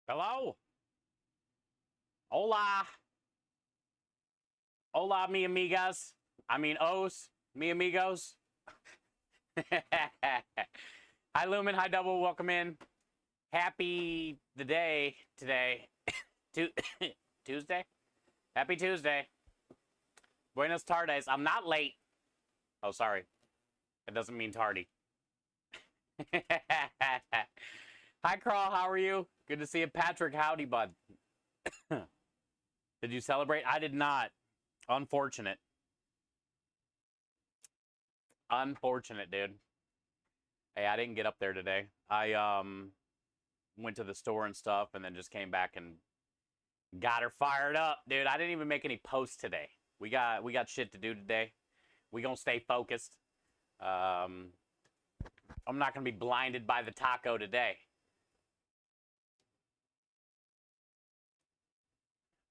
Hello? Hola. Hola, mi amigas. I mean, os, mi amigos. Hi, Lumen. Hi, Double. Welcome in. Happy the day today. Tuesday? Happy Tuesday. Buenos tardes. I'm not late. Oh, sorry. It doesn't mean tardy. Hi, Crawl. How are you? Good to see you. Patrick, howdy, bud. Did you celebrate? I did not. Unfortunate. Unfortunate, dude. Hey, I didn't get up there today. I went to the store and stuff and then just came back and got her fired up, dude. I didn't even make any posts today. We got shit to do today. We gonna stay focused. I'm not gonna be blinded by the taco today.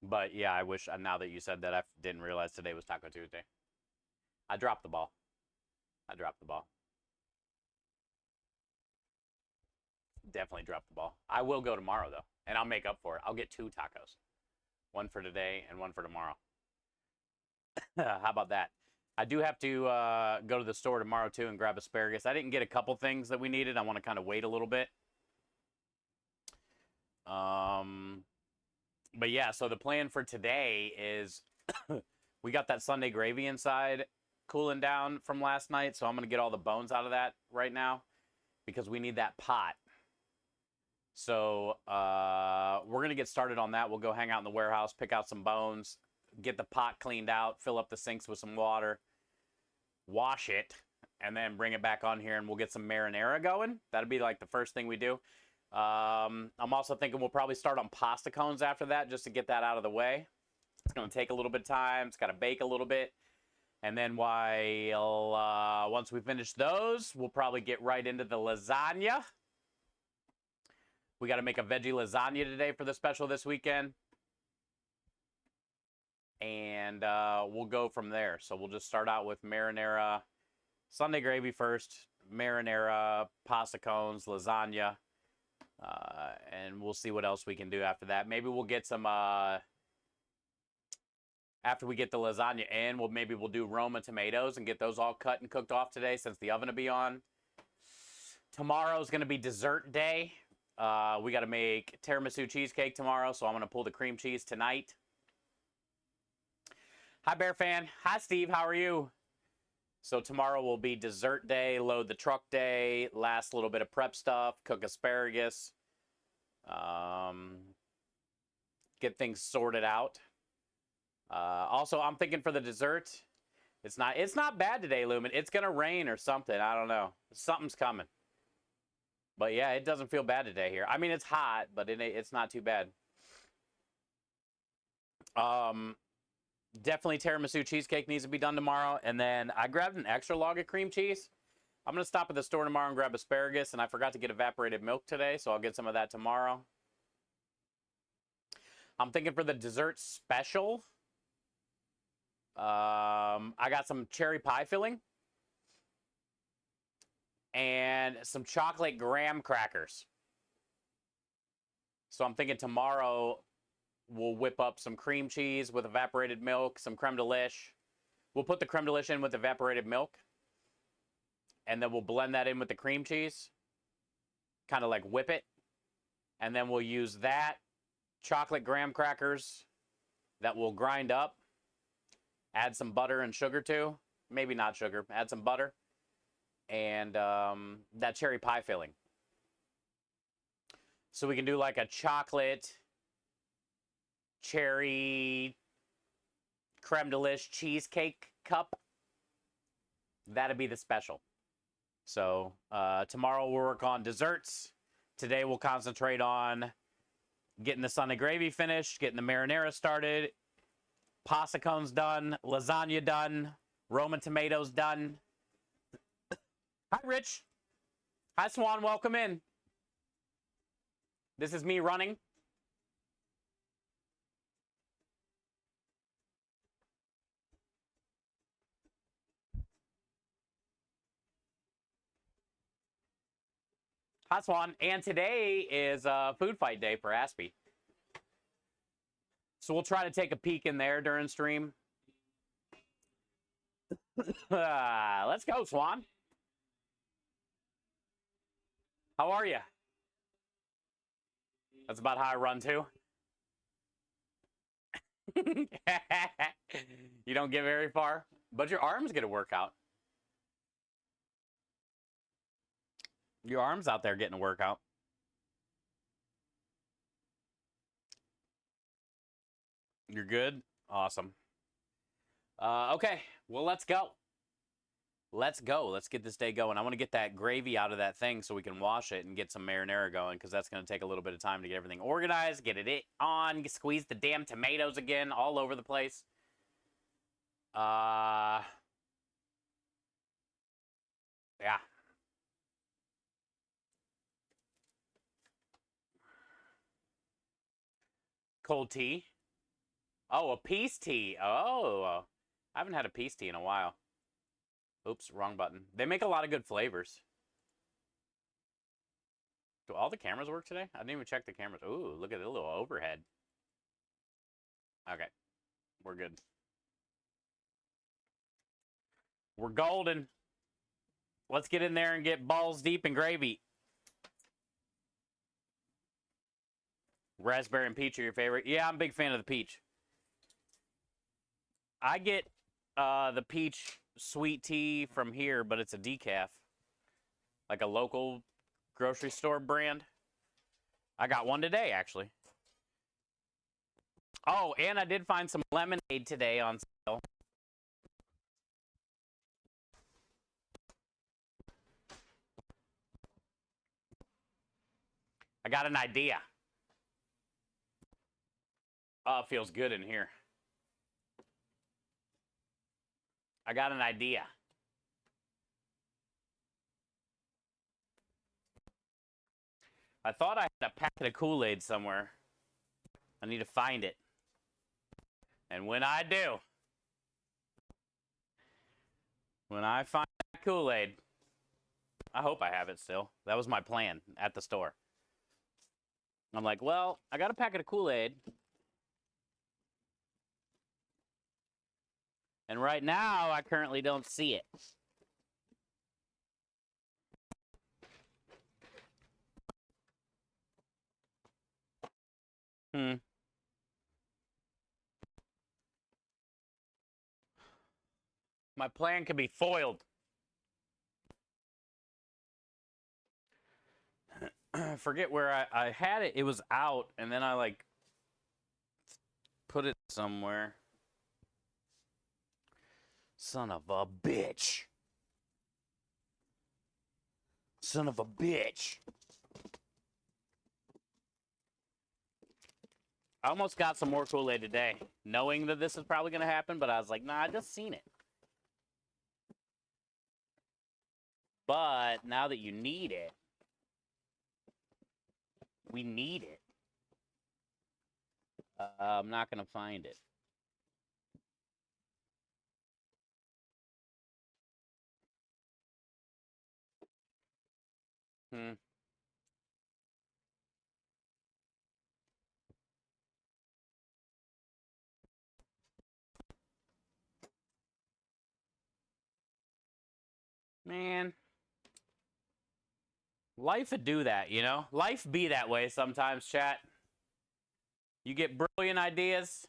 But yeah, I wish now that you said that, I didn't realize today was Taco Tuesday. I dropped the ball. I dropped the ball. Definitely dropped the ball. I will go tomorrow though, and I'll make up for it. I'll get 2 tacos. One for today and one for tomorrow. How about that? I do have to go to the store tomorrow too and grab asparagus. I didn't get a couple things that we needed. I want to kind of wait a little bit. But yeah, so the plan for today is we got that Sunday gravy inside cooling down from last night, so I'm going to get all the bones out of that right now because we need that pot. So we're going to get started on that. We'll go hang out in the warehouse, pick out some bones, get the pot cleaned out, fill up the sinks with some water, wash it, and then bring it back on here, and we'll get some marinara going. That'll be like the first thing we do. I'm also thinking we'll probably start on pasta cones after that, just to get that out of the way. It's going to take a little bit of time. It's got to bake a little bit. And then once we finish those, we'll probably get right into the lasagna. We got to make a veggie lasagna today for the special this weekend. And we'll go from there. So we'll just start out with marinara, Sunday gravy first, marinara, pasta cones, lasagna. And we'll see what else we can do after that. Maybe we'll get some, after we get the lasagna in, we'll do Roma tomatoes and get those all cut and cooked off today since the oven will be on. Tomorrow's going to be dessert day. We got to make tiramisu cheesecake tomorrow, so I'm going to pull the cream cheese tonight. Hi, Bear Fan. Hi, Steve. How are you? So tomorrow will be dessert day, load the truck day, last little bit of prep stuff, cook asparagus, get things sorted out. Also, I'm thinking for the dessert, it's not bad today, Lumen. It's going to rain or something. I don't know. Something's coming. But yeah, it doesn't feel bad today here. I mean, it's hot, but it's not too bad. Definitely tiramisu cheesecake needs to be done tomorrow. And then I grabbed an extra log of cream cheese. I'm going to stop at the store tomorrow and grab asparagus. And I forgot to get evaporated milk today, so I'll get some of that tomorrow. I'm thinking for the dessert special, I got some cherry pie filling and some chocolate graham crackers. So I'm thinking tomorrow we'll whip up some cream cheese with evaporated milk, some creme delish. We'll put the creme delish in with evaporated milk, and then we'll blend that in with the cream cheese, kind of like whip it. And then we'll use that chocolate graham crackers that we'll grind up, add some butter and sugar to, maybe not sugar, add some butter, and that cherry pie filling. So we can do like a chocolate cherry creme delish cheesecake cup. That'd be the special. So tomorrow we'll work on desserts. Today we'll concentrate on getting the Sunday gravy finished, getting the marinara started, pasta cones done, lasagna done, Roman tomatoes done. Hi, Rich. Hi, Swan. Welcome in. This is me running. Hot Swan. And today is food fight day for Aspie. So we'll try to take a peek in there during stream. Let's go, Swan. How are you? That's about how I run, too. You don't get very far, but your arms get a workout. Your arms out there getting a workout. You're good? Awesome. Okay, well, let's go. Let's go. Let's get this day going. I want to get that gravy out of that thing so we can wash it and get some marinara going, because that's going to take a little bit of time to get everything organized, get it on, squeeze the damn tomatoes again all over the place. Yeah. Cold tea. Oh, a peace tea. Oh, I haven't had a peace tea in a while. Oops, wrong button. They make a lot of good flavors. Do all the cameras work today? I didn't even check the cameras. Ooh, look at the little overhead. Okay, we're good. We're golden. Let's get in there and get balls deep in gravy. Raspberry and peach are your favorite? Yeah, I'm a big fan of the peach. I get the peach sweet tea from here, but it's a decaf. Like a local grocery store brand. I got one today, actually. Oh, and I did find some lemonade today on sale. I got an idea. Oh, it feels good in here. I got an idea. I thought I had a packet of Kool-Aid somewhere. I need to find it. And when I do, when I find Kool-Aid, I hope I have it still. That was my plan at the store. I'm like, well, I got a packet of Kool-Aid. And right now, I currently don't see it. My plan can be foiled. I forget where I had it. It was out, and then I, like, put it somewhere. Son of a bitch. Son of a bitch. I almost got some more Kool-Aid today, knowing that this is probably going to happen, but I was like, nah, I just seen it. But now that you need it, we need it. I'm not going to find it. Man. Life would do that, you know? Life be that way sometimes, chat. You get brilliant ideas.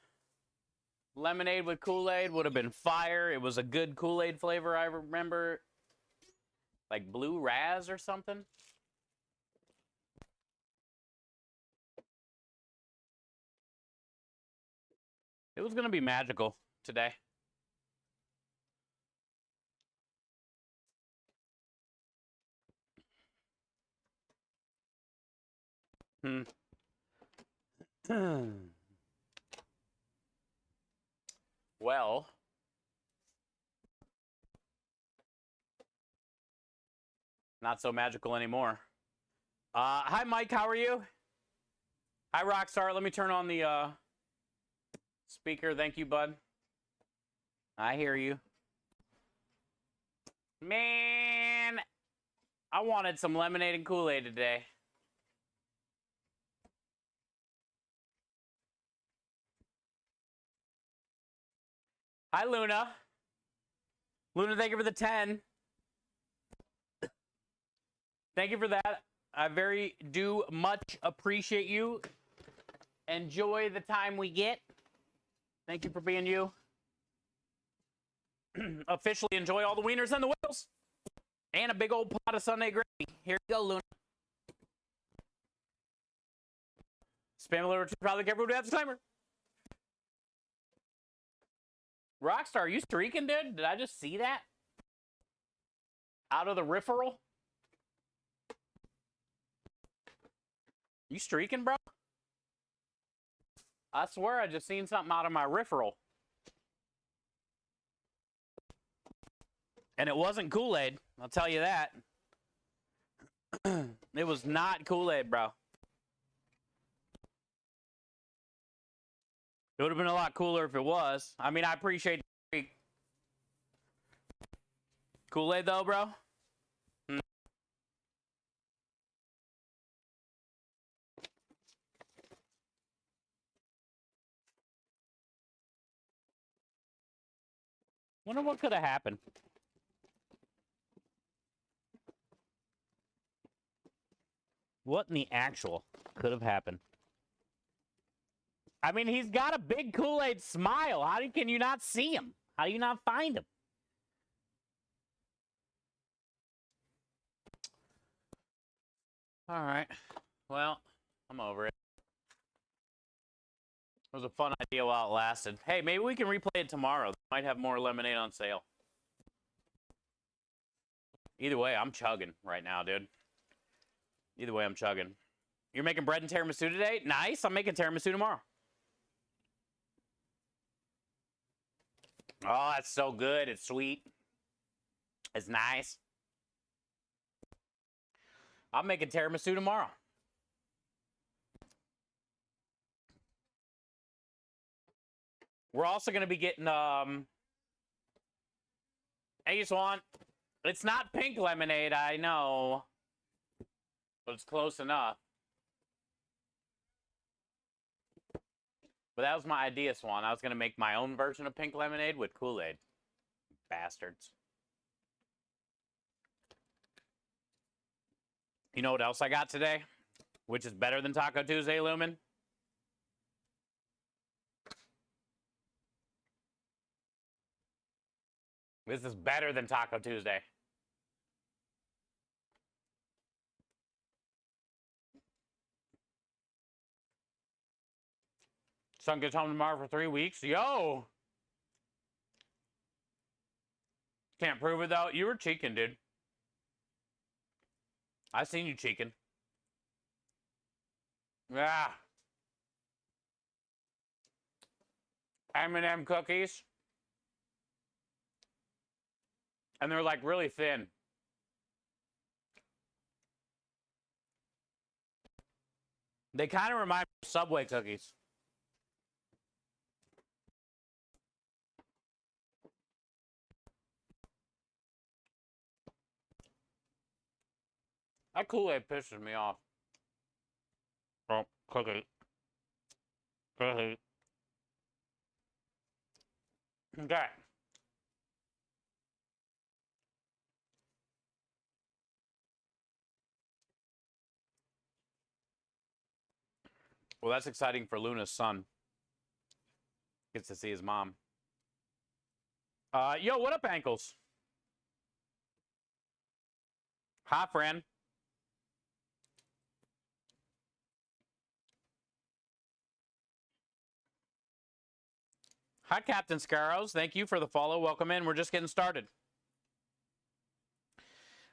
Lemonade with Kool-Aid would have been fire. It was a good Kool-Aid flavor, I remember. Like blue raz or something. It was going to be magical today. Well, not so magical anymore. Hi, Mike. How are you? Hi, Rockstar. Let me turn on the speaker. Thank you, bud. I hear you. Man, I wanted some lemonade and Kool-Aid today. Hi, Luna. Luna, thank you for the 10. Thank you for that. I very do much appreciate you. Enjoy the time we get. Thank you for being you. Officially enjoy all the wieners and the wheels. And a big old pot of Sunday gravy. Here you go, Luna. Spam alert, probably careful to have the timer. Rockstar, are you streaking, dude? Did I just see that? Out of the rifferal? You streaking, bro? I swear I just seen something out of my rifferal. And it wasn't Kool-Aid. I'll tell you that. It was not Kool-Aid, bro. It would have been a lot cooler if it was. I mean, I appreciate the Kool-Aid, though, bro. Wonder what could have happened. What in the actual could have happened? I mean, he's got a big Kool-Aid smile. How can you not see him? How do you not find him? All right. Well, I'm over it. It was a fun idea while it lasted. Hey, maybe we can replay it tomorrow. They might have more lemonade on sale. Either way, I'm chugging right now, dude. Either way, I'm chugging. You're making bread and tiramisu today? Nice. I'm making tiramisu tomorrow. Oh, that's so good. It's sweet. It's nice. I'm making tiramisu tomorrow. We're also going to be getting, hey, Swan. It's not pink lemonade, I know. But it's close enough. But that was my idea, Swan. I was going to make my own version of pink lemonade with Kool-Aid. Bastards. You know what else I got today? Which is better than Taco Tuesday, Lumen? This is better than Taco Tuesday. Son gets home tomorrow for 3 weeks. Yo! Can't prove it, though. You were cheeking, dude. I seen you cheeking. Yeah. M&M cookies. And they're, like, really thin. They kind of remind me of Subway cookies. That Kool-Aid pisses me off. Oh, cookie. Cookie. Okay. Well, that's exciting for Luna's son. Gets to see his mom. Yo, what up, ankles? Hi, friend. Hi, Captain Scarrows. Thank you for the follow. Welcome in. We're just getting started.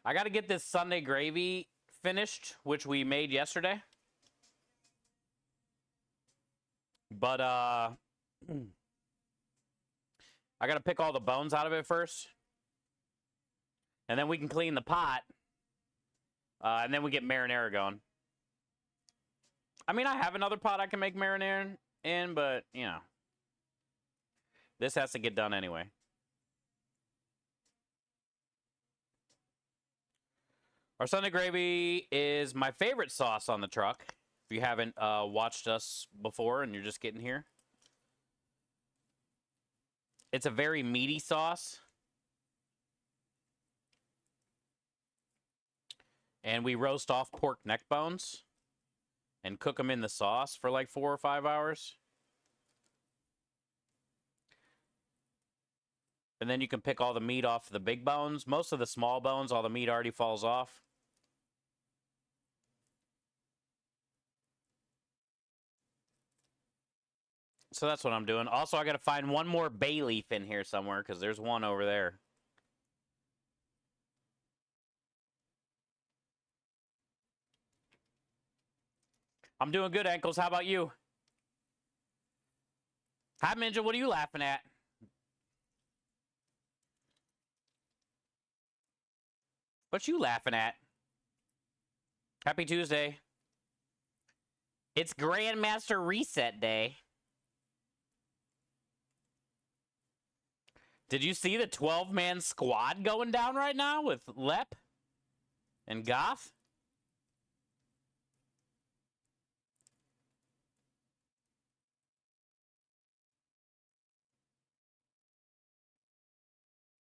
I got to get this Sunday gravy finished, which we made yesterday. But, I got to pick all the bones out of it first. And then we can clean the pot. And then we get marinara going. I mean, I have another pot I can make marinara in, but, you know. This has to get done anyway. Our Sunday gravy is my favorite sauce on the truck. If you haven't watched us before and you're just getting here. It's a very meaty sauce. And we roast off pork neck bones and cook them in the sauce for like 4 or 5 hours. And then you can pick all the meat off the big bones. Most of the small bones, all the meat already falls off. So that's what I'm doing. Also, I got to find one more bay leaf in here somewhere because there's one over there. I'm doing good, Ankles. How about you? Hi, Minja. What are you laughing at? What you laughing at? Happy Tuesday. It's Grandmaster Reset Day. Did you see the 12-man squad going down right now with Lep and Goth?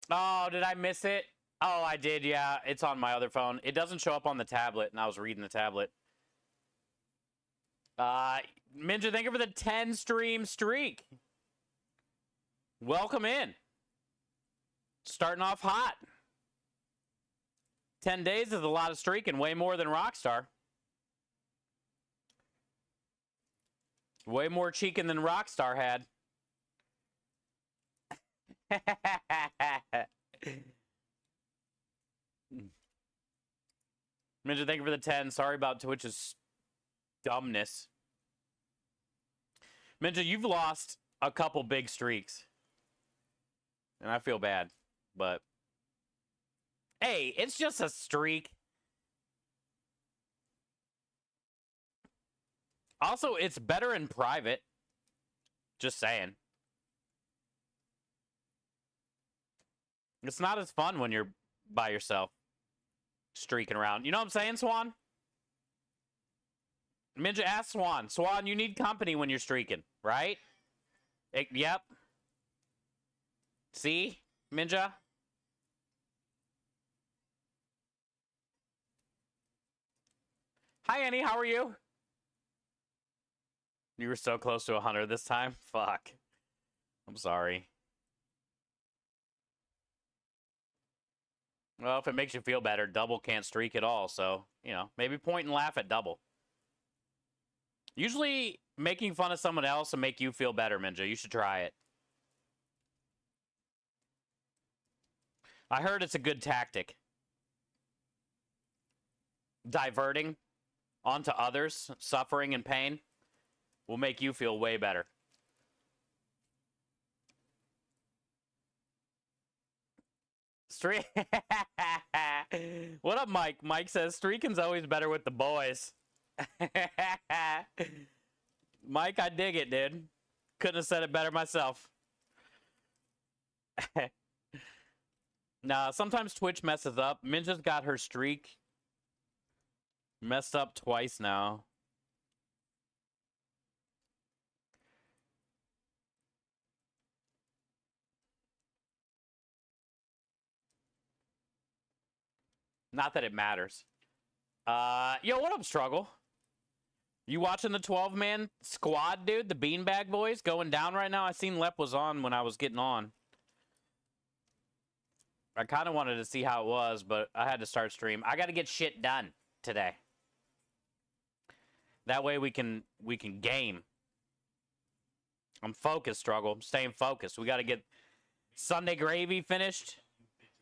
Oh, did I miss it? Oh, I did, yeah. It's on my other phone. It doesn't show up on the tablet, and I was reading the tablet. Minja, thank you for the 10-stream streak. Welcome in. Starting off hot. 10 days is a lot of streaking, way more than Rockstar. Way more cheeking than Rockstar had. Minja, thank you for the 10. Sorry about Twitch's dumbness. Minja, you've lost a couple big streaks. And I feel bad, but hey, it's just a streak. Also, it's better in private. Just saying. It's not as fun when you're by yourself, streaking around. You know what I'm saying, Swan? Minja, ask Swan. Swan, you need company when you're streaking, right? Yep. See, Minja? Hi, Annie. How are you? You were so close to 100 this time? Fuck. I'm sorry. Well, if it makes you feel better, Double can't streak at all. So, you know, maybe point and laugh at Double. Usually, making fun of someone else will make you feel better, Minja. You should try it. I heard it's a good tactic. Diverting onto others, suffering and pain, will make you feel way better. What up, Mike? Mike says, streaking's always better with the boys. Mike, I dig it, dude. Couldn't have said it better myself. Nah, sometimes Twitch messes up. Minja's got her streak messed up twice now. Not that it matters. Yo, what up, Struggle? You watching the 12-man squad, dude? The Beanbag Boys going down right now? I seen Lep was on when I was getting on. I kind of wanted to see how it was, but I had to start stream. I got to get shit done today. That way we can game. I'm focused, Struggle. I'm staying focused. We got to get Sunday gravy finished.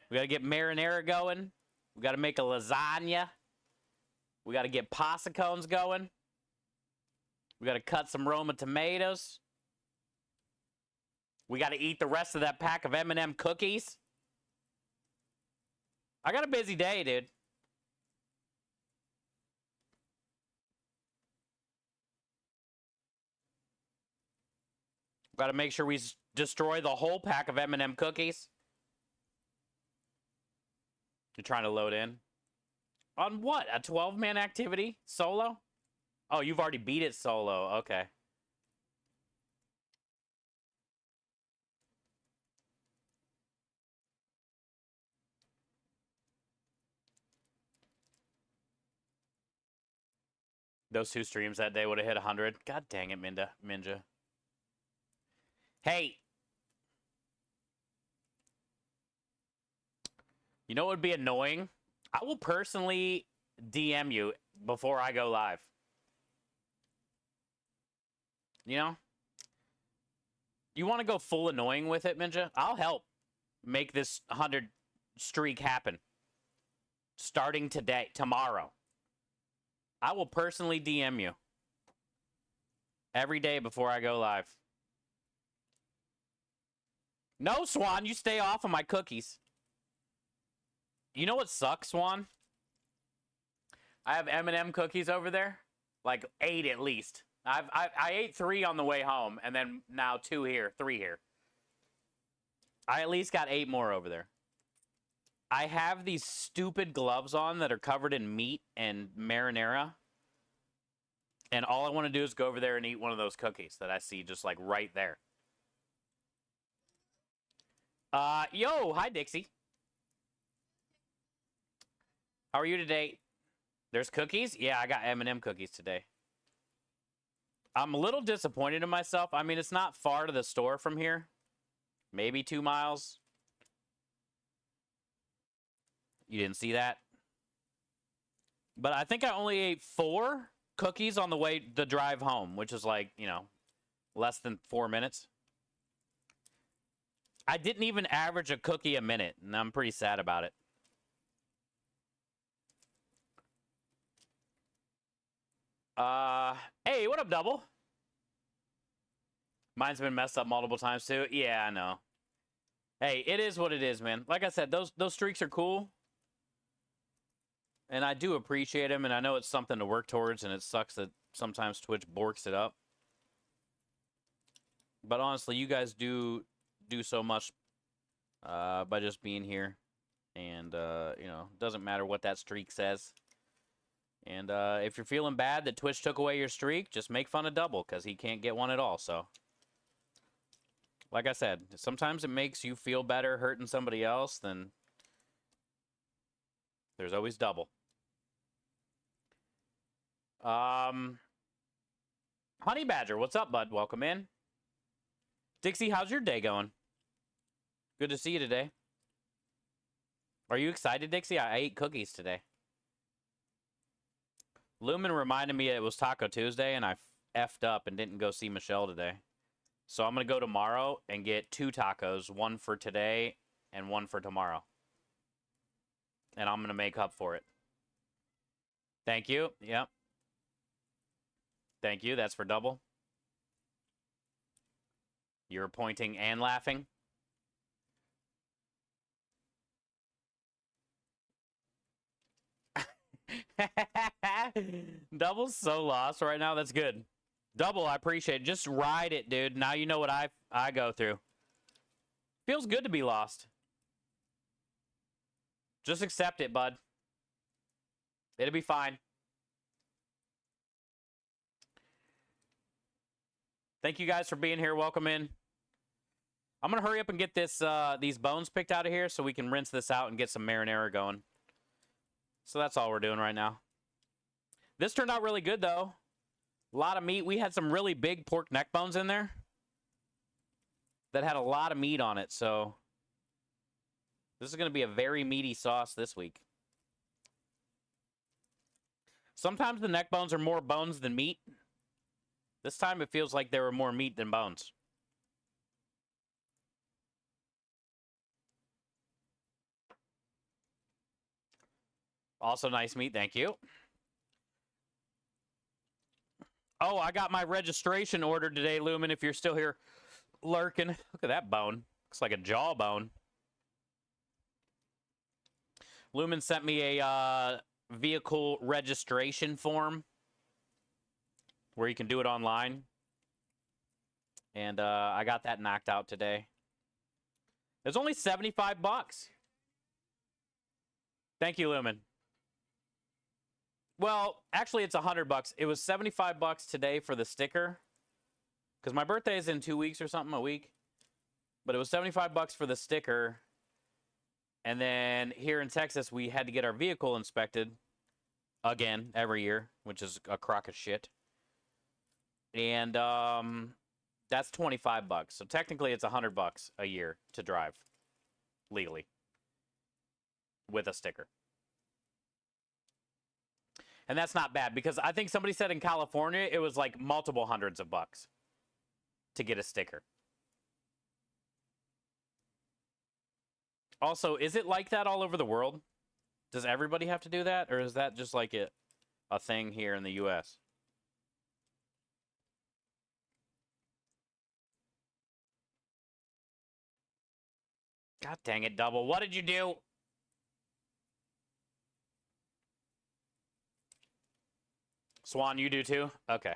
We got to get marinara going. We got to make a lasagna. We got to get pasta cones going. We got to cut some Roma tomatoes. We got to eat the rest of that pack of M&M cookies. I got a busy day, dude. Got to make sure we destroy the whole pack of M&M cookies. You're trying to load in. On what? A 12-man activity? Solo? Oh, you've already beat it solo. Okay. Those 2 streams that day would have hit 100. God dang it, Minja. Hey. You know what would be annoying? I will personally DM you before I go live. You know? You want to go full annoying with it, Minja? I'll help make this 100 streak happen. Starting today, tomorrow. I will personally DM you. Every day before I go live. No, Swan, you stay off of my cookies. You know what sucks, Swan? I have M&M cookies over there. Like 8 at least. I ate 3 on the way home, and then now 2 here, 3 here. I at least got 8 more over there. I have these stupid gloves on that are covered in meat and marinara. And all I want to do is go over there and eat one of those cookies that I see just like right there. Yo, hi Dixie. How are you today? There's cookies? Yeah, I got M&M cookies today. I'm a little disappointed in myself. I mean, it's not far to the store from here. Maybe 2 miles. You didn't see that? But I think I only ate 4 cookies on the drive home, which is like, you know, less than 4 minutes. I didn't even average a cookie a minute, and I'm pretty sad about it. Hey, what up, Double? Mine's been messed up multiple times, too. Yeah, I know. Hey, it is what it is, man. Like I said, those streaks are cool. And I do appreciate them, and I know it's something to work towards, and it sucks that sometimes Twitch borks it up. But honestly, you guys do so much by just being here. And, you know, doesn't matter what that streak says. And if you're feeling bad that Twitch took away your streak, just make fun of Double, because he can't get one at all, so. Like I said, sometimes it makes you feel better hurting somebody else, then there's always Double. Honey Badger, what's up, bud? Welcome in. Dixie, how's your day going? Good to see you today. Are you excited, Dixie? I ate cookies today. Lumen reminded me it was Taco Tuesday, and I effed up and didn't go see Michelle today. So I'm going to go tomorrow and get 2 tacos, 1 for today and 1 for tomorrow. And I'm going to make up for it. Thank you. Yep. Thank you. That's for Double. You're pointing and laughing. Double's so lost right now. That's good. Double, I appreciate it. Just ride it, dude. Now you know what I go through. Feels good to be lost. Just accept it, bud. It'll be fine. Thank you guys for being here. Welcome in. I'm going to hurry up and get this these bones picked out of here so we can rinse this out and get some marinara going. So that's all we're doing right now. This turned out really good, though. A lot of meat. We had some really big pork neck bones in there that had a lot of meat on it, so this is going to be a very meaty sauce this week. Sometimes the neck bones are more bones than meat. This time it feels like there were more meat than bones. Also nice meat, thank you. Oh, I got my registration ordered today, Lumen, if you're still here lurking. Look at that bone. Looks like a jawbone. Lumen sent me a vehicle registration form where you can do it online. And I got that knocked out today. It's only $75. Thank you, Lumen. Well, actually, it's $100. It was $75 today for the sticker, because my birthday is in 2 weeks or something, a week. But it was $75 for the sticker, and then here in Texas, we had to get our vehicle inspected again every year, which is a crock of shit. And that's $25. So technically, it's $100 a year to drive legally with a sticker. And that's not bad, because I think somebody said in California it was like multiple hundreds of bucks to get a sticker. Also, is it like that all over the world? Does everybody have to do that? Or is that just like a thing here in the US? God dang it, Double. What did you do? Swan, you do too? Okay.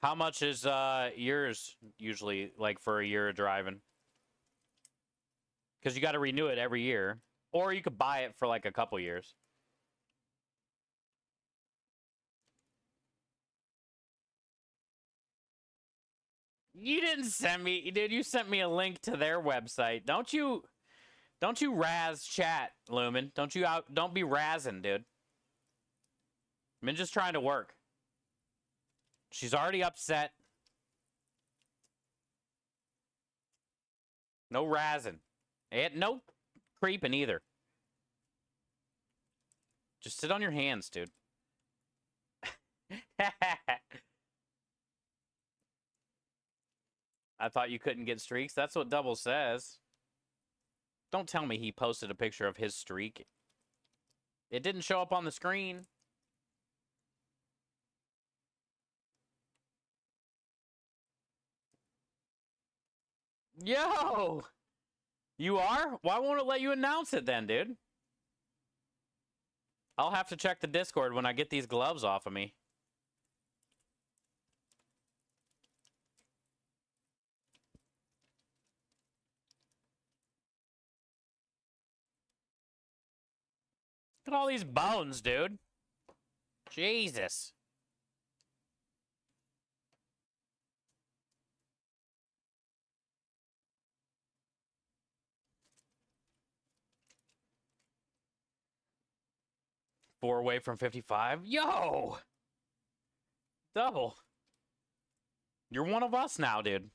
How much is yours usually, like, for a year of driving? Because you got to renew it every year. Or you could buy it for like a couple years. You didn't send me, dude. You sent me a link to their website. Don't you razz chat, Lumen. Don't be razzing, dude. I'm just trying to work. She's already upset. No razzing. No creeping either. Just sit on your hands, dude. I thought you couldn't get streaks. That's what Double says. Don't tell me he posted a picture of his streak. It didn't show up on the screen. Yo! You are? Why won't it let you announce it then, dude? I'll have to check the Discord when I get these gloves off of me. Look at all these bones, dude. Jesus. Four away from 55. Yo! Double. You're one of us now, dude.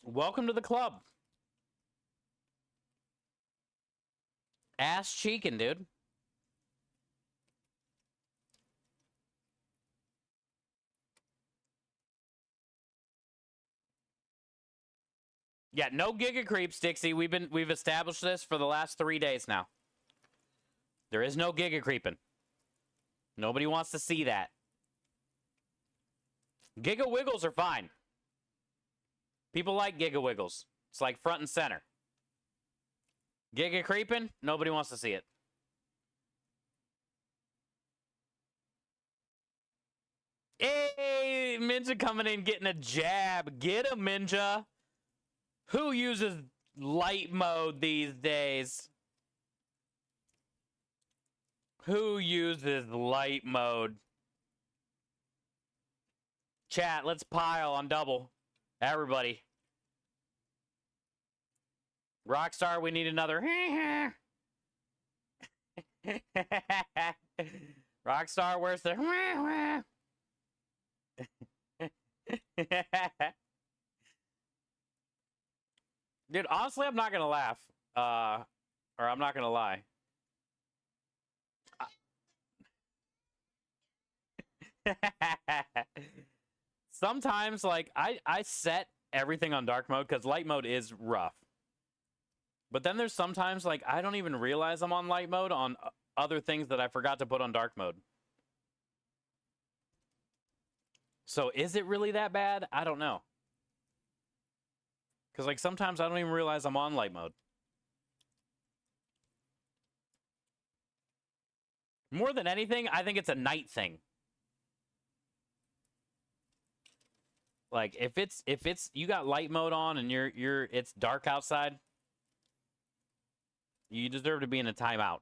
Welcome to the club. Ass cheeking, dude. Yeah, no Giga Creeps, Dixie. We've established this for the last 3 days now. There is no Giga Creeping. Nobody wants to see that. Giga Wiggles are fine. People like Giga Wiggles. It's like front and center. Giga Creeping, nobody wants to see it. Hey, Ninja coming in getting a jab. Get him, Ninja. Who uses light mode these days? Who uses light mode? Chat, let's pile on Double. Everybody. Rockstar, we need another. Rockstar, where's the... Dude, honestly, I'm not gonna laugh. Or I'm not gonna lie. Sometimes, like, I set everything on dark mode because light mode is rough. But then there's sometimes, like, I don't even realize I'm on light mode on other things that I forgot to put on dark mode. So is it really that bad? I don't know. Because, like, sometimes I don't even realize I'm on light mode. More than anything, I think it's a night thing. Like, if it's you got light mode on and it's dark outside, you deserve to be in a timeout.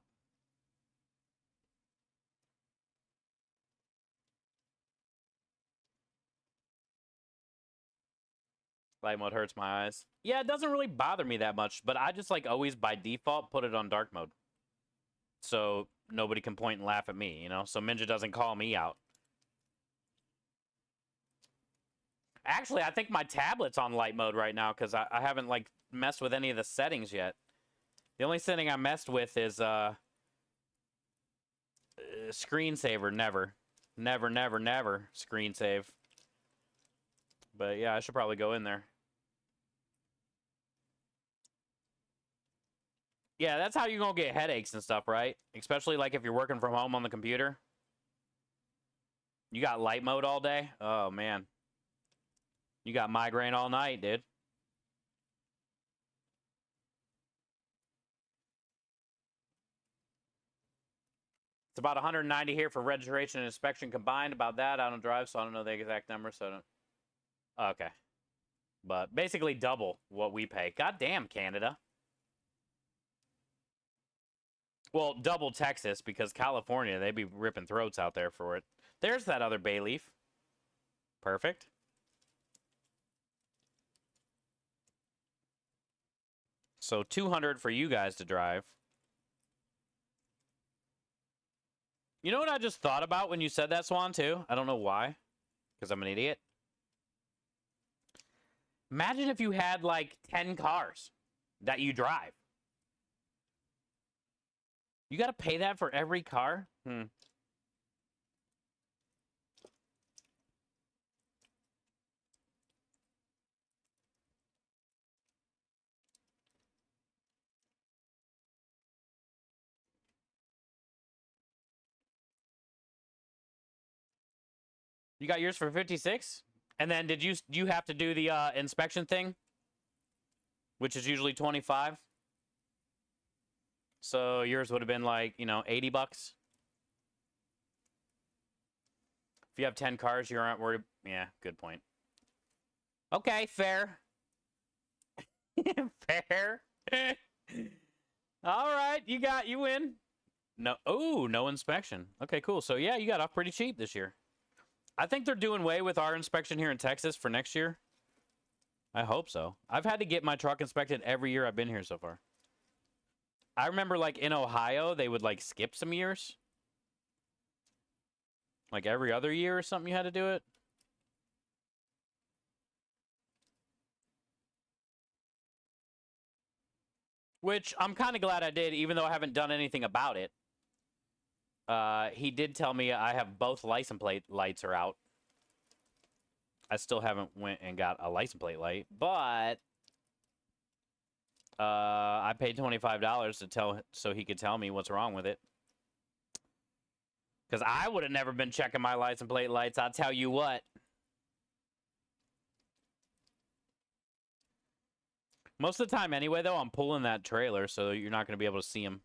Light mode hurts my eyes. Yeah, it doesn't really bother me that much, but I just like always by default put it on dark mode. So nobody can point and laugh at me, you know? So Minja doesn't call me out. Actually, I think my tablet's on light mode right now because I haven't like messed with any of the settings yet. The only setting I messed with is screensaver. Never screen save. But yeah, I should probably go in there. Yeah, that's how you're gonna get headaches and stuff, right? Especially like if you're working from home on the computer. You got light mode all day? Oh man. You got migraine all night, dude. It's about 190 here for registration and inspection combined. About that, I don't drive, so I don't know the exact number. So I don't. Okay, but basically double what we pay. God damn, Canada. Well, double Texas because California, they be ripping throats out there for it. There's that other bay leaf. Perfect. So 200 for you guys to drive. You know what I just thought about when you said that, Swan, too? I don't know why, because I'm an idiot. Imagine if you had, like, 10 cars that you drive. You got to pay that for every car? You got yours for 56? And then did you have to do the inspection thing? Which is usually 25? So yours would have been like, you know, 80 bucks? If you have 10 cars, you aren't worried. Yeah, good point. Okay, fair. Fair. All right, you win. No, oh, no inspection. Okay, cool. So yeah, you got off pretty cheap this year. I think they're doing away with our inspection here in Texas for next year. I hope so. I've had to get my truck inspected every year I've been here so far. I remember, like, in Ohio, they would, like, skip some years. Like, every other year or something you had to do it. Which I'm kind of glad I did, even though I haven't done anything about it. He did tell me I have both license plate lights are out. I still haven't went and got a license plate light, but I paid $25 to tell so he could tell me what's wrong with it. Because I would have never been checking my license plate lights, I'll tell you what. Most of the time anyway, though, I'm pulling that trailer, so you're not going to be able to see him.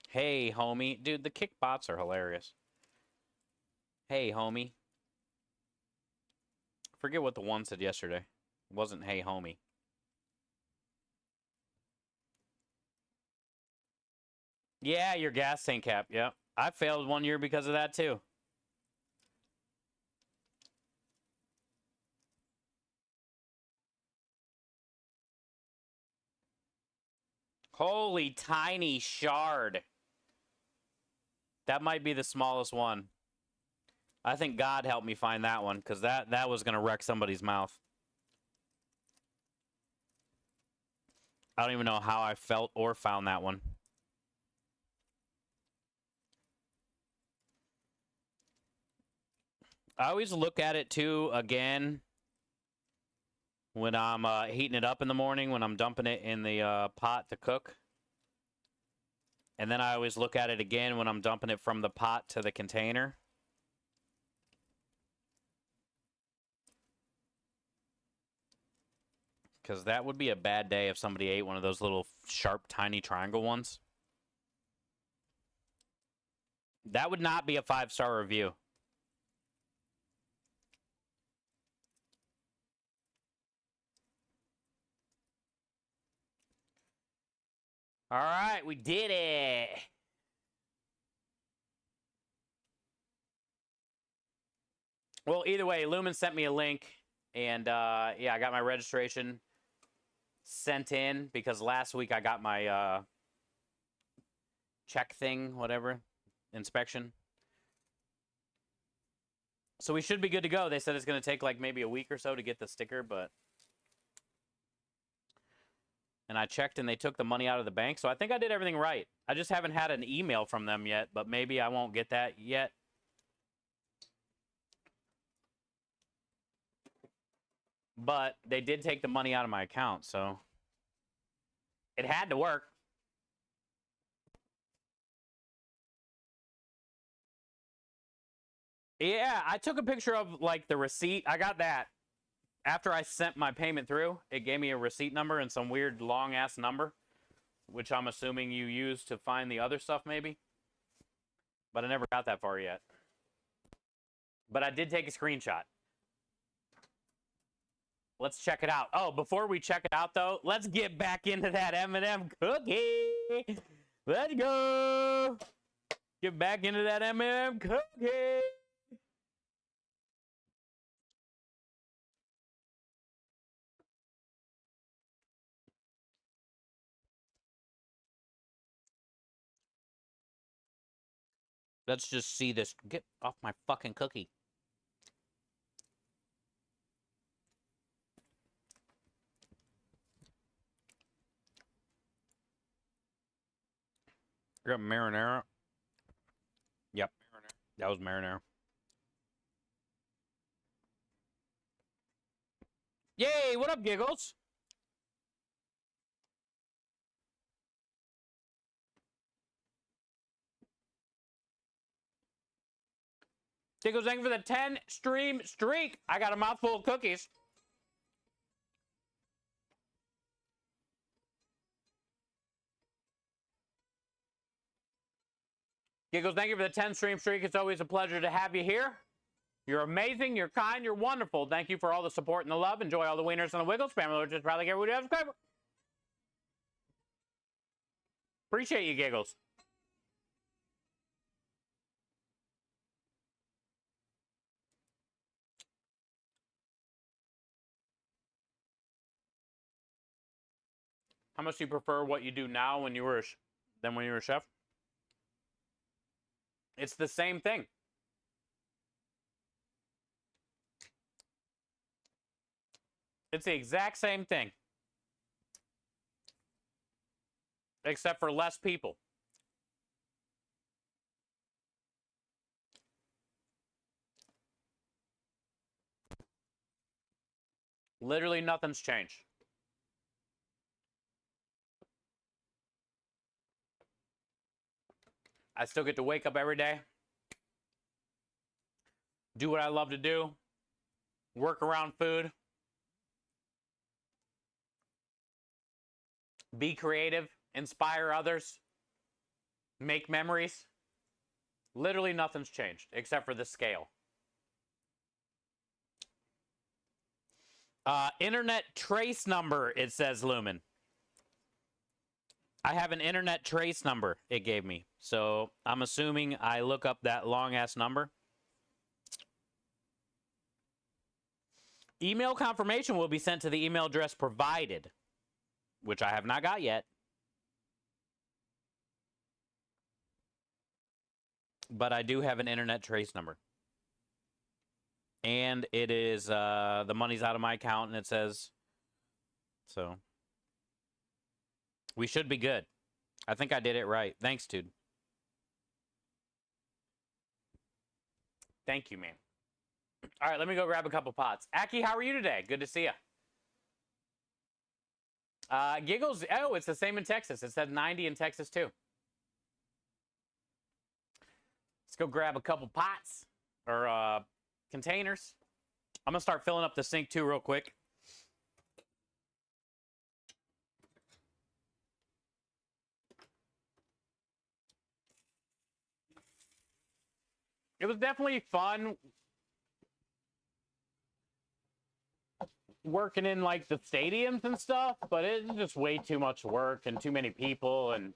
Hey, homie. Dude, the kick bots are hilarious. Hey, homie. Forget what the one said yesterday. It wasn't hey, homie. Yeah, your gas tank cap. Yep. I failed one year because of that, too. Holy tiny shard. That might be the smallest one. I think God helped me find that one, because that was going to wreck somebody's mouth. I don't even know how I felt or found that one. I always look at it, too, again, when I'm heating it up in the morning, when I'm dumping it in the pot to cook. And then I always look at it again when I'm dumping it from the pot to the container. Because that would be a bad day if somebody ate one of those little sharp, tiny triangle ones. That would not be a 5-star review. All right, we did it. Well, either way, Lumen sent me a link, and yeah, I got my registration sent in because last week I got my check thing, whatever, inspection. So we should be good to go. They said it's going to take like maybe a week or so to get the sticker, but... And I checked and they took the money out of the bank, so I think I did everything right. I just haven't had an email from them yet, but maybe I won't get that yet. But they did take the money out of my account, so it had to work. Yeah, I took a picture of like the receipt. I got that after I sent my payment through. It gave me a receipt number and some weird long ass number, which I'm assuming you use to find the other stuff maybe. But I never got that far yet. But I did take a screenshot. Let's check it out. Oh, before we check it out, though, let's get back into that M&M cookie. Let's go. Get back into that M&M cookie. Let's just see this. Get off my fucking cookie. I got marinara. Yep. Marinara. That was marinara. Yay! What up, Giggles? Giggles, thank you for the 10 stream streak. I got a mouthful of cookies. Giggles, thank you for the 10 stream streak. It's always a pleasure to have you here. You're amazing, you're kind, you're wonderful. Thank you for all the support and the love. Enjoy all the wieners and the wiggles. Spam just probably everybody else. Appreciate you, Giggles. How much do you prefer what you do now when you were than when you were a chef? It's the same thing. It's the exact same thing. Except for less people. Literally nothing's changed. I still get to wake up every day, do what I love to do, work around food, be creative, inspire others, make memories. Literally nothing's changed except for the scale. Internet trace number, it says Lumen. I have an internet trace number it gave me. So I'm assuming I look up that long-ass number. Email confirmation will be sent to the email address provided, which I have not got yet. But I do have an internet trace number. And it is, the money's out of my account, and it says, so... We should be good. I think I did it right. Thanks, dude. Thank you, man. All right, let me go grab a couple pots. Aki, how are you today? Good to see you. Giggles, oh, it's the same in Texas. It said 90 in Texas, too. Let's go grab a couple pots or containers. I'm going to start filling up the sink, too, real quick. It was definitely fun working in like the stadiums and stuff, but it's just way too much work and too many people and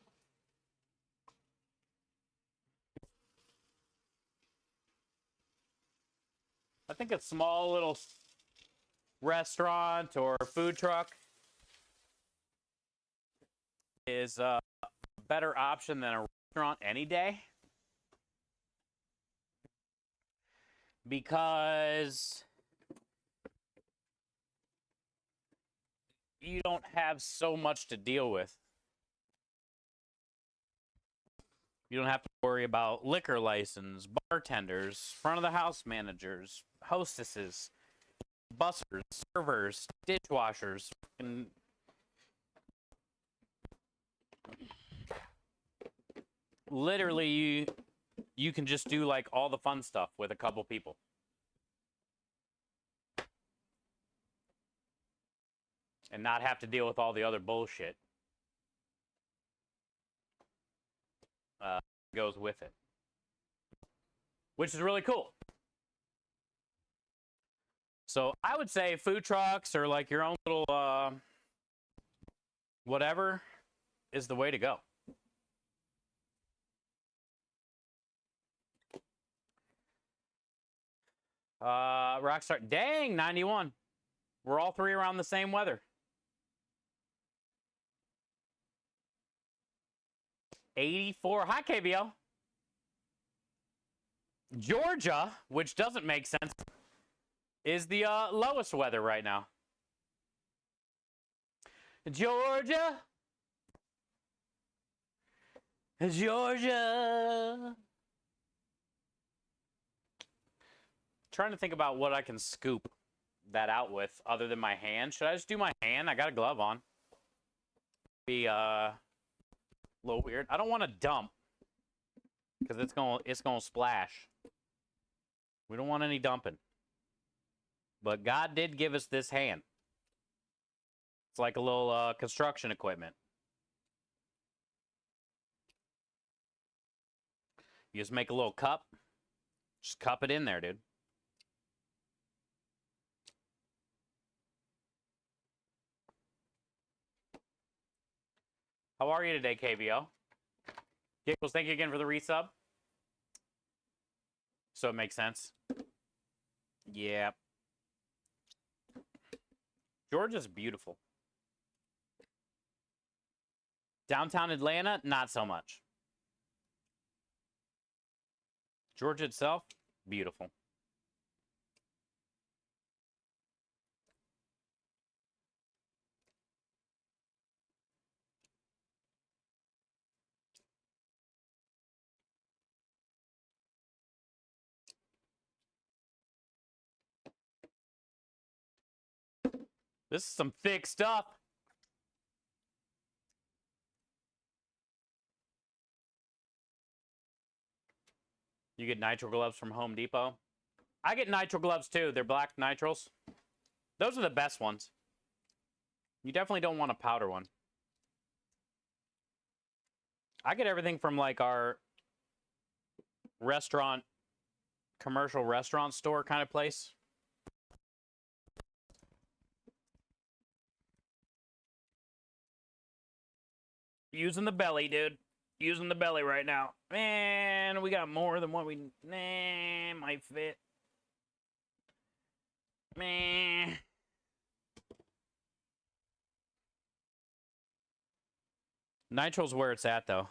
I think a small little restaurant or food truck is a better option than a restaurant any day. Because you don't have so much to deal with. You don't have to worry about liquor license, bartenders, front of the house managers, hostesses, bussers, servers, dishwashers, and literally you can just do like all the fun stuff with a couple people. And not have to deal with all the other bullshit goes with it, which is really cool. So I would say food trucks or like your own little whatever is the way to go. Rockstar, dang, 91. We're all three around the same weather. 84. Hi, KBL. Georgia, which doesn't make sense, is the lowest weather right now. Georgia. Georgia. Trying to think about what I can scoop that out with other than my hand. Should I just do my hand? I got a glove on. Be a little weird. I don't want to dump because it's gonna splash. We don't want any dumping. But God did give us this hand. It's like a little construction equipment. You just make a little cup. Just cup it in there, dude. How are you today, KVO? Giggles, thank you again for the resub. So it makes sense. Yeah. Georgia's beautiful. Downtown Atlanta, not so much. Georgia itself, beautiful. This is some thick stuff. You get nitro gloves from Home Depot. I get nitro gloves too. They're black nitrils. Those are the best ones. You definitely don't want a powder one. I get everything from like our restaurant, commercial restaurant store kind of place. Using the belly, dude. Using the belly right now. Man, we got more than what we might fit. Man. Nitro's where it's at, though.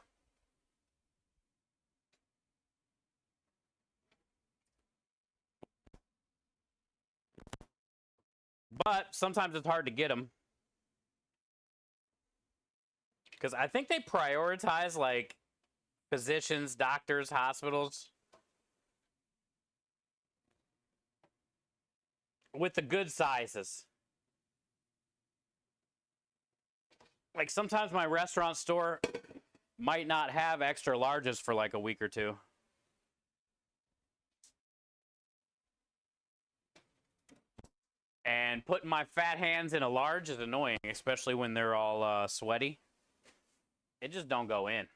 But sometimes it's hard to get them. Because I think they prioritize, like, physicians, doctors, hospitals with the good sizes. Like, sometimes my restaurant store might not have extra larges for, like, a week or two. And putting my fat hands in a large is annoying, especially when they're all sweaty. It just don't go in.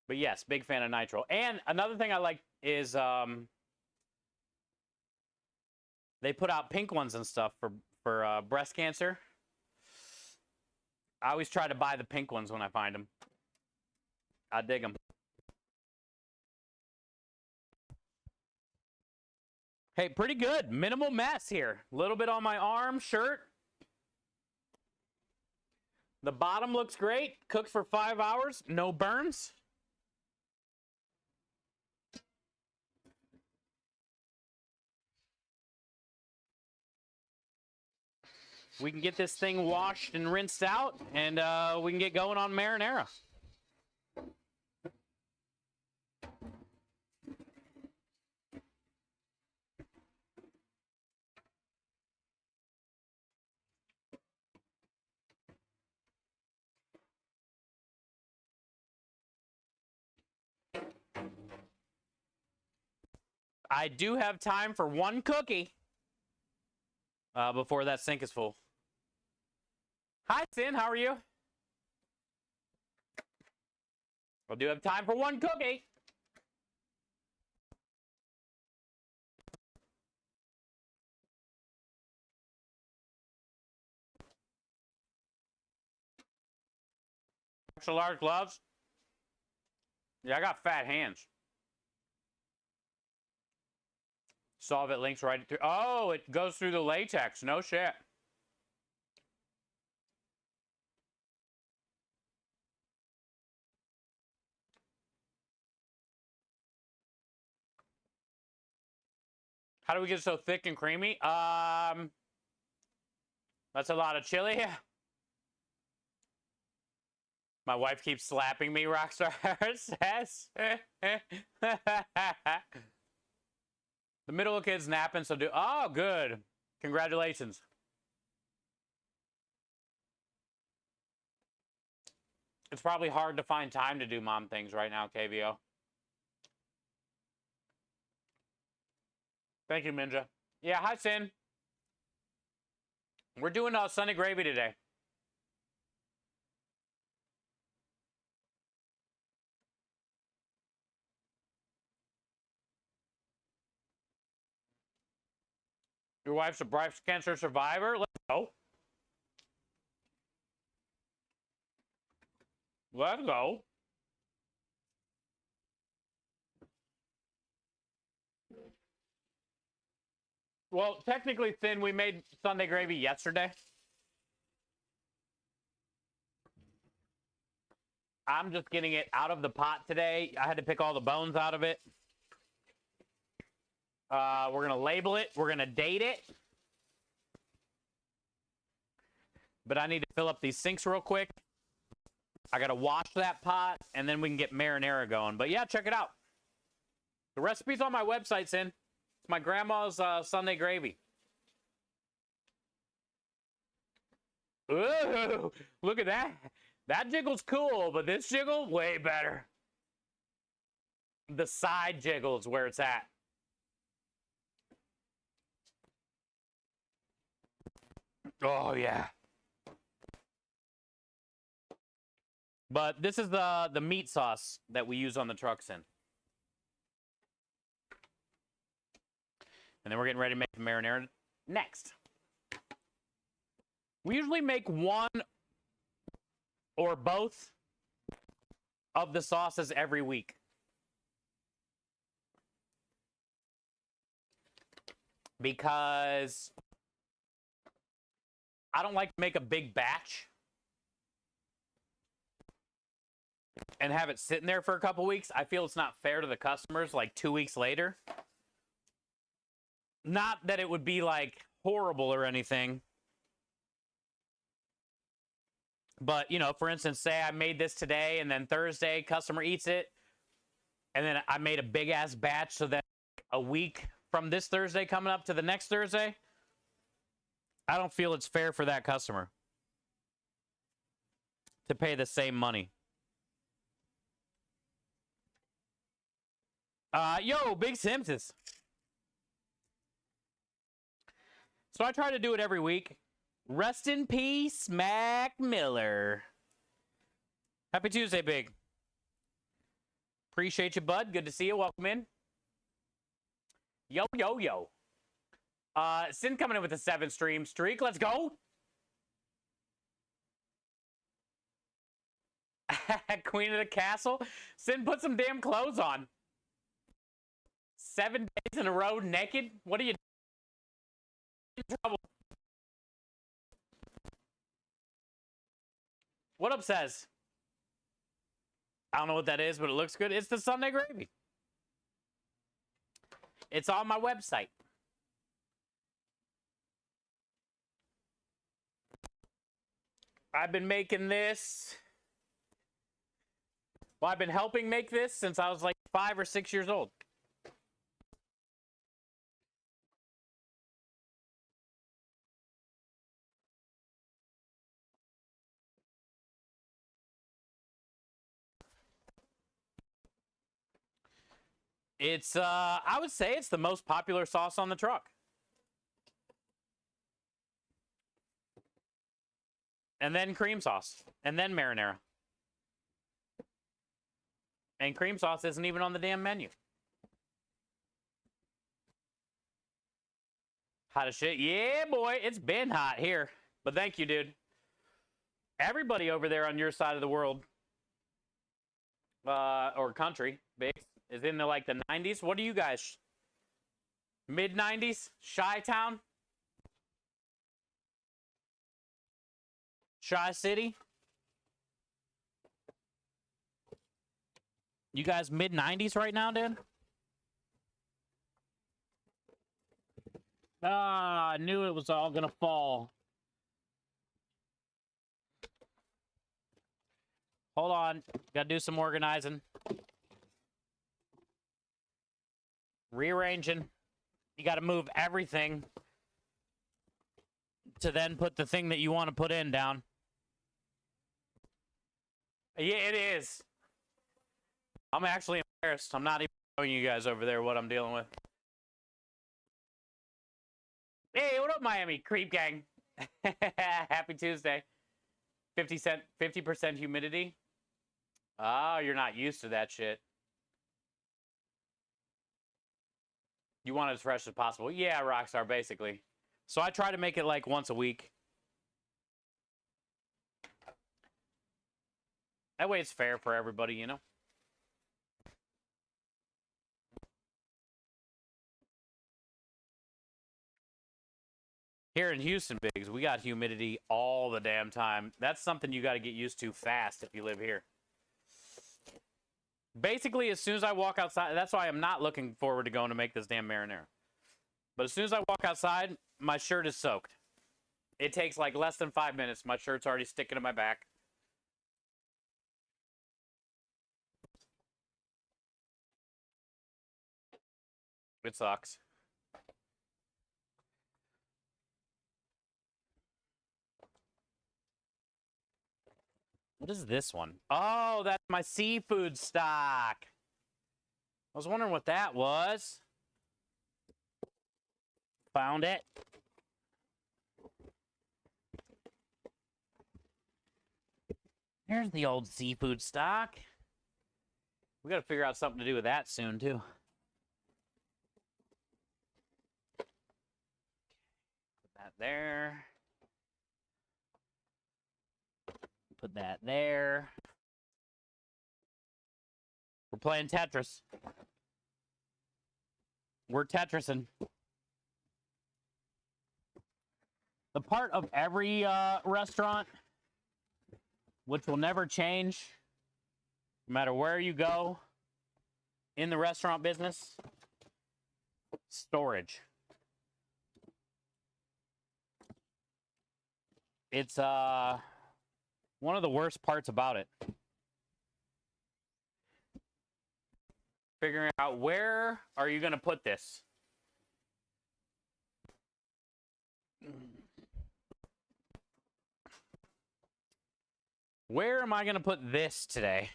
But yes, big fan of nitro. And another thing I like is they put out pink ones and stuff for breast cancer. I always try to buy the pink ones when I find them. I dig them. Hey, pretty good. Minimal mess here. A little bit on my arm, shirt. The bottom looks great. Cooked for 5 hours. No burns. We can get this thing washed and rinsed out, and we can get going on marinara. I do have time for one cookie before that sink is full. Hi, Sin. How are you? I do have time for one cookie. Extra large gloves. Yeah, I got fat hands. Solve it links right through. Oh, it goes through the latex. No shit. How do we get so thick and creamy? That's a lot of chili. My wife keeps slapping me, Rockstar says. The middle kid's napping, so do. Oh, good. Congratulations. It's probably hard to find time to do mom things right now, KVO. Thank you, Minja. Yeah, hi, Sin. We're doing Sunday gravy today. Your wife's a breast cancer survivor? Let's go. Let's go. Well, technically, Sin, we made Sunday gravy yesterday. I'm just getting it out of the pot today. I had to pick all the bones out of it. We're going to label it. We're going to date it. But I need to fill up these sinks real quick. I got to wash that pot, and then we can get marinara going. But yeah, check it out. The recipe's on my website, Sin. It's my grandma's Sunday gravy. Ooh, look at that. That jiggle's cool, but this jiggle, way better. The side jiggle is where it's at. Oh, yeah. But this is the meat sauce that we use on the trucks in. And then we're getting ready to make the marinara next. We usually make one or both of the sauces every week. Because I don't like to make a big batch and have it sitting there for a couple weeks. I feel it's not fair to the customers like 2 weeks later. Not that it would be like horrible or anything. But, you know, for instance, say I made this today and then Thursday, customer eats it. And then I made a big ass batch so that a week from this Thursday coming up to the next Thursday, I don't feel it's fair for that customer to pay the same money. Yo, Big Simpsons. So I try to do it every week. Rest in peace, Mac Miller. Happy Tuesday, Big. Appreciate you, bud. Good to see you. Welcome in. Yo, yo, yo. Sin coming in with a 7 stream streak. Let's go. Queen of the castle. Sin, put some damn clothes on. 7 days in a row naked? What are you in trouble? What up, says? I don't know what that is, but it looks good. It's the Sunday gravy. It's on my website. I've been making this. Well, I've been helping make this since I was like 5 or 6 years old. It's I would say it's the most popular sauce on the truck. And then cream sauce. And then marinara. And cream sauce isn't even on the damn menu. Hot as shit. Yeah, boy. It's been hot here. But thank you, dude. Everybody over there on your side of the world, or country, Biggs, is in the, like, the 90s. What are you guys? Mid-90s? Chi-Town? Chi-City? You guys mid-90s right now, dude? Ah, I knew it was all gonna fall. Hold on. Gotta do some organizing. Rearranging. You gotta move everything to then put the thing that you want to put in down. Yeah, it is. I'm actually embarrassed. I'm not even showing you guys over there what I'm dealing with. Hey, what up, Miami Creep Gang? Happy Tuesday. 50% humidity. Oh, you're not used to that shit. You want it as fresh as possible. Yeah, Rockstar, basically. So I try to make it like once a week. That way it's fair for everybody, you know? Here in Houston, Biggs, we got humidity all the damn time. That's something you got to get used to fast if you live here. Basically, as soon as I walk outside, that's why I'm not looking forward to going to make this damn marinara. But as soon as I walk outside, my shirt is soaked. It takes like less than 5 minutes. My shirt's already sticking to my back. It sucks. What is this one? Oh, that's my seafood stock. I was wondering what that was. Found it. Here's the old seafood stock. We got to figure out something to do with that soon, too. Put that there. Put that there. We're playing Tetris. We're Tetrising. The part of every restaurant, which will never change, no matter where you go in the restaurant business, storage. It's one of the worst parts about it. Figuring out where are you going to put this? Where am I going to put this today?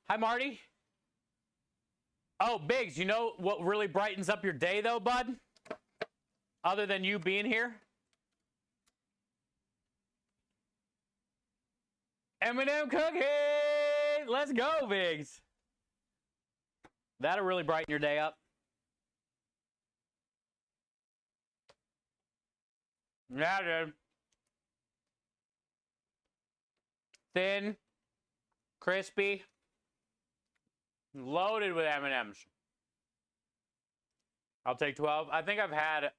Hi, Marty. Oh, Biggs, you know what really brightens up your day, though, bud? Other than you being here? M&M cookies! Let's go, Biggs. That'll really brighten your day up. Yeah, dude. thin, crispy, loaded with M&Ms. I'll take 12. I think I've had...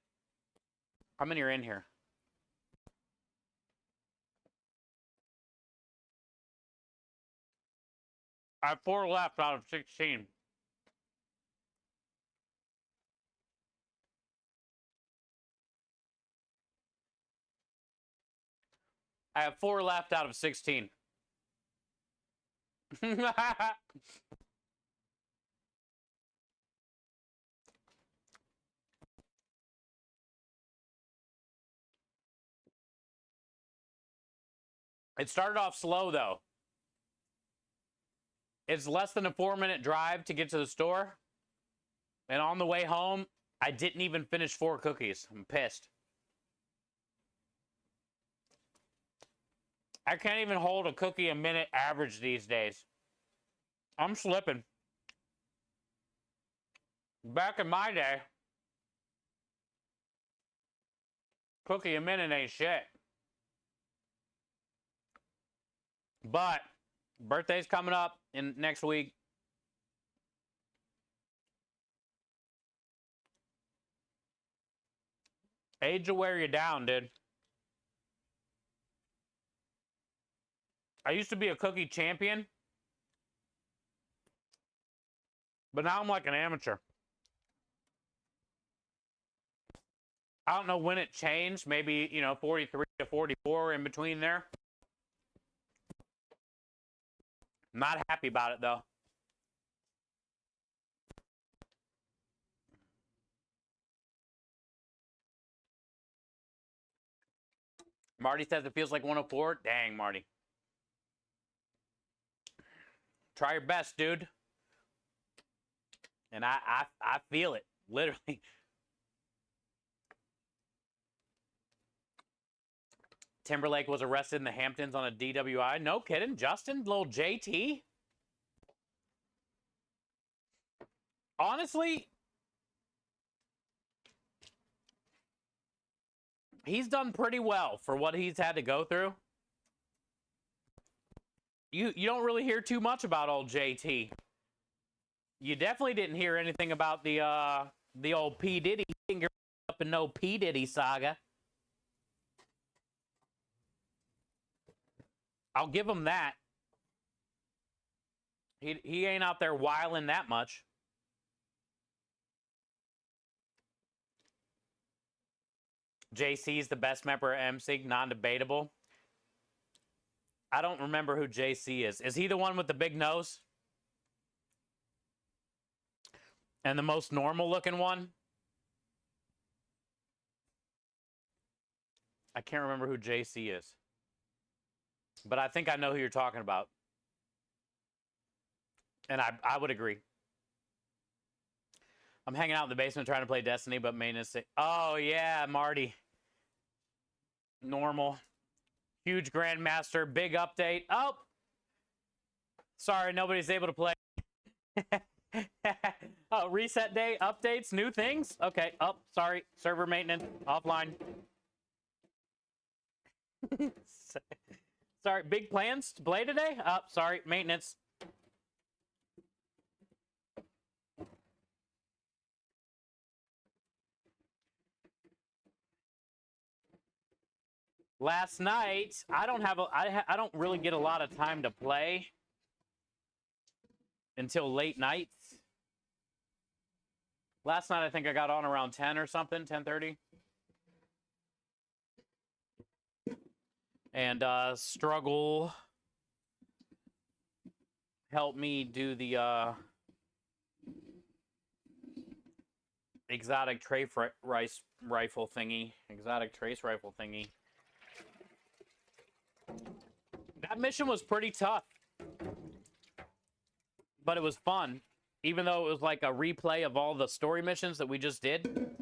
How many are in here? I have 4 left out of 16. I have 4 left out of 16. It started off slow, though. It's less than a 4-minute drive to get to the store. And on the way home, I didn't even finish 4 cookies. I'm pissed. I can't even hold a cookie a minute average these days. I'm slipping. Back in my day, cookie a minute ain't shit. But birthday's coming up in next week. Age will wear you down, dude. I used to be a cookie champion, but now I'm like an amateur. I don't know when it changed. Maybe, 43 to 44 in between there. Not happy about it, though. Marty says it feels like 104. Dang, Marty. Try your best, dude. And I feel it, literally. Timberlake was arrested in the Hamptons on a DWI. No kidding. Justin, little JT. Honestly, he's done pretty well for what he's had to go through. You don't really hear too much about old JT. You definitely didn't hear anything about the old P. Diddy. Finger up in no P. Diddy saga. I'll give him that. He ain't out there wilding that much. JC's the best member of MSIG, non-debatable. I don't remember who JC is. Is he the one with the big nose? And the most normal looking one? I can't remember who JC is. But I think I know who you're talking about. And I would agree. I'm hanging out in the basement trying to play Destiny, but maintenance... Oh, yeah, Marty. Normal. Huge Grandmaster. Big update. Oh! Sorry, nobody's able to play. Oh, reset day, updates, new things? Okay. Oh, sorry. Server maintenance. Offline. Sorry, big plans to play today? Oh, sorry, maintenance. Last night, I don't really get a lot of time to play until late nights. Last night, I think I got on around 10 or something, 10:30. And Struggle helped me do the exotic trace rifle thingy. Exotic trace rifle thingy. That mission was pretty tough. But it was fun. Even though it was like a replay of all the story missions that we just did.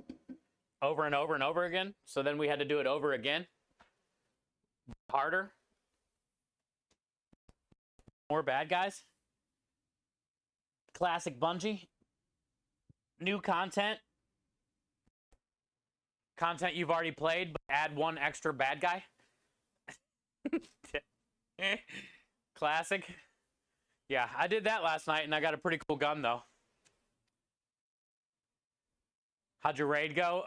Over and over and over again. So then we had to do it over again. Harder. More bad guys. Classic Bungie. New content. Content you've already played, but add one extra bad guy. Classic. Yeah, I did that last night, and I got a pretty cool gun, though. How'd your raid go?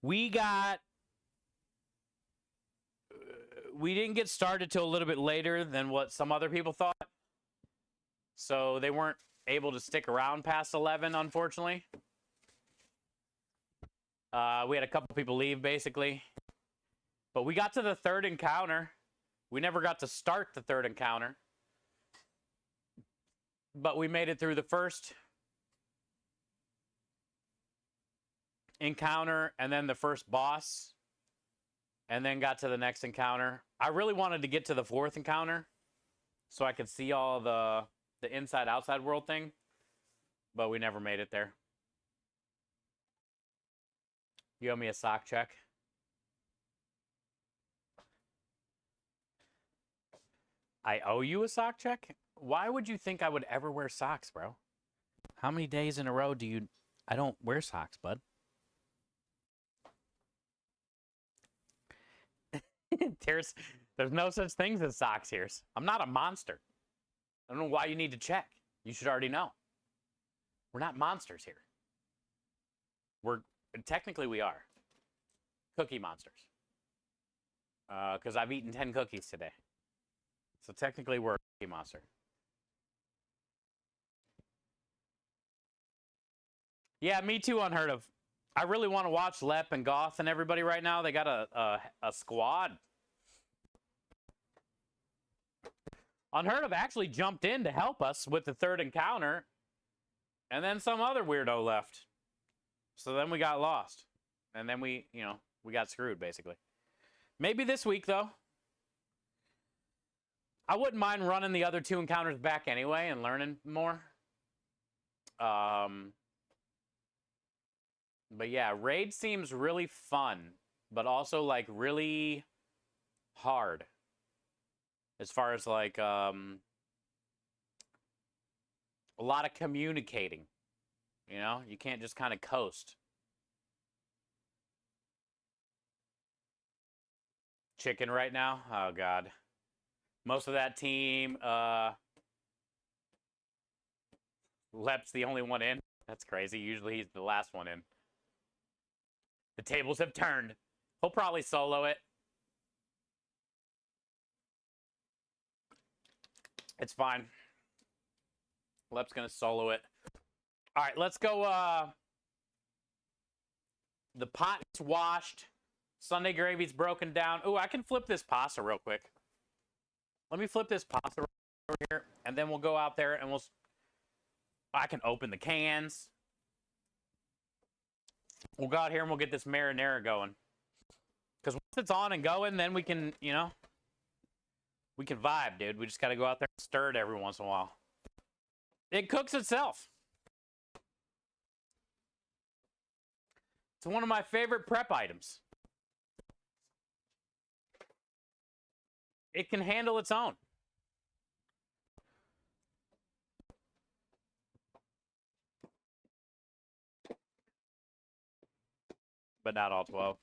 We didn't get started till a little bit later than what some other people thought. So they weren't able to stick around past 11, unfortunately. We had a couple people leave, basically. But we got to the third encounter. We never got to start the third encounter. But we made it through the first encounter and then the first boss. And then got to the next encounter. I really wanted to get to the fourth encounter so I could see all the inside-outside world thing. But we never made it there. You owe me a sock check. I owe you a sock check? Why would you think I would ever wear socks, bro? How many days in a row do you... I don't wear socks, bud. There's no such things as socks here. I'm not a monster. I don't know why you need to check. You should already know. We're not monsters here. Technically we are. Cookie monsters. Because I've eaten 10 cookies today. So technically we're a cookie monster. Yeah, me too, Unheard of. I really want to watch Lep and Goth and everybody right now. They got a squad. Unheard of actually jumped in to help us with the third encounter. And then some other weirdo left. So then we got lost. And then we got screwed, basically. Maybe this week, though. I wouldn't mind running the other two encounters back anyway and learning more. But yeah, raid seems really fun, but also like really hard. As far as like a lot of communicating. You know, you can't just kind of coast. Chicken right now? Oh god. Most of that team, Lep's the only one in. That's crazy. Usually he's the last one in. The tables have turned. He'll probably solo it. It's fine. Lep's gonna solo it. All right, let's go. The pot is washed. Sunday gravy's broken down. Ooh, I can flip this pasta real quick. Let me flip this pasta over here, and then we'll go out there and I can open the cans. We'll go out here and we'll get this marinara going. Because once it's on and going, then we can, we can vibe, dude. We just got to go out there and stir it every once in a while. It cooks itself. It's one of my favorite prep items. It can handle its own. But not all 12.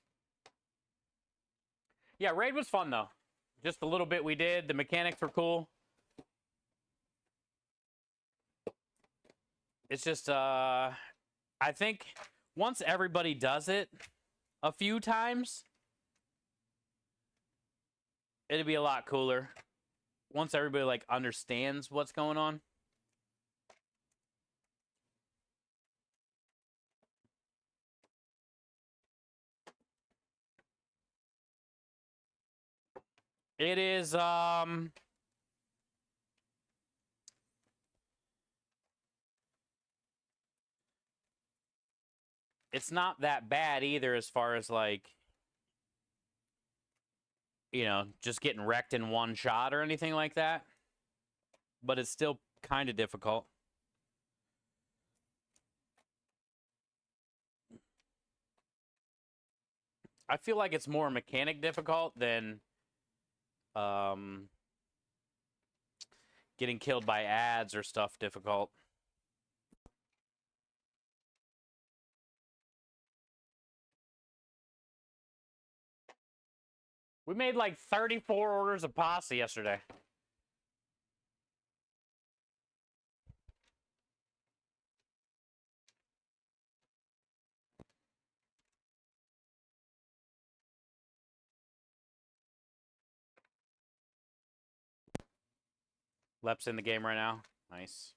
Yeah, raid was fun, though. Just a little bit we did. The mechanics were cool. It's just, I think once everybody does it a few times, it'd be a lot cooler. Once everybody, like, understands what's going on. It is, it's not that bad either as far as, like, just getting wrecked in one shot or anything like that. But it's still kind of difficult. I feel like it's more mechanic difficult than getting killed by ads or stuff difficult. We made like 34 orders of pasta yesterday. Lep's in the game right now. Nice.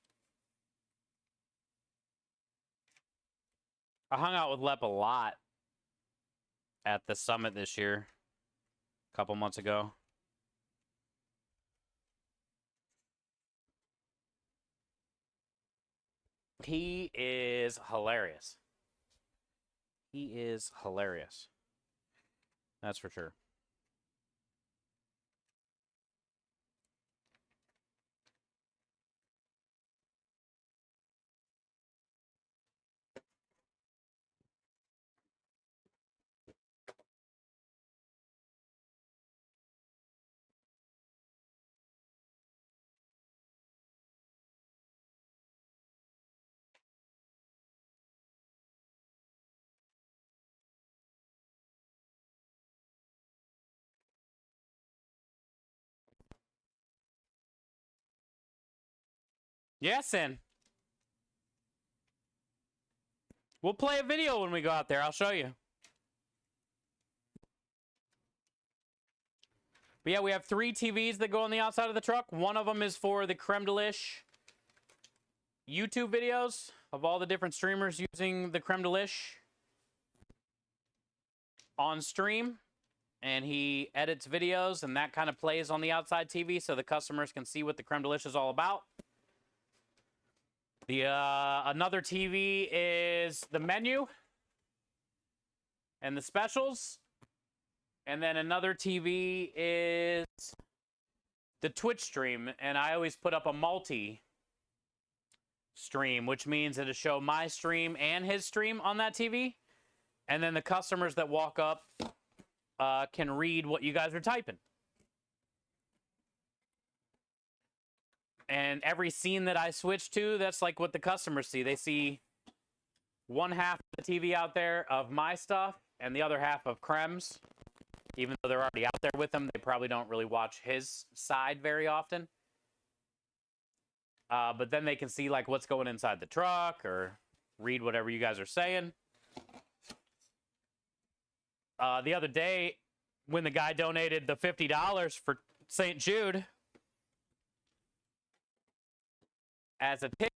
I hung out with Lep a lot at the summit this year, a couple months ago. He is hilarious. He is hilarious. That's for sure. Yes, and we'll play a video when we go out there. I'll show you. But yeah, we have 3 TVs that go on the outside of the truck. One of them is for the creme de lish YouTube videos of all the different streamers using the creme de lish on stream. And he edits videos, and that kind of plays on the outside TV so the customers can see what the creme de lish is all about. The another TV is the menu and the specials. And then another TV is the Twitch stream. And I always put up a multi-stream, which means it'll show my stream and his stream on that TV. And then the customers that walk up can read what you guys are typing. And every scene that I switch to, that's like what the customers see. They see one half of the TV out there of my stuff and the other half of Krem's. Even though they're already out there with him, they probably don't really watch his side very often. But then they can see like what's going inside the truck or read whatever you guys are saying. The other day, when the guy donated the $50 for St. Jude as a tip,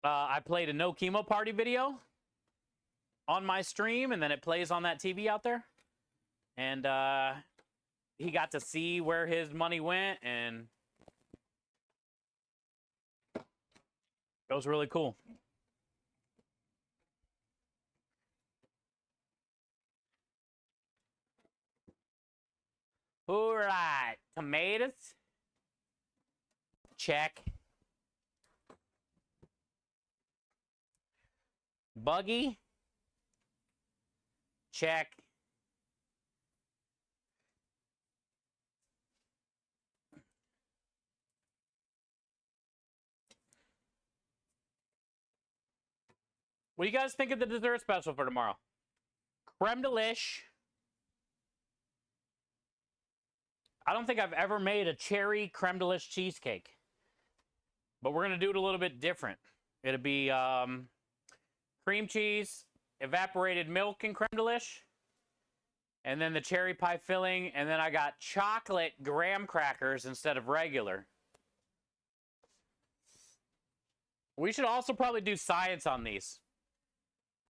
I played a no chemo party video on my stream, and then it plays on that TV out there. And he got to see where his money went, and it was really cool. All right, tomatoes. Check. Buggy. Check. What do you guys think of the dessert special for tomorrow? Creme de lish. I don't think I've ever made a cherry creme de lish cheesecake. But we're going to do it a little bit different. It'll be cream cheese, evaporated milk, and creme de lish. And then the cherry pie filling. And then I got chocolate graham crackers instead of regular. We should also probably do science on these.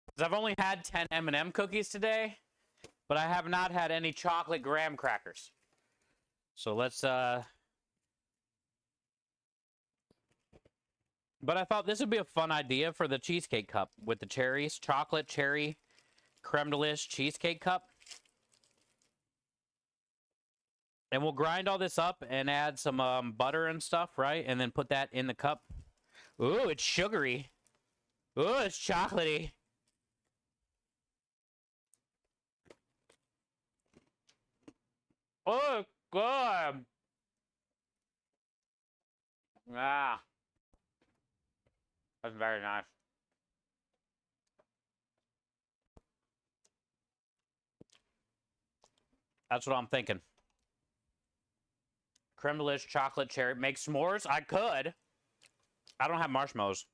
Because I've only had 10 M&M cookies today. But I have not had any chocolate graham crackers. So let's... But I thought this would be a fun idea for the cheesecake cup with the cherries. Chocolate cherry creme de lish cheesecake cup. And we'll grind all this up and add some butter and stuff, right? And then put that in the cup. Ooh, it's sugary. Ooh, it's chocolatey. Oh, good. Ah. That's very nice. That's what I'm thinking. Creme de chocolate cherry. Make s'mores? I could. I don't have marshmallows.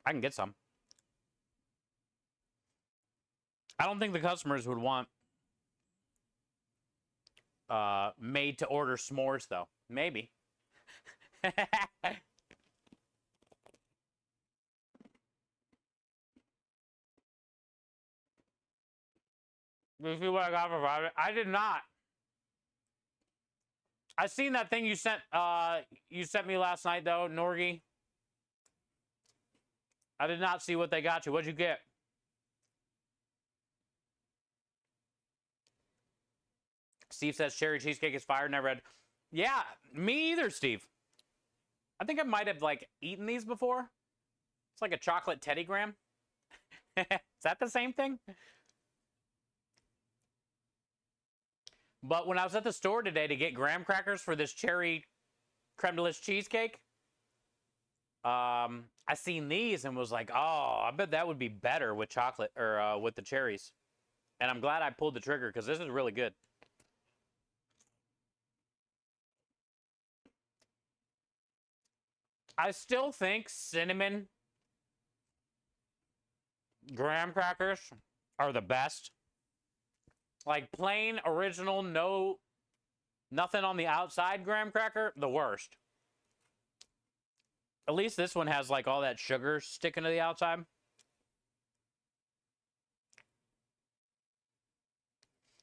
I can get some. I don't think the customers would want made to order s'mores though. Maybe. You see what I got for Friday? I did not. I seen that thing you sent me last night though, Norgy. I did not see what they got you. What'd you get? Steve says cherry cheesecake is fire. Never had. Yeah, me either, Steve. I think I might have like eaten these before. It's like a chocolate Teddy Graham. Is that the same thing? But when I was at the store today to get graham crackers for this cherry creme de cheesecake, I seen these and was like, oh, I bet that would be better with chocolate or with the cherries. And I'm glad I pulled the trigger because this is really good. I still think cinnamon graham crackers are the best. Like plain, original, nothing on the outside graham cracker, the worst. At least this one has like all that sugar sticking to the outside.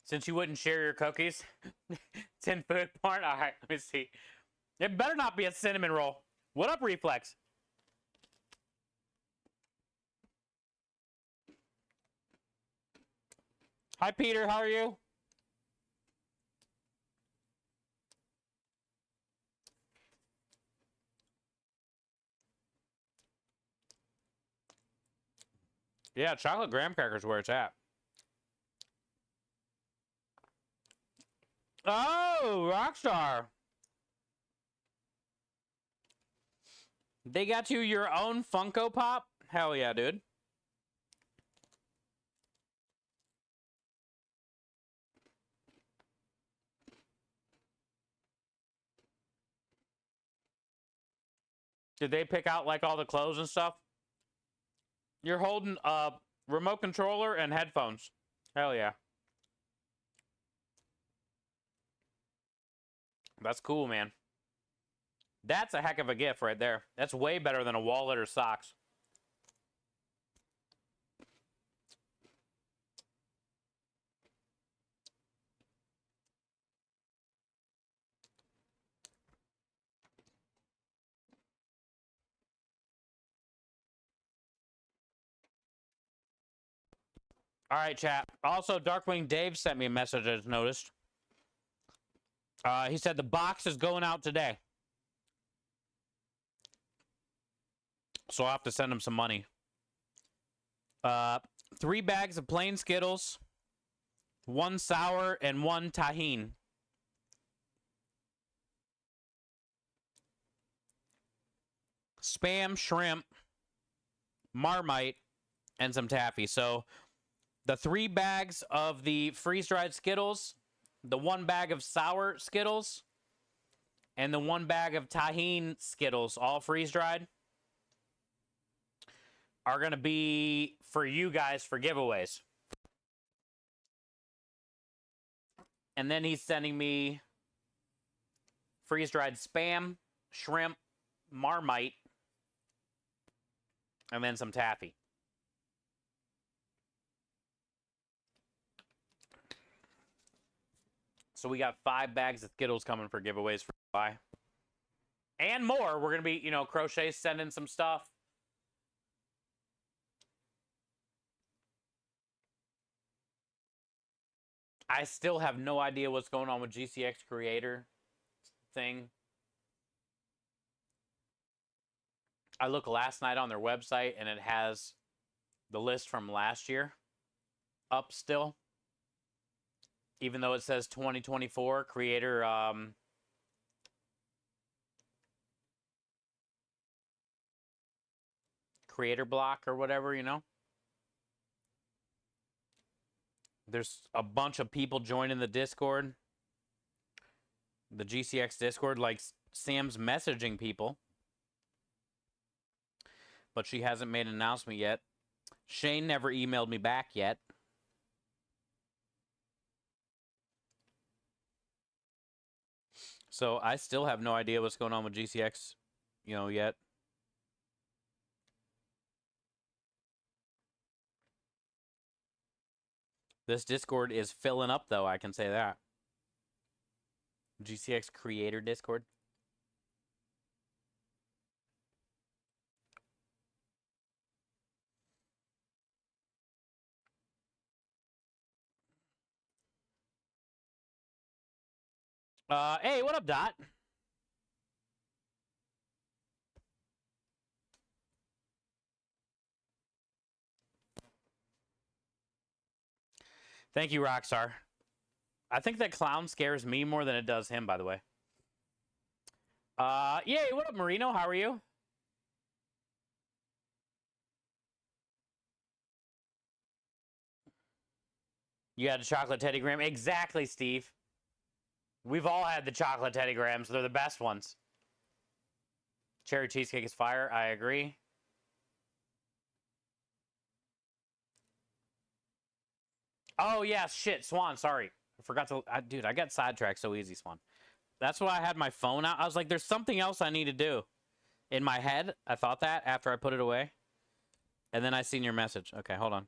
Since you wouldn't share your cookies, it's in food porn. All right, let me see. It better not be a cinnamon roll. What up, Reflex? Hi, Peter. How are you? Yeah, chocolate graham crackers where it's at. Oh, Rockstar. They got you your own Funko Pop? Hell yeah, dude. Did they pick out like all the clothes and stuff? You're holding a remote controller and headphones. Hell yeah. That's cool, man. That's a heck of a gift right there. That's way better than a wallet or socks. All right, chat. Also, Darkwing Dave sent me a message I just noticed. He said the box is going out today. So I'll have to send him some money. 3 bags of plain Skittles, 1 sour, and 1 tahine. Spam, shrimp, Marmite, and some taffy. So the 3 bags of the freeze-dried Skittles, the 1 bag of sour Skittles, and the 1 bag of tahine Skittles, all freeze-dried, are going to be for you guys for giveaways. And then he's sending me freeze-dried Spam, shrimp, Marmite, and then some taffy. So we got 5 bags of Skittles coming for giveaways for July. And more. We're going to be, Crochet sending some stuff. I still have no idea what's going on with GCX Creator thing. I looked last night on their website and it has the list from last year up still. Even though it says 2024 creator creator block or whatever, There's a bunch of people joining the Discord. The GCX Discord, like Sam's messaging people. But she hasn't made an announcement yet. Shane never emailed me back yet. So I still have no idea what's going on with GCX, yet. This Discord is filling up, though, I can say that. GCX Creator Discord. Hey, what up, Dot? Thank you, Rockstar. I think that clown scares me more than it does him, by the way. Yay, what up, Marino? How are you? You had a chocolate Teddy Graham? Exactly, Steve. We've all had the chocolate Teddy Grahams. They're the best ones. Cherry cheesecake is fire. I agree. Oh, yeah, shit. Swan, sorry. I forgot to... dude, I got sidetracked so easy, Swan. That's why I had my phone out. I was like, there's something else I need to do. In my head, I thought that after I put it away. And then I seen your message. Okay, hold on.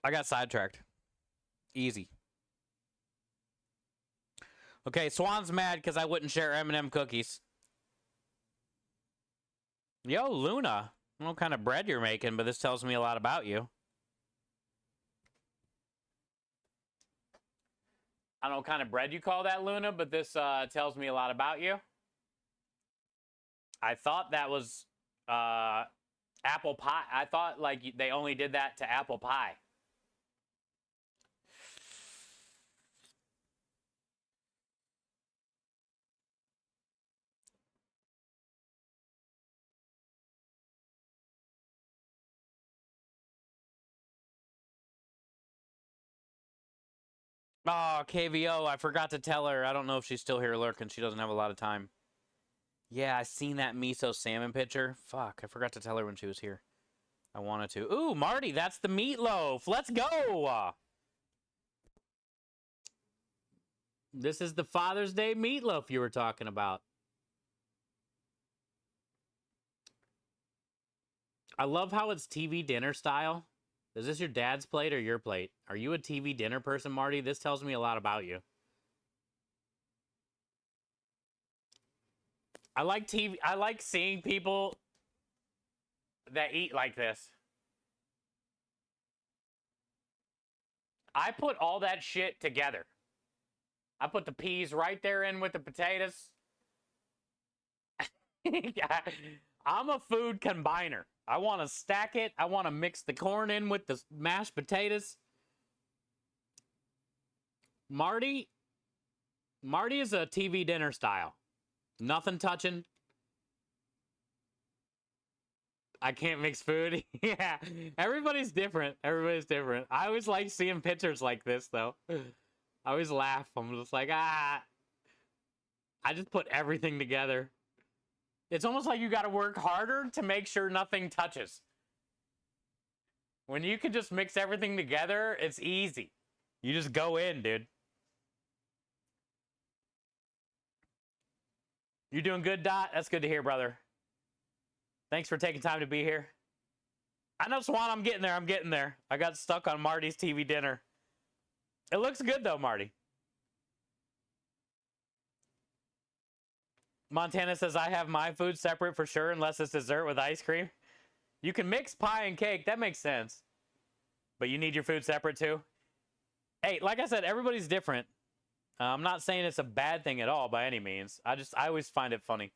I got sidetracked. Easy. Okay, Swan's mad because I wouldn't share M&M cookies. Yo, Luna. I don't know what kind of bread you're making, but this tells me a lot about you. I don't know what kind of bread you call that, Luna, but this tells me a lot about you. I thought that was apple pie. I thought like they only did that to apple pie. Oh, KVO, I forgot to tell her. I don't know if she's still here lurking. She doesn't have a lot of time. Yeah, I seen that miso salmon picture. Fuck, I forgot to tell her when she was here. I wanted to. Ooh, Marty, that's the meatloaf. Let's go. This is the Father's Day meatloaf you were talking about. I love how it's TV dinner style. Is this your dad's plate or your plate? Are you a TV dinner person, Marty? This tells me a lot about you. I like TV. I like seeing people that eat like this. I put all that shit together. I put the peas right there in with the potatoes. I'm a food combiner. I want to stack it. I want to mix the corn in with the mashed potatoes. Marty is a TV dinner style. Nothing touching. I can't mix food. Yeah, everybody's different. Everybody's different. I always like seeing pictures like this, though. I always laugh. I'm just like, I just put everything together. It's almost like you got to work harder to make sure nothing touches. When you can just mix everything together, it's easy. You just go in, dude. You doing good, Dot? That's good to hear, brother. Thanks for taking time to be here. I know, Swan, I'm getting there. I'm getting there. I got stuck on Marty's TV dinner. It looks good, though, Marty. Montana says, I have my food separate for sure, unless it's dessert with ice cream. You can mix pie and cake. That makes sense. But you need your food separate, too? Hey, like I said, everybody's different. I'm not saying it's a bad thing at all by any means. I always find it funny.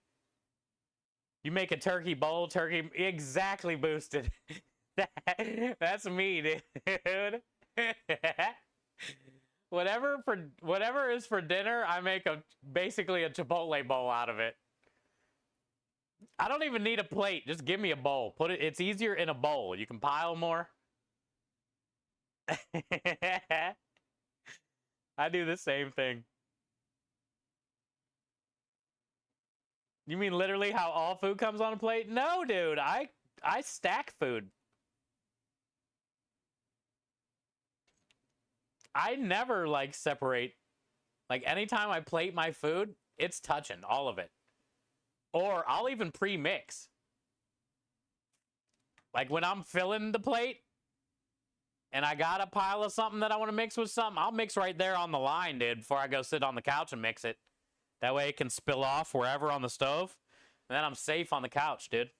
You make a turkey bowl, turkey exactly boosted. That's me, dude. Whatever is for dinner, I make basically a Chipotle bowl out of it. I don't even need a plate. Just give me a bowl. It's easier in a bowl. You can pile more. I do the same thing. You mean literally how all food comes on a plate? No, dude. I stack food. I never like separate. Like anytime I plate my food, it's touching all of it. Or I'll even pre-mix. Like when I'm filling the plate and I got a pile of something that I want to mix with something, I'll mix right there on the line, dude, before I go sit on the couch and mix it. That way it can spill off wherever on the stove. And then I'm safe on the couch, dude.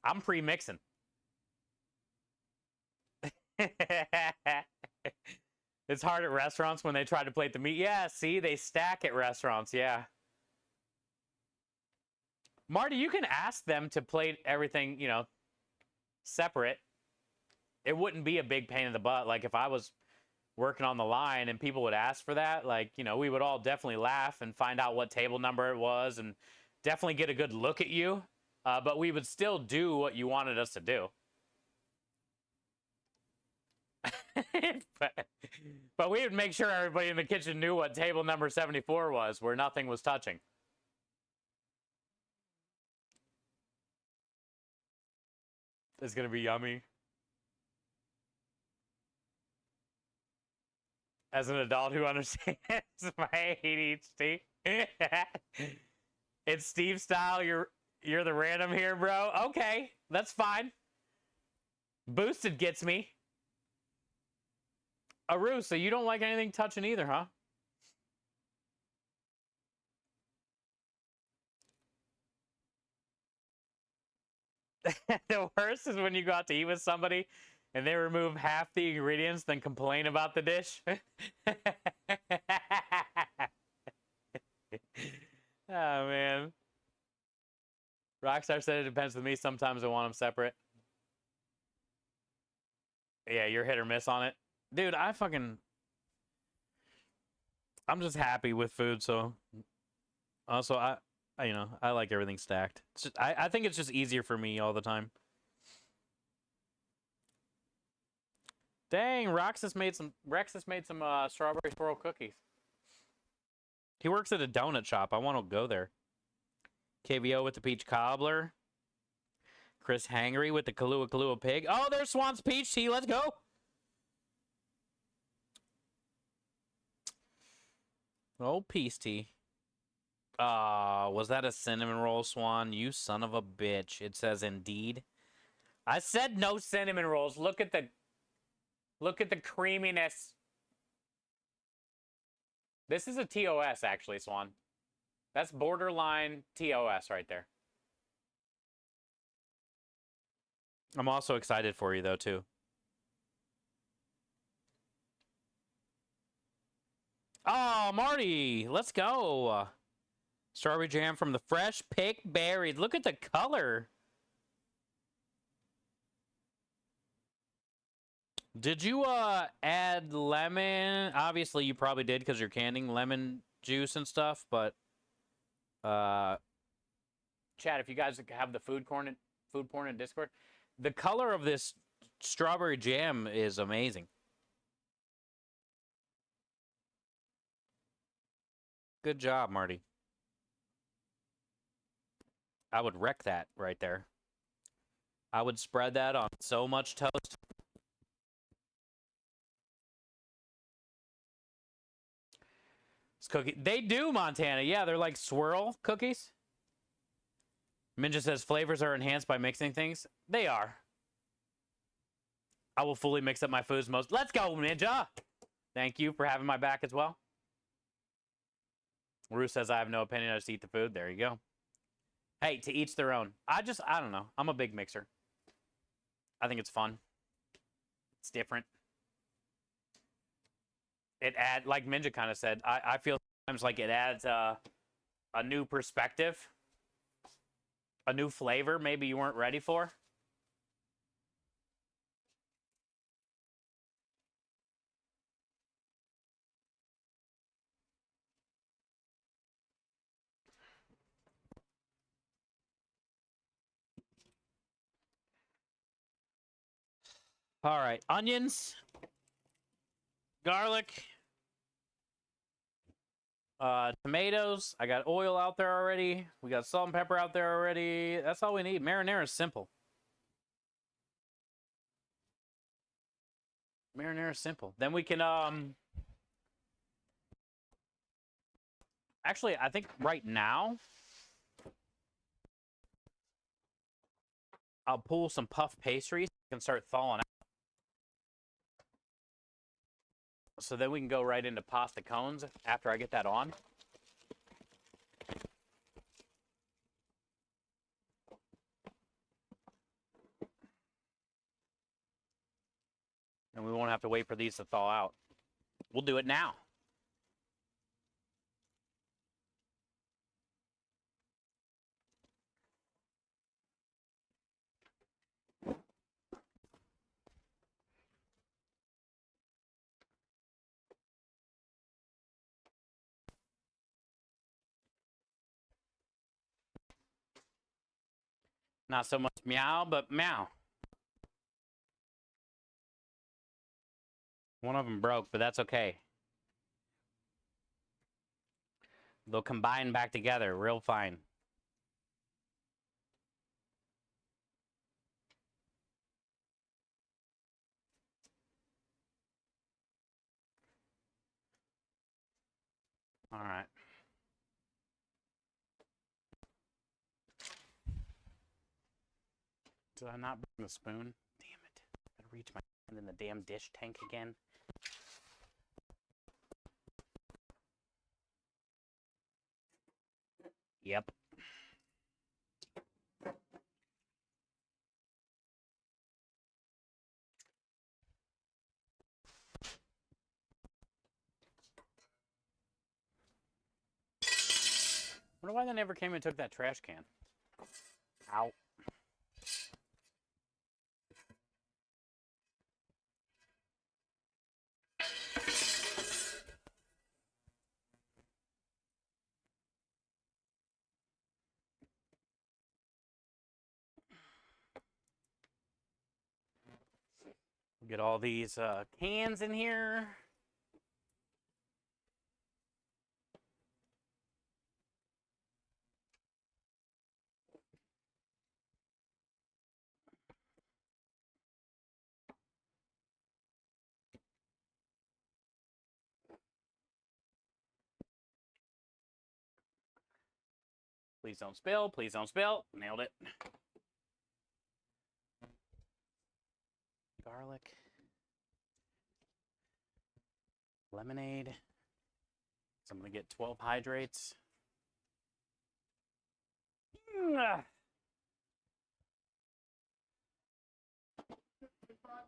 I'm pre-mixing. It's hard at restaurants when they try to plate the meat. Yeah, see, they stack at restaurants. Yeah. Marty, you can ask them to plate everything, you know, separate. It wouldn't be a big pain in the butt. Like if I was working on the line and people would ask for that, like, you know, we would all definitely laugh and find out what table number it was and definitely get a good look at you. But we would still do what you wanted us to do. but we would make sure everybody in the kitchen knew what table number 74 was, where nothing was touching. It's going to be yummy. As an adult who understands my ADHD. It's Steve style. You're the random here, bro. Okay, that's fine. Boosted gets me. Aru, so you don't like anything touching either, huh? The worst is when you go out to eat with somebody and they remove half the ingredients, then complain about the dish. Oh, man. Rockstar said it depends with me. Sometimes I want them separate. Yeah, you're hit or miss on it. Dude, I'm just happy with food, so also I you know, I like everything stacked. It's just, I think it's just easier for me all the time. Dang, Rexus made some strawberry swirl cookies. He works at a donut shop. I want to go there. KVO with the peach cobbler. Chris Hangry with the Kahlua pig. Oh, there's Swan's peach tea. Let's go. Oh, peace tea. Was that a cinnamon roll, Swan? You son of a bitch. It says indeed. I said no cinnamon rolls. Look at the creaminess. This is a TOS, actually, Swan. That's borderline TOS right there. I'm also excited for you, though, too. Oh, Marty, let's go. Strawberry jam from the fresh picked berries. Look at the color. Did you add lemon? Obviously, you probably did because you're canning lemon juice and stuff, but chat, if you guys have the food porn in Discord, the color of this strawberry jam is amazing. Good job, Marty. I would wreck that right there. I would spread that on so much toast. This cookie, they do, Montana. Yeah, they're like swirl cookies. Minja says flavors are enhanced by mixing things. They are. I will fully mix up my foods most. Let's go, Ninja. Thank you for having my back as well. Rue says I have no opinion. I just eat the food. There you go. Hey, to each their own. I don't know. I'm a big mixer. I think it's fun. It's different. It adds, like Minja kind of said, I feel sometimes like it adds a new perspective, a new flavor maybe you weren't ready for. All right, onions, garlic, Tomatoes. I got oil out there already. We got salt and pepper out there already. That's all we need. Marinara is simple. Marinara is simple. Then we can actually, I think right now I'll pull some puff pastries and start thawing out. So then we can go right into pasta cones after I get that on. And we won't have to wait for these to thaw out. We'll do it now. Not so much meow, but meow. One of them broke, but that's okay. They'll combine back together real fine. All right. Did I not bring the spoon? Damn it. I gotta reach my hand in the damn dish tank again. Yep. Wonder why they never came and took that trash can. Ow. Get all these cans in here. Please don't spill. Please don't spill. Nailed it. Garlic. Lemonade. So I'm going to get 12 hydrates.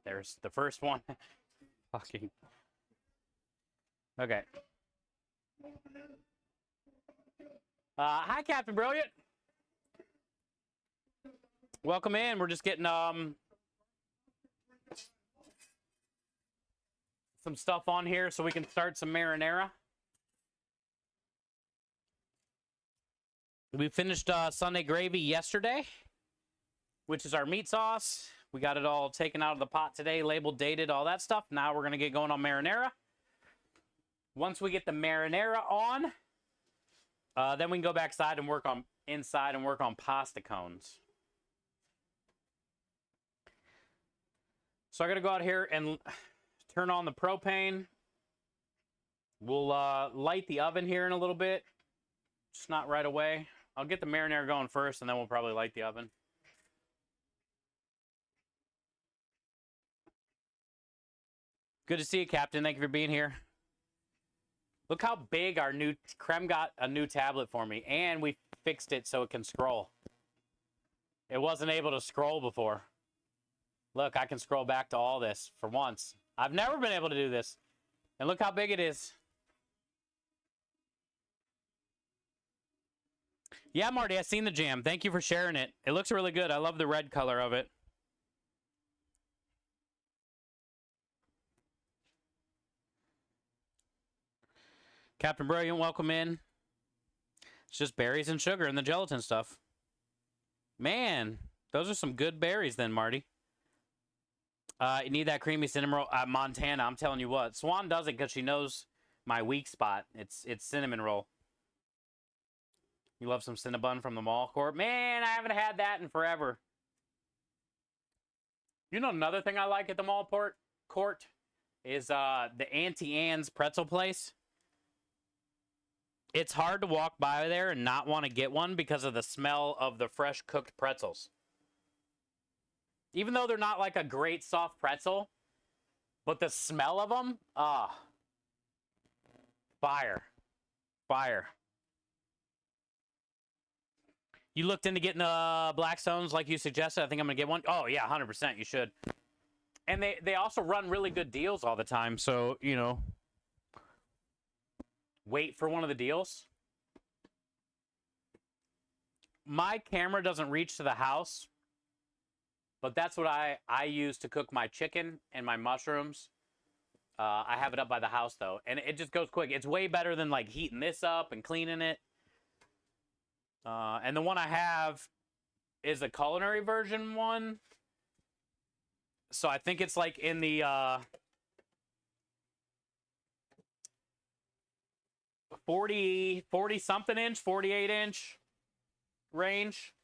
There's the first one. Fucking. Okay. Hi, Captain Brilliant. Welcome in. We're just getting some stuff on here so we can start some marinara. We finished Sunday gravy yesterday, which is our meat sauce. We got it all taken out of the pot today, labeled, dated, all that stuff. Now we're going to get going on marinara. Once we get the marinara on, then we can go back inside and work on pasta cones. So I got to go out here and turn on the propane. We'll light the oven here in a little bit. Just not right away. I'll get the marinara going first, and then we'll probably light the oven. Good to see you, Captain. Thank you for being here. Look how big our new Creme got a new tablet for me, and we fixed it so it can scroll. It wasn't able to scroll before. Look, I can scroll back to all this for once. I've never been able to do this. And look how big it is. Yeah, Marty, I've seen the jam. Thank you for sharing it. It looks really good. I love the red color of it. Captain Brilliant, welcome in. It's just berries and sugar and the gelatin stuff. Man, those are some good berries then, Marty. You need that creamy cinnamon roll. Montana, I'm telling you what. Swan does it because she knows my weak spot. It's cinnamon roll. You love some Cinnabon from the mall court? Man, I haven't had that in forever. You know another thing I like at the mall court is the Auntie Anne's pretzel place. It's hard to walk by there and not want to get one because of the smell of the fresh cooked pretzels. Even though they're not like a great soft pretzel, but the smell of them, fire. Fire. You looked into getting Blackstones like you suggested? I think I'm going to get one. Oh, yeah, 100%. You should. And they also run really good deals all the time. So, you know, wait for one of the deals. My camera doesn't reach to the house, but that's what I use to cook my chicken and my mushrooms. I have it up by the house, though, and it just goes quick. It's way better than, like, heating this up and cleaning it. And the one I have is a culinary version one. So I think it's, like, in the 40-something inch, 48-inch range.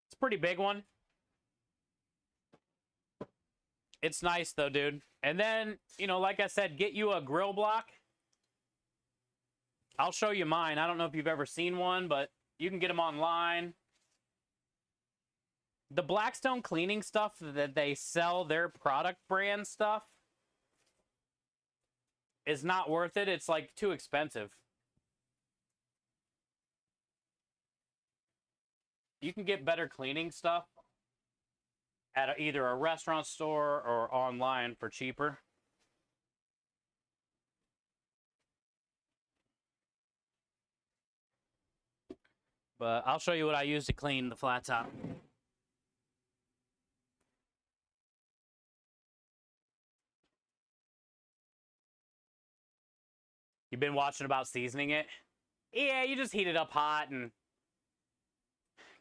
It's a pretty big one. It's nice, though, dude. And then, you know, like I said, get you a grill block. I'll show you mine. I don't know if you've ever seen one, but you can get them online. The Blackstone cleaning stuff that they sell, their product brand stuff, is not worth it. It's, like, too expensive. You can get better cleaning stuff at either a restaurant store or online for cheaper. But I'll show you what I use to clean the flat top. You've been watching about seasoning it? Yeah, you just heat it up hot and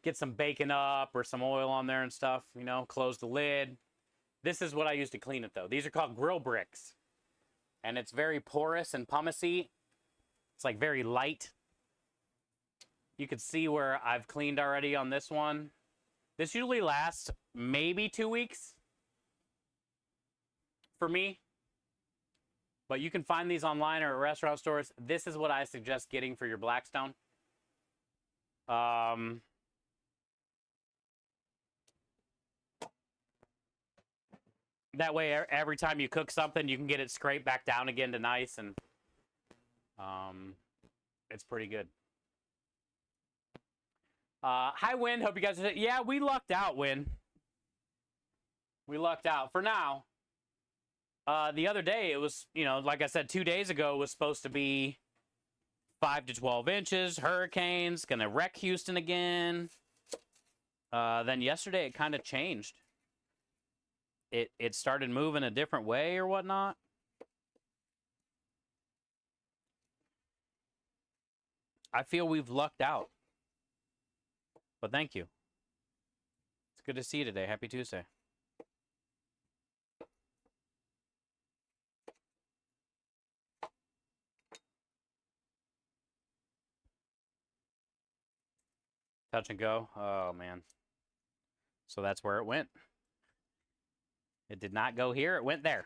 get some bacon up or some oil on there and stuff, you know, close the lid. This is what I use to clean it, though. These are called grill bricks. And it's very porous and pumicey. It's like very light. You can see where I've cleaned already on this one. This usually lasts maybe 2 weeks for me. But you can find these online or at restaurant stores. This is what I suggest getting for your Blackstone. That way, every time you cook something, you can get it scraped back down again to nice, and it's pretty good. Hi, Win. Hope you guys are... Yeah, we lucked out, Win. We lucked out. For now, the other day, it was, you know, like I said, 2 days ago, it was supposed to be 5 to 12 inches, hurricanes, gonna wreck Houston again. Then yesterday, it kind of changed. It started moving a different way or whatnot. I feel we've lucked out. But thank you. It's good to see you today. Happy Tuesday. Touch and go. Oh, man. So that's where it went. It did not go here. It went there.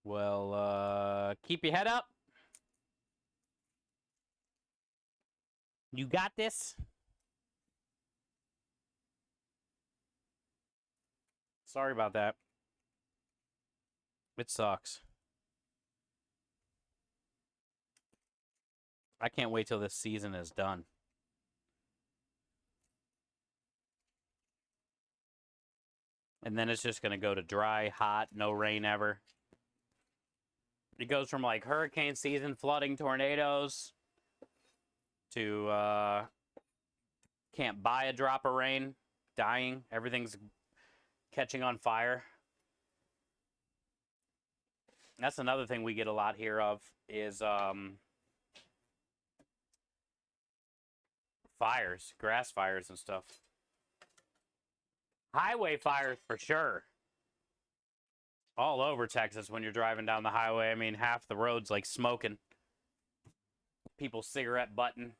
Well, keep your head up. You got this. Sorry about that. It sucks. I can't wait till this season is done. And then it's just going to go to dry, hot, no rain ever. It goes from like hurricane season, flooding, tornadoes, to can't buy a drop of rain, dying. Everything's catching on fire. That's another thing we get a lot here of is fires, grass fires and stuff. Highway fires for sure. All over Texas when you're driving down the highway. I mean, half the road's like smoking. People cigarette butting.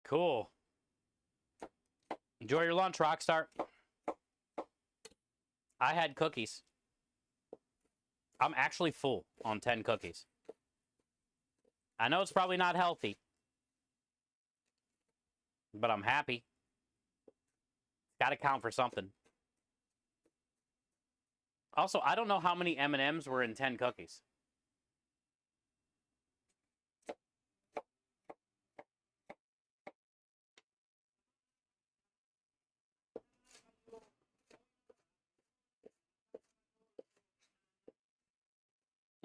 Cool. Enjoy your lunch, Rockstar. I had cookies. I'm actually full on 10 cookies. I know it's probably not healthy, but I'm happy. Got to count for something. Also, I don't know how many M&Ms were in 10 cookies.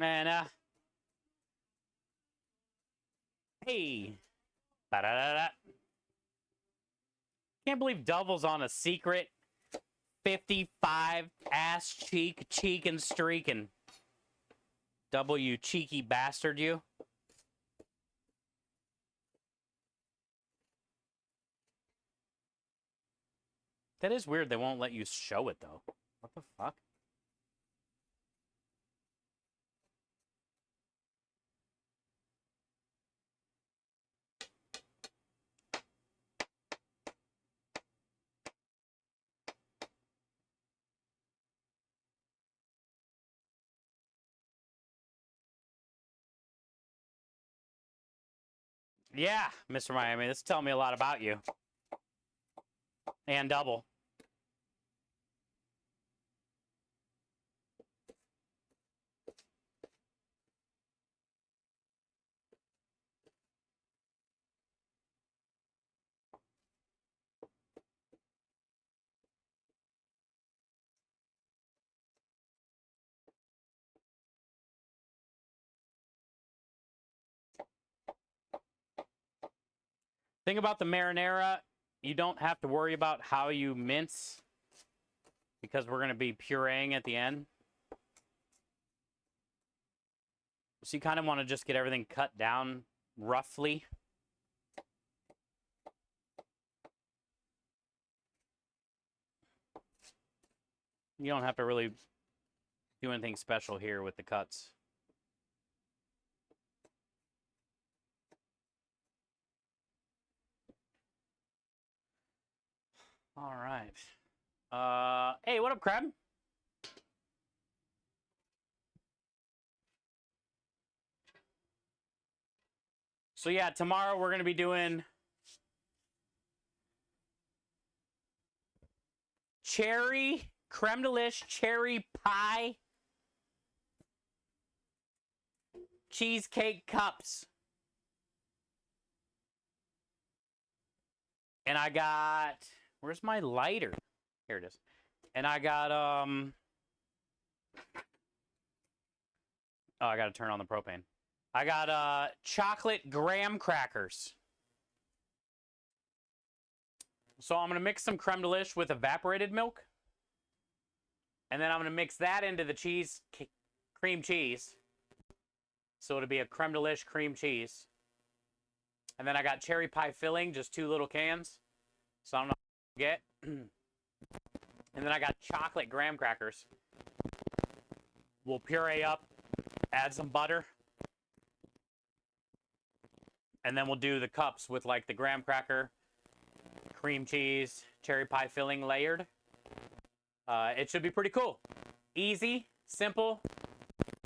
And, hey. Da-da-da-da. Can't believe Double's on a secret 55 ass cheek and streaking. Double, you cheeky bastard, you. That is weird. They won't let you show it, though. What the fuck? Yeah, Mr. Miami, this is telling me a lot about you. And Double. Thing about the marinara, you don't have to worry about how you mince because we're going to be pureeing at the end. So you kind of want to just get everything cut down roughly. You don't have to really do anything special here with the cuts. All right. Hey, what up, Crab? So yeah, tomorrow we're going to be doing cherry, creme delish, cherry pie, cheesecake cups. And I got, where's my lighter? Here it is. And I got, oh, I got to turn on the propane. I got chocolate graham crackers. So I'm going to mix some creme delish with evaporated milk. And then I'm going to mix that into the cheese, cream cheese. So it'll be a creme delish cream cheese. And then I got cherry pie filling, just 2 little cans. So I don't know what to get. And then I got chocolate graham crackers. We'll puree up, add some butter. And then we'll do the cups with like the graham cracker, cream cheese, cherry pie filling layered. It should be pretty cool. Easy, simple.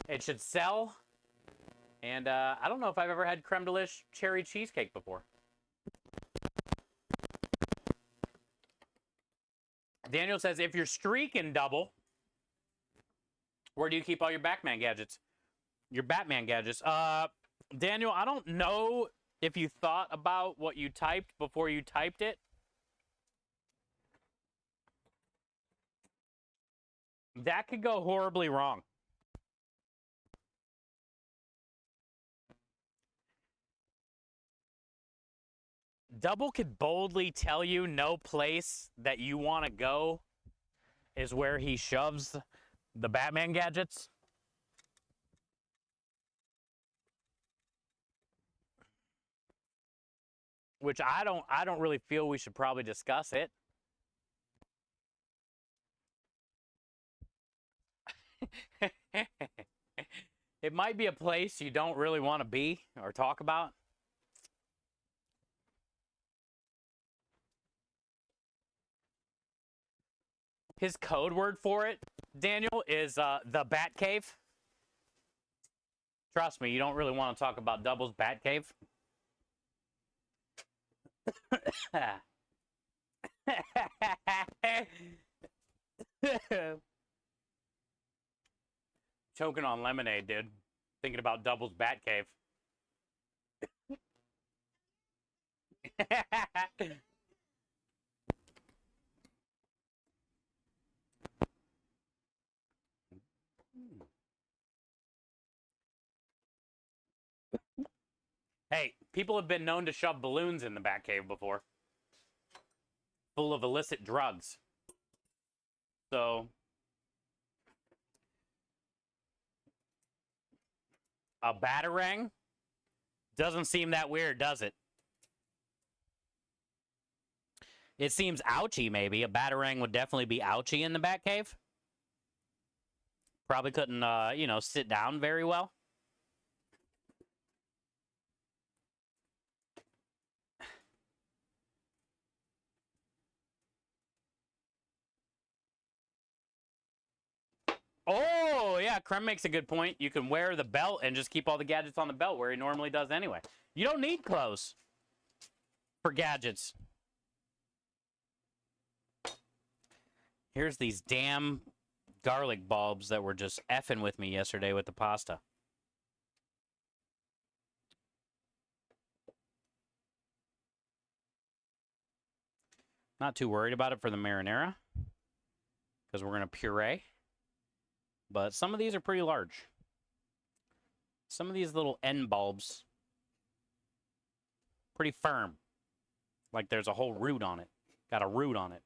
It should sell. And I don't know if I've ever had creme delish cherry cheesecake before. Daniel says, if you're streaking Double, where do you keep all your Batman gadgets? Your Batman gadgets. Daniel, I don't know if you thought about what you typed before you typed it. That could go horribly wrong. Double could boldly tell you no place that you want to go is where he shoves The Batman gadgets. Which I don't really feel we should probably discuss it. It might be a place you don't really want to be or talk about. His code word for it, Daniel, is the Bat Cave. Trust me, you don't really want to talk about Double's Bat Cave. Choking on lemonade, dude. Thinking about Double's Bat Cave. Hey, people have been known to shove balloons in the Batcave before, full of illicit drugs. So, a Batarang doesn't seem that weird, does it? It seems ouchy, maybe. A Batarang would definitely be ouchy in the Batcave. Probably couldn't, you know, sit down very well. Oh, yeah, Krem makes a good point. You can wear the belt and just keep all the gadgets on the belt where he normally does anyway. You don't need clothes for gadgets. Here's these damn garlic bulbs that were just effing with me yesterday with the pasta. Not too worried about it for the marinara because we're going to puree. But some of these are pretty large. Some of these little end bulbs, pretty firm. Like there's a whole root on it. Got a root on it.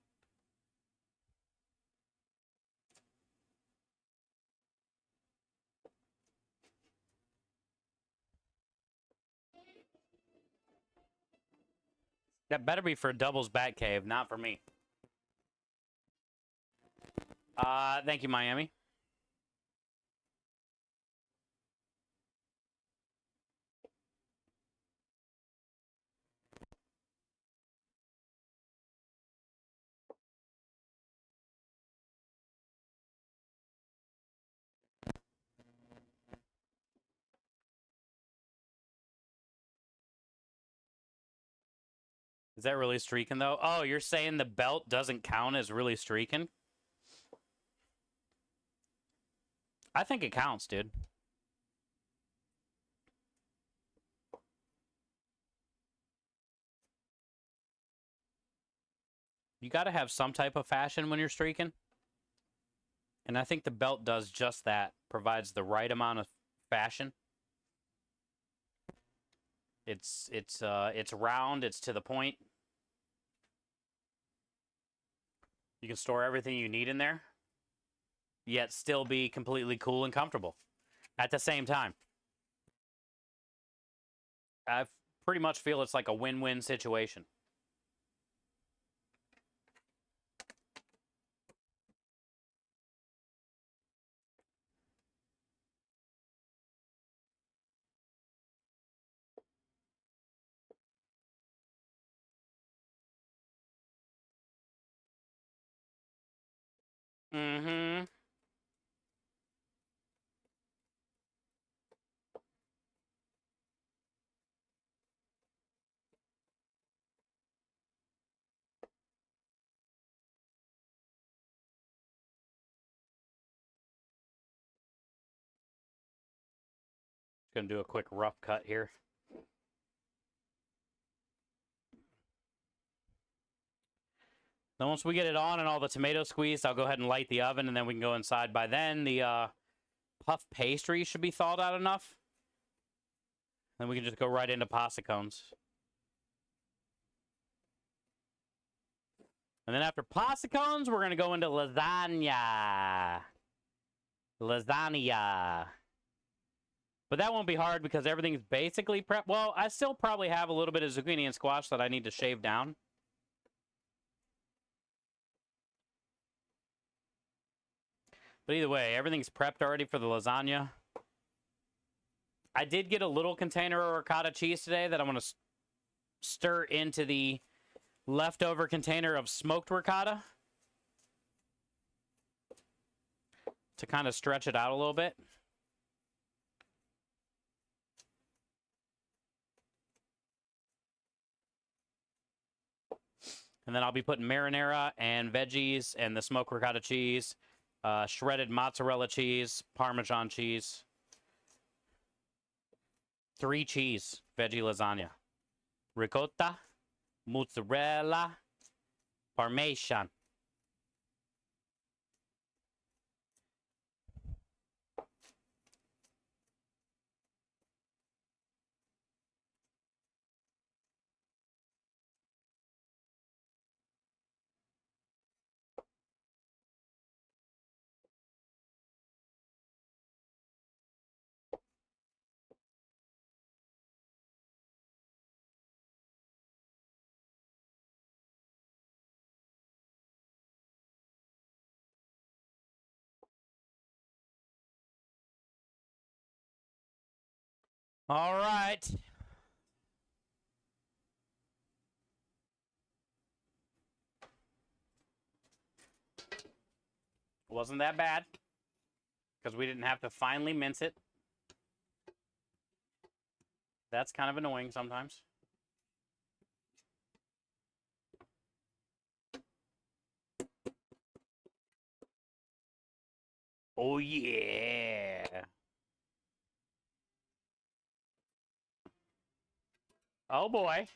That better be for Double's Batcave, not for me. Thank you, Miami. Is that really streaking, though? Oh, you're saying the belt doesn't count as really streaking? I think it counts, dude. You got to have some type of fashion when you're streaking. And I think the belt does just that. Provides the right amount of fashion. It's round, it's to the point. You can store everything you need in there, yet still be completely cool and comfortable at the same time. I pretty much feel it's like a win-win situation. Mm-hmm. Gonna do a quick rough cut here. Then once we get it on and all the tomato squeezed, I'll go ahead and light the oven, and then we can go inside. By then, the puff pastry should be thawed out enough. Then we can just go right into pasta cones. And then after pasta cones, we're going to go into lasagna. Lasagna. But that won't be hard because everything's basically prepped. Well, I still probably have a little bit of zucchini and squash that I need to shave down. But either way, everything's prepped already for the lasagna. I did get a little container of ricotta cheese today that I'm going to stir into the leftover container of smoked ricotta to kind of stretch it out a little bit. And then I'll be putting marinara and veggies and the smoked ricotta cheese, shredded mozzarella cheese, Parmesan cheese. 3 cheese veggie lasagna. Ricotta, mozzarella, Parmesan. All right. Wasn't that bad because we didn't have to finely mince it. That's kind of annoying sometimes. Oh, yeah. Oh, boy.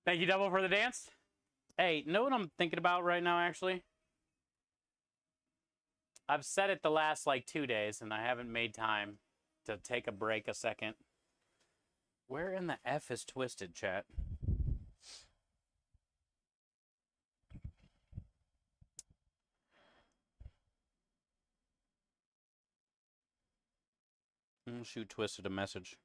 Thank you, Double, for the dance. Hey, know what I'm thinking about right now, actually? I've said it the last, like, 2 days, and I haven't made time to take a break a second. Where in the F is Twisted, chat? I'll shoot Twisted a message.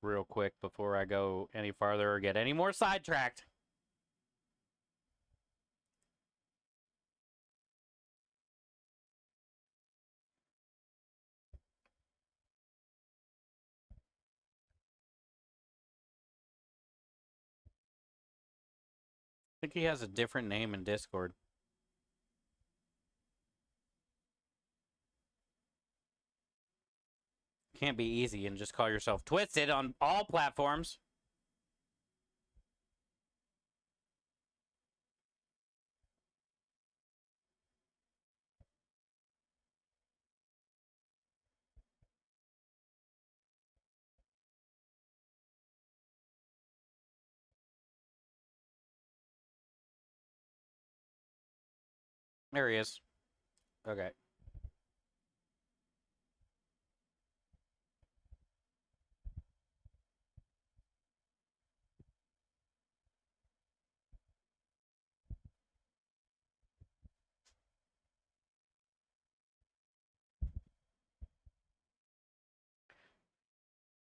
Real quick before I go any farther or get any more sidetracked. I think he has a different name in Discord. Can't be easy and just call yourself Twisted on all platforms. There he is. Okay.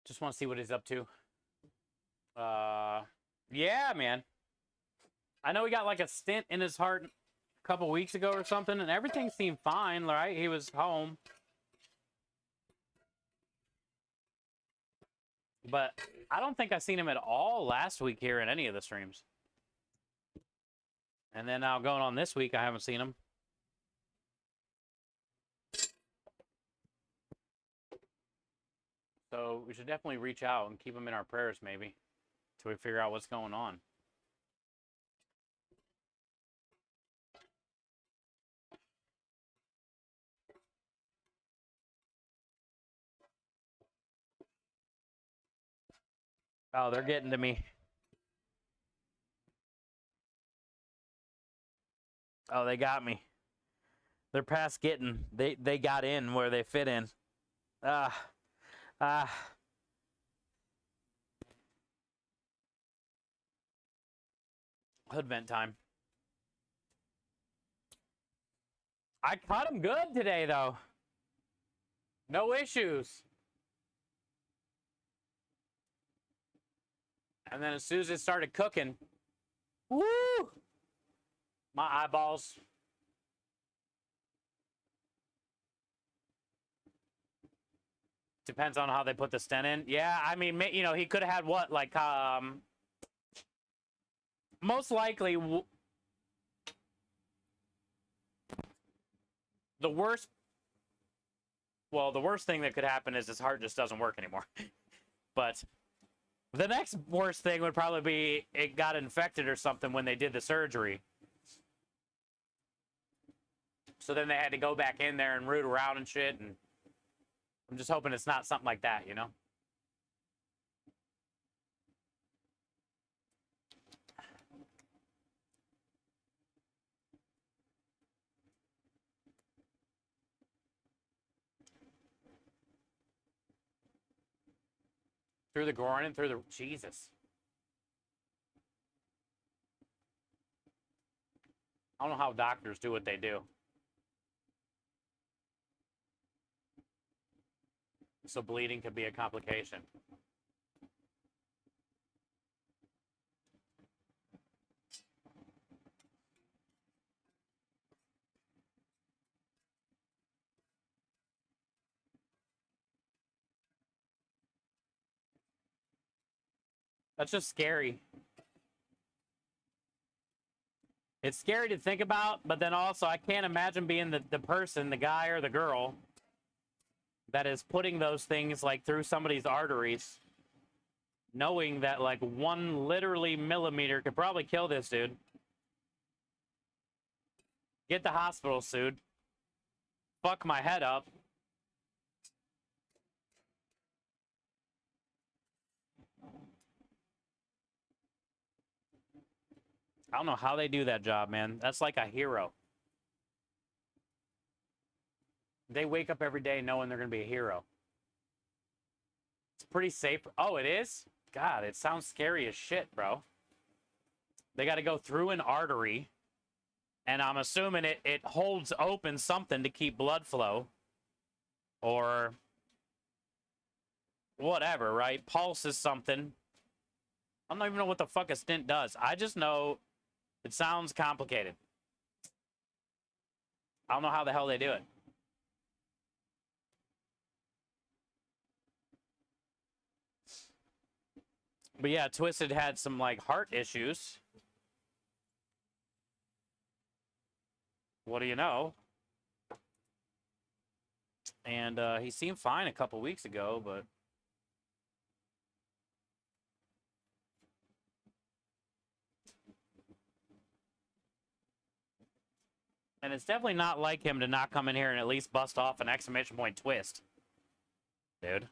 Just want to see what he's up to. Yeah, man. I know he got like a stent in his heart a couple weeks ago or something, and everything seemed fine, right? He was home. But I don't think I seen him at all last week here in any of the streams. And then now going on this week, I haven't seen him. So we should definitely reach out and keep him in our prayers, maybe, till we figure out what's going on. Oh, they're getting to me. Oh, they got me. They're past getting. They got in where they fit in. Ah. Hood vent time. I caught him good today, though. No issues. And then as soon as it started cooking, woo! My eyeballs. Depends on how they put the stent in. Yeah, I mean, you know, he could have had what, like, most likely, the worst. Well, the worst thing that could happen is his heart just doesn't work anymore. But the next worst thing would probably be it got infected or something when they did the surgery. So then they had to go back in there and root around and shit. And I'm just hoping it's not something like that, you know? Through the groin and through the... Jesus. I don't know how doctors do what they do. So bleeding could be a complication. That's just scary. It's scary to think about, but then also I can't imagine being the person, the guy or the girl, that is putting those things like through somebody's arteries, knowing that like one literally millimeter could probably kill this dude. Get the hospital sued. Fuck my head up. I don't know how they do that job, man. That's like a hero. They wake up every day knowing they're going to be a hero. It's pretty safe. Oh, it is? God, it sounds scary as shit, bro. They got to go through an artery, and I'm assuming it holds open something to keep blood flow. Or whatever, right? Pulses something. I don't even know what the fuck a stent does. I just know it sounds complicated. I don't know how the hell they do it. But yeah, Twisted had some like heart issues. What do you know? And he seemed fine a couple weeks ago, but and it's definitely not like him to not come in here and at least bust off an exclamation point twist. Dude.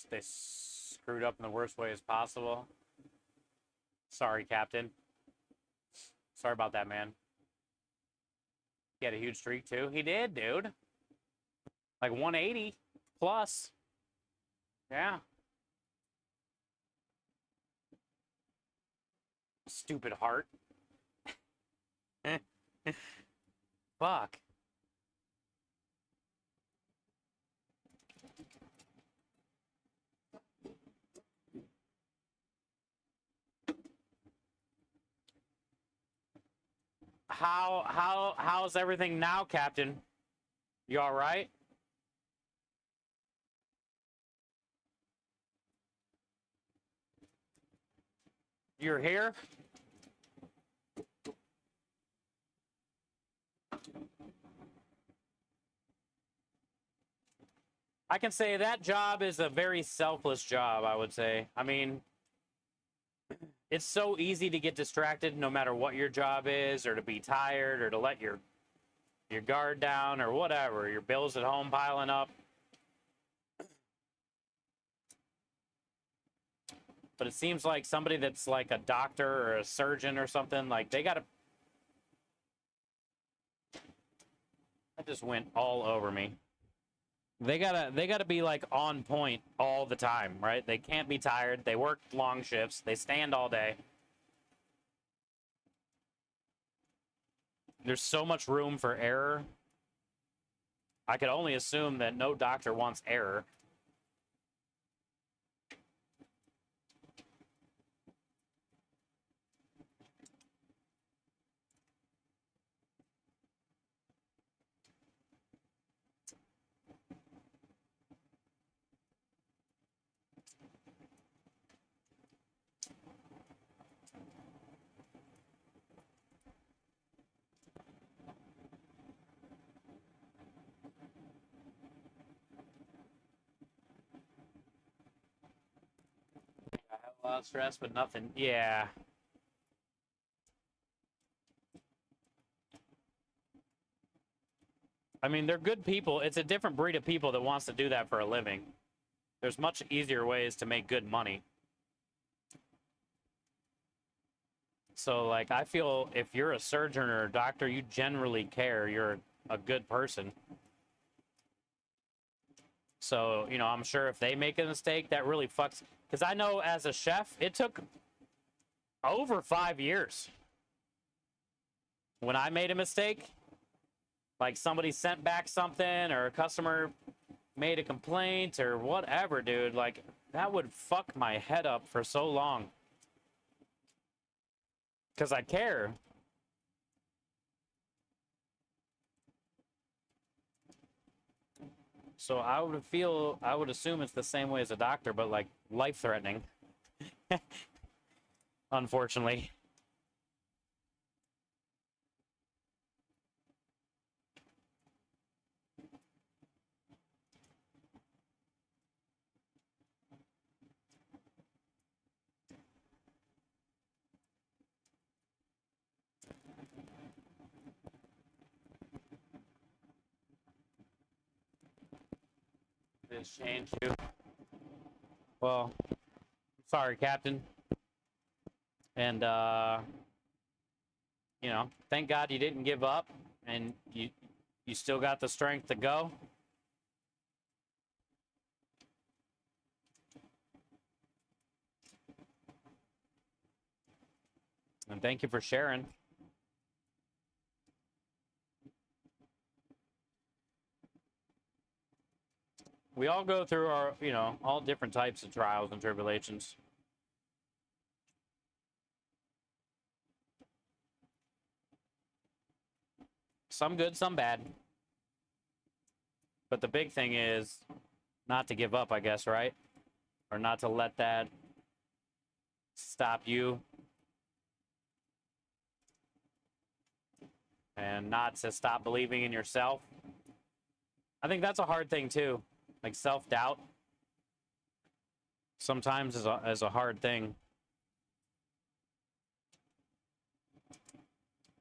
They screwed up in the worst way as possible. Sorry, Captain. Sorry about that, man. He had a huge streak, too. He did, dude. Like 180 plus. Yeah. Stupid heart. Fuck. How's everything now, Captain? You all right? You're here? I can say that job is a very selfless job, I would say. I mean, It's so easy to get distracted no matter what your job is, or to be tired, or to let your guard down, or whatever. Your bills at home piling up. But it seems like somebody that's like a doctor or a surgeon or something, like they gotta. That just went all over me. They gotta be like on point all the time, right? They can't be tired. They work long shifts. They stand all day. There's so much room for error. I could only assume that no doctor wants error. I have a lot of stress, but nothing. Yeah. I mean, they're good people. It's a different breed of people that wants to do that for a living. There's much easier ways to make good money. So, like, I feel if you're a surgeon or a doctor, you generally care. You're a good person. So, you know, I'm sure if they make a mistake, that really fucks. Because I know as a chef, it took over 5 years. When I made a mistake, like somebody sent back something or a customer made a complaint or whatever, dude, like that would fuck my head up for so long. Because I care. So I would assume it's the same way as a doctor, but like life-threatening. Unfortunately. This changed you. Well, sorry, Captain. And you know, thank God you didn't give up and you still got the strength to go. And thank you for sharing. We all go through our, you know, all different types of trials and tribulations. Some good, some bad. But the big thing is not to give up, I guess, right? Or not to let that stop you. And not to stop believing in yourself. I think that's a hard thing too. Like self-doubt sometimes is a hard thing.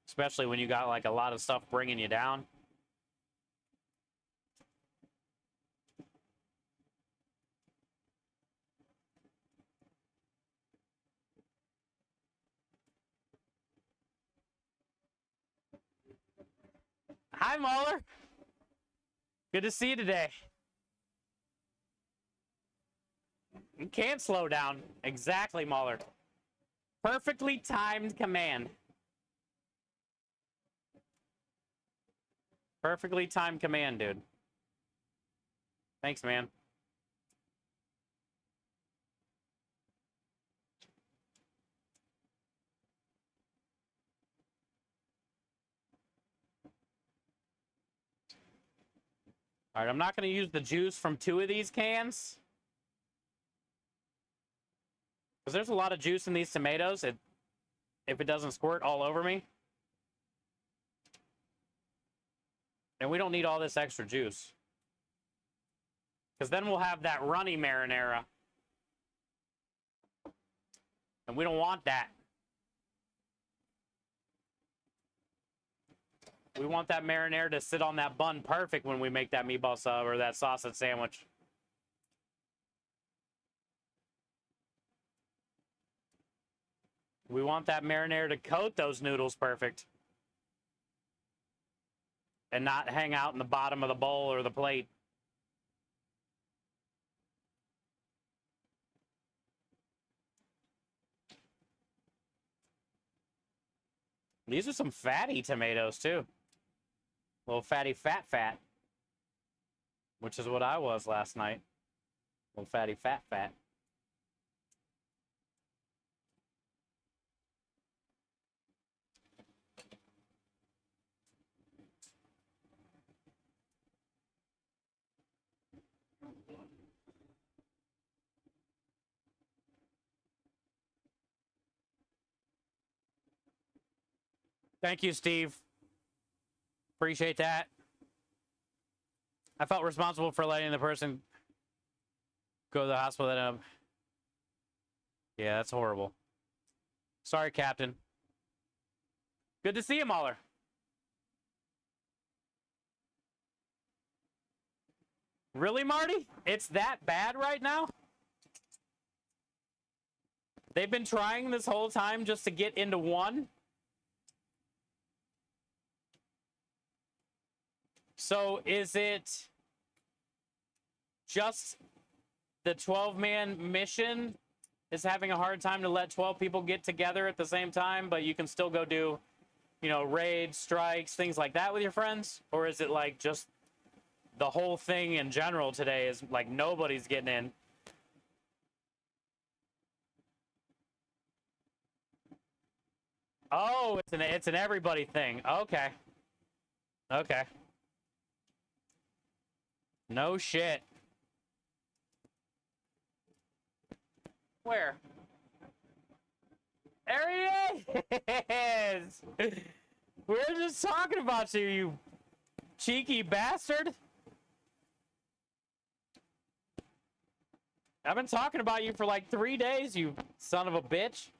Especially when you got like a lot of stuff bringing you down. Hi, Mauler. Good to see you today. You can't slow down. Exactly, Mauler. Perfectly timed command. Perfectly timed command, dude. Thanks, man. All right, I'm not going to use the juice from 2 of these cans. Because there's a lot of juice in these tomatoes. If it doesn't squirt all over me. And we don't need all this extra juice. Because then we'll have that runny marinara. And we don't want that. We want that marinara to sit on that bun perfect when we make that meatball sub or that sausage sandwich. We want that marinara to coat those noodles perfect. And not hang out in the bottom of the bowl or the plate. These are some fatty tomatoes, too. A little fatty fat. Which is what I was last night. A little fatty fat. Thank you, Steve. Appreciate that. I felt responsible for letting the person go to the hospital. Yeah, that's horrible. Sorry, Captain. Good to see you, Mahler. Really, Marty? It's that bad right now? They've been trying this whole time just to get into one? So is it just the 12-man mission is having a hard time to let 12 people get together at the same time, but you can still go do, you know, raids, strikes, things like that with your friends? Or is it like just the whole thing in general today is like nobody's getting in? Oh, it's an everybody thing. Okay. Okay. No shit. Where? There he is! We were just talking about you, you cheeky bastard. I've been talking about you for like 3 days, you son of a bitch.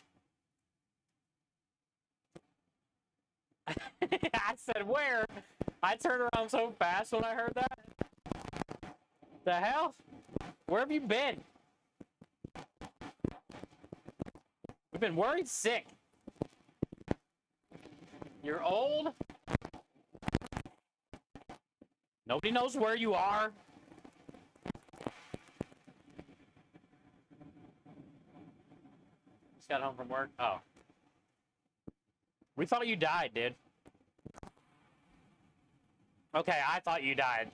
I said, where? I turned around so fast when I heard that. The hell? Where have you been? We've been worried sick. You're old. Nobody knows where you are. Just got home from work. Oh. We thought you died, dude. Okay, I thought you died.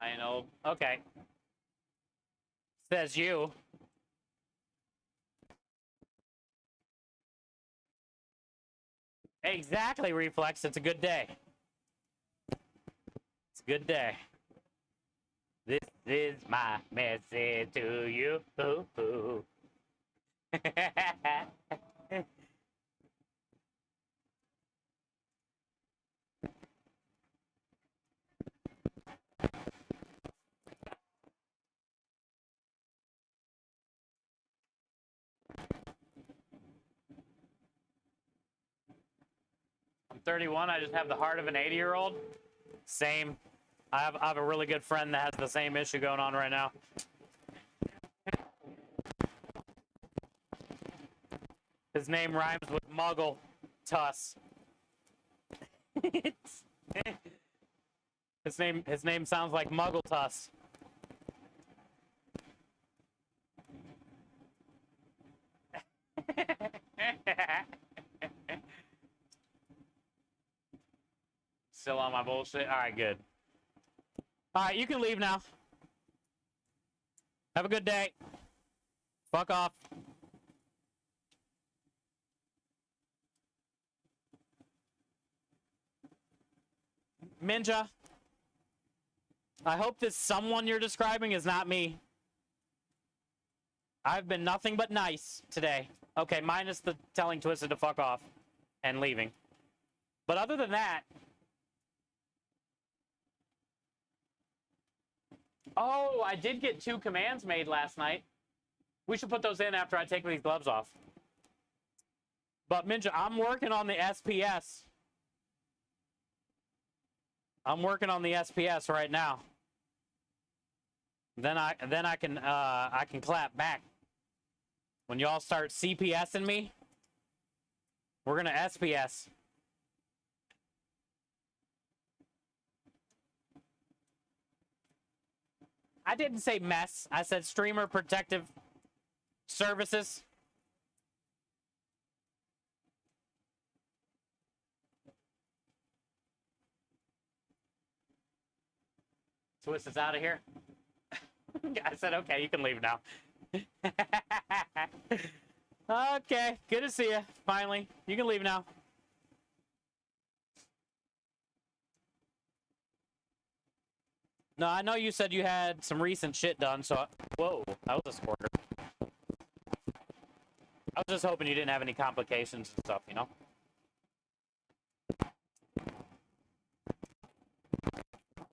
I know. Okay. Says you. Exactly, Reflex. It's a good day. It's a good day. This is my message to you. I'm 31. I just have the heart of an 80-year-old. Same. I have a really good friend that has the same issue going on right now. His name rhymes with Muggle Tuss. His name sounds like Muggle Tuss. Still on my bullshit? All right, good. All right, you can leave now. Have a good day. Fuck off. Minja, I hope this someone you're describing is not me. I've been nothing but nice today. Okay, minus the telling Twisted to fuck off and leaving. But other than that, Oh, I did get 2 commands made last night. We should put those in after I take these gloves off. But Ninja, I'm working on the SPS. I'm working on the SPS right now. Then I can clap back. When y'all start CPSing me, we're gonna SPS. I didn't say mess. I said streamer protective services. Twist is out of here. I said, okay, you can leave now. Okay, good to see you. Finally, you can leave now. No, I know you said you had some recent shit done, so... Whoa, that was a squirter. I was just hoping you didn't have any complications and stuff, you know?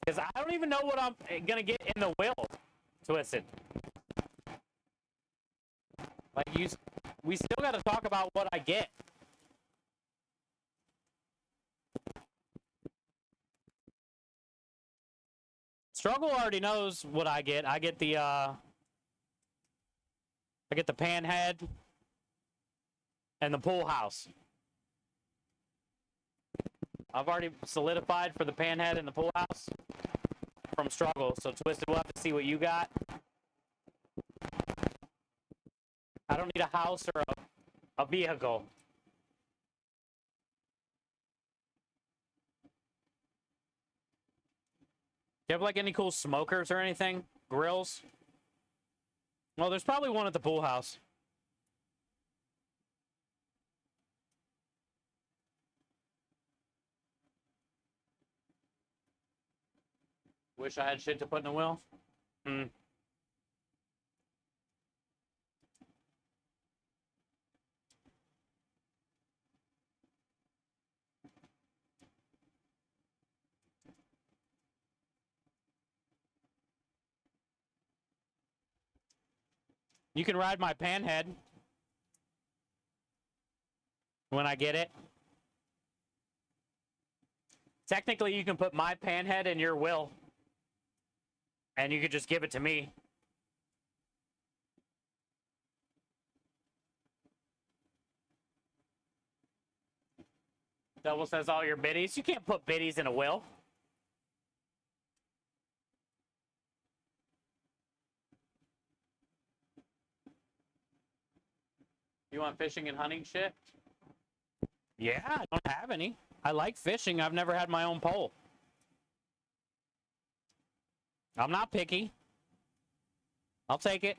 Because I don't even know what I'm gonna get in the will, Twisted. Like, we still gotta talk about what I get. Struggle already knows what I get. I get the panhead and the pool house. I've already solidified for the panhead and the pool house from Struggle. So Twisted, we'll have to see what you got. I don't need a house or a vehicle. Do you have like any cool smokers or anything? Grills? Well, there's probably one at the pool house. Wish I had shit to put in the will. You can ride my panhead when I get it. Technically, you can put my panhead in your will, and you could just give it to me. Double says all your biddies. You can't put biddies in a will. You want fishing and hunting shit? Yeah, I don't have any. I like fishing. I've never had my own pole. I'm not picky. I'll take it.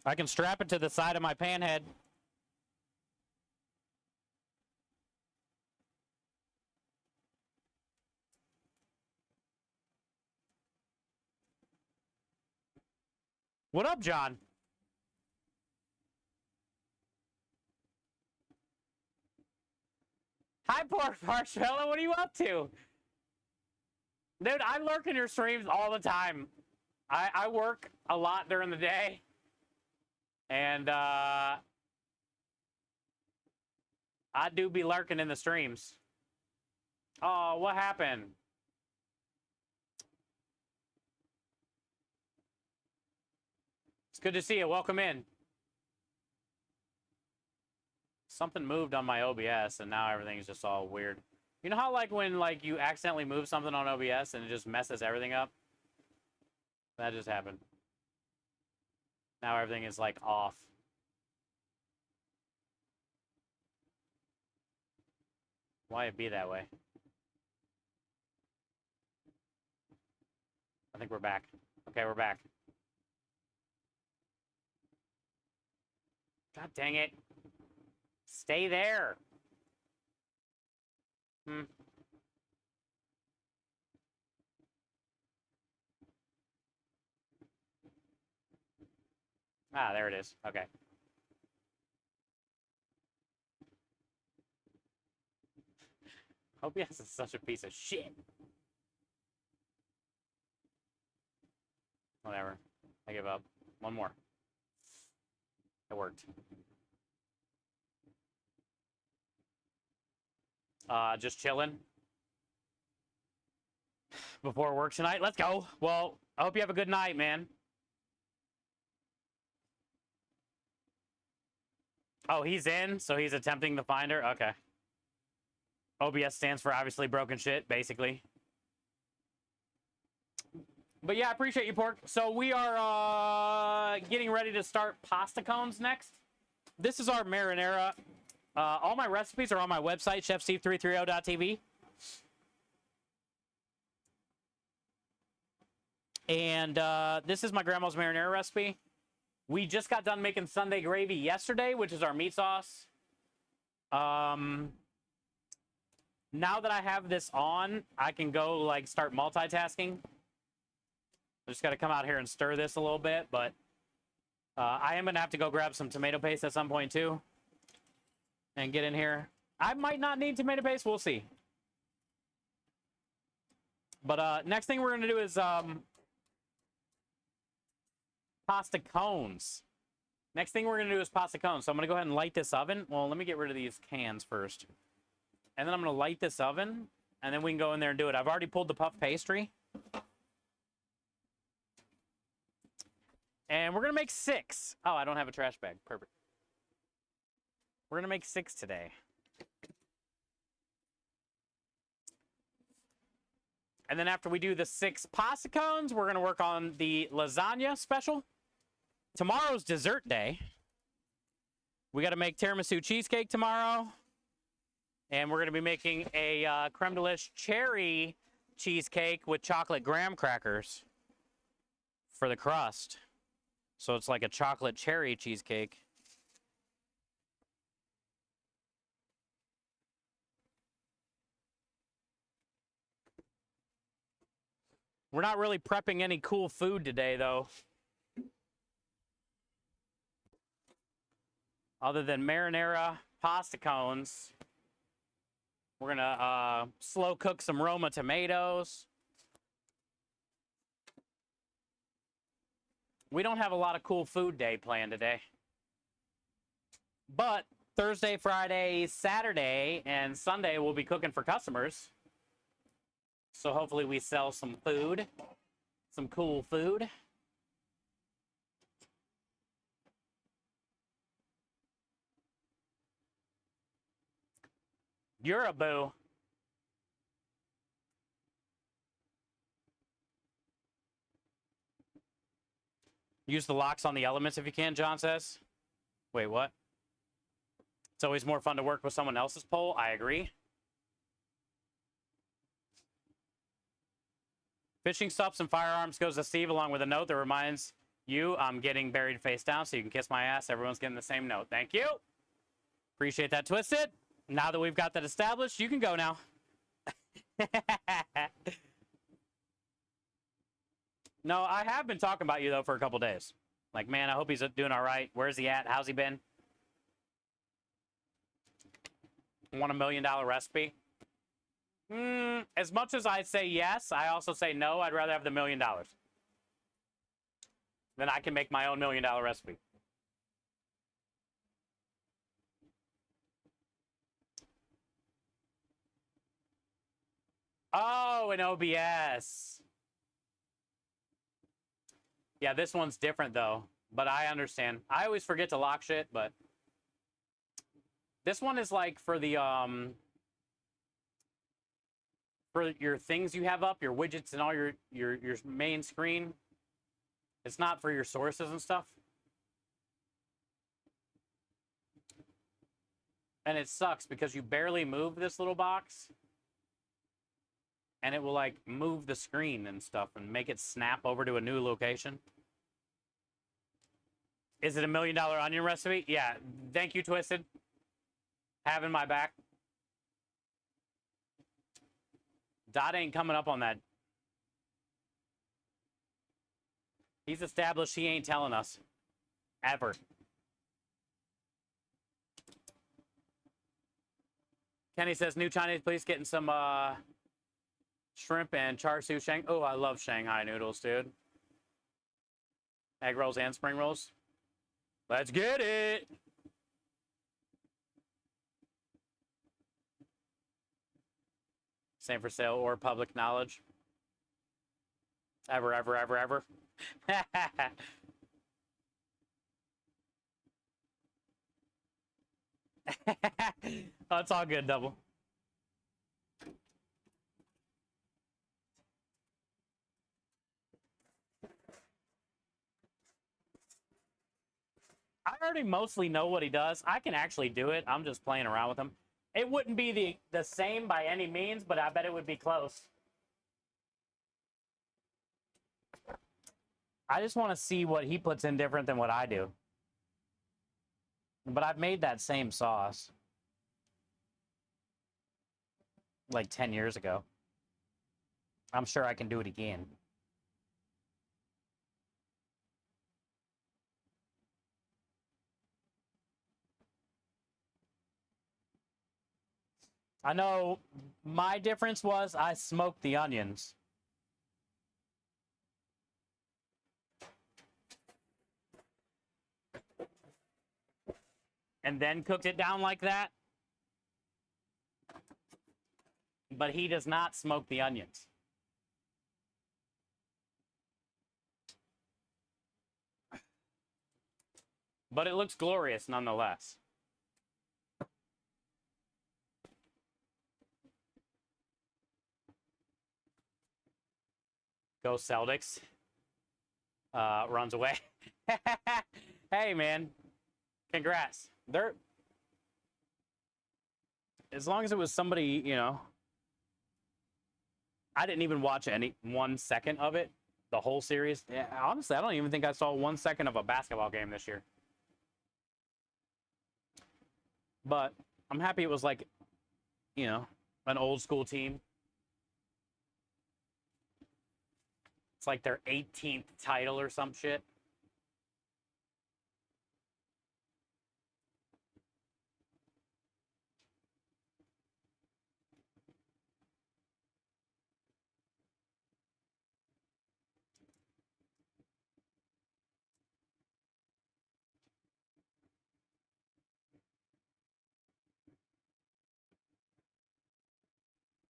I can strap it to the side of my panhead. What up, John? Hi, Pork Marshmallow. What are you up to? Dude, I lurk in your streams all the time. I work a lot during the day. And I do be lurking in the streams. Oh, what happened? It's good to see you. Welcome in. Something moved on my OBS, and now everything's just all weird. You know how, like, when, like, you accidentally move something on OBS and it just messes everything up? That just happened. Now everything is, like, off. Why it be that way? I think we're back. Okay, we're back. God dang it. Stay there. Ah, there it is. Okay. OBS is such a piece of shit. Whatever. I give up. One more. It worked. Just chilling before work tonight. Let's go. Well, I hope you have a good night, man. Oh, he's in, so he's attempting to find her? Okay. OBS stands for obviously broken shit, basically. But yeah, I appreciate you, Pork. So we are getting ready to start pasta cones next. This is our marinara. All my recipes are on my website, chefsteve330.tv. And this is my grandma's marinara recipe. We just got done making Sunday gravy yesterday, which is our meat sauce. Now that I have this on, I can go like start multitasking. I just got to come out here and stir this a little bit, but I am going to have to go grab some tomato paste at some point too and get in here. I might not need tomato paste. We'll see. But next thing we're going to do is pasta cones. Next thing we're going to do is pasta cones. So I'm going to go ahead and light this oven. Well, let me get rid of these cans first. And then I'm going to light this oven, and then we can go in there and do it. I've already pulled the puff pastry. And we're going to make 6. Oh, I don't have a trash bag. Perfect. We're going to make 6 today. And then after we do the 6 pasta cones, we're going to work on the lasagna special. Tomorrow's dessert day. We got to make tiramisu cheesecake tomorrow. And we're going to be making a creme delish cherry cheesecake with chocolate graham crackers for the crust. So it's like a chocolate cherry cheesecake. We're not really prepping any cool food today, though. Other than marinara pasta cones. We're going to slow cook some Roma tomatoes. We don't have a lot of cool food day planned today. But Thursday, Friday, Saturday, and Sunday we'll be cooking for customers. So hopefully we sell some food. Some cool food. You're a boo. Use the locks on the elements if you can, John says. Wait, what? It's always more fun to work with someone else's poll. I agree. Fishing stops and firearms goes to Steve along with a note that reminds you I'm getting buried face down so you can kiss my ass. Everyone's getting the same note. Thank you. Appreciate that, Twisted. Now that we've got that established, you can go now. No, I have been talking about you, though, for a couple days. Like, man, I hope he's doing all right. Where's he at? How's he been? Want $1 million recipe? As much as I say yes, I also say no. I'd rather have the $1 million. Then I can make my own $1 million recipe. Oh, an OBS. Yeah, this one's different, though. But I understand. I always forget to lock shit, but... This one is, like, for the, for your things you have up, your widgets and all your main screen. It's not for your sources and stuff. And it sucks because you barely move this little box. And it will, like, move the screen and stuff and make it snap over to a new location. Is it a $1 million onion recipe? Yeah. Thank you, Twisted. Having my back. Dot ain't coming up on that. He's established he ain't telling us. Ever. Kenny says, new Chinese place getting some shrimp and char siu shang. Oh, I love Shanghai noodles, dude. Egg rolls and spring rolls. Let's get it. Same for sale or public knowledge. Ever, ever, ever, ever. Oh, it's all good, double. I already mostly know what he does. I can actually do it. I'm just playing around with him. It wouldn't be the same by any means, but I bet it would be close. I just want to see what he puts in different than what I do. But I've made that same sauce like 10 years ago. I'm sure I can do it again. I know my difference was I smoked the onions. And then cooked it down like that. But he does not smoke the onions. But it looks glorious nonetheless. Go Celtics. Runs away. Hey, man. Congrats. They're... As long as it was somebody, you know... I didn't even watch 1 second of it. The whole series. Yeah, honestly, I don't even think I saw 1 second of a basketball game this year. But I'm happy it was like, you know, an old school team. It's like their 18th title or some shit.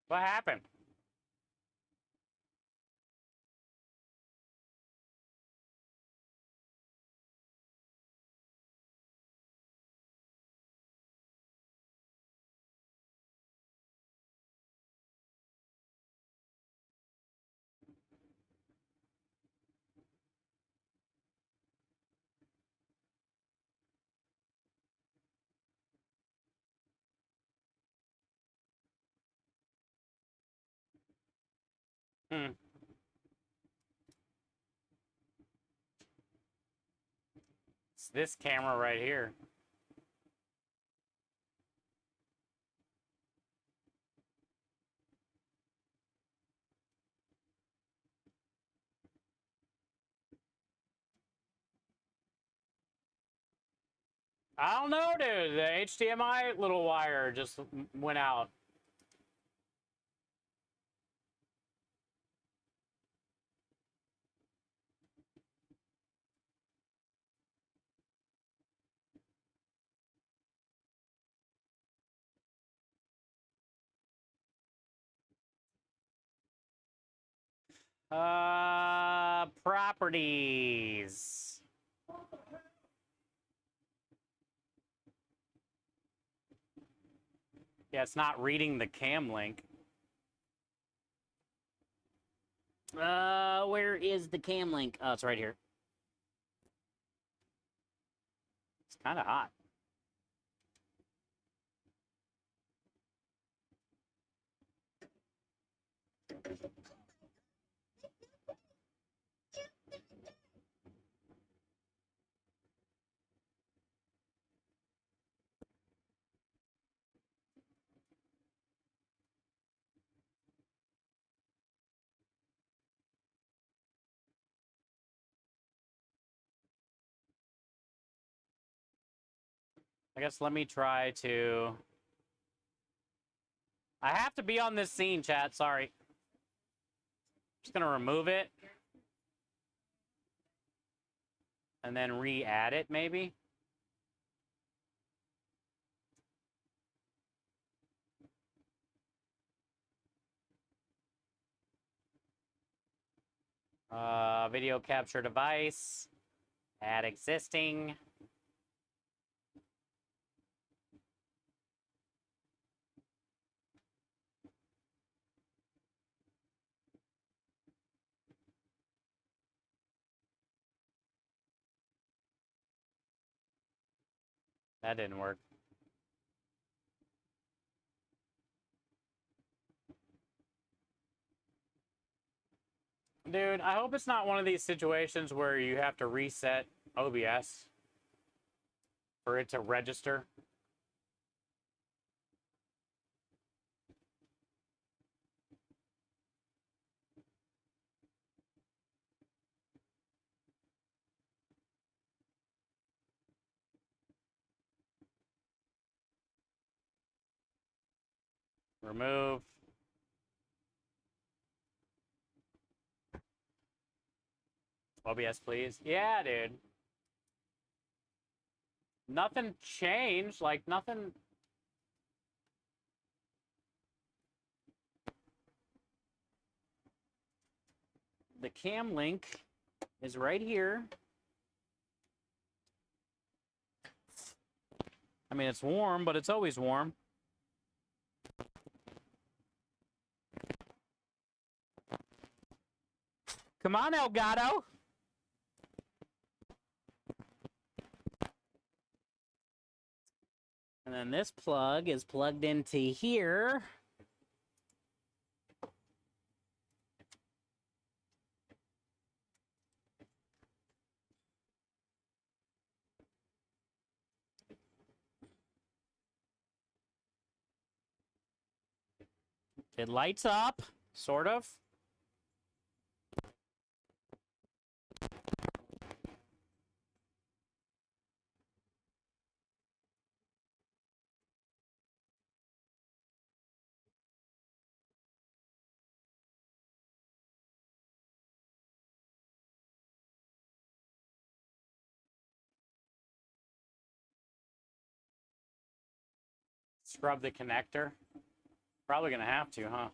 What happened? Hmm. It's this camera right here. I don't know, dude. The HDMI little wire just went out. Properties. Yeah, it's not reading the cam link. Where is the cam link? Oh, it's right here. It's kind of hot. I guess let me try to... I have to be on this scene, chat. Sorry. Just gonna remove it. And then re-add it, maybe. Video capture device. Add existing. That didn't work. Dude, I hope it's not one of these situations where you have to reset OBS for it to register. Remove. OBS, please. Yeah, dude. Nothing changed. Like, nothing... The cam link is right here. I mean, it's warm, but it's always warm. Come on, Elgato. And then this plug is plugged into here. It lights up, sort of. Scrub the connector. Probably gonna have to, huh?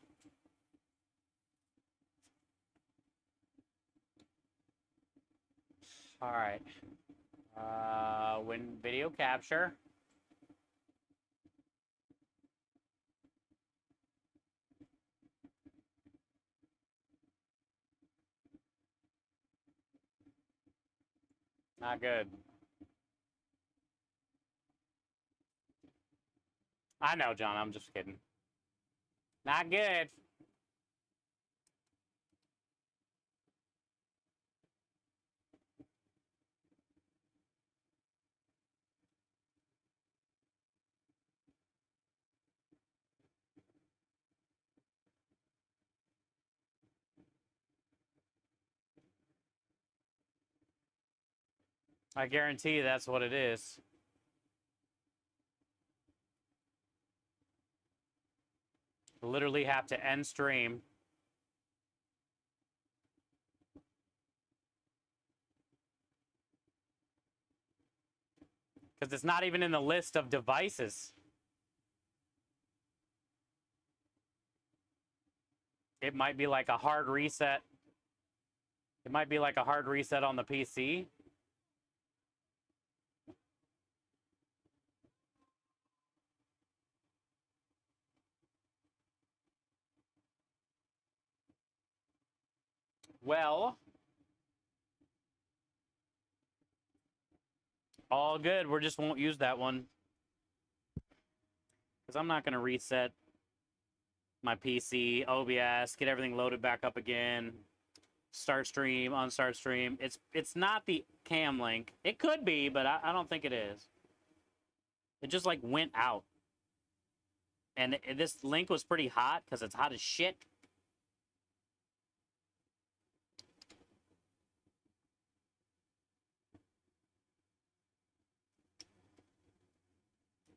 All right. When video capture. Not good. I know, John. I'm just kidding. Not good. I guarantee you that's what it is. Literally have to end stream. Because it's not even in the list of devices. It might be like a hard reset. It might be like a hard reset on the PC. Well, all good. We just won't use that one. Because I'm not going to reset my PC, OBS, get everything loaded back up again. Start stream, unstart stream. It's not the cam link. It could be, but I don't think it is. It just like went out. And this link was pretty hot because it's hot as shit.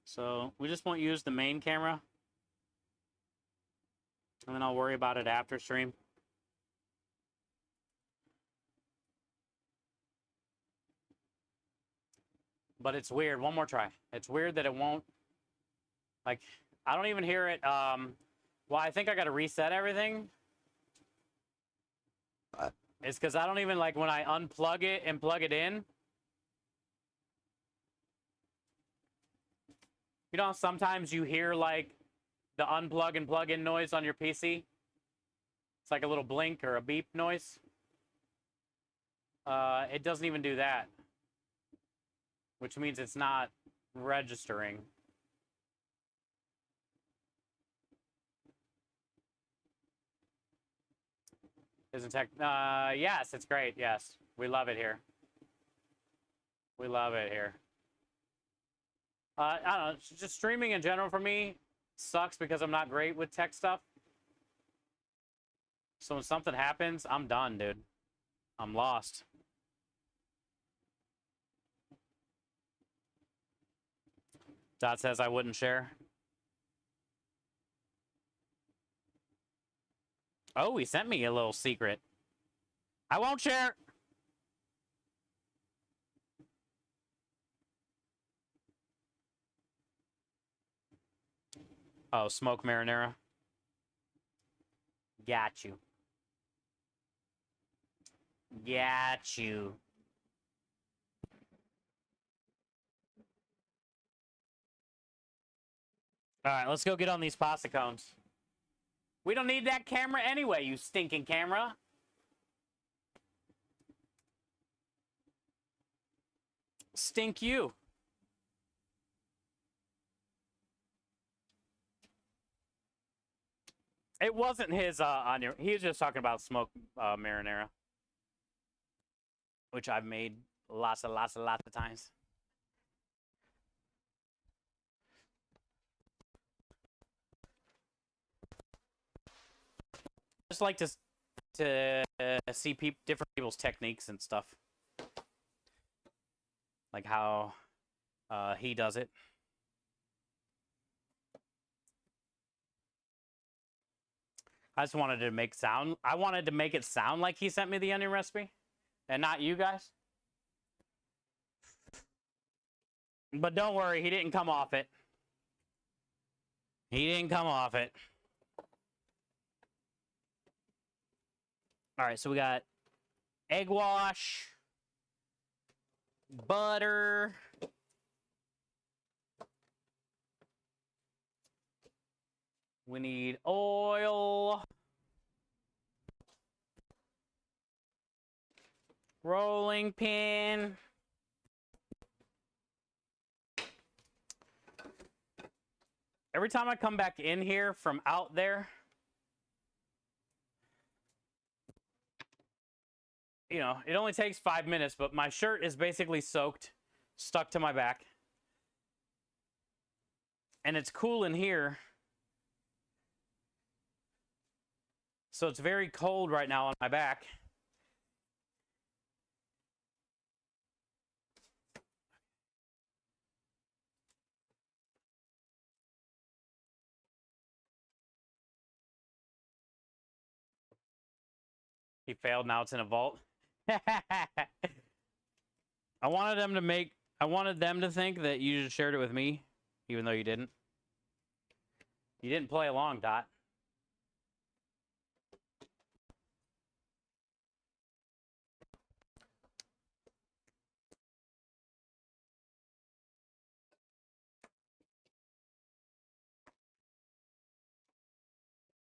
So we just won't use the main camera. And then I'll worry about it after stream. But it's weird. One more try. It's weird that it won't. Like, I don't even hear it. Well, I think I got to reset everything. It's because I don't even, like, when I unplug it and plug it in. You know, sometimes you hear, like, the unplug and plug in noise on your PC. It's like a little blink or a beep noise. It doesn't even do that, which means it's not registering. Isn't tech? Yes, it's great. Yes, we love it here. We love it here. I don't know. Just streaming in general for me sucks because I'm not great with tech stuff. So when something happens, I'm done, dude. I'm lost. Dot says I wouldn't share. Oh, he sent me a little secret. I won't share. Oh, smoke marinara. Got you. Got you. All right, let's go get on these pasta cones. We don't need that camera anyway, you stinking camera. Stink you. It wasn't his onion. He was just talking about smoked marinara, which I've made lots of times. Just like to see different people's techniques and stuff, like how he does it. I just wanted to make sound. I wanted to make it sound like he sent me the onion recipe, and not you guys. But don't worry, he didn't come off it. He didn't come off it. All right, so we got egg wash, butter, we need oil, rolling pin, every time I come back in here from out there, you know, it only takes 5 minutes, but my shirt is basically soaked, stuck to my back. And it's cool in here. So it's very cold right now on my back. He failed, now it's in a vault. I wanted them to think that you just shared it with me, even though you didn't. You didn't play along, Dot.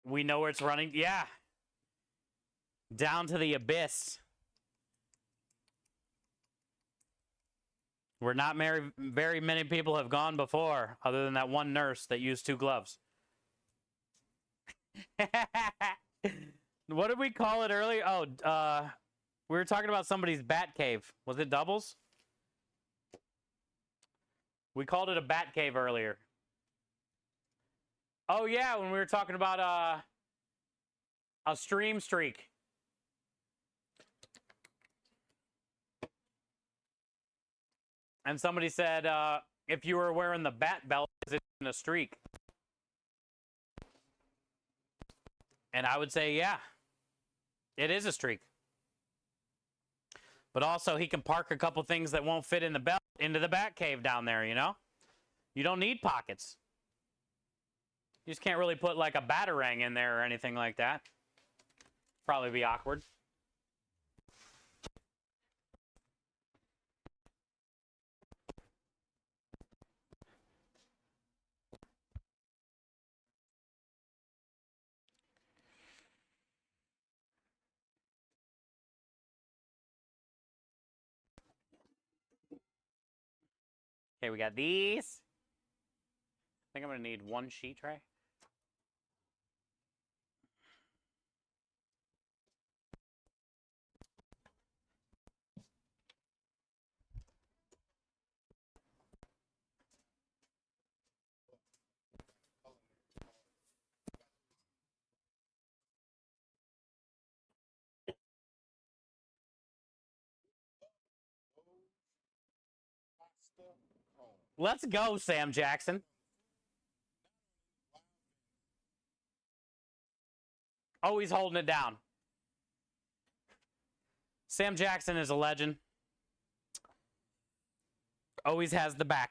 We know where it's running. Yeah. Down to the abyss. Where not very many people have gone before, other than that one nurse that used 2 gloves. What did we call it earlier? Oh, we were talking about somebody's bat cave. Was it doubles? We called it a bat cave earlier. Oh, yeah, when we were talking about a stream streak. And somebody said, if you were wearing the bat belt, is it in a streak? And I would say, yeah, it is a streak. But also, he can park a couple things that won't fit in the belt into the bat cave down there, you know? You don't need pockets. You just can't really put like a batarang in there or anything like that. Probably be awkward. Okay, we got these. I think I'm going to need one sheet tray. Let's go, Sam Jackson. Oh, he's holding it down. Sam Jackson is a legend. Always has the back.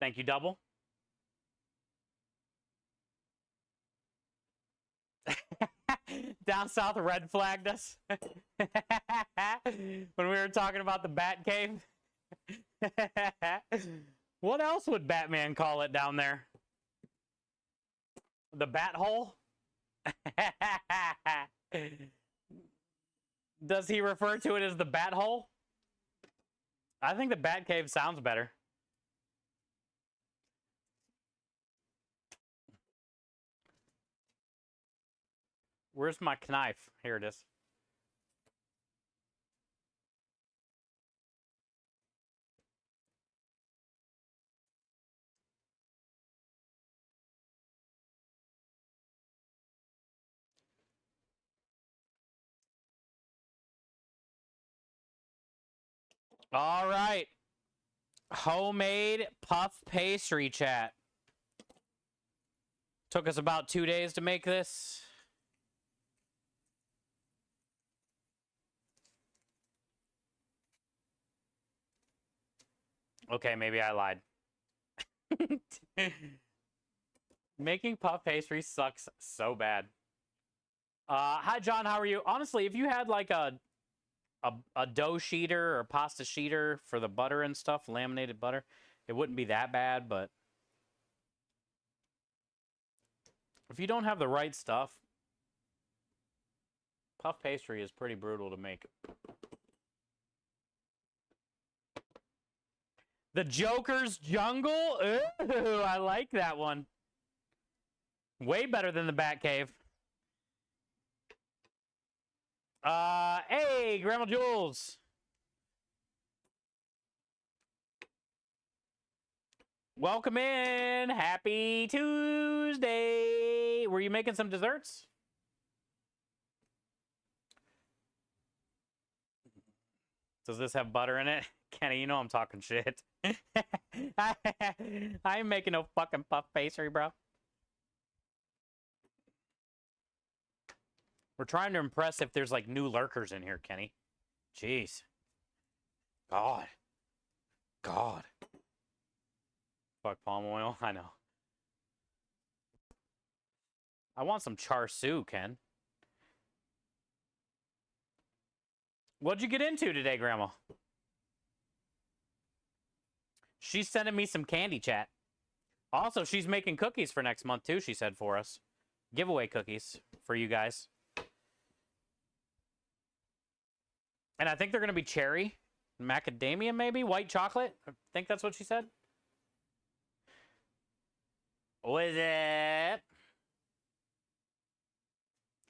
Thank you, Double. Down south red flagged us when we were talking about the Bat Cave. What else would Batman call it down there? The Bat Hole? Does he refer to it as the Bat Hole? I think the Bat Cave sounds better. Where's my knife? Here it is. All right. Homemade puff pastry, chat. Took us about 2 days to make this. Okay, maybe I lied. Making puff pastry sucks so bad. Hi, John. How are you? Honestly, if you had like a dough sheeter or pasta sheeter for the butter and stuff, laminated butter, it wouldn't be that bad, but if you don't have the right stuff, puff pastry is pretty brutal to make. The Joker's Jungle? Ooh, I like that one. Way better than the Batcave. Hey, Grandma Jules. Welcome in. Happy Tuesday. Were you making some desserts? Does this have butter in it? Kenny, you know I'm talking shit. I ain't making no fucking puff pastry, bro. We're trying to impress if there's like new lurkers in here, Kenny. Jeez. God. Fuck palm oil. I know. I want some char siu, Ken. What'd you get into today, Grandma? She's sending me some candy, chat. Also, she's making cookies for next month, too, she said, for us. Giveaway cookies for you guys. And I think they're going to be cherry, macadamia, maybe? White chocolate? I think that's what she said. What is it?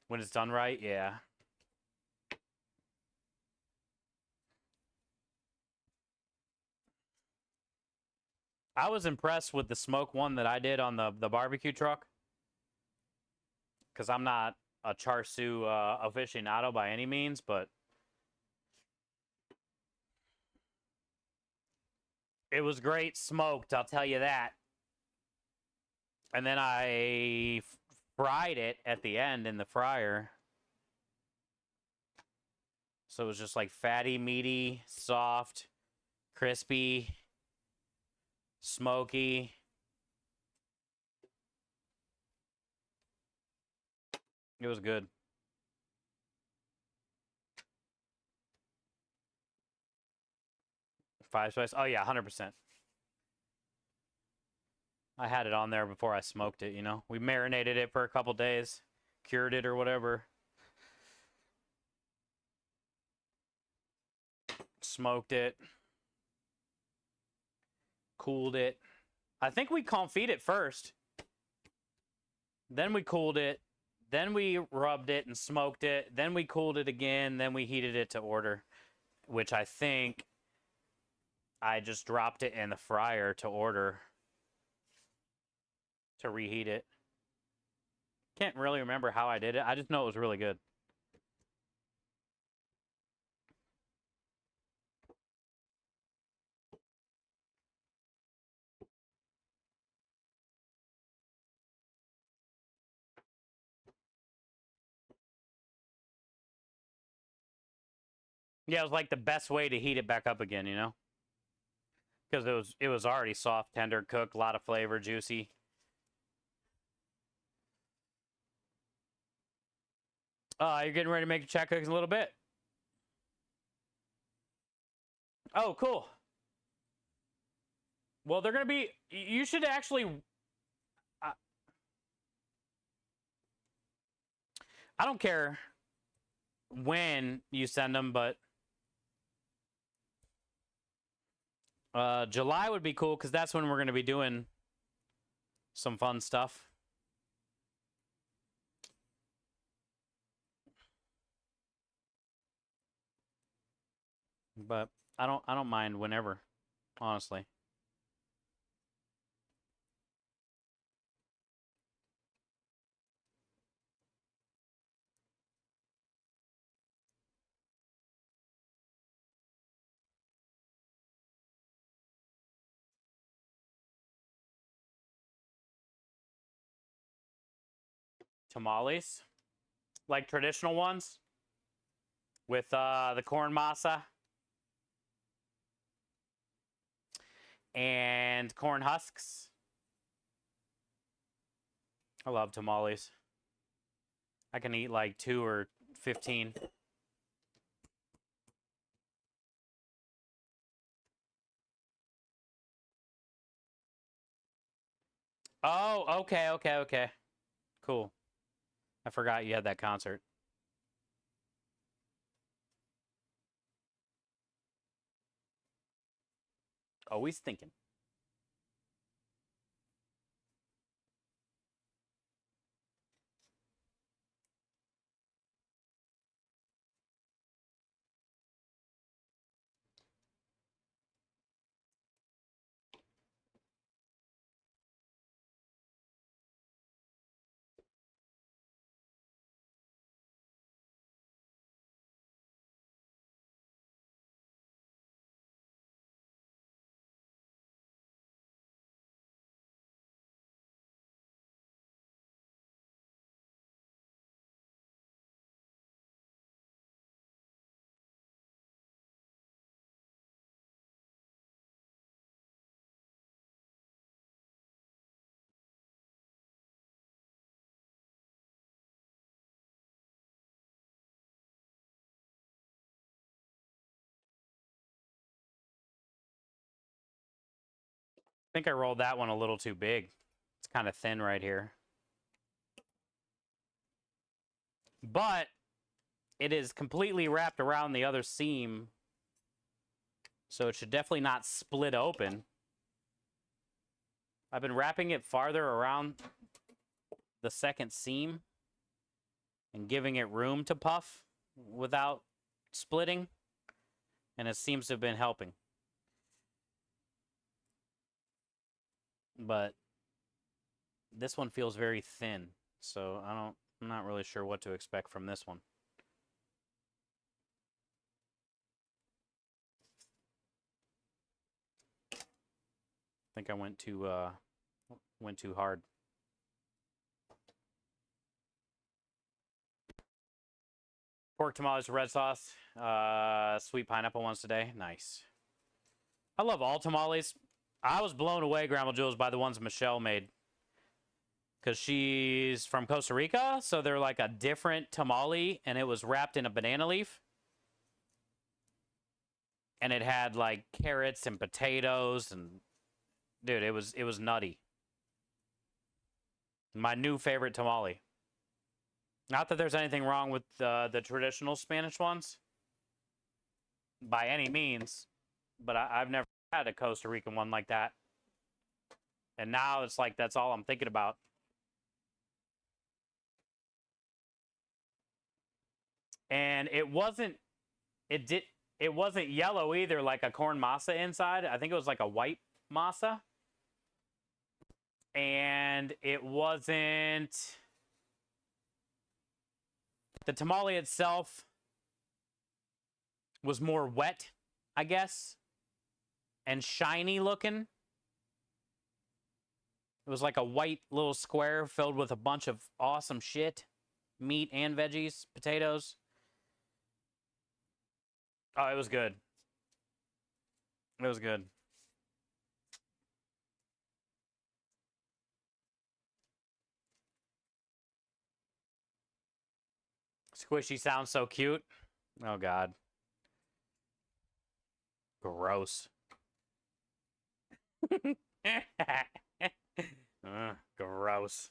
When it's done right, yeah. I was impressed with the smoke one that I did on the barbecue truck. because I'm not a char siu aficionado by any means, but it was great smoked, I'll tell you that. And then I fried it at the end in the fryer. So it was just like fatty, meaty, soft, crispy, smoky. It was good. Five spice. Oh yeah, 100%. I had it on there before I smoked it, you know. We marinated it for a couple days, cured it or whatever. Smoked it. Cooled it. I think we confit it first. Then we cooled it. Then we rubbed it and smoked it. Then we cooled it again. Then we heated it to order, which I think I just dropped it in the fryer to order to reheat it. Can't really remember how I did it. I just know it was really good. Yeah, it was like the best way to heat it back up again, you know? Because it was already soft, tender, cooked, a lot of flavor, juicy. You're getting ready to make your chat cookies in a little bit. Oh, cool. Well, they're going to be... You should actually... I don't care when you send them, but... July would be cool, because that's when we're going to be doing some fun stuff. But I don't mind whenever, honestly. Tamales, like traditional ones with the corn masa and corn husks. I love tamales. I can eat like 2 or 15. Oh, okay. Cool. I forgot you had that concert. Always thinking. I think I rolled that one a little too big. It's kind of thin right here. But it is completely wrapped around the other seam. So it should definitely not split open. I've been wrapping it farther around the second seam and giving it room to puff without splitting. And it seems to have been helping. But this one feels very thin. So I'm I'm not really sure what to expect from this one. I think I went too hard. Pork tamales with red sauce. Sweet pineapple ones today. Nice. I love all tamales. I was blown away, Grandma Jules, by the ones Michelle made. Because she's from Costa Rica, so they're like a different tamale, and it was wrapped in a banana leaf. And it had like carrots and potatoes, and dude, it was nutty. My new favorite tamale. Not that there's anything wrong with the traditional Spanish ones, by any means, but I've never had a Costa Rican one like that. And now it's like that's all I'm thinking about. And it wasn't yellow either, like a corn masa inside. I think it was like a white masa. And it wasn't... The tamale itself was more wet, I guess, and shiny looking. It was like a white little square filled with a bunch of awesome shit. Meat and veggies, potatoes. Oh, it was good. It was good. Squishy sounds so cute. Oh, God. Gross. Gross.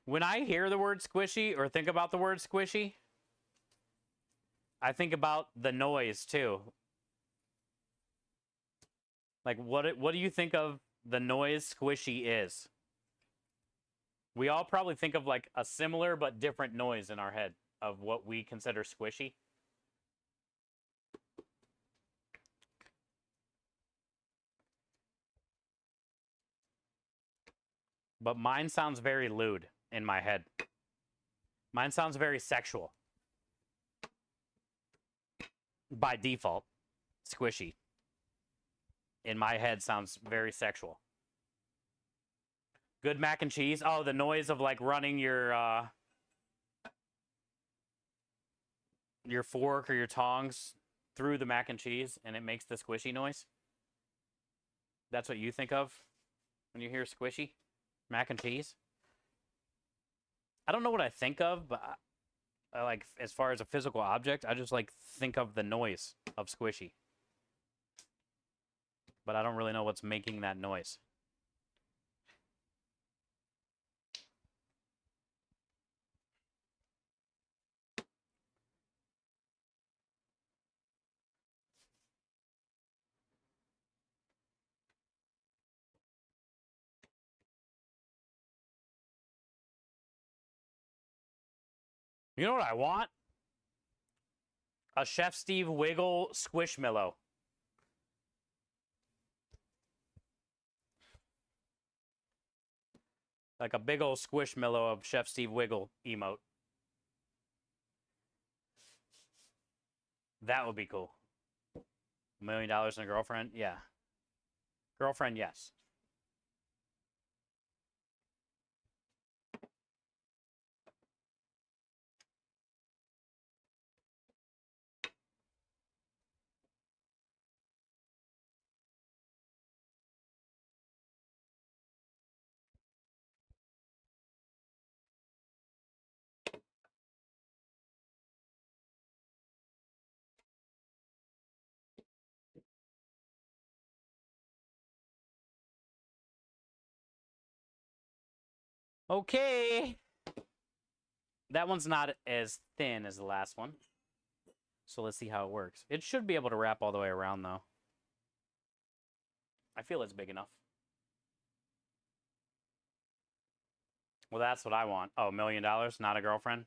When I hear the word squishy or think about the word squishy, I think about the noise too. Like, what do you think of the noise squishy is? We all probably think of like a similar but different noise in our head of what we consider squishy. But mine sounds very lewd in my head. Mine sounds very sexual. By default, squishy. In my head sounds very sexual. Good mac and cheese. Oh, the noise of like running your fork or your tongs through the mac and cheese and it makes the squishy noise. That's what you think of when you hear squishy? Mac and cheese? I don't know what I think of, but I like, as far as a physical object, I just like think of the noise of squishy. But I don't really know what's making that noise. You know what I want? A Chef Steve Wiggle Squishmallow. Like a big old Squishmallow of Chef Steve Wiggle emote. That would be cool. $1 million and a girlfriend? Yeah. Girlfriend, yes. Okay. That one's not as thin as the last one. So let's see how it works. It should be able to wrap all the way around, though. I feel it's big enough. Well, that's what I want. Oh, $1 million, not a girlfriend?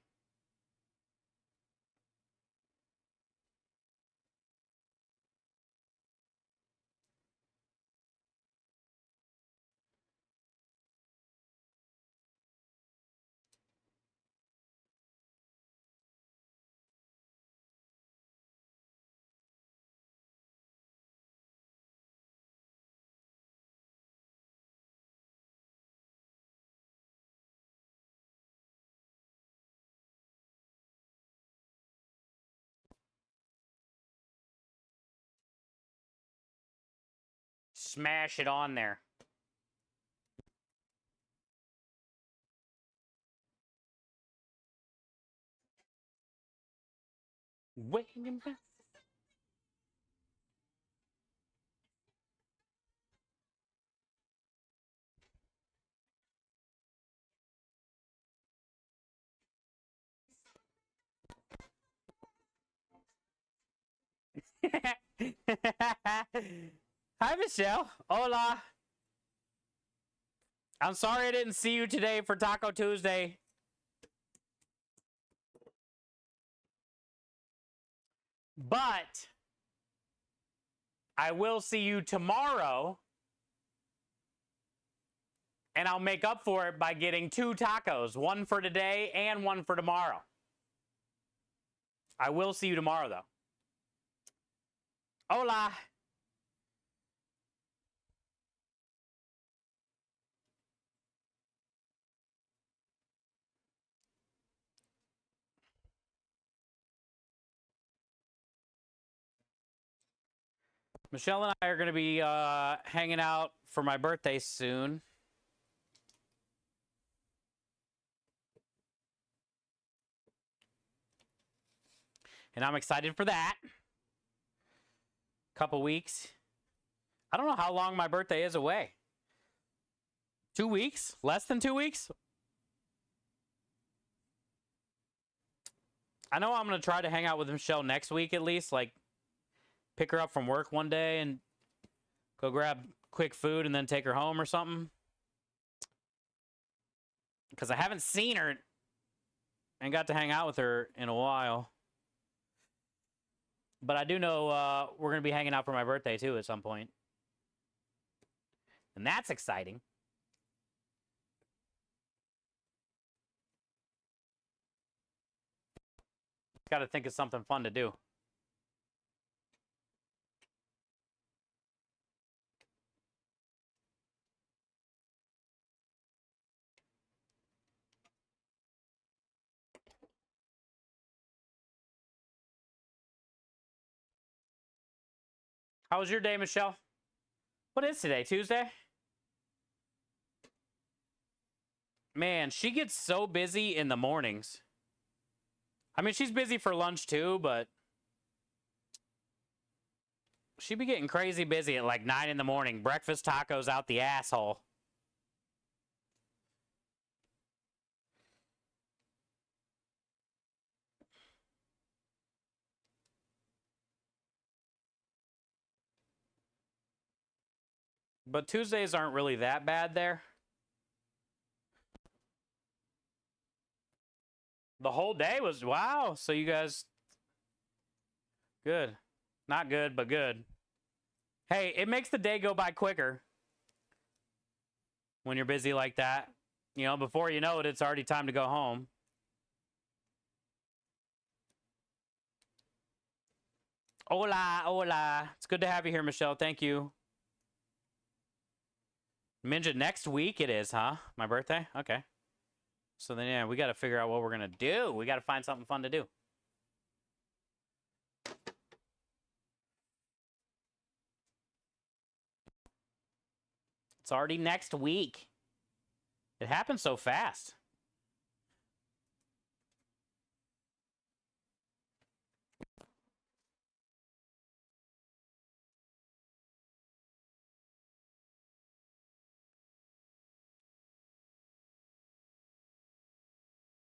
Smash it on there. Wait a minute. Hi, Michelle. Hola. I'm sorry I didn't see you today for Taco Tuesday. But I will see you tomorrow. And I'll make up for it by getting 2 tacos. One for today and one for tomorrow. I will see you tomorrow, though. Hola. Michelle and I are going to be hanging out for my birthday soon. And I'm excited for that. Couple weeks. I don't know how long my birthday is away. 2 weeks? Less than 2 weeks? I know I'm going to try to hang out with Michelle next week at least. Like, pick her up from work one day and go grab quick food and then take her home or something. Because I haven't seen her and got to hang out with her in a while. But I do know we're going to be hanging out for my birthday, too, at some point. And that's exciting. Got to think of something fun to do. How was your day, Michelle? What is today, Tuesday? Man, she gets so busy in the mornings. I mean, she's busy for lunch too, but she be getting crazy busy at like 9 in the morning. Breakfast tacos out the asshole. But Tuesdays aren't really that bad there. The whole day was, wow. So you guys, good. Not good, but good. Hey, it makes the day go by quicker when you're busy like that. You know, before you know it, it's already time to go home. Hola, hola. It's good to have you here, Michelle. Thank you. Minja, next week it is, huh? My birthday? Okay. So then, yeah, we got to figure out what we're going to do. We got to find something fun to do. It's already next week. It happens so fast.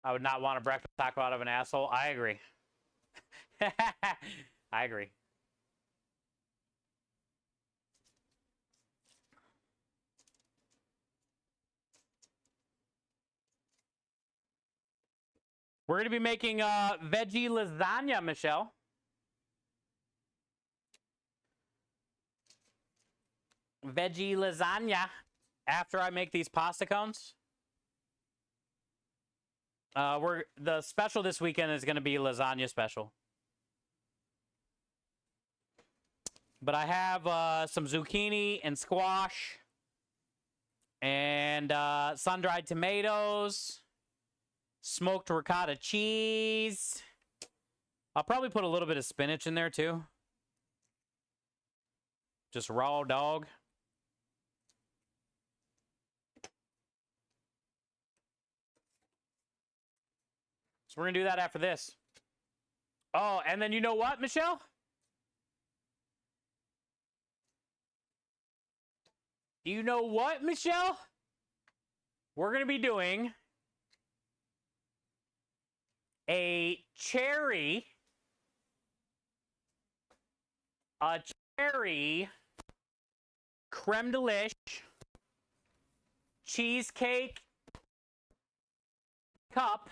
I would not want a breakfast taco out of an asshole. I agree. I agree. We're going to be making veggie lasagna, Michelle. Veggie lasagna after I make these pasta cones. The special this weekend is going to be lasagna special. But I have some zucchini and squash and sun-dried tomatoes, smoked ricotta cheese. I'll probably put a little bit of spinach in there too. Just raw dog. So we're going to do that after this. Oh, and then you know what, Michelle? You know what, Michelle? We're going to be doing a cherry creme de lish cheesecake cup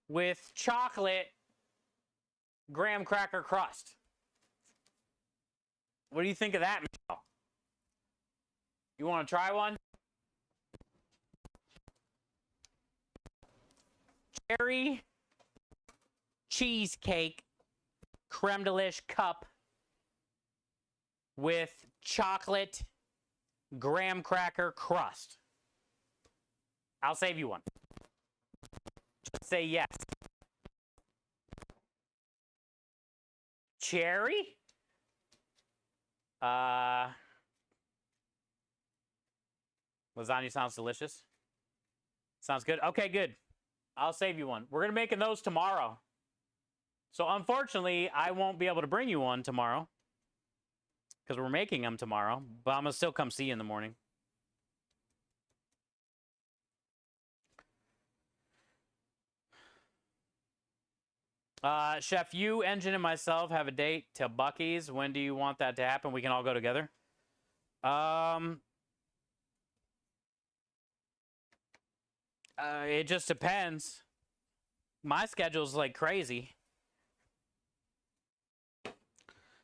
with chocolate graham cracker crust. What do you think of that, Michelle? You want to try one? Cherry cheesecake creme de lish cup with chocolate graham cracker crust. I'll save you one. Just say yes. Cherry? Lasagna sounds delicious. Sounds good. Okay, good. I'll save you one. We're going to be making those tomorrow. So unfortunately, I won't be able to bring you one tomorrow because we're making them tomorrow, but I'm going to still come see you in the morning. Chef, you, Engine, and myself have a date to Buc-ee's. When do you want that to happen? We can all go together. It just depends. My schedule's like crazy.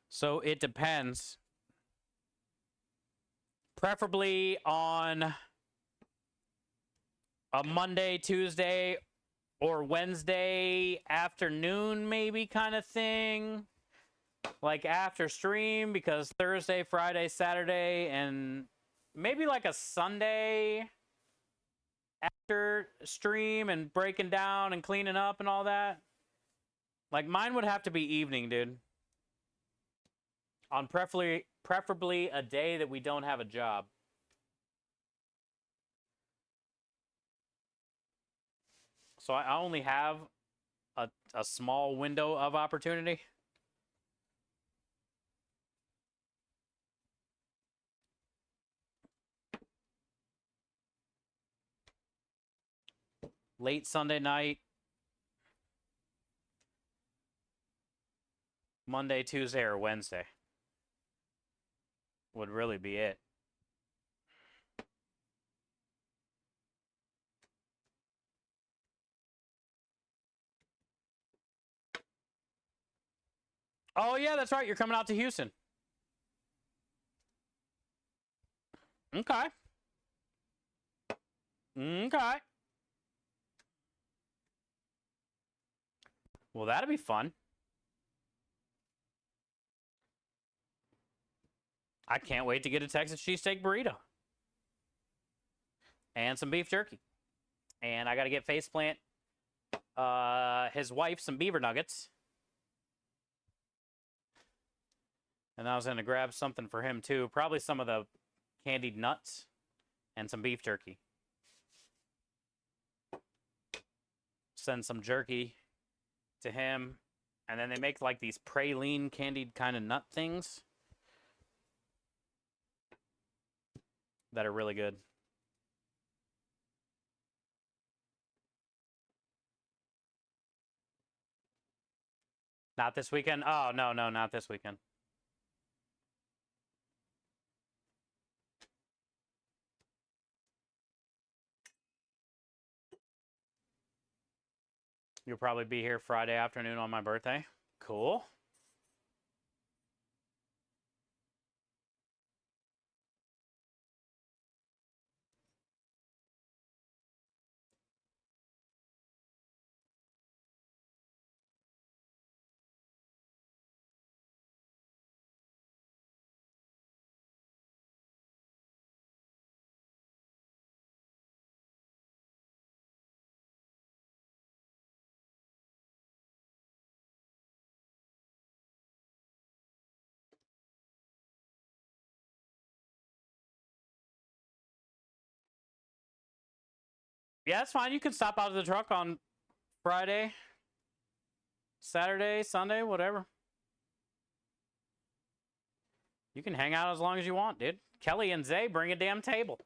So it depends. Preferably on a Monday, Tuesday, or Wednesday afternoon, maybe, kind of thing. Like after stream, because Thursday, Friday, Saturday, and maybe like a Sunday after stream and breaking down and cleaning up and all that. Like mine would have to be evening, dude. On preferably a day that we don't have a job. So I only have a small window of opportunity. Late Sunday night, Monday, Tuesday, or Wednesday would really be it. Oh, yeah, that's right. You're coming out to Houston. Okay. Okay. Well, that'll be fun. I can't wait to get a Texas cheesesteak burrito. And some beef jerky. And I got to get Faceplant, his wife, some beaver nuggets. And I was going to grab something for him, too. Probably some of the candied nuts and some beef jerky. Send some jerky to him. And then they make like these praline candied kind of nut things that are really good. Not this weekend? Oh, no, not this weekend. You'll probably be here Friday afternoon on my birthday. Cool. Yeah, that's fine. You can stop out of the truck on Friday, Saturday, Sunday, whatever. You can hang out as long as you want, dude. Kelly and Zay, bring a damn table.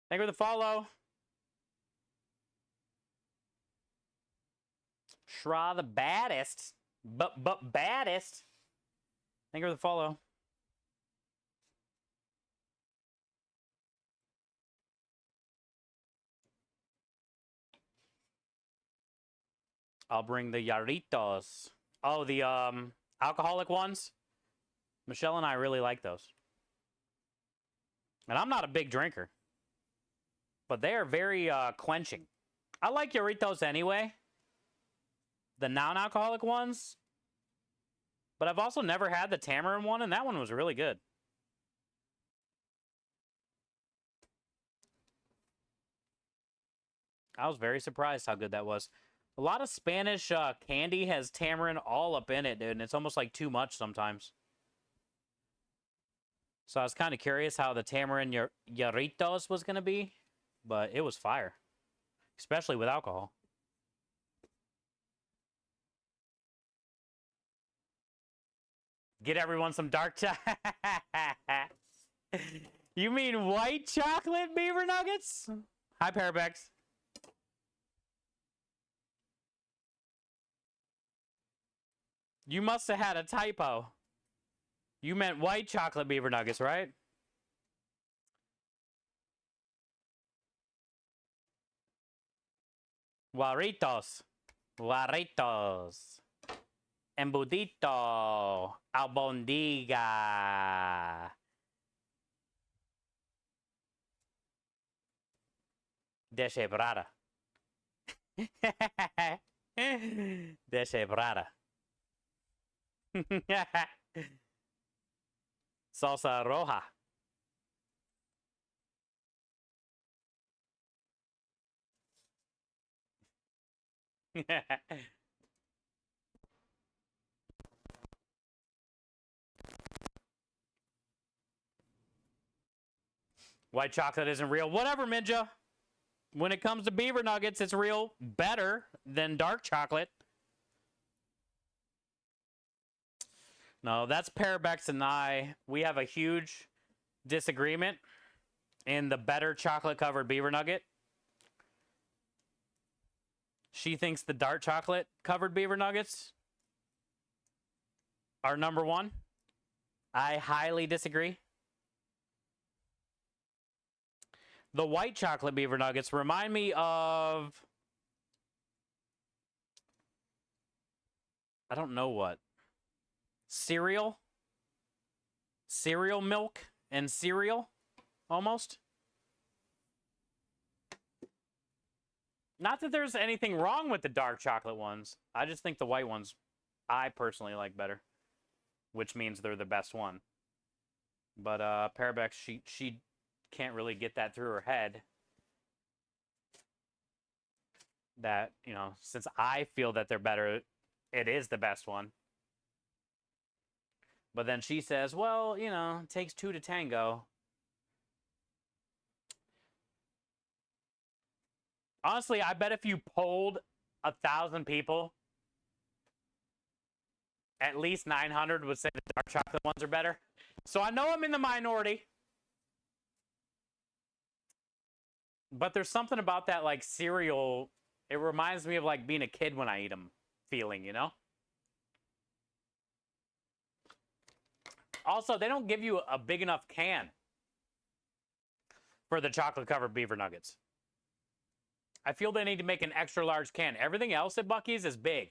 Thank you for the follow. Shra the baddest. But baddest. Thank you for the follow. I'll bring the Yarritos. Oh, the alcoholic ones. Michelle and I really like those. And I'm not a big drinker. But they are very quenching. I like Yarritos anyway. The non-alcoholic ones. But I've also never had the tamarind one, and that one was really good. I was very surprised how good that was. A lot of Spanish candy has tamarind all up in it, dude, and it's almost like too much sometimes. So I was kind of curious how the tamarind Yarritos was going to be, but it was fire, especially with alcohol. Get everyone some dark chocolate. You mean white chocolate beaver nuggets? Hi, Parabex. You must have had a typo. You meant white chocolate beaver nuggets, right? Guarritos. Guarritos. Embudito. Albondiga. Deshebrada. Deshebrada. Salsa roja. White chocolate isn't real. Whatever, Minja. When it comes to beaver nuggets, it's real better than dark chocolate. No, that's Parabex and I. We have a huge disagreement in the better chocolate-covered beaver nugget. She thinks the dark chocolate-covered beaver nuggets are number one. I highly disagree. The white chocolate beaver nuggets remind me of... I don't know what. Cereal milk and cereal, almost. Not that there's anything wrong with the dark chocolate ones. I just think the white ones, I personally like better, which means they're the best one. But Parabex, she can't really get that through her head. That, you know, since I feel that they're better, it is the best one. But then she says, well, you know, it takes two to tango. Honestly, I bet if you polled 1,000 people, at least 900 would say the dark chocolate ones are better. So I know I'm in the minority. But there's something about that like cereal. It reminds me of like being a kid when I eat them feeling, you know? Also, they don't give you a big enough can for the chocolate covered beaver nuggets. I feel they need to make an extra large can. Everything else at Buc-ee's is big.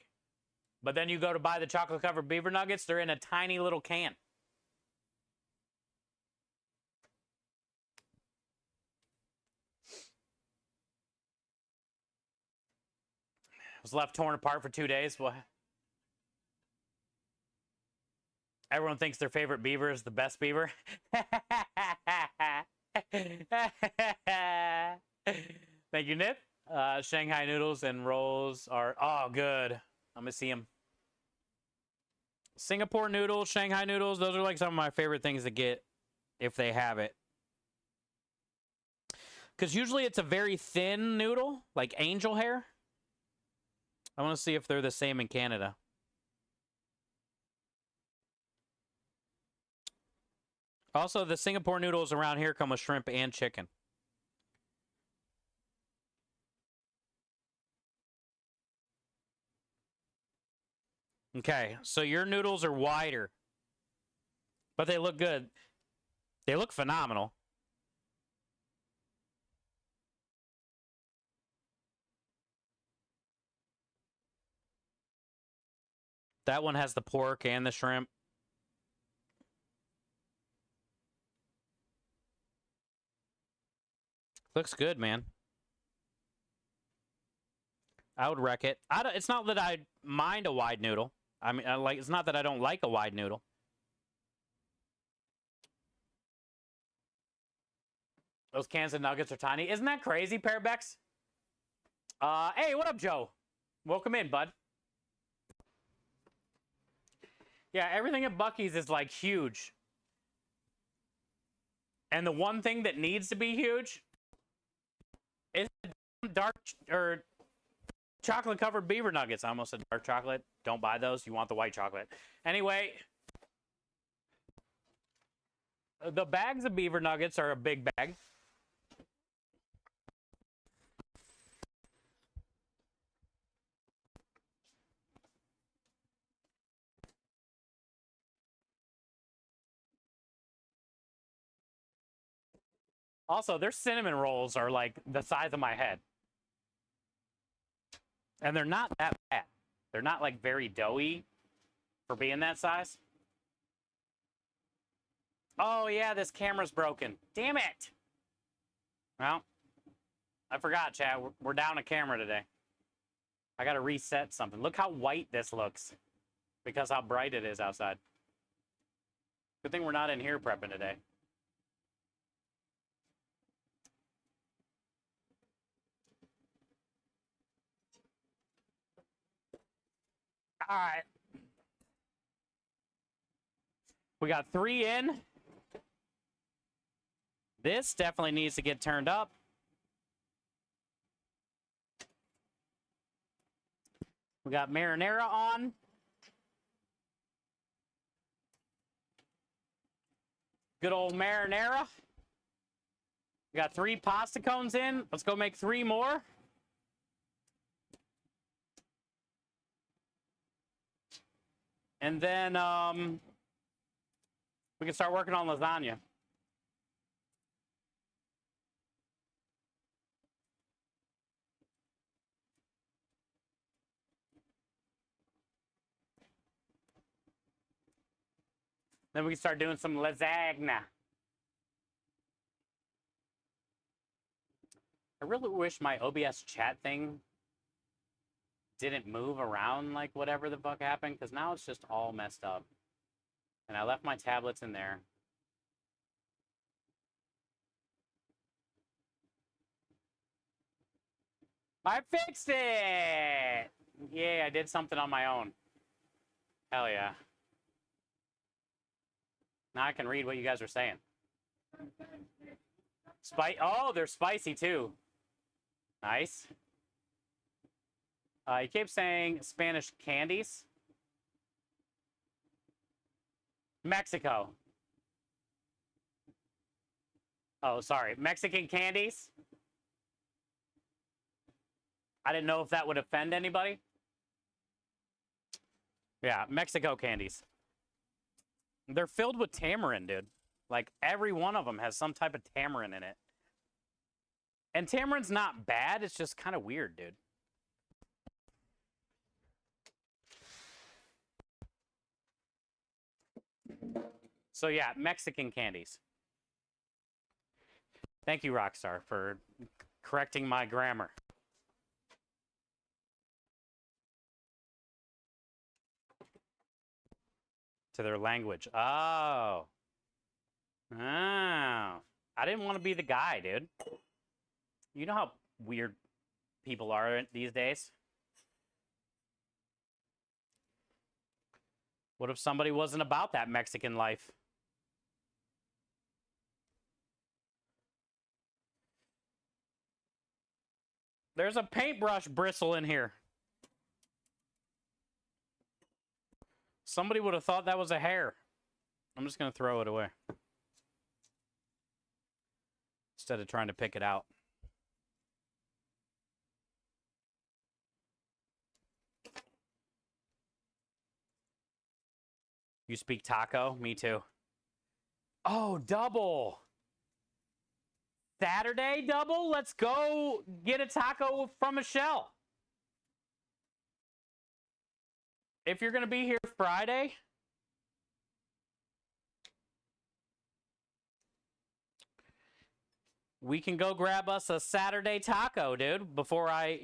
But then you go to buy the chocolate covered beaver nuggets, they're in a tiny little can. Was left torn apart for 2 days. Well, everyone thinks their favorite beaver is the best beaver. Thank you, Nip. Shanghai noodles and rolls are good. I'm gonna see them. Singapore noodles, Shanghai noodles, those are like some of my favorite things to get if they have it. Because usually it's a very thin noodle, like angel hair. I want to see if they're the same in Canada. Also, the Singapore noodles around here come with shrimp and chicken. Okay, so your noodles are wider. But they look good. They look phenomenal. That one has the pork and the shrimp. Looks good, man. I would wreck it. It's not that I mind a wide noodle. I mean, it's not that I don't like a wide noodle. Those cans of nuggets are tiny. Isn't that crazy, Parabex? Hey, what up, Joe? Welcome in, bud. Yeah, everything at Buc-ee's is like huge. And the one thing that needs to be huge is dark or chocolate covered beaver nuggets. I almost said dark chocolate. Don't buy those. You want the white chocolate. Anyway, the bags of beaver nuggets are a big bag. Also, their cinnamon rolls are like the size of my head. And they're not that bad. They're not like very doughy for being that size. Oh, yeah, this camera's broken. Damn it. Well, I forgot, chat. We're down a camera today. I got to reset something. Look how white this looks because how bright it is outside. Good thing we're not in here prepping today. All right. We got 3 in. This definitely needs to get turned up. We got marinara on. Good old marinara. We got 3 pasta cones in. Let's go make 3 more. And then we can start working on lasagna. Then we can start doing some lasagna. I really wish my OBS chat thing didn't move around like whatever the fuck happened, because now it's just all messed up. And I left my tablets in there. I fixed it! Yay, I did something on my own. Hell yeah. Now I can read what you guys are saying. Oh, they're spicy too. Nice. You keep saying Spanish candies. Mexico. Oh, sorry. Mexican candies? I didn't know if that would offend anybody. Yeah, Mexico candies. They're filled with tamarind, dude. Like, every one of them has some type of tamarind in it. And tamarind's not bad. It's just kind of weird, dude. So, yeah, Mexican candies. Thank you, Rockstar, for correcting my grammar. To their language. Oh. Oh. I didn't want to be the guy, dude. You know how weird people are these days? What if somebody wasn't about that Mexican life? There's a paintbrush bristle in here. Somebody would have thought that was a hair. I'm just going to throw it away. Instead of trying to pick it out. You speak taco? Me too. Oh, double. Saturday double? Let's go get a taco from Michelle. If you're going to be here Friday, we can go grab us a Saturday taco, dude, before I,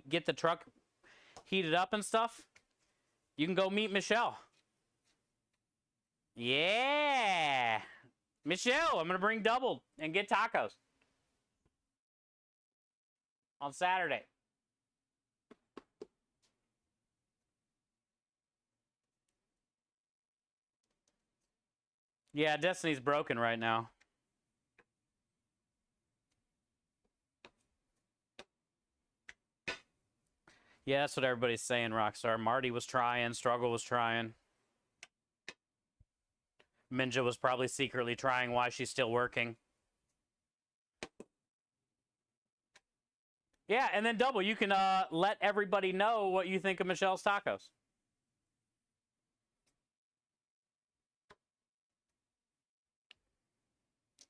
get the truck heated up and stuff. You can go meet Michelle. Yeah. Michelle, I'm going to bring double and get tacos on Saturday. Yeah, Destiny's broken right now. Yeah, that's what everybody's saying, Rockstar. Marty was trying. Struggle was trying. Minja was probably secretly trying why she's still working. Yeah, and then double, you can let everybody know what you think of Michelle's tacos.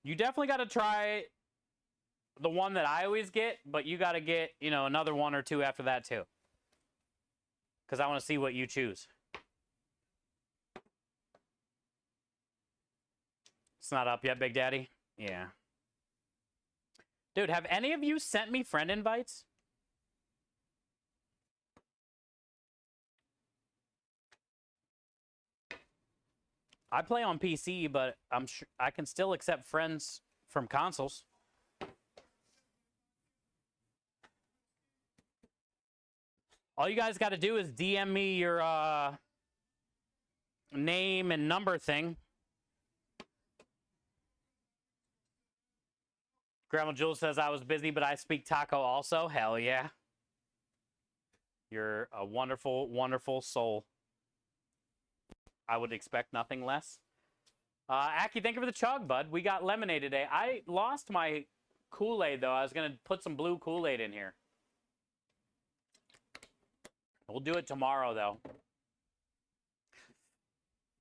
You definitely got to try the one that I always get, but you got to get, another one or two after that too. Because I want to see what you choose. It's not up yet, Big Daddy? Yeah. Dude, have any of you sent me friend invites? I play on PC, but I'm sure I can still accept friends from consoles. All you guys got to do is DM me your name and number thing. Grandma Jules says I was busy, but I speak taco also. Hell yeah. You're a wonderful, wonderful soul. I would expect nothing less. Aki, thank you for the chug, bud. We got lemonade today. I lost my Kool-Aid, though. I was going to put some blue Kool-Aid in here. We'll do it tomorrow, though.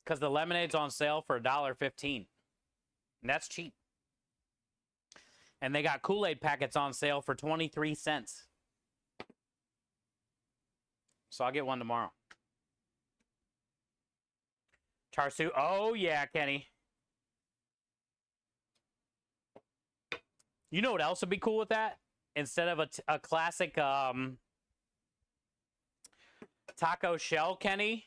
Because the lemonade's on sale for $1.15. And that's cheap. And they got Kool-Aid packets on sale for 23 cents. So I'll get one tomorrow. Char siu. Oh, yeah, Kenny. You know what else would be cool with that? Instead of a classic taco shell, Kenny.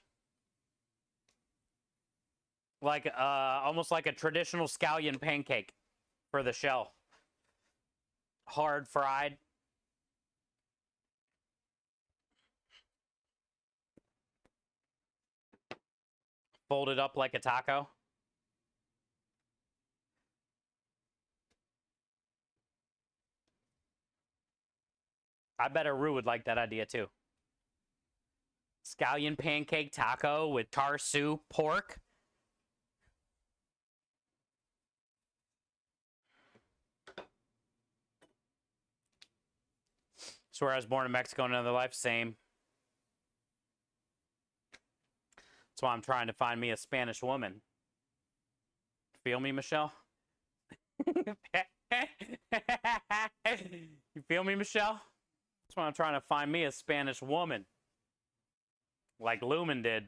Like, almost like a traditional scallion pancake for the shell. Hard fried. Folded up like a taco. I bet Aru would like that idea too. Scallion pancake taco with char siu pork. Swear I was born in Mexico in another life. Same. That's why I'm trying to find me a Spanish woman. Feel me, Michelle? You feel me, Michelle? That's why I'm trying to find me a Spanish woman. Like Lumen did.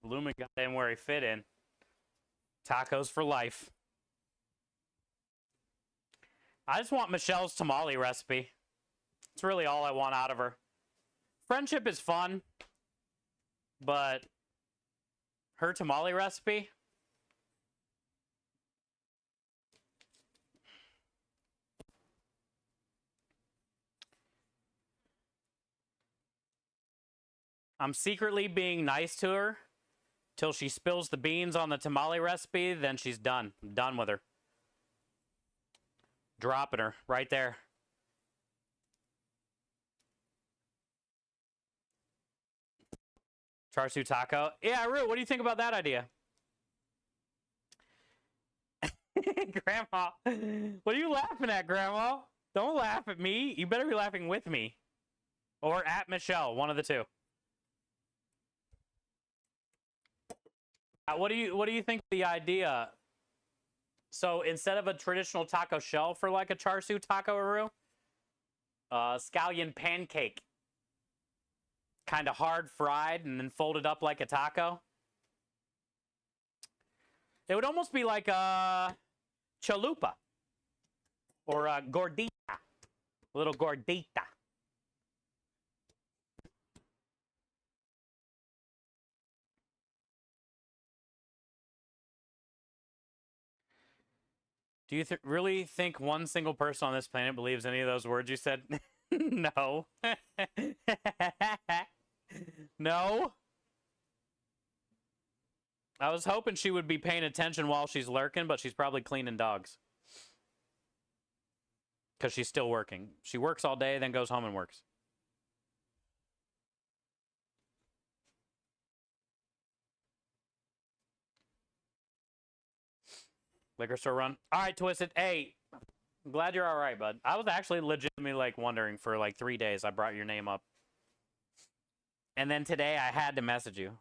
Lumen got in where he fit in. Tacos for life. I just want Michelle's tamale recipe. It's really all I want out of her. Friendship is fun, but her tamale recipe? I'm secretly being nice to her till she spills the beans on the tamale recipe, then she's done. I'm done with her. Dropping her right there. Char siu taco. Yeah, Rue, what do you think about that idea? Grandma, what are you laughing at, Grandma? Don't laugh at me. You better be laughing with me. Or at Michelle, one of the two. What do you think of the idea? So instead of a traditional taco shell for like a char siu taco, Rue, scallion pancake. Kind of hard fried and then folded up like a taco. It would almost be like a chalupa or a gordita, a little gordita. Do you really think one single person on this planet believes any of those words you said? No. No. I was hoping she would be paying attention while she's lurking, but she's probably cleaning dogs. Because she's still working. She works all day, then goes home and works. Liquor store run. All right, Twisted. Hey, I'm glad you're all right, bud. I was actually legitimately like wondering for like 3 days. I brought your name up. And then today I had to message you.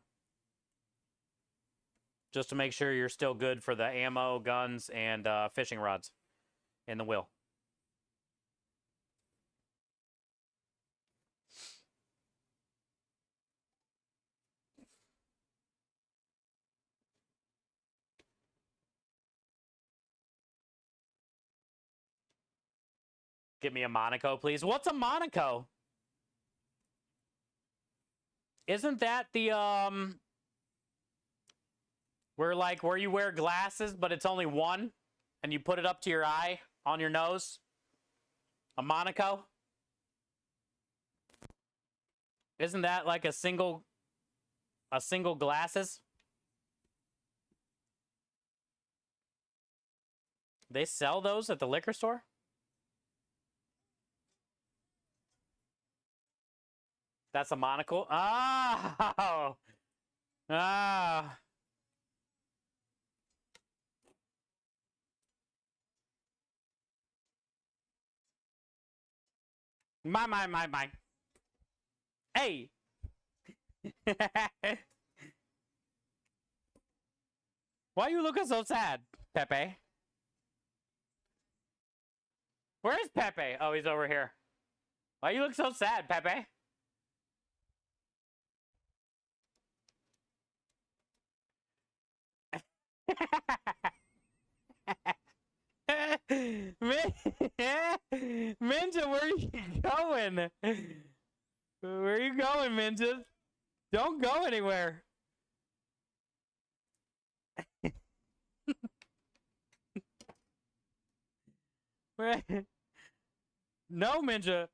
Just to make sure you're still good for the ammo, guns, and fishing rods in the wheel. Give me a Monaco, please. What's a Monaco? Isn't that the where you wear glasses but it's only one and you put it up to your eye on your nose? A Monaco? Isn't that like a single glasses? They sell those at the liquor store? That's a monocle. Oh. Ah. My. Hey. Why are you looking so sad, Pepe? Where is Pepe? Oh, he's over here. Why you look so sad, Pepe? Minja, where are you going? Where are you going, Minja? Don't go anywhere. No, Minja.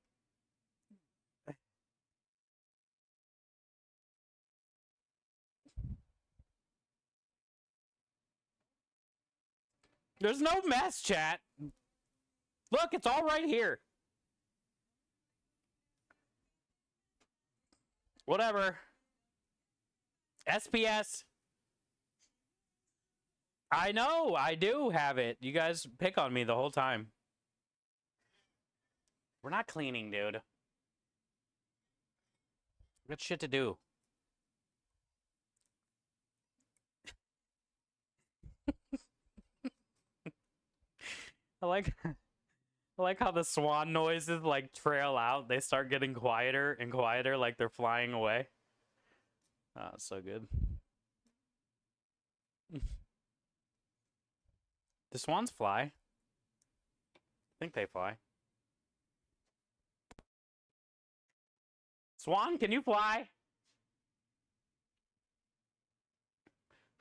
There's no mess, chat. Look, it's all right here. Whatever. SPS. I know, I do have it. You guys pick on me the whole time. We're not cleaning, dude. We got shit to do. I like how the swan noises like trail out. They start getting quieter and quieter, like they're flying away. Oh, it's so good. Do swans fly? I think they fly. Swan, can you fly?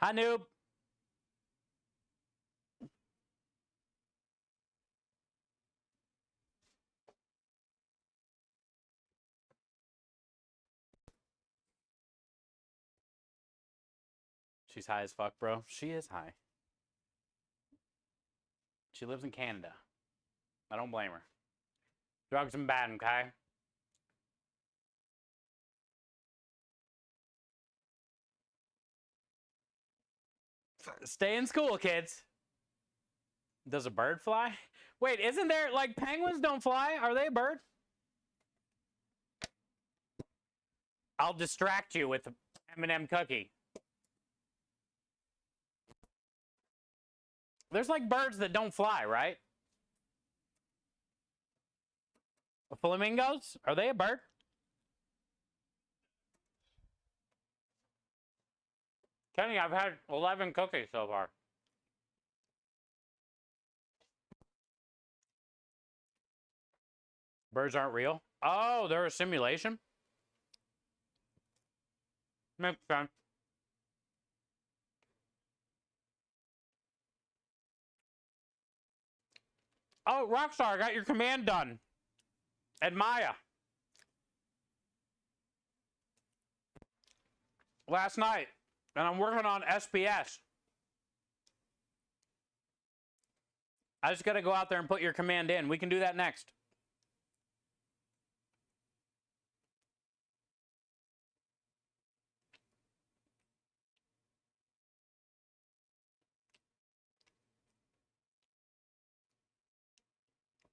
Hi, noob. She's high as fuck, bro. She is high. She lives in Canada. I don't blame her. Drugs are bad, okay? Stay in school, kids. Does a bird fly? Wait, isn't there, like, penguins don't fly? Are they a bird? I'll distract you with M&M cookie. There's, like, birds that don't fly, right? Flamingos? Are they a bird? Kenny, I've had 11 cookies so far. Birds aren't real? Oh, they're a simulation? Makes sense. Oh, Rockstar, I got your command done. Admire. Last night. And I'm working on SPS. I just got to go out there and put your command in. We can do that next.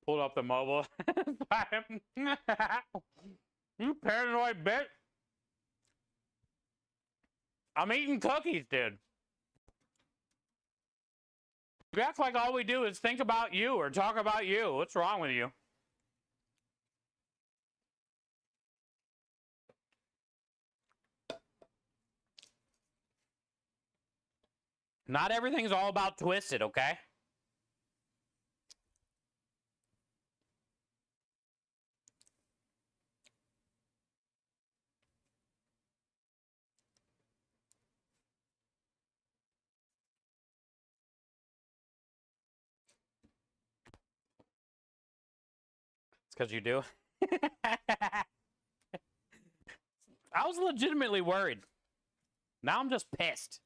Pulled up the mobile. You paranoid bitch. I'm eating cookies, dude. You act like all we do is think about you or talk about you. What's wrong with you? Not everything's all about Twisted, okay? It's because you do. I was legitimately worried. Now I'm just pissed.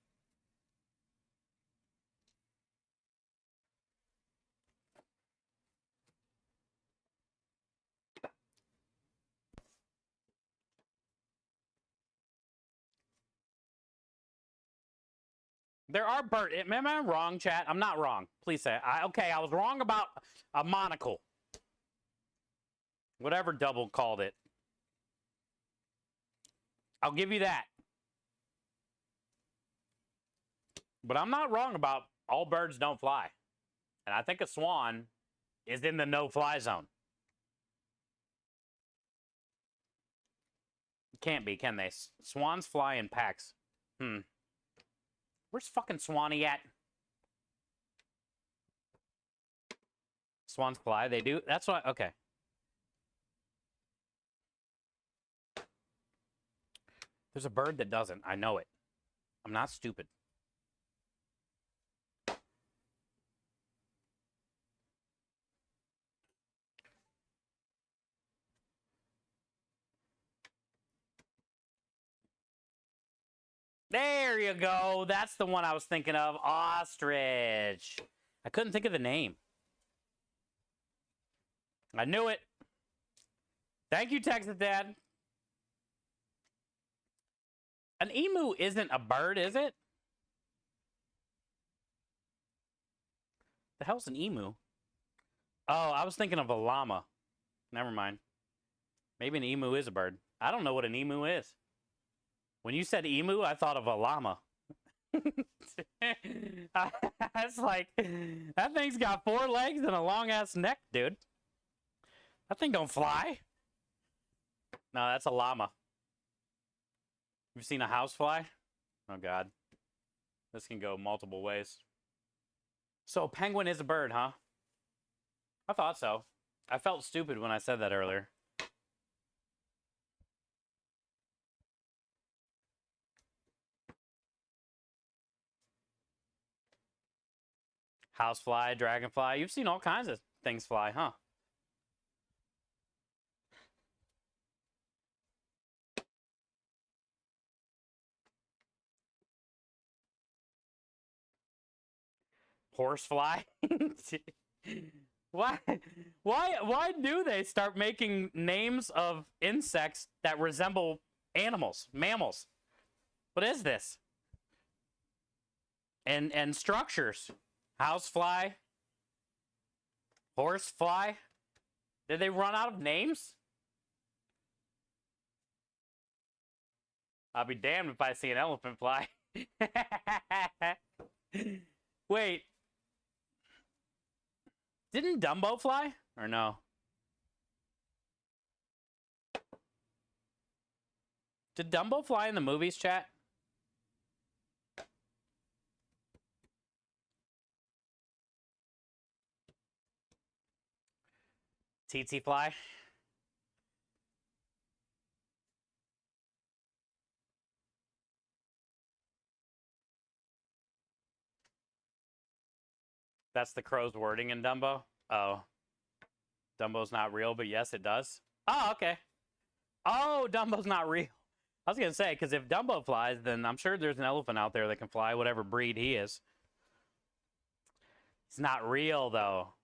There are birds. Am I wrong, chat? I'm not wrong. Please say it. Okay, I was wrong about a monocle. Whatever Double called it. I'll give you that. But I'm not wrong about all birds don't fly. And I think a swan is in the no-fly zone. Can't be, can they? Swans fly in packs. Where's fucking Swanee at? Swans fly, they do? That's what, okay. There's a bird that doesn't. I know it. I'm not stupid. There you go. That's the one I was thinking of. Ostrich. I couldn't think of the name. I knew it. Thank you, Texas Dad. An emu isn't a bird, is it? The hell's an emu? Oh, I was thinking of a llama. Never mind. Maybe an emu is a bird. I don't know what an emu is. When you said emu, I thought of a llama. That's like, that thing's got 4 legs and a long ass neck, dude. That thing don't fly. No, that's a llama. You've seen a housefly? Oh, God. This can go multiple ways. So, penguin is a bird, huh? I thought so. I felt stupid when I said that earlier. Housefly, dragonfly. You've seen all kinds of things fly, huh? Horsefly. Why do they start making names of insects that resemble animals, mammals? What is this? And structures. Housefly. Horsefly. Did they run out of names? I'll be damned if I see an elephant fly. Wait. Didn't Dumbo fly? Or no? Did Dumbo fly in the movies, chat? Tsetse fly? That's the crow's wording in Dumbo? Oh. Dumbo's not real, but yes, it does. Oh, okay. Oh, Dumbo's not real. I was going to say, because if Dumbo flies, then I'm sure there's an elephant out there that can fly, whatever breed he is. It's not real, though.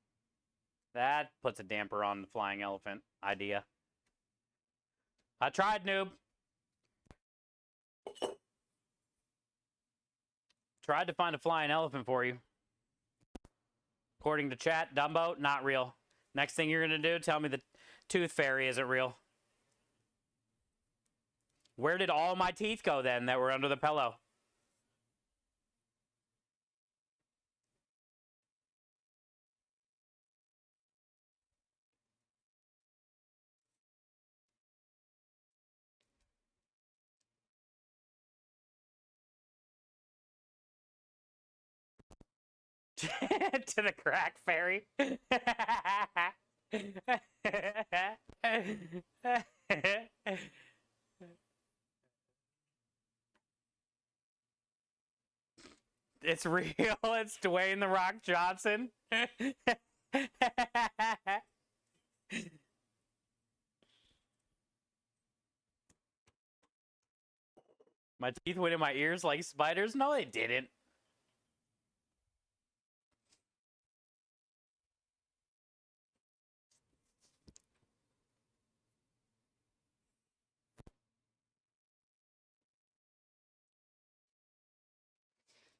That puts a damper on the flying elephant idea. I tried, noob. Tried to find a flying elephant for you. According to chat, Dumbo, not real. Next thing you're going to do, tell me the tooth fairy isn't real. Where did all my teeth go then that were under the pillow? To the crack fairy. It's real. It's Dwayne the Rock Johnson. My teeth went in my ears like spiders? No, they didn't.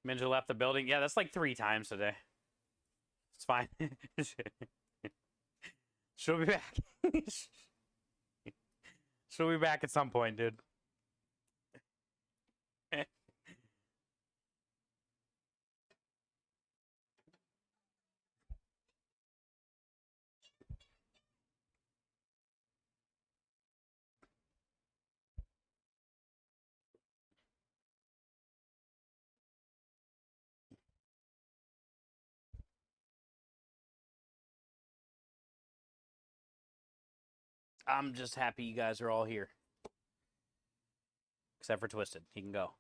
Minja left the building. Yeah, that's like 3 times today. It's fine. She'll be back. She'll be back at some point, dude. I'm just happy you guys are all here. Except for Twisted. He can go.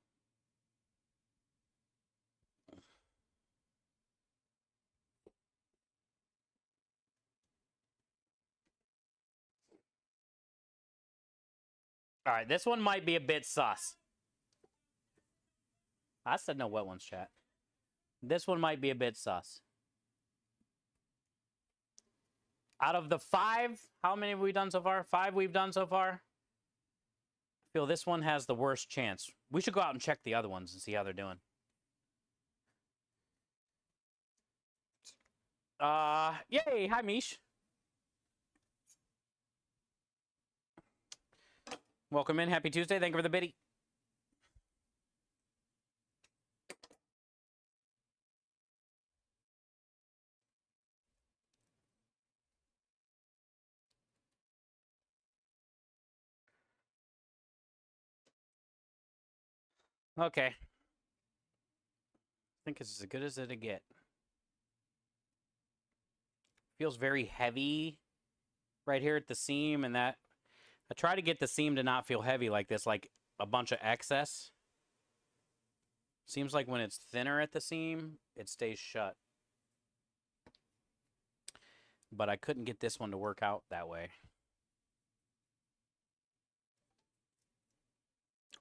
All right, this one might be a bit sus. I said no wet ones, chat. This one might be a bit sus. Out of the 5, how many have we done so far? 5 we've done so far. I feel this one has the worst chance. We should go out and check the other ones and see how they're doing. Yay! Hi, Mish. Welcome in. Happy Tuesday. Thank you for the biddy. Okay. I think it's as good as it'll get. Feels very heavy right here at the seam, and that I try to get the seam to not feel heavy like this, like a bunch of excess. Seems like when it's thinner at the seam, it stays shut. But I couldn't get this one to work out that way.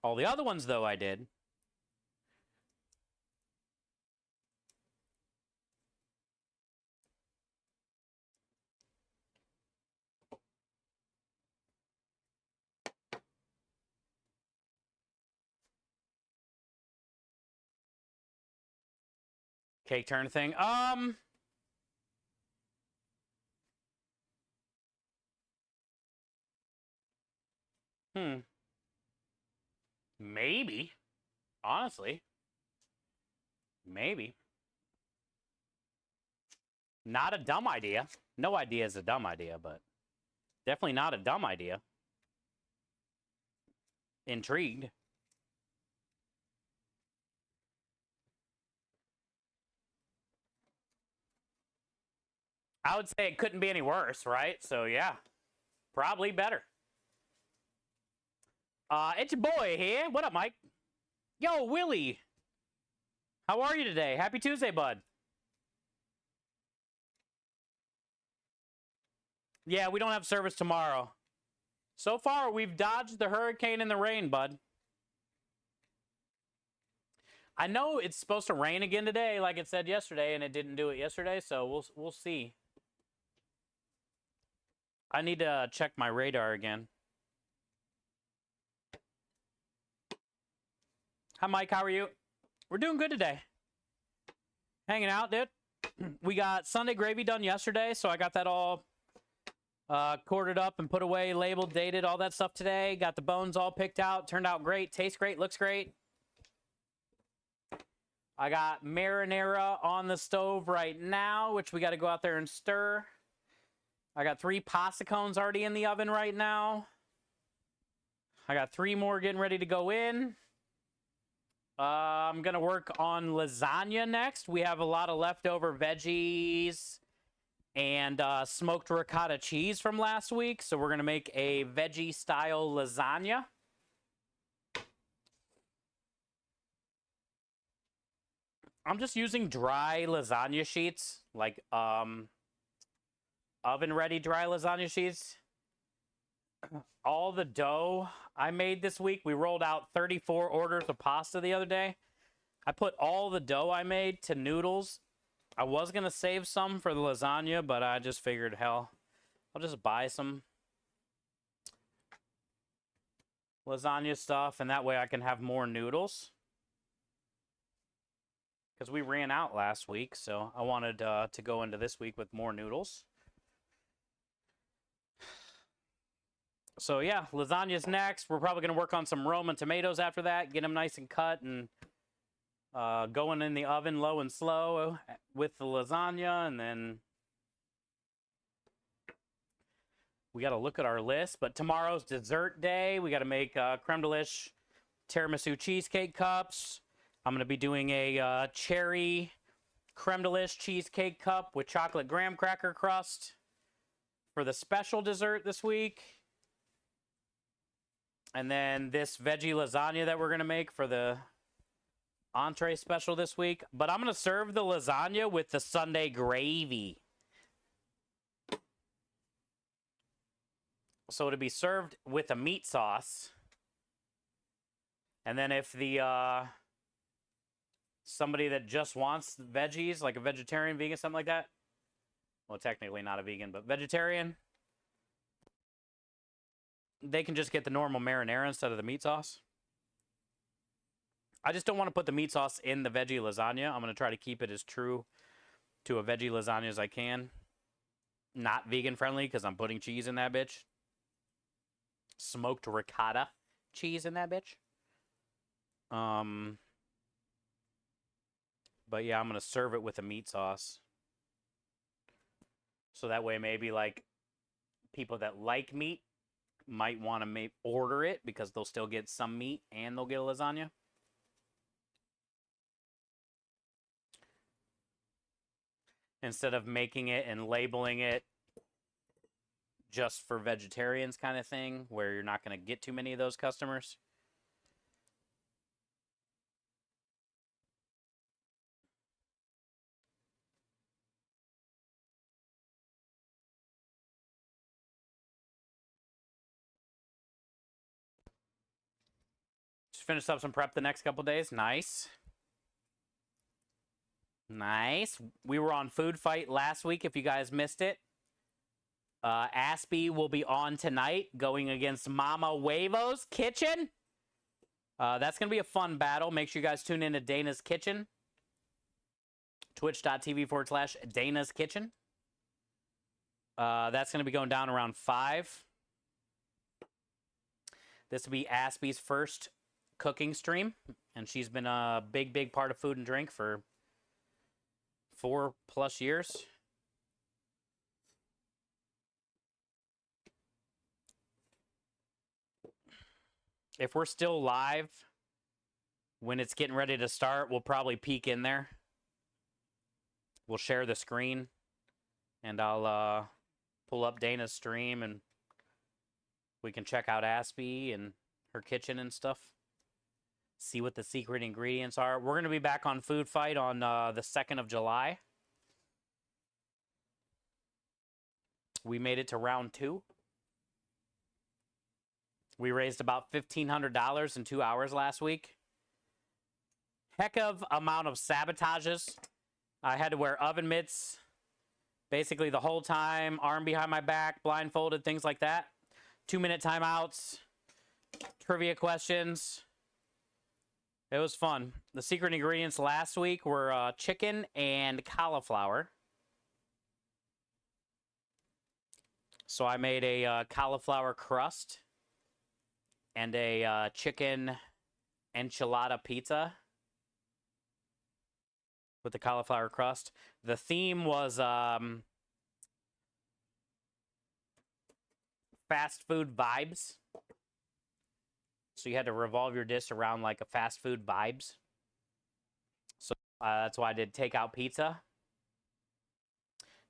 All the other ones, though, I did. Cake turn thing. Maybe. Honestly. Maybe. Not a dumb idea. No idea is a dumb idea, but definitely not a dumb idea. Intrigued. I would say it couldn't be any worse, right? So, yeah. Probably better. It's your boy here. What up, Mike? Yo, Willie. How are you today? Happy Tuesday, bud. Yeah, we don't have service tomorrow. So far, we've dodged the hurricane and the rain, bud. I know it's supposed to rain again today, like it said yesterday, and it didn't do it yesterday, so we'll see. I need to check my radar again. Hi, Mike. How are you? We're doing good today. Hanging out, dude. We got Sunday gravy done yesterday, so I got that all corded up and put away, labeled, dated, all that stuff today. Got the bones all picked out. Turned out great. Tastes great. Looks great. I got marinara on the stove right now, which we got to go out there and stir. I got 3 pasta cones already in the oven right now. I got 3 more getting ready to go in. I'm going to work on lasagna next. We have a lot of leftover veggies and smoked ricotta cheese from last week. So we're going to make a veggie-style lasagna. I'm just using dry lasagna sheets, like oven-ready dry lasagna sheets. All the dough I made this week, we rolled out 34 orders of pasta the other day. I put all the dough I made to noodles. I was going to save some for the lasagna, but I just figured, hell, I'll just buy some lasagna stuff, and that way I can have more noodles. Because we ran out last week, so I wanted to go into this week with more noodles. So yeah, lasagna's next. We're probably going to work on some Roman tomatoes after that, get them nice and cut and going in the oven low and slow with the lasagna. And then we got to look at our list. But tomorrow's dessert day. We got to make creme delish tiramisu cheesecake cups. I'm going to be doing a cherry creme delish cheesecake cup with chocolate graham cracker crust for the special dessert this week. And then this veggie lasagna that we're going to make for the entree special this week. But I'm going to serve the lasagna with the Sunday gravy. So it'll be served with a meat sauce. And then if the somebody that just wants veggies, like a vegetarian, vegan, something like that. Well, technically not a vegan, but vegetarian. They can just get the normal marinara instead of the meat sauce. I just don't want to put the meat sauce in the veggie lasagna. I'm going to try to keep it as true to a veggie lasagna as I can. Not vegan friendly because I'm putting cheese in that bitch. Smoked ricotta cheese in that bitch. But yeah, I'm gonna serve it with a meat sauce. So that way, maybe like people that like meat might want to order it because they'll still get some meat and they'll get a lasagna. Instead of making it and labeling it just for vegetarians kind of thing, where you're not going to get too many of those customers. Just finished up some prep the next couple days. Nice. Nice. We were on Food Fight last week, if you guys missed it. Aspie will be on tonight, going against Mama Huevo's Kitchen. That's going to be a fun battle. Make sure you guys tune in to Dana's Kitchen. Twitch.tv/Dana's Kitchen. That's going to be going down around 5. This will be Aspie's first cooking stream, and she's been a big part of Food and Drink for 4+ years. If we're still live when it's getting ready to start, we'll probably peek in there. We'll share the screen, and I'll pull up Dana's stream, and we can check out Aspie and her kitchen and stuff. See what the secret ingredients are. We're going to be back on Food Fight on the 2nd of July. We made it to round 2. We raised about $1,500 in 2 hours last week. Heck of amount of sabotages. I had to wear oven mitts basically the whole time, arm behind my back, blindfolded, things like that. 2-minute timeouts, trivia questions. It was fun. The secret ingredients last week were chicken and cauliflower. So I made a cauliflower crust and a chicken enchilada pizza with the cauliflower crust. The theme was fast food vibes. So you had to revolve your dish around like a fast food vibes. So that's why I did takeout pizza.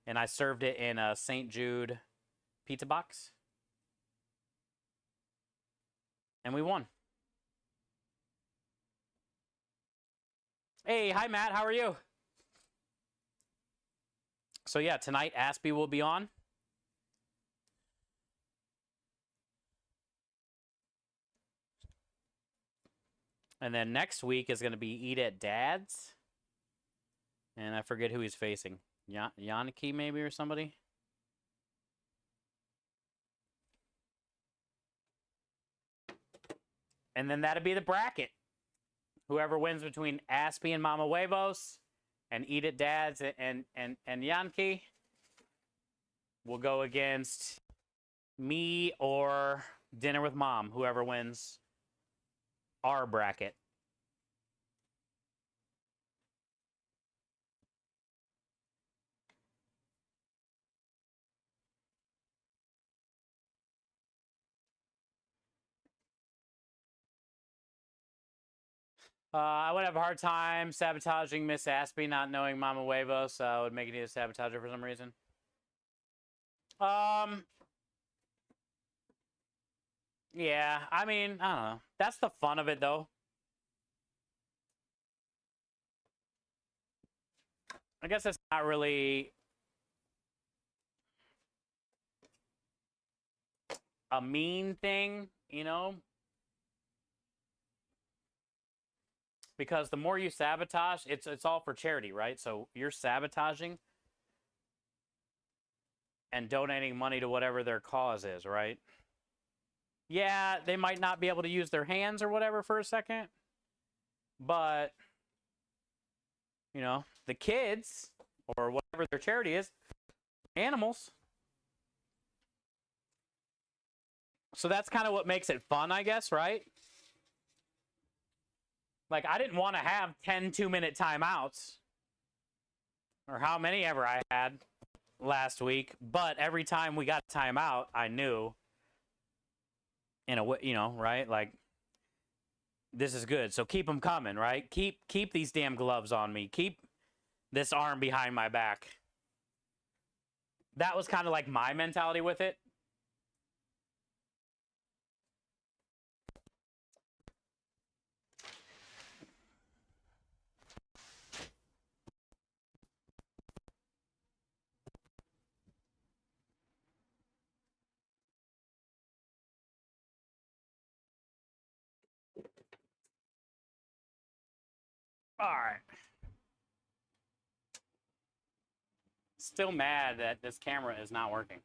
And I served it in a St. Jude pizza box. And we won. Hey, hi Matt, how are you? So yeah, tonight Aspie will be on. And then next week is going to be Eat at Dad's. And I forget who he's facing. Yannicki maybe or somebody? And then that'll be the bracket. Whoever wins between Aspie and Mama Huevos and Eat at Dad's and Yannicki will go against me or Dinner with Mom, whoever wins our bracket. I would have a hard time sabotaging Miss Aspie, not knowing Mama Huevos, so I would make it a sabotager for some reason. Yeah, I mean, I don't know. That's the fun of it, though. I guess it's not really a mean thing, you know? Because the more you sabotage, it's all for charity, right? So you're sabotaging and donating money to whatever their cause is, right? Yeah, they might not be able to use their hands or whatever for a second, but, you know, the kids or whatever their charity is, animals. So that's kind of what makes it fun, I guess, right? Like, I didn't want to have 10 2-minute timeouts, or how many ever I had last week, but every time we got a timeout, I knew, in a way, you know, right? Like, this is good. So keep them coming, right? Keep these damn gloves on me. Keep this arm behind my back. That was kind of like my mentality with it. All right. Still mad that this camera is not working.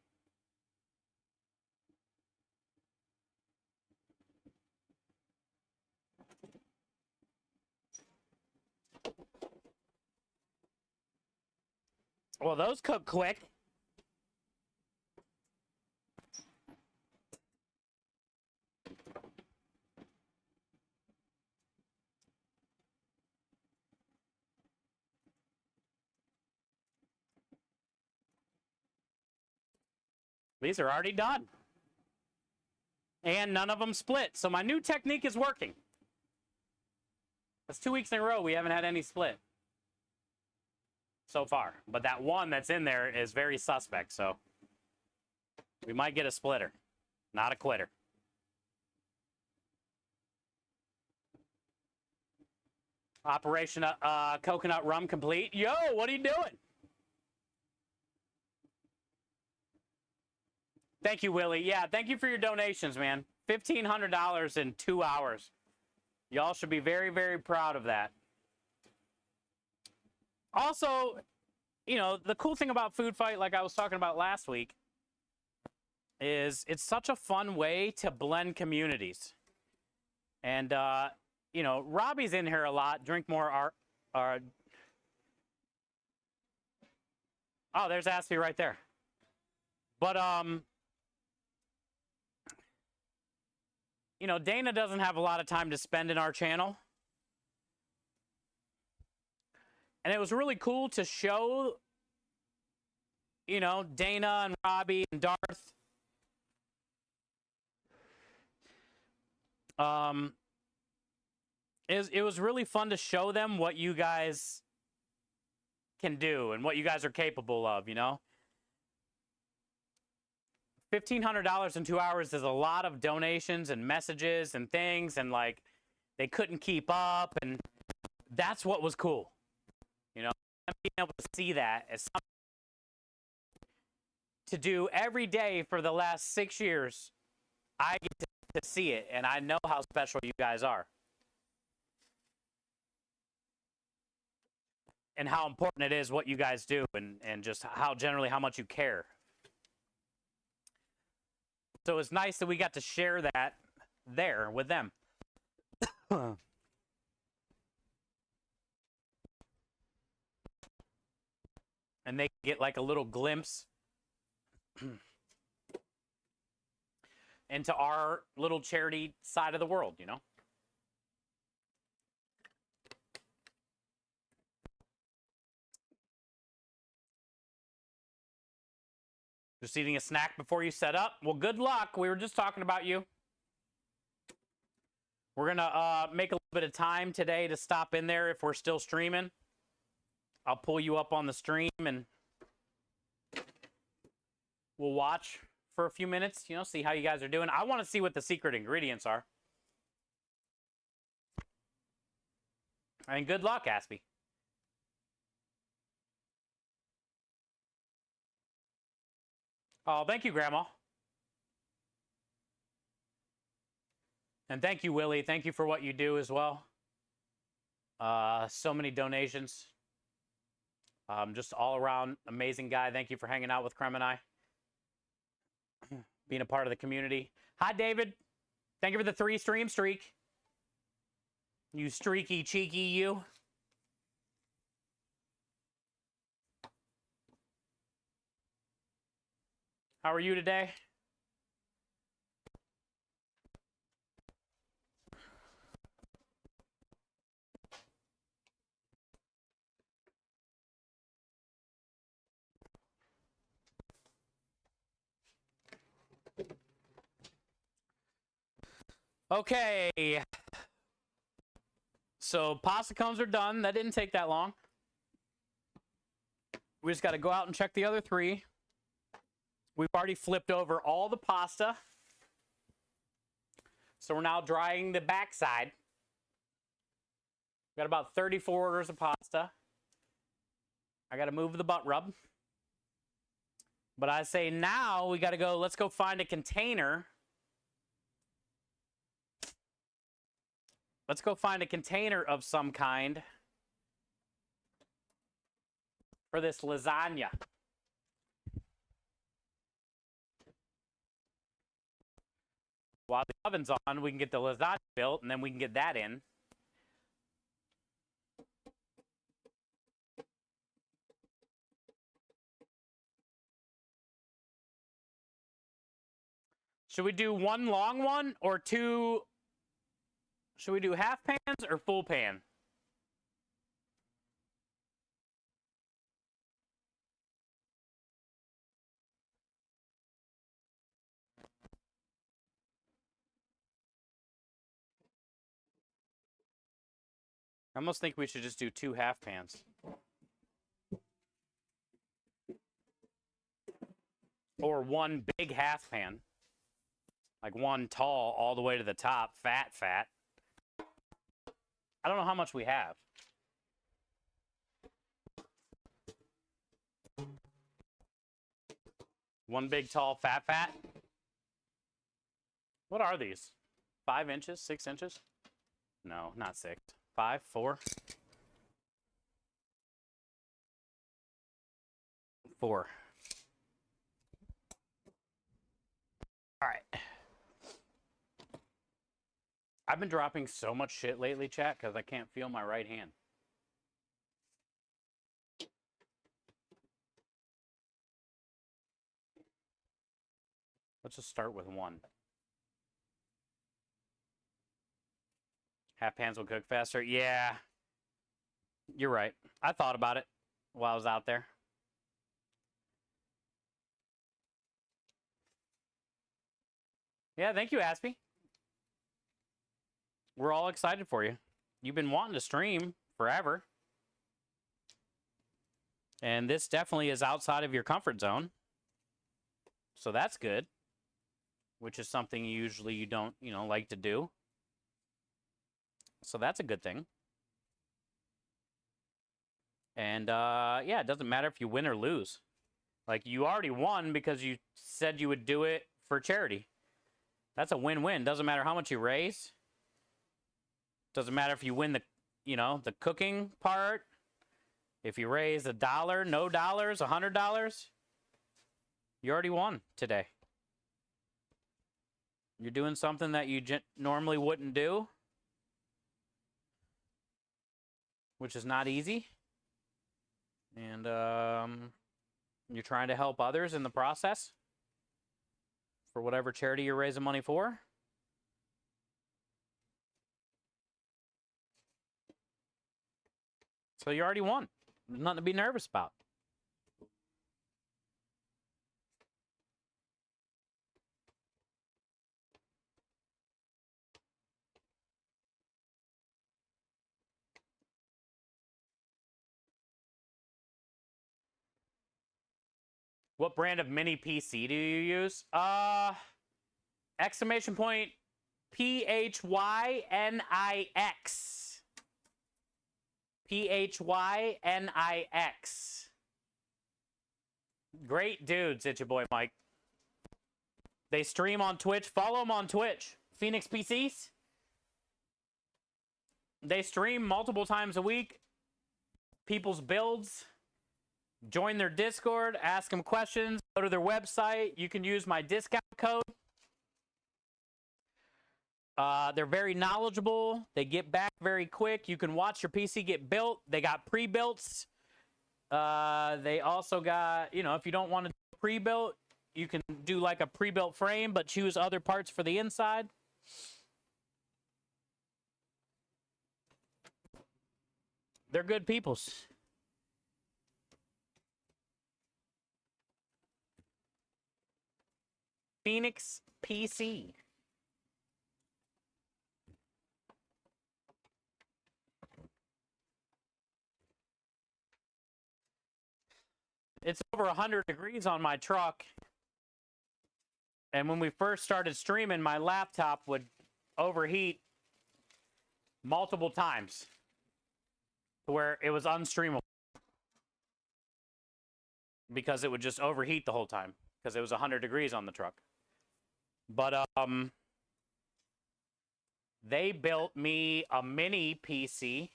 Well, those cook quick. These are already done. And none of them split. So my new technique is working. That's 2 weeks in a row we haven't had any split so far. But that one that's in there is very suspect. So we might get a splitter, not a quitter. Operation Coconut Rum complete. Yo, what are you doing? Thank you, Willie. Yeah, thank you for your donations, man. $1,500 in 2 hours. Y'all should be very, very proud of that. Also, you know, the cool thing about Food Fight, like I was talking about last week, is it's such a fun way to blend communities. And, you know, Robbie's in here a lot. Drink more art. Oh, there's Aspie right there. But, you know, Dana doesn't have a lot of time to spend in our channel. And it was really cool to show, you know, Dana and Robbie and Darth. It was really fun to show them what you guys can do and what you guys are capable of, you know? $1,500 in 2 hours is a lot of donations and messages and things, and like they couldn't keep up, and that's what was cool, you know, being able to see that as something to do every day for the last 6 years. I get to see it, and I know how special you guys are, and how important it is what you guys do, and just how generally how much you care. So it's nice that we got to share that there with them. And they get like a little glimpse into our little charity side of the world, you know? Just eating a snack before you set up? Well, good luck. We were just talking about you. We're going to make a little bit of time today to stop in there if we're still streaming. I'll pull you up on the stream and we'll watch for a few minutes, you know, see how you guys are doing. I want to see what the secret ingredients are. And good luck, Aspie. Oh, thank you, Grandma. And thank you, Willie. Thank you for what you do as well. So many donations. Just all around amazing guy. Thank you for hanging out with Krem and I. Being a part of the community. Hi, David. Thank you for the 3 stream streak. You streaky, cheeky, you. How are you today? Okay. So pasta cones are done. That didn't take that long. We just got to go out and check the other 3. We've already flipped over all the pasta. So we're now drying the backside. Got about 34 orders of pasta. I got to move the butt rub. But I say now we got to go, let's go find a container. Let's go find a container of some kind for this lasagna. While the oven's on, we can get the lasagna built, and then we can get that in. Should we do one long one or 2? Should we do half pans or full pan? I almost think we should just do 2 half pans. Or 1 big half pan. Like 1 tall all the way to the top, fat. I don't know how much we have. One big tall fat. What are these? 5 inches, 6 inches? No, not 6. 5, 4. 4. All right. I've been dropping so much shit lately, chat, because I can't feel my right hand. Let's just start with 1. Half pans will cook faster. Yeah, you're right. I thought about it while I was out there. Yeah, thank you, Aspie. We're all excited for you. You've been wanting to stream forever. And this definitely is outside of your comfort zone. So that's good. Which is something usually you don't, like to do. So that's a good thing. And, yeah, it doesn't matter if you win or lose. Like, you already won because you said you would do it for charity. That's a win-win. Doesn't matter how much you raise. Doesn't matter if you win the, the cooking part. If you raise $1, no dollars, $100, you already won today. You're doing something that you normally wouldn't do, which is not easy. And you're trying to help others in the process for whatever charity you're raising money for. So you already won. There's nothing to be nervous about. What brand of mini PC do you use? Exclamation point PHYNIX. PHYNIX. Great dudes, it's your boy Mike. They stream on Twitch. Follow them on Twitch. Phoenix PCs. They stream multiple times a week. People's builds. Join their Discord. Ask them questions. Go to their website. You can use my discount code. They're very knowledgeable. They get back very quick. You can watch your PC get built. They got pre-builts. They also got, if you don't want to do pre-built, you can do like a pre-built frame, but choose other parts for the inside. They're good peoples. Phoenix PC. It's over 100 degrees on my truck. And when we first started streaming, my laptop would overheat multiple times to where it was unstreamable because it would just overheat the whole time because it was 100 degrees on the truck. But they built me a mini PC,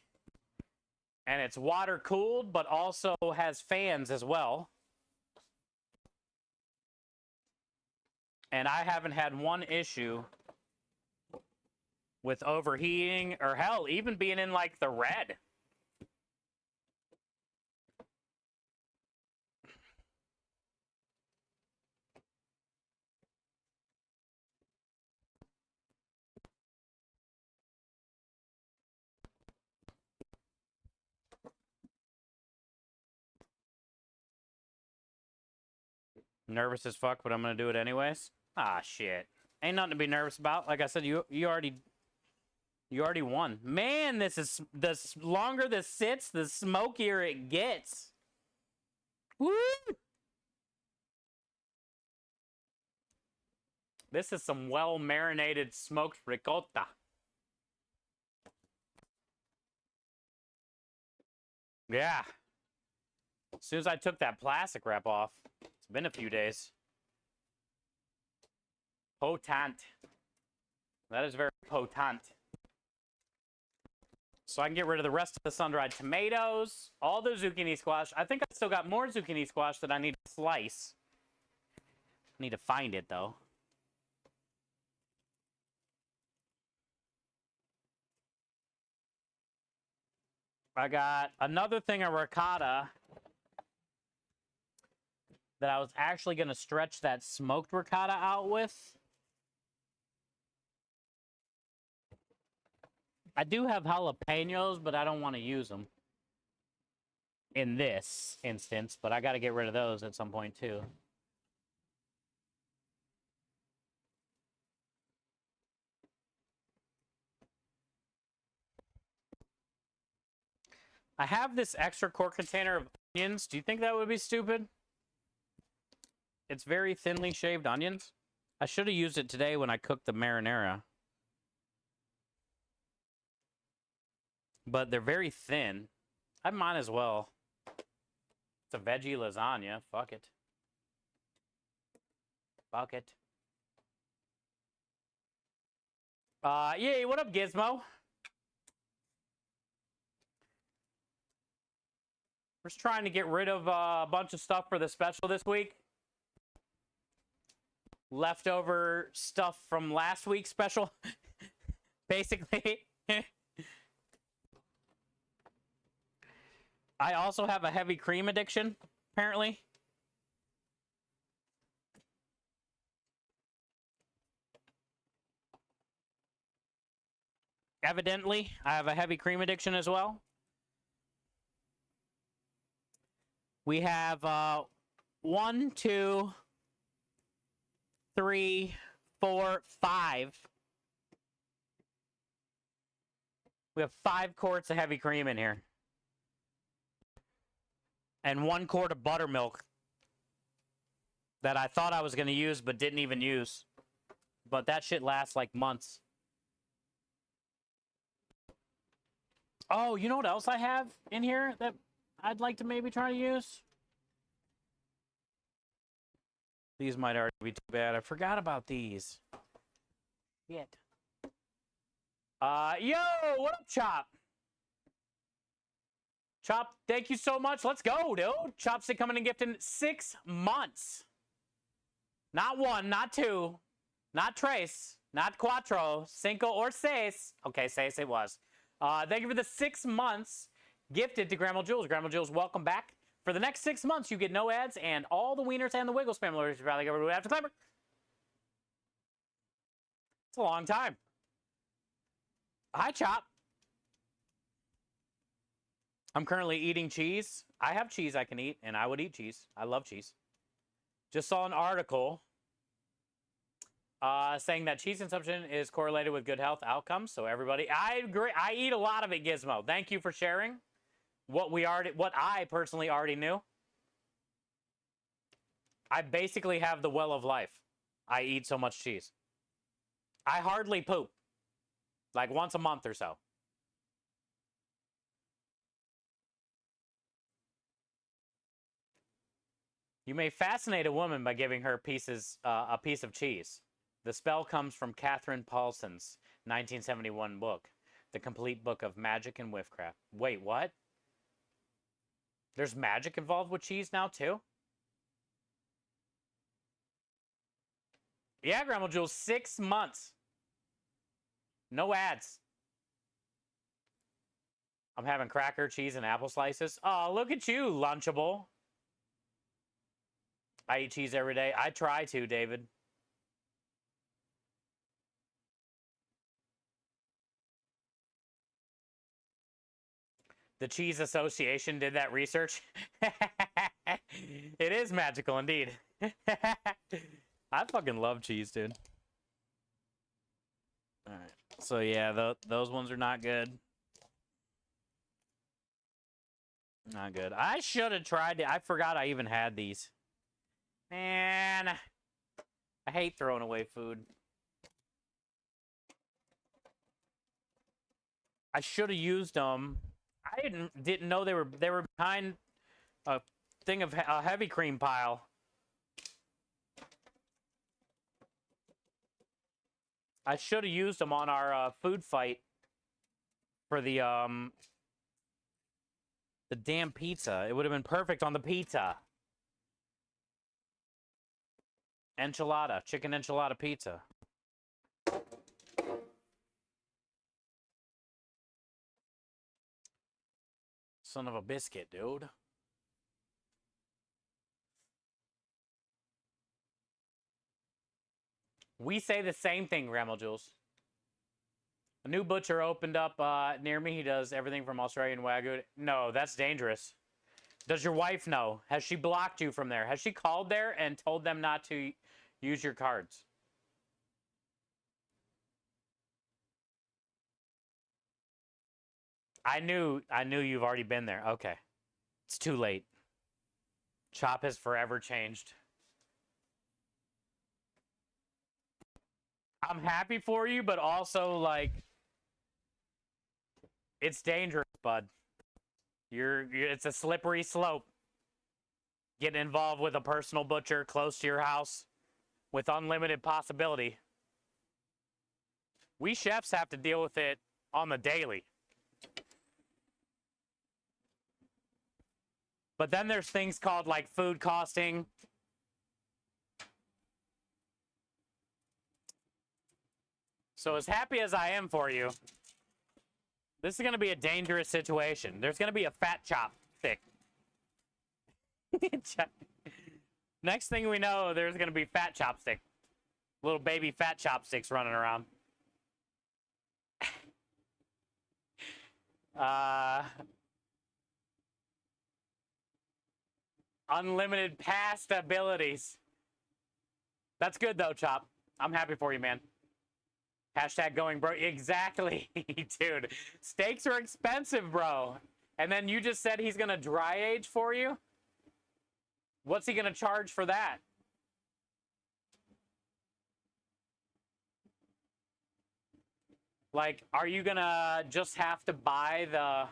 and it's water cooled, but also has fans as well. And I haven't had one issue with overheating or hell, even being in like the red. Nervous as fuck, but I'm gonna do it anyways. Ah, shit. Ain't nothing to be nervous about. Like I said, you already won. Man, the longer this sits, the smokier it gets. Woo! This is some well-marinated smoked ricotta. Yeah. As soon as I took that plastic wrap off, it's been a few days. Potent. That is very potent. So I can get rid of the rest of the sun-dried tomatoes, all the zucchini squash. I think I still got more zucchini squash that I need to slice. I need to find it, though. I got another thing of ricotta that I was actually going to stretch that smoked ricotta out with. I do have jalapenos, but I don't want to use them in this instance, but I got to get rid of those at some point too. I have this extra quart container of onions. Do you think that would be stupid? It's very thinly shaved onions. I should have used it today when I cooked the marinara. But they're very thin. I might as well. It's a veggie lasagna. Fuck it. Fuck it. Yay, what up, Gizmo? We're just trying to get rid of a bunch of stuff for the special this week. Leftover stuff from last week's special. Basically. I also have a heavy cream addiction, apparently. Evidently, I have a heavy cream addiction as well. We have 1, 2, 3, 4, 5. We have 5 quarts of heavy cream in here. And 1 quart of buttermilk that I thought I was going to use but didn't even use. But that shit lasts like months. Oh, you know what else I have in here that I'd like to maybe try to use? These might already be too bad. I forgot about these. Shit. Yo, what up, Chop? Chop, thank you so much. Let's go, dude. Chopstick coming and gifting 6 months. Not 1, not 2, not tres, not cuatro, cinco, or seis. Okay, seis it was. Thank you for the 6 months gifted to Grandma Jules. Grandma Jules, welcome back. For the next 6 months, you get no ads and all the wieners and the wiggle spam alerts. You're probably going to after Clever. It's a long time. Hi, Chop. I'm currently eating cheese. I have cheese I can eat, and I would eat cheese. I love cheese. Just saw an article saying that cheese consumption is correlated with good health outcomes. So everybody, I agree. I eat a lot of it, Gizmo. Thank you for sharing what I personally already knew. I basically have the well of life. I eat so much cheese. I hardly poop. Like once a month or so. You may fascinate a woman by giving her a piece of cheese. The spell comes from Catherine Paulson's 1971 book, The Complete Book of Magic and Witchcraft. Wait, what? There's magic involved with cheese now, too? Yeah, Grandma Jules, 6 months. No ads. I'm having cracker, cheese, and apple slices. Oh, look at you, Lunchable. I eat cheese every day. I try to, David. The Cheese Association did that research. It is magical indeed. I fucking love cheese, dude. All right. So yeah, those ones are not good. Not good. I should have tried it. I forgot I even had these. Man, I hate throwing away food. I should have used them. I didn't know they were behind a thing of a heavy cream pile. I should have used them on our food fight for the damn pizza. It would have been perfect on the pizza. Enchilada, chicken enchilada pizza. Son of a biscuit, dude. We say the same thing, Grandma Jules. A new butcher opened up near me. He does everything from Australian Wagyu. No, that's dangerous. Does your wife know? Has she blocked you from there? Has she called there and told them not to use your cards? I knew you've already been there. Okay. It's too late. Chop has forever changed. I'm happy for you, but also, like, it's dangerous, bud. It's a slippery slope. Getting involved with a personal butcher close to your house with unlimited possibility. We chefs have to deal with it on the daily. But then there's things called, like, food costing. So as happy as I am for you, this is going to be a dangerous situation. There's going to be a fat chopstick. Next thing we know, there's going to be fat chopstick. Little baby fat chopsticks running around. Unlimited past abilities. That's good, though, Chop. I'm happy for you, man. Hashtag going, bro. Exactly, dude. Steaks are expensive, bro. And then you just said he's going to dry age for you? What's he going to charge for that? Like, are you going to just have to buy the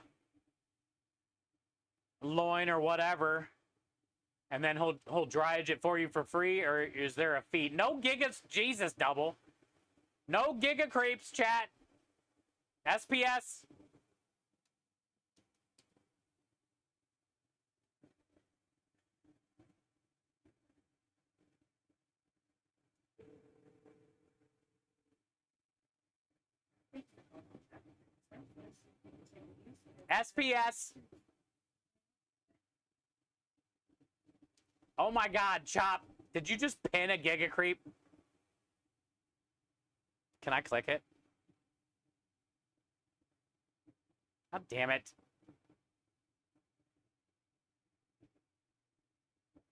loin or whatever, and then he'll dry age it for you for free, or is there a fee? No gigas, Jesus, double. No giga creeps, chat. SPS. SPS. Oh my God, Chop. Did you just pin a giga creep? Can I click it? God damn it.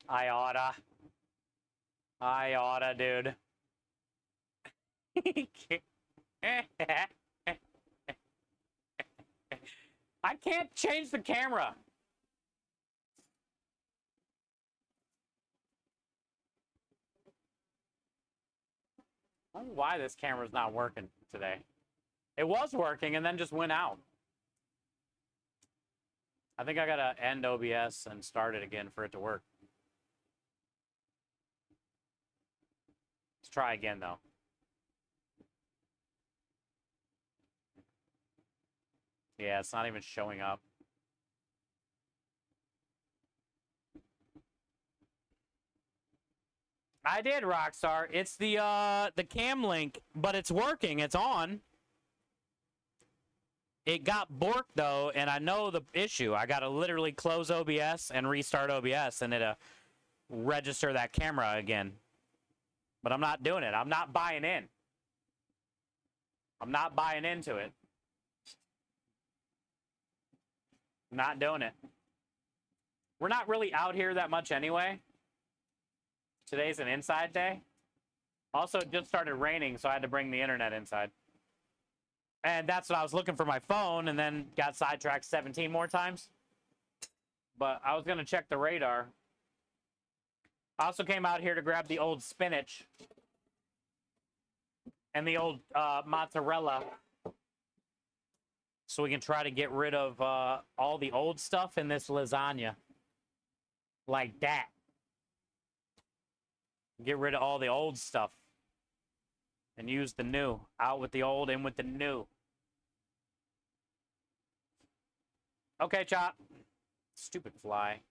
I oughta, dude. I can't change the camera. don't know why this camera's not working today. It was working and then just went out. I think I gotta end OBS and start it again for it to work. Let's try again though. Yeah, it's not even showing up. I did, Rockstar. It's the cam link, but it's working. It's on. It got borked though, and I know the issue. I gotta literally close OBS and restart OBS, and it'll register that camera again. But I'm not doing it. I'm not buying in. I'm not buying into it. Not doing it. We're not really out here that much anyway. Today's an inside day. Also, it just started raining, so I had to bring the internet inside. And that's what I was looking for my phone, and then got sidetracked 17 more times. But I was going to check the radar. I also came out here to grab the old spinach and the old mozzarella, so we can try to get rid of all the old stuff in this lasagna. Like that. Get rid of all the old stuff. And use the new. Out with the old, in with the new. Okay, Chop. Stupid fly.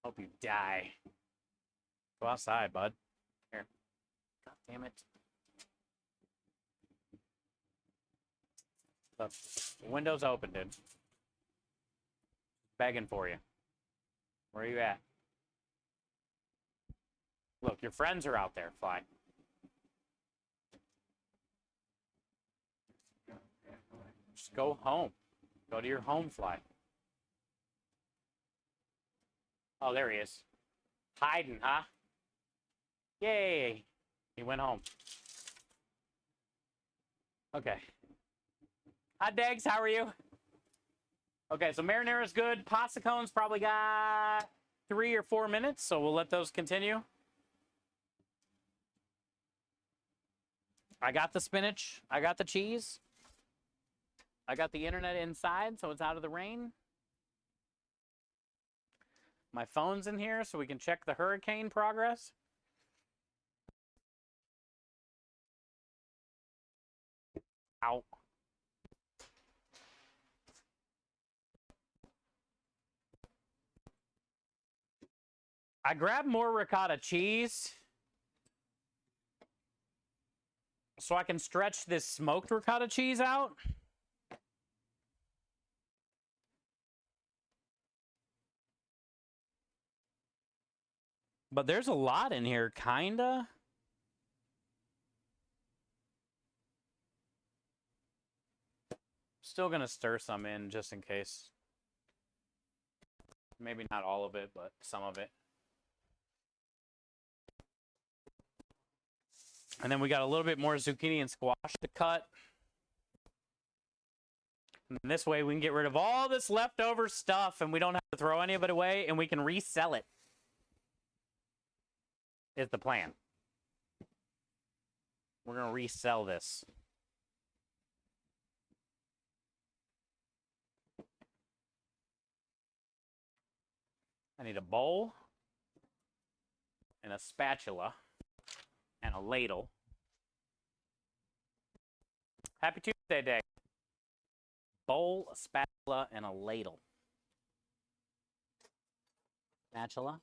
Hope you die. Go outside, bud. Here. God damn it. The window's open, dude. Begging for you. Where are you at? Look, your friends are out there, Fly. Just go home. Go to your home, Fly. Oh, there he is. Hiding, huh? Yay. He went home. Okay. Hi, Degs. How are you? Okay, so Marinara's good. Pasta cones probably got 3 or 4 minutes, so we'll let those continue. I got the spinach. I got the cheese. I got the internet inside, so it's out of the rain. My phone's in here, so we can check the hurricane progress. Ow. I grabbed more ricotta cheese so I can stretch this smoked ricotta cheese out. But there's a lot in here, kinda. Still gonna stir some in just in case. Maybe not all of it, but some of it. And then we got a little bit more zucchini and squash to cut. And this way we can get rid of all this leftover stuff and we don't have to throw any of it away and we can resell it. Is the plan. We're going to resell this. I need a bowl and a spatula and a ladle. Happy Tuesday Day. Bowl, a spatula, and a ladle. Spatula.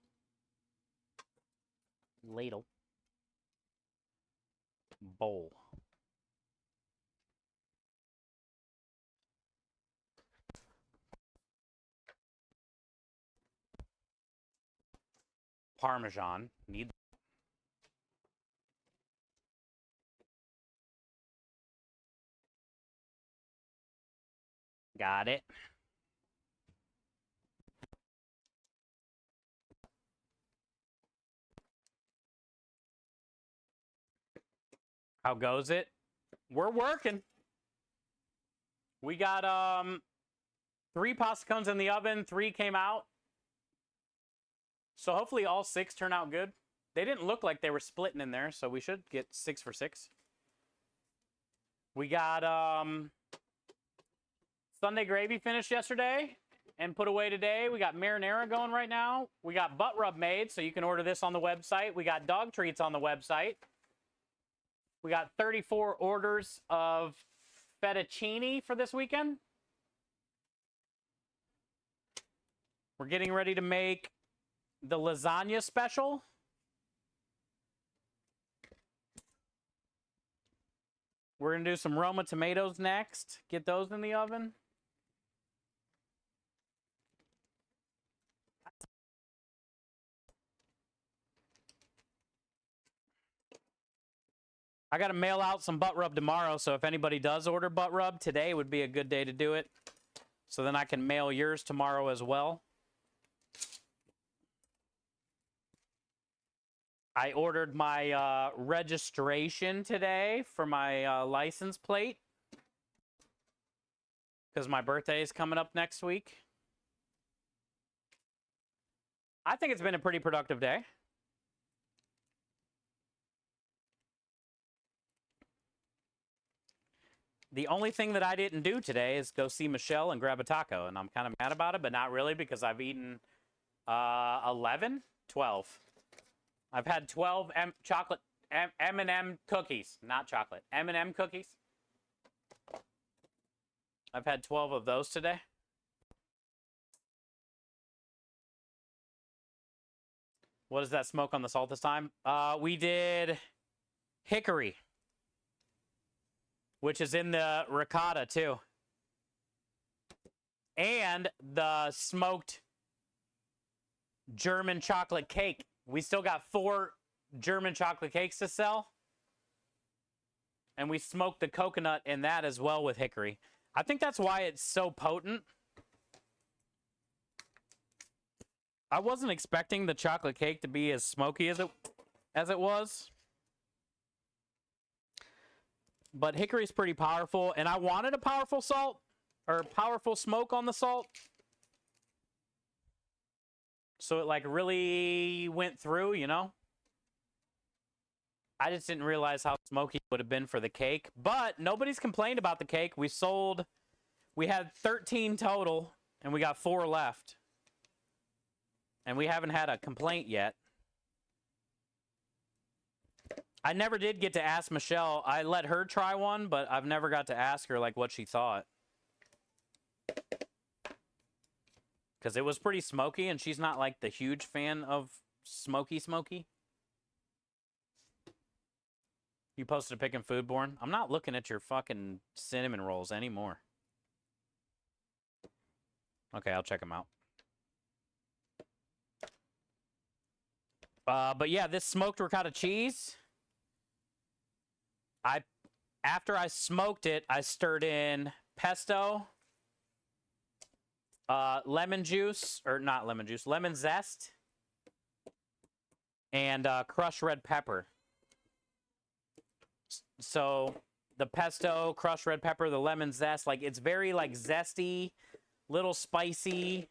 Ladle. Bowl. Parmesan. Need. Got it. How goes it? We're working. We got 3 pasta cones in the oven, 3 came out. So hopefully all 6 turn out good. They didn't look like they were splitting in there, so we should get 6 for 6. We got Sunday gravy finished yesterday and put away today. We got marinara going right now. We got butt rub made, so you can order this on the website. We got dog treats on the website. We got 34 orders of fettuccine for this weekend. We're getting ready to make the lasagna special. We're going to do some Roma tomatoes next. Get those in the oven. I got to mail out some butt rub tomorrow, so if anybody does order butt rub, today would be a good day to do it. So then I can mail yours tomorrow as well. I ordered my registration today for my license plate because my birthday is coming up next week. I think it's been a pretty productive day. The only thing that I didn't do today is go see Michelle and grab a taco, and I'm kind of mad about it, but not really because I've eaten 11, 12. I've had 12 chocolate M&M cookies, not chocolate, M&M cookies. I've had 12 of those today. What is that smoke on the salt this time? We did hickory, which is in the ricotta too. And the smoked German chocolate cake. We still got 4 German chocolate cakes to sell. And we smoked the coconut in that as well with hickory. I think that's why it's so potent. I wasn't expecting the chocolate cake to be as smoky as it was. But hickory's pretty powerful, and I wanted a powerful salt or powerful smoke on the salt. So it like really went through, you know? I just didn't realize how smoky it would have been for the cake. But nobody's complained about the cake. We had 13 total, and we got 4 left. And we haven't had a complaint yet. I never did get to ask Michelle. I let her try one, but I've never got to ask her like what she thought. Because it was pretty smoky, and she's not like the huge fan of smoky. You posted a pic in Foodborne. I'm not looking at your fucking cinnamon rolls anymore. Okay, I'll check them out. But yeah, this smoked ricotta cheese. After I smoked it, I stirred in pesto, lemon juice, or not lemon juice, lemon zest, and crushed red pepper. So the pesto, crushed red pepper, the lemon zest, like it's very like zesty, little spicy,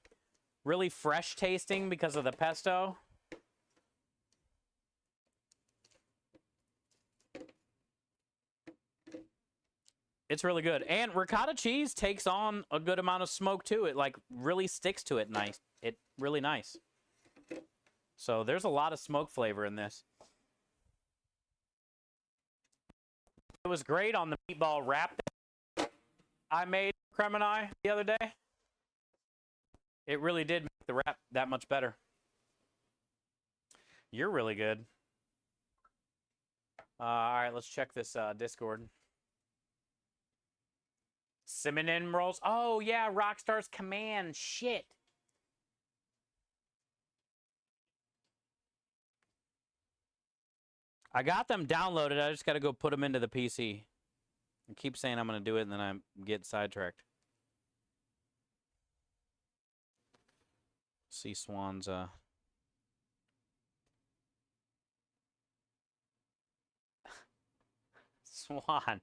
really fresh tasting because of the pesto. It's really good. And ricotta cheese takes on a good amount of smoke too. It like really sticks to it nice. It really nice. So there's a lot of smoke flavor in this. It was great on the meatball wrap I made Creme and I the other day. It really did make the wrap that much better. You're really good. All right, let's check this Discord. Cinnamon rolls. Oh, yeah, Rockstar's Command. Shit. I got them downloaded. I just got to go put them into the PC. I keep saying I'm going to do it, and then I get sidetracked. See Swan's... Swan.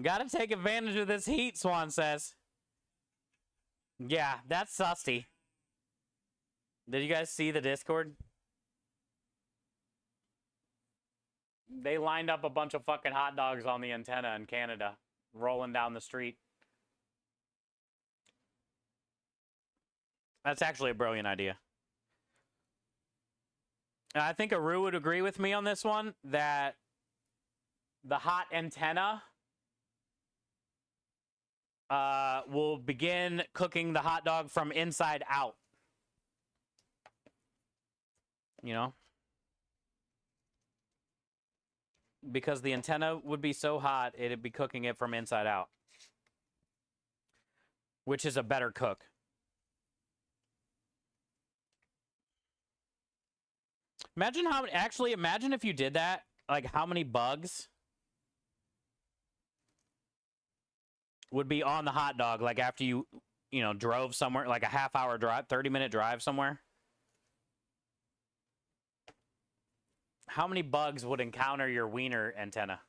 Gotta take advantage of this heat, Swan says. Yeah, that's susty. Did you guys see the Discord? They lined up a bunch of fucking hot dogs on the antenna in Canada, rolling down the street. That's actually a brilliant idea. And I think Aru would agree with me on this one, that the hot antenna will begin cooking the hot dog from inside out. You know? Because the antenna would be so hot, it'd be cooking it from inside out. Which is a better cook. Imagine how, actually, imagine if you did that, like how many bugs would be on the hot dog, like after you know, drove somewhere, like a half-hour drive, 30-minute drive somewhere. How many bugs would encounter your wiener antenna?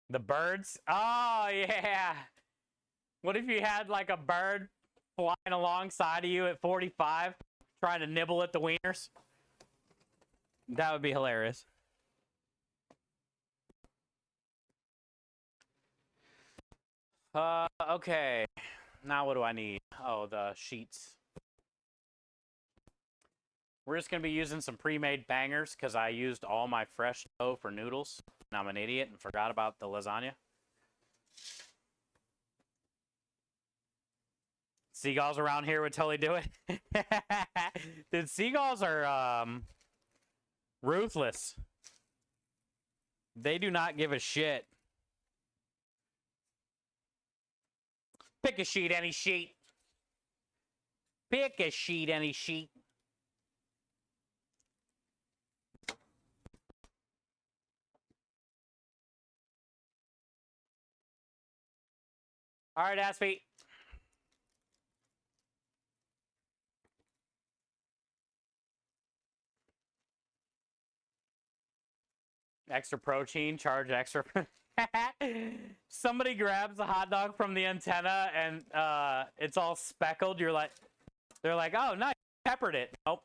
The birds? Oh, yeah. What if you had like a bird flying alongside of you at 45 trying to nibble at the wieners? That would be hilarious. Okay. Now what do I need? Oh, the sheets. We're just going to be using some pre-made bangers because I used all my fresh dough for noodles. And I'm an idiot and forgot about the lasagna. Seagulls around here would totally do it. Dude, seagulls are ruthless. They do not give a shit. Pick a sheet, any sheet. Pick a sheet, any sheet. All right, Aspie. Extra protein, charge extra. Somebody grabs a hot dog from the antenna and it's all speckled. They're like, oh, nice, peppered it. Nope.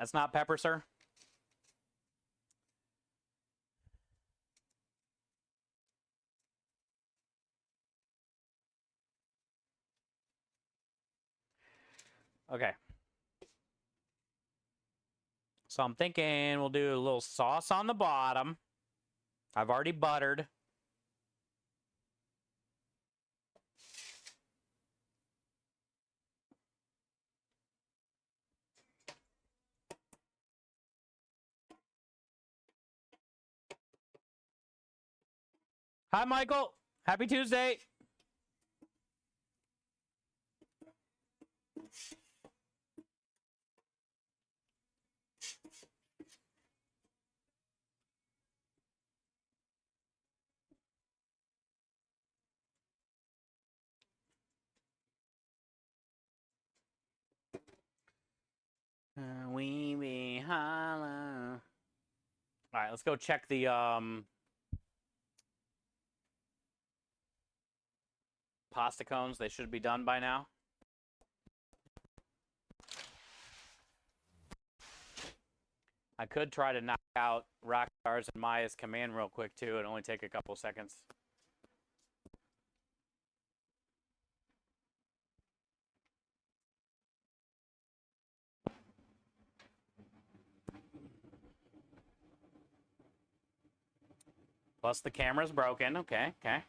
That's not pepper, sir. Okay. So I'm thinking we'll do a little sauce on the bottom. I've already buttered. Hi, Michael. Happy Tuesday. We be holla. All right, let's go check the pasta cones. They should be done by now. I could try to knock out Rockstar's and Maya's command real quick too. It'd only take a couple seconds. Plus the camera's broken. Okay, okay.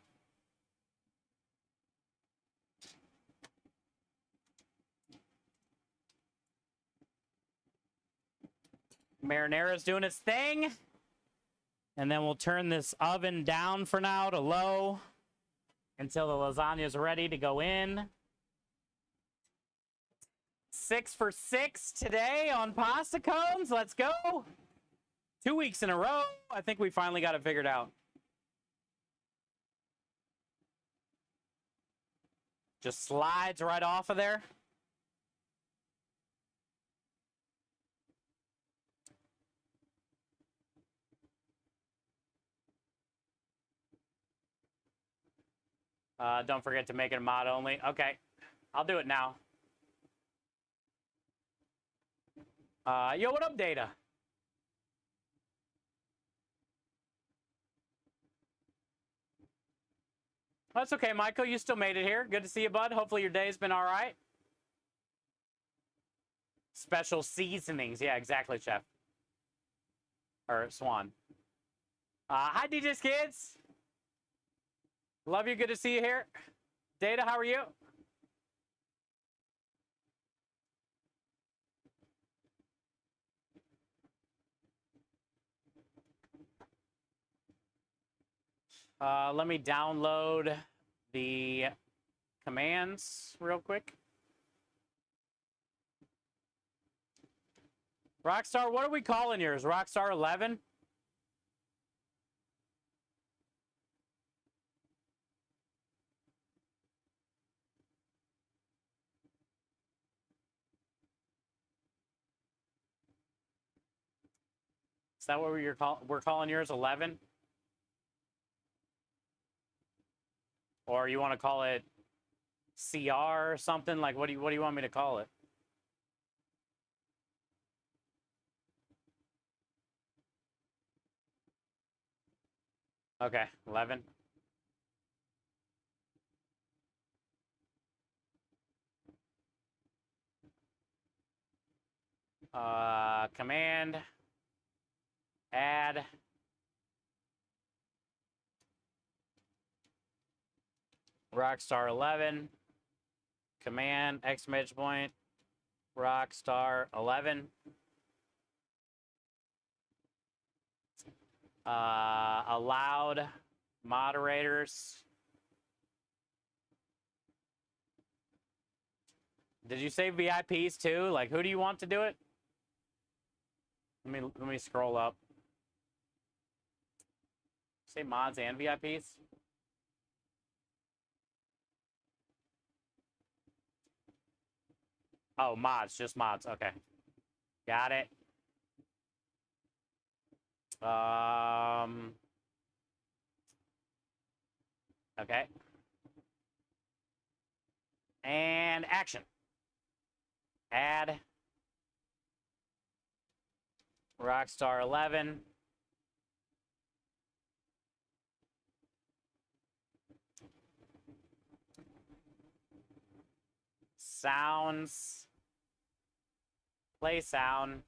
Marinara's doing its thing. And then we'll turn this oven down for now to low until the lasagna is ready to go in. 6 for 6 today on pasta cones. Let's go. 2 weeks in a row. I think we finally got it figured out. Just slides right off of there. Don't forget to make it a mod only. Okay, I'll do it now. Yo, what up, Data? That's okay, Michael. You still made it here. Good to see you, bud. Hopefully your day's been all right. Special seasonings. Yeah, exactly, Chef. Or Swan. Hi, DJ's kids. Love you. Good to see you here. Data, how are you? Let me download the commands real quick. Rockstar, what are we calling yours? Rockstar 11? Is that what we're calling yours 11? Or you want to call it CR or something? Like, what do you want me to call it? Okay, 11. Command, add, Rockstar 11, command, exclamation point, Rockstar 11. Allowed moderators. Did you say VIPs too? Like, who do you want to do it? Let me scroll up. Say mods and VIPs. Oh, mods, just mods. Okay, got it. Okay. And action. Add Rockstar 11. Sounds. Play sound.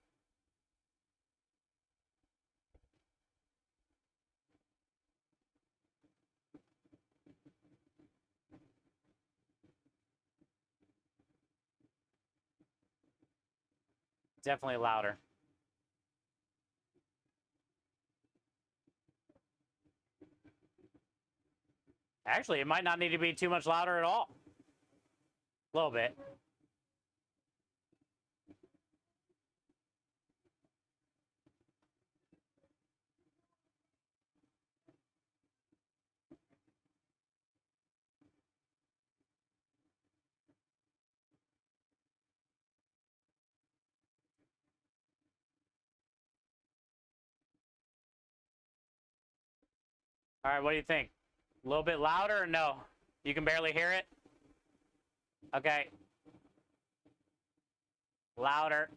Definitely louder. Actually, it might not need to be too much louder at all. A little bit. All right, what do you think? A little bit louder or no? You can barely hear it? Okay. Louder.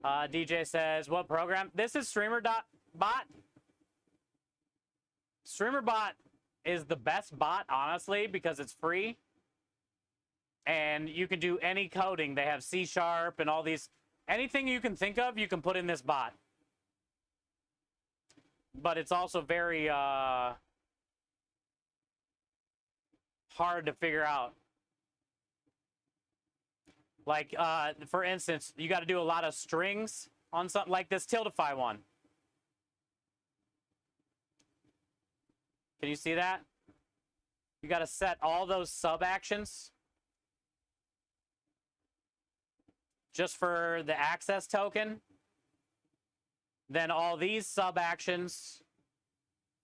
DJ says, what program? This is StreamerBot. StreamerBot is the best bot, honestly, because it's free. And you can do any coding. They have C# and all these. Anything you can think of, you can put in this bot. But it's also very hard to figure out. Like, for instance, you got to do a lot of strings on something like this Tiltify one. Can you see that? You got to set all those sub actions just for the access token. Then all these sub actions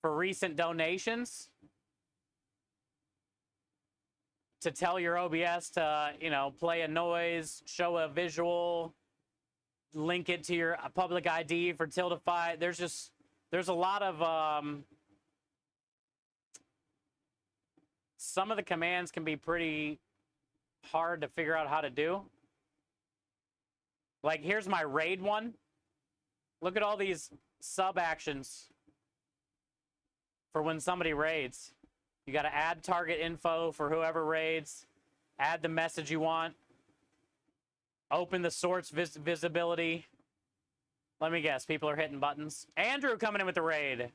for recent donations to tell your OBS to, you know, play a noise, show a visual, link it to your public ID for Tiltify. There's a lot of some of the commands can be pretty hard to figure out how to do. Like, here's my raid one. Look at all these sub actions for when somebody raids. You got to add target info for whoever raids, add the message you want, open the source visibility. Let me guess, people are hitting buttons. Andrew coming in with the raid.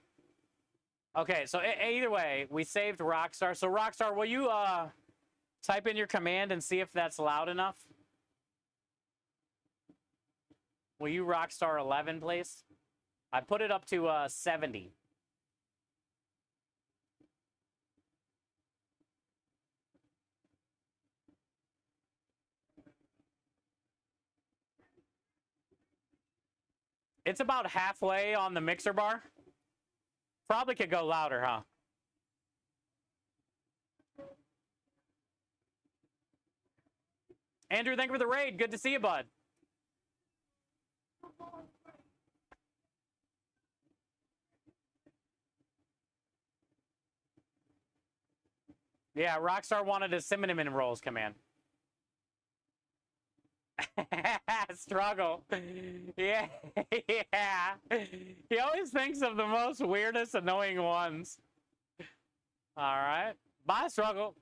Okay, so either way, we saved Rockstar. So Rockstar, will you type in your command and see if that's loud enough? Will you Rockstar 11, please? I put it up to 70. It's about halfway on the mixer bar. Probably could go louder, huh? Andrew, thank you for the raid. Good to see you, bud. Yeah, Rockstar wanted a cinnamon rolls command. Struggle. Yeah, yeah. He always thinks of the most weirdest, annoying ones. All right. Bye, Struggle.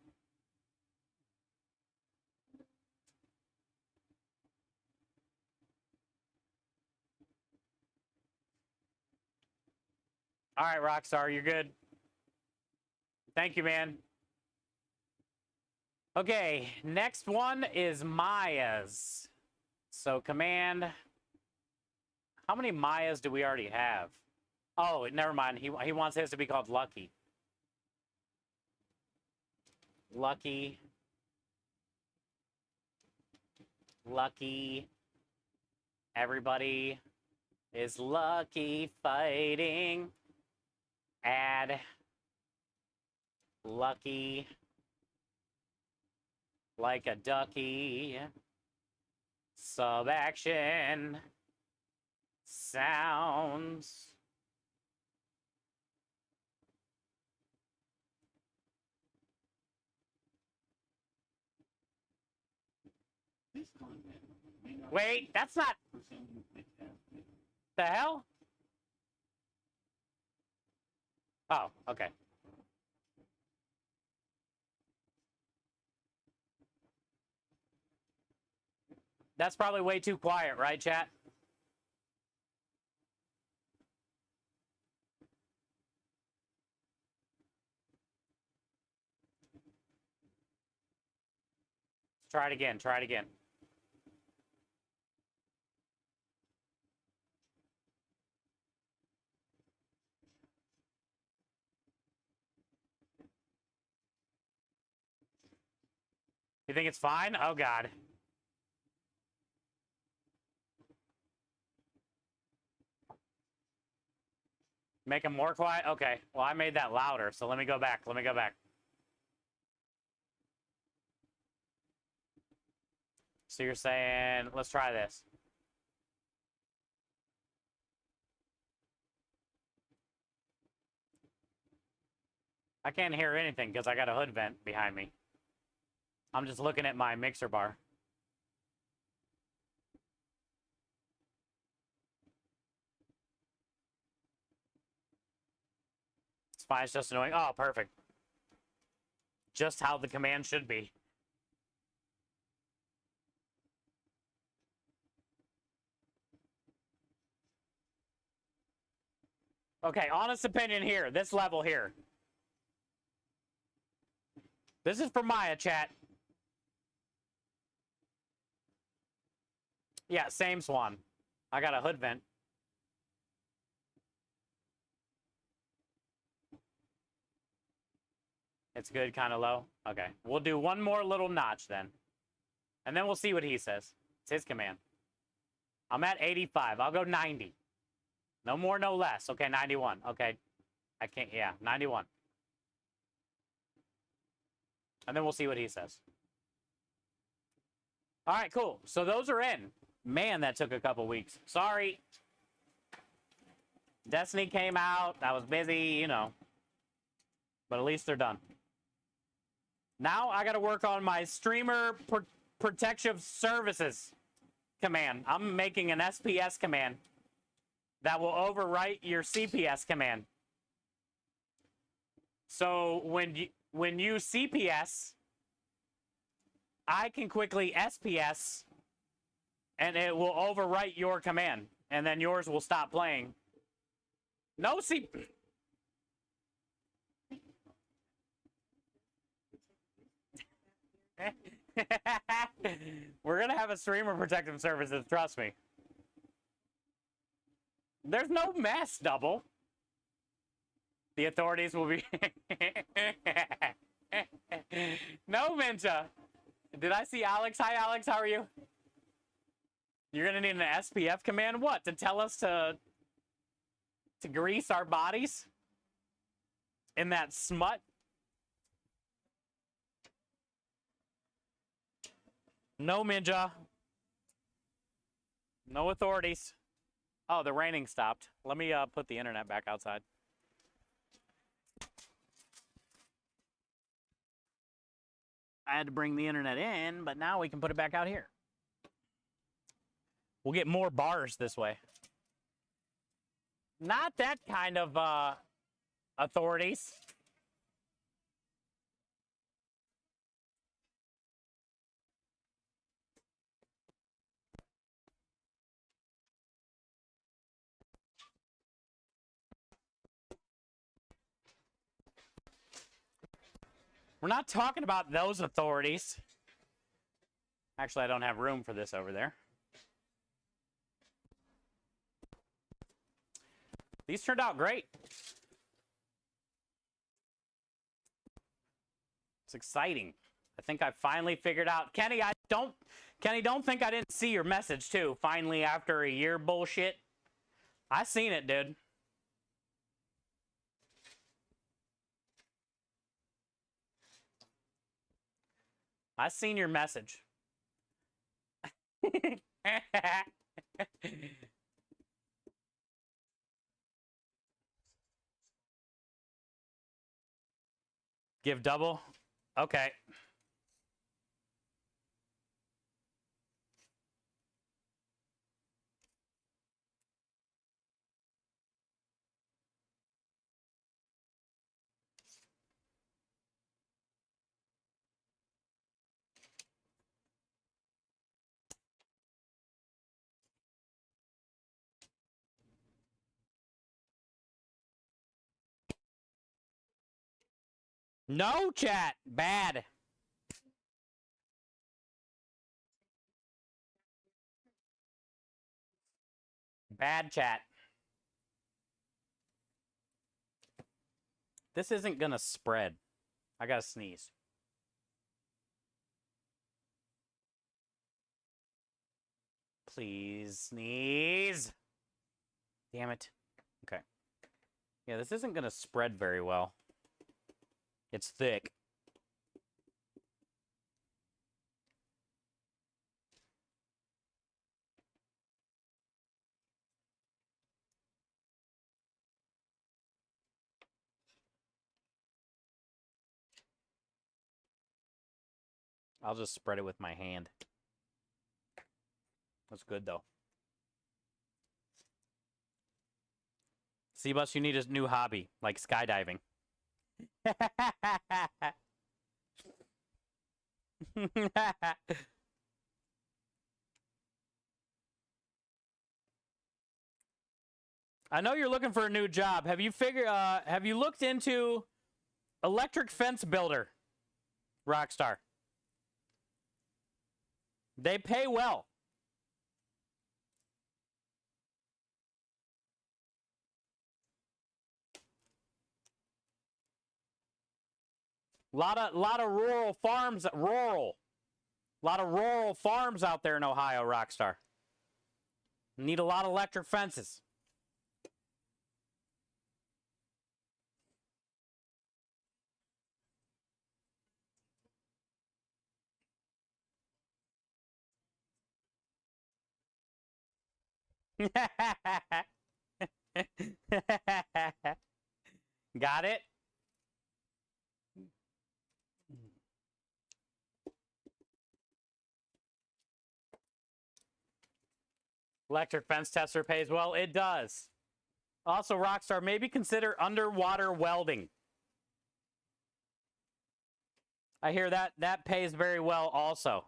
All right, Rockstar, you're good. Thank you, man. Okay, next one is Maya's. So command. How many Mayas do we already have? Oh, never mind. He wants his to be called Lucky. Lucky. Lucky. Everybody is lucky fighting. Add. Lucky. Like a ducky. Sub action. Sounds. Wait, that's not. The hell? Oh, okay. That's probably way too quiet, right, chat? Let's try it again. Try it again. You think it's fine? Oh, God. Make them more quiet? Okay. Well, I made that louder, so let me go back. Let me go back. So you're saying, let's try this. I can't hear anything because I got a hood vent behind me. I'm just looking at my mixer bar. It's fine. It's just annoying. Oh, perfect. Just how the command should be. Okay, honest opinion here. This level here. This is for Maya, chat. Yeah, same Swan. I got a hood vent. It's good, kind of low. Okay, we'll do one more little notch then. And then we'll see what he says. It's his command. I'm at 85. I'll go 90. No more, no less. Okay, 91. Okay. I can't, yeah, 91. And then we'll see what he says. All right, cool. So those are in. Man, that took a couple weeks. Sorry. Destiny came out. I was busy, you know. But at least they're done. Now I got to work on my streamer protective services command. I'm making an SPS command that will overwrite your CPS command. So when you CPS, I can quickly SPS, and it will overwrite your command, and then yours will stop playing. No We're gonna have a streamer protective services, trust me. There's no mess, Double. The authorities will be... No, Mincha. Did I see Alex? Hi, Alex. How are you? You're gonna need an SPF command? What? To tell us to grease our bodies? In that smut? No, Minja. No authorities. Oh, the raining stopped. Let me put the internet back outside. I had to bring the internet in, but now we can put it back out here. We'll get more bars this way. Not that kind of authorities. We're not talking about those authorities. Actually, I don't have room for this over there. These turned out great. It's exciting. I think I finally figured out. Kenny, don't think I didn't see your message too. Finally, after a year bullshit. I seen it, dude. I seen your message. Give double? Okay. No chat. Bad. Bad chat. This isn't gonna spread. I gotta sneeze. Please sneeze. Damn it. Okay. Yeah, this isn't gonna spread very well. It's thick. I'll just spread it with my hand. That's good, though. Seabus, you need a new hobby, like skydiving. I know you're looking for a new job. Have you looked into electric fence builder, Rockstar? They pay well. Lot of rural farms, a lot of rural farms out there in Ohio, Rockstar. Need a lot of electric fences. Got it? Electric fence tester pays well. It does. Also, Rockstar, maybe consider underwater welding. I hear that pays very well also.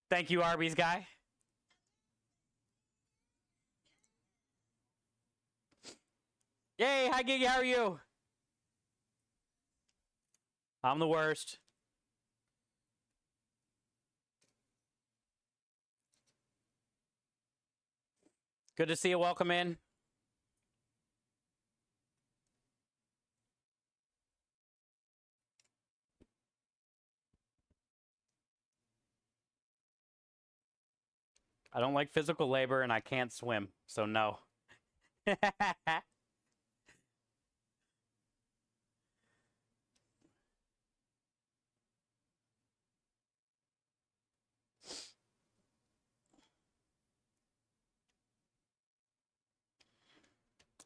Thank you, Arby's guy. Yay, hi Giggy, how are you? I'm the worst. Good to see you. Welcome in. I don't like physical labor and I can't swim, so no.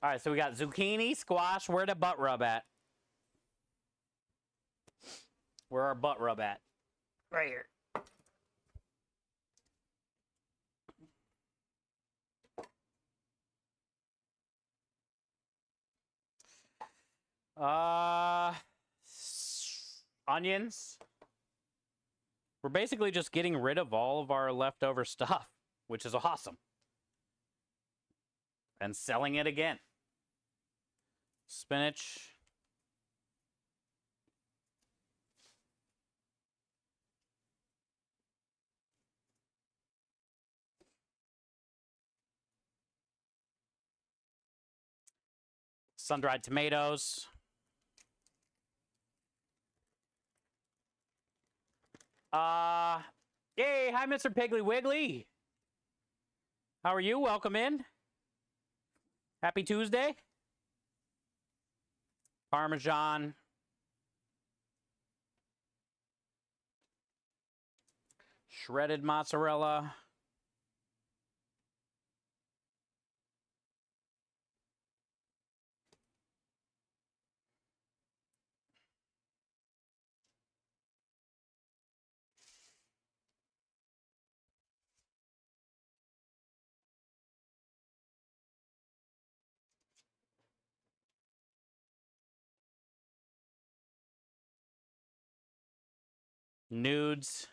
All right, so we got zucchini, squash. Where the butt rub at? Where our butt rub at? Right here. Onions. We're basically just getting rid of all of our leftover stuff, which is awesome. And selling it again. Spinach. Sun-dried tomatoes. Yay, hi Mr. Piggly Wiggly. How are you? Welcome in. Happy Tuesday. Parmesan. Shredded mozzarella. Nudes.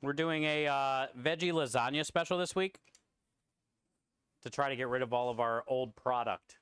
We're doing a veggie lasagna special this week to try to get rid of all of our old product.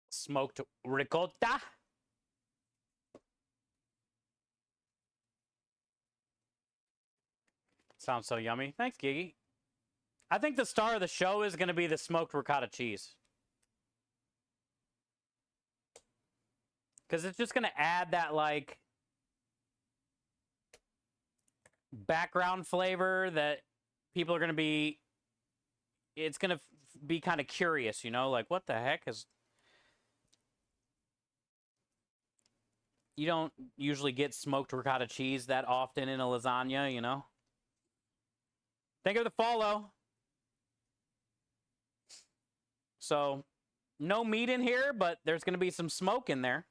Smoked ricotta. Sounds so yummy. Thanks, Giggy. I think the star of the show is going to be the smoked ricotta cheese. Because it's just going to add that, like, background flavor that people are going to be... It's going to be kind of curious, you know, like what the heck is. You don't usually get smoked ricotta cheese that often in a lasagna, you know. Thank you for the follow. So, no meat in here, but there's going to be some smoke in there.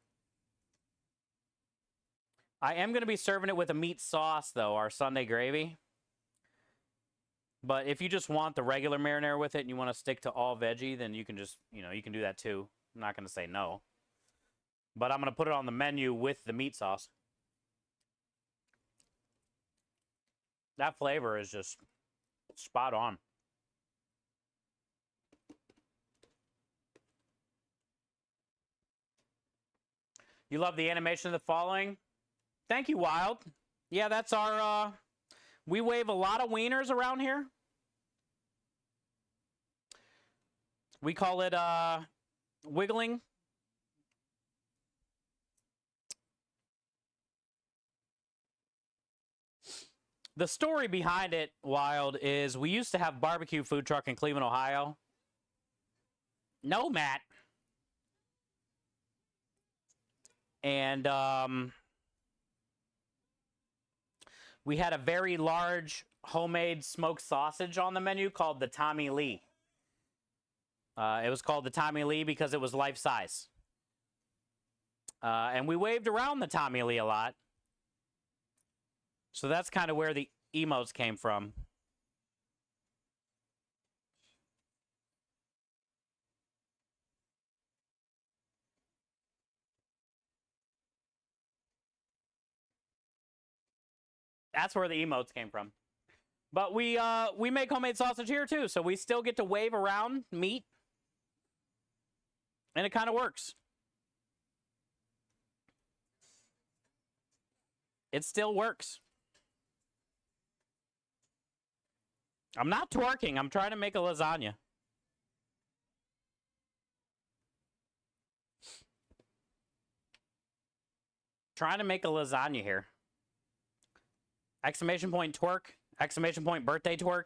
I am going to be serving it with a meat sauce, though, our Sunday gravy. But if you just want the regular marinara with it and you want to stick to all veggie, then you can just, you know, you can do that too. I'm not going to say no. But I'm going to put it on the menu with the meat sauce. That flavor is just spot on. You love the animation of the following? Thank you, Wild. Yeah, that's our, we wave a lot of wieners around here. We call it, wiggling. The story behind it, Wild, is we used to have barbecue food truck in Cleveland, Ohio. No, Matt. And we had a very large homemade smoked sausage on the menu called the Tommy Lee. It was called the Tommy Lee because it was life size. And we waved around the Tommy Lee a lot. So that's kind of where the emotes came from. That's where the emotes came from. But we make homemade sausage here too, so we still get to wave around meat. And it kind of works. It still works. I'm not twerking. I'm trying to make a lasagna. Trying to make a lasagna here. Exclamation point twerk. Exclamation point birthday twerk.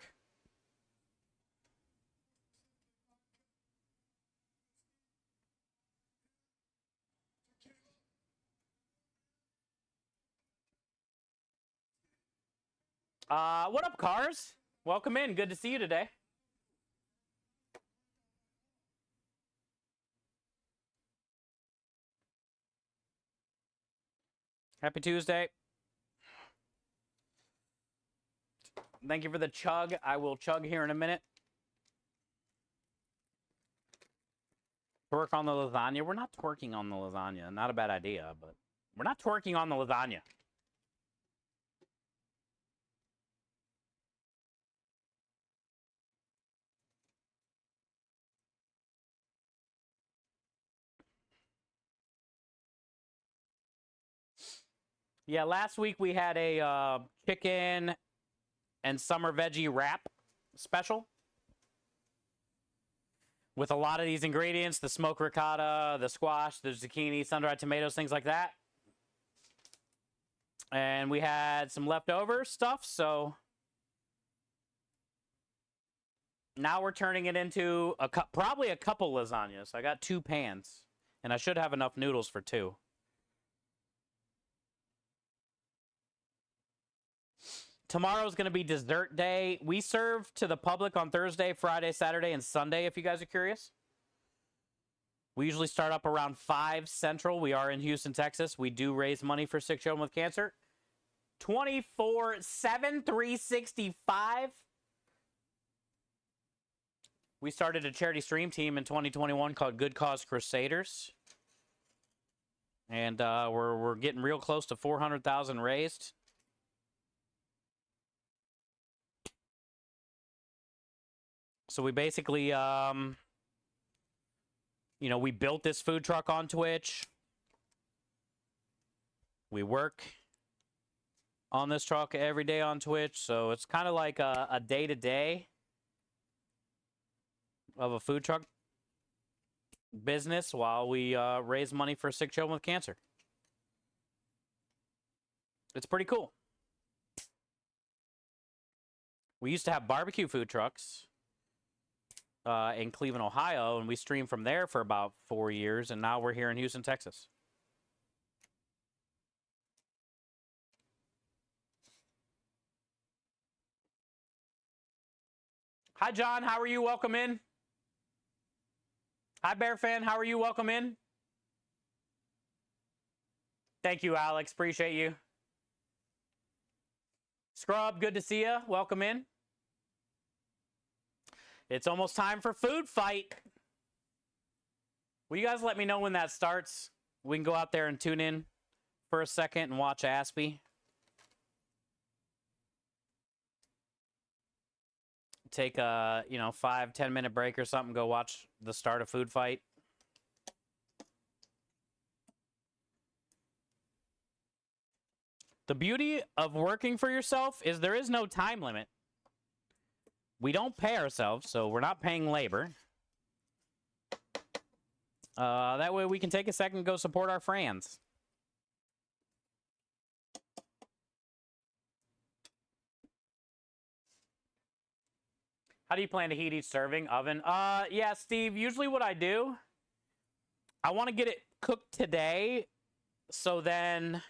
What up, Cars? Welcome in. Good to see you today. Happy Tuesday. Thank you for the chug. I will chug here in a minute. Twerk on the lasagna. We're not twerking on the lasagna. Not a bad idea, but we're not twerking on the lasagna. Yeah, last week we had a chicken and summer veggie wrap special with a lot of these ingredients, the smoked ricotta, the squash, the zucchini, sun-dried tomatoes, things like that. And we had some leftover stuff, so now we're turning it into probably a couple lasagnas. I got 2 pans, and I should have enough noodles for 2. Tomorrow's going to be dessert day. We serve to the public on Thursday, Friday, Saturday, and Sunday, if you guys are curious. We usually start up around 5 Central. We are in Houston, Texas. We do raise money for sick children with cancer. 24/7, 365. We started a charity stream team in 2021 called Good Cause Crusaders. And we're getting real close to 400,000 raised. So we basically, you know, we built this food truck on Twitch. We work on this truck every day on Twitch. So it's kind of like a day-to-day of a food truck business while we raise money for sick children with cancer. It's pretty cool. We used to have barbecue food trucks in Cleveland, Ohio, and we streamed from there for about 4 years, and now we're here in Houston, Texas. Hi, John. How are you? Welcome in. Hi, Bear Fan. How are you? Welcome in. Thank you, Alex. Appreciate you. Scrub, good to see you. Welcome in. It's almost time for Food Fight. Will you guys let me know when that starts? We can go out there and tune in for a second and watch Aspie. Take a 5-10 minute break or something. Go watch the start of Food Fight. The beauty of working for yourself is there is no time limit. We don't pay ourselves, so we're not paying labor. That way we can take a second and go support our friends. How do you plan to heat each serving? Oven? Yeah, Steve, usually what I do, I want to get it cooked today, so then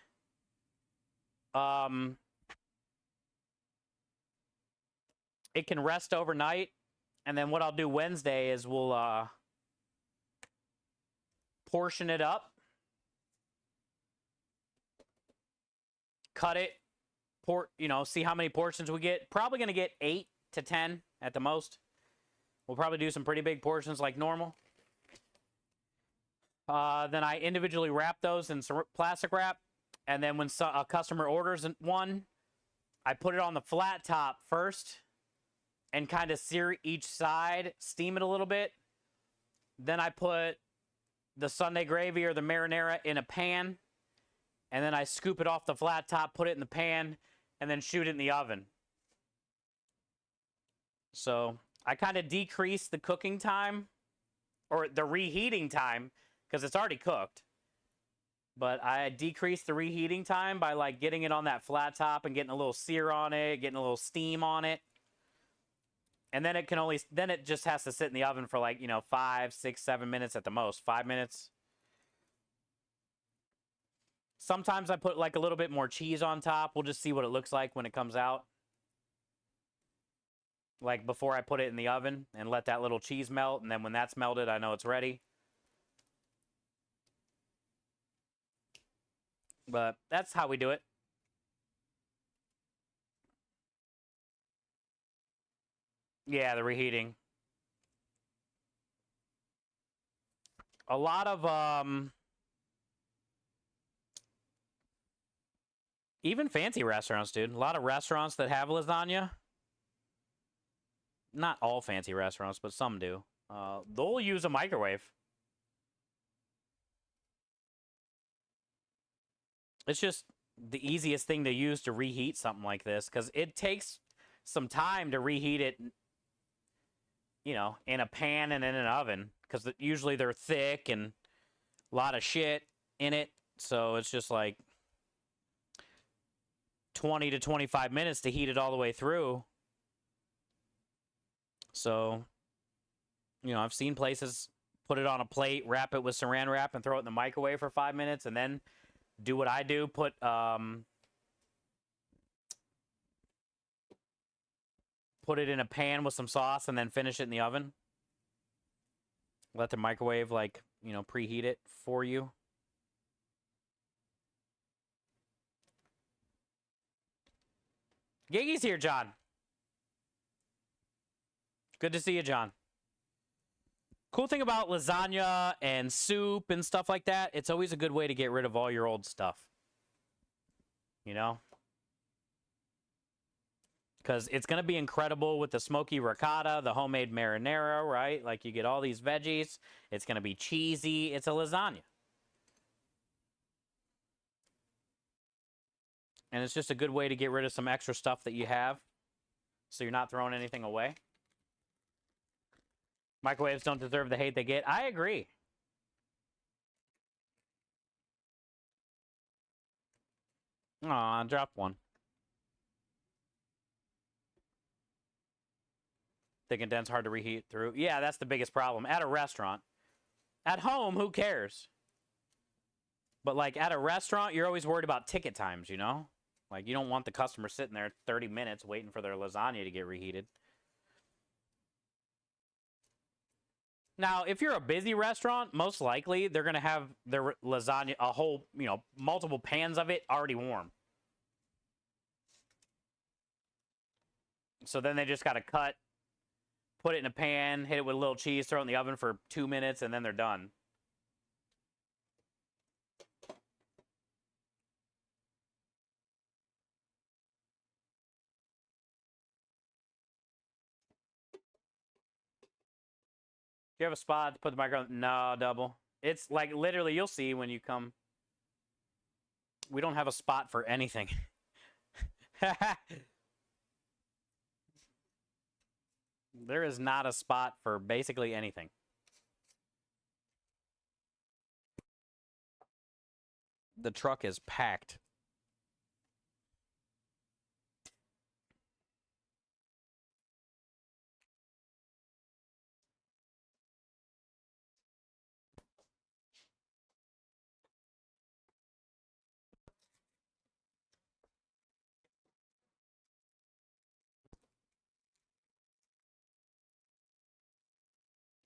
it can rest overnight, and then what I'll do Wednesday is we'll portion it up, cut it, see how many portions we get. Probably going to get 8 to 10 at the most. We'll probably do some pretty big portions like normal. Then I individually wrap those in plastic wrap, and then when a customer orders one, I put it on the flat top first and kind of sear each side, steam it a little bit. Then I put the Sunday gravy or the marinara in a pan, and then I scoop it off the flat top, put it in the pan, and then shoot it in the oven. So I kind of decrease the cooking time, or the reheating time, because it's already cooked. But I decrease the reheating time by like getting it on that flat top and getting a little sear on it, getting a little steam on it. And then it just has to sit in the oven for like, 5, 6, 7 minutes at the most. 5 minutes. Sometimes I put like a little bit more cheese on top. We'll just see what it looks like when it comes out. Like before I put it in the oven and let that little cheese melt. And then when that's melted, I know it's ready. But that's how we do it. Yeah, the reheating. A lot of, even fancy restaurants, dude. A lot of restaurants that have lasagna. Not all fancy restaurants, but some do. They'll use a microwave. It's just the easiest thing to use to reheat something like this, because it takes some time to reheat it, in a pan and in an oven, because usually they're thick and a lot of shit in it. So it's just like 20 to 25 minutes to heat it all the way through. So, I've seen places put it on a plate, wrap it with saran wrap, and throw it in the microwave for 5 minutes, and then do what I do, put it in a pan with some sauce, and then finish it in the oven. Let the microwave, preheat it for you. Giggy's here, John. Good to see you, John. Cool thing about lasagna and soup and stuff like that, it's always a good way to get rid of all your old stuff. Because it's going to be incredible with the smoky ricotta, the homemade marinara, right? Like, you get all these veggies. It's going to be cheesy. It's a lasagna. And it's just a good way to get rid of some extra stuff that you have, so you're not throwing anything away. Microwaves don't deserve the hate they get. I agree. Aw, I dropped one. Thick and dense, hard to reheat through. Yeah, that's the biggest problem. At a restaurant. At home, who cares? But, like, at a restaurant, you're always worried about ticket times, you know? Like, you don't want the customer sitting there 30 minutes waiting for their lasagna to get reheated. Now, if you're a busy restaurant, most likely they're going to have their lasagna, a whole, you know, multiple pans of it already warm. So then they just got to cut, put it in a pan, hit it with a little cheese, throw it in the oven for 2 minutes, and then they're done. Do you have a spot to put the microphone? No, double. It's like literally, you'll see when you come. We don't have a spot for anything. There is not a spot for basically anything. The truck is packed.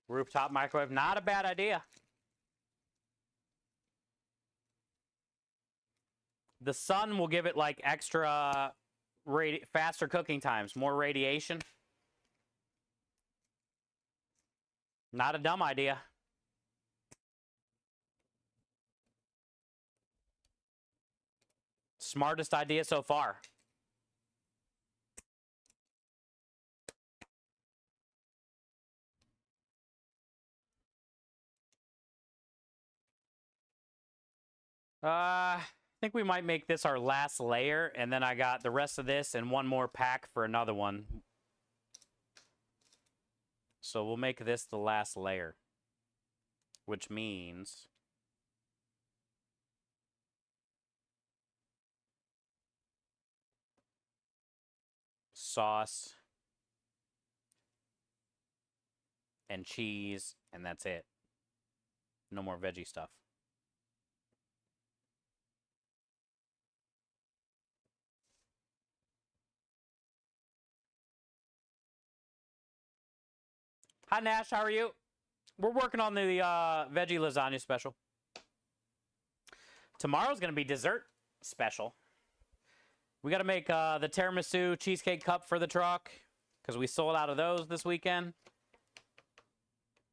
Rooftop microwave, not a bad idea. The sun will give it like extra faster cooking times, more radiation. Not a dumb idea. Smartest idea so far. I think we might make this our last layer, and then I got the rest of this and one more pack for another one. So we'll make this the last layer, which means sauce and cheese, and that's it. No more veggie stuff. Hi, Nash. How are you? We're working on the veggie lasagna special. Tomorrow's going to be dessert special. We got to make the tiramisu cheesecake cup for the truck because we sold out of those this weekend.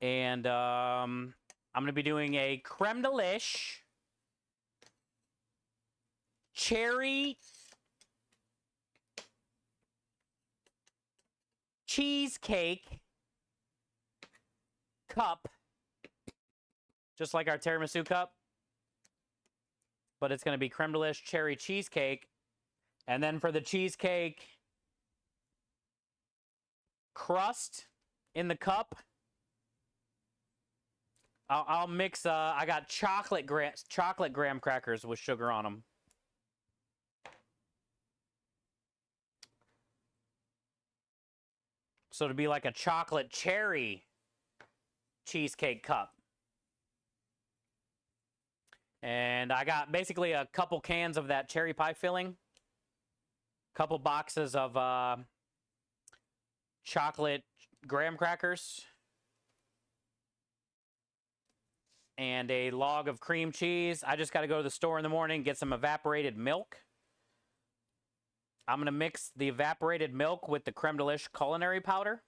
And I'm going to be doing a creme de lish cherry cheesecake cup, just like our tiramisu cup, but it's going to be creme de lish cherry cheesecake. And then for the cheesecake crust in the cup, I'll mix, I got chocolate graham crackers with sugar on them. So it'd be like a chocolate cherry cheesecake cup. And I got basically a couple cans of that cherry pie filling, couple boxes of chocolate graham crackers, and a log of cream cheese. I just got to go to the store in the morning, get some evaporated milk. I'm going to mix the evaporated milk with the creme de lish culinary powder.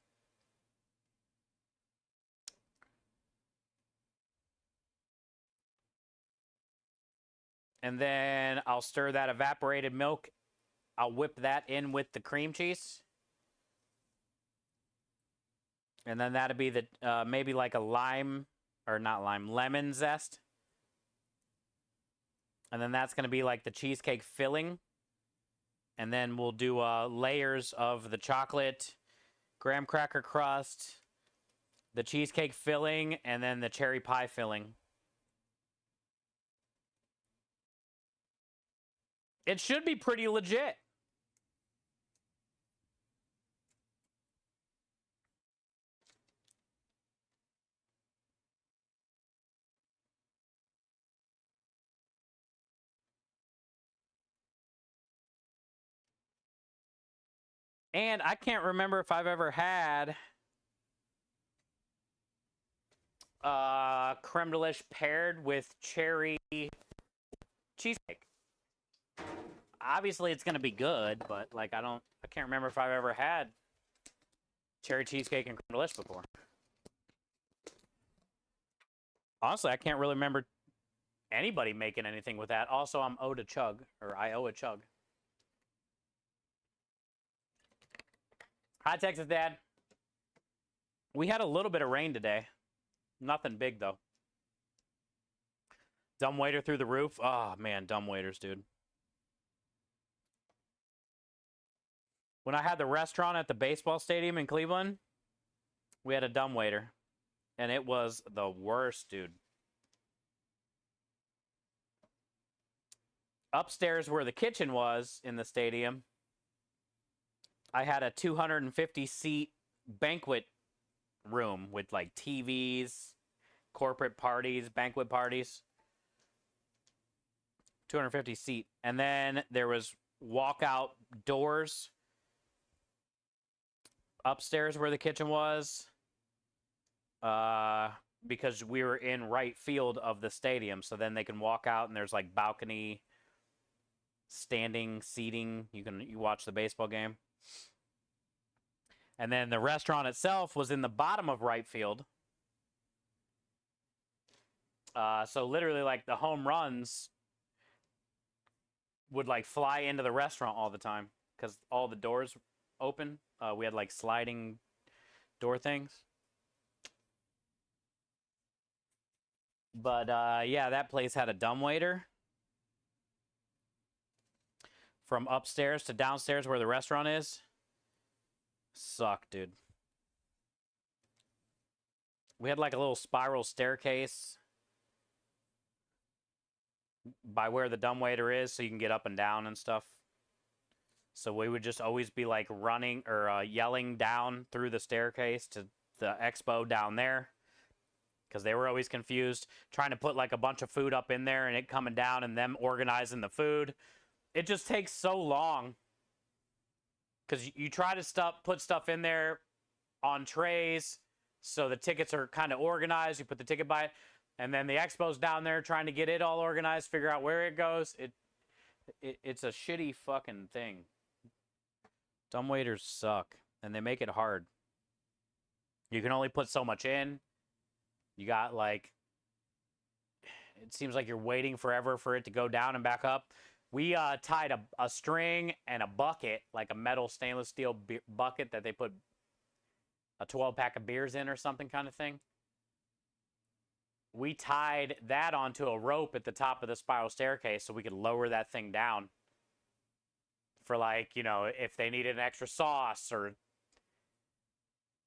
And then I'll stir that evaporated milk. I'll whip that in with the cream cheese. And then that'll be the, maybe like a lime, or not lime, lemon zest. And then that's going to be like the cheesecake filling. And then we'll do layers of the chocolate, graham cracker crust, the cheesecake filling, and then the cherry pie filling. It should be pretty legit. And I can't remember if I've ever had creme de lish paired with cherry cheesecake. Obviously, it's gonna be good, but like I can't remember if I've ever had cherry cheesecake and creme de lish before. Honestly, I can't really remember anybody making anything with that. Also, I owe a chug. Hi, Texas Dad. We had a little bit of rain today. Nothing big, though. Dumbwaiter through the roof. Oh, man, dumbwaiters, dude. When I had the restaurant at the baseball stadium in Cleveland, we had a dumbwaiter. And it was the worst, dude. Upstairs where the kitchen was in the stadium, I had a 250-seat banquet room with like TVs, corporate parties, banquet parties. 250 seat. And then there was walkout doors upstairs where the kitchen was. Because we were in right field of the stadium. So then they can walk out and there's like balcony standing seating. You watch the baseball game. And then the restaurant itself was in the bottom of right field. So literally like the home runs would like fly into the restaurant all the time because all the doors open. We had like sliding door things. But yeah, that place had a dumbwaiter. From upstairs to downstairs where the restaurant is. Sucked, dude. We had like a little spiral staircase by where the dumbwaiter is so you can get up and down and stuff. So we would just always be like running or yelling down through the staircase to the expo down there because they were always confused trying to put like a bunch of food up in there and it coming down and them organizing the food. It just takes so long because you try to put stuff in there on trays so the tickets are kind of organized. You put the ticket by it, and then the expo's down there trying to get it all organized, figure out where it goes. It's a shitty fucking thing. Dumbwaiters suck, and they make it hard. You can only put so much in. You got like, it seems like you're waiting forever for it to go down and back up. We tied a string and a bucket, like a metal stainless steel bucket that they put a 12-pack of beers in or something kind of thing. We tied that onto a rope at the top of the spiral staircase so we could lower that thing down for like, you know, if they needed an extra sauce or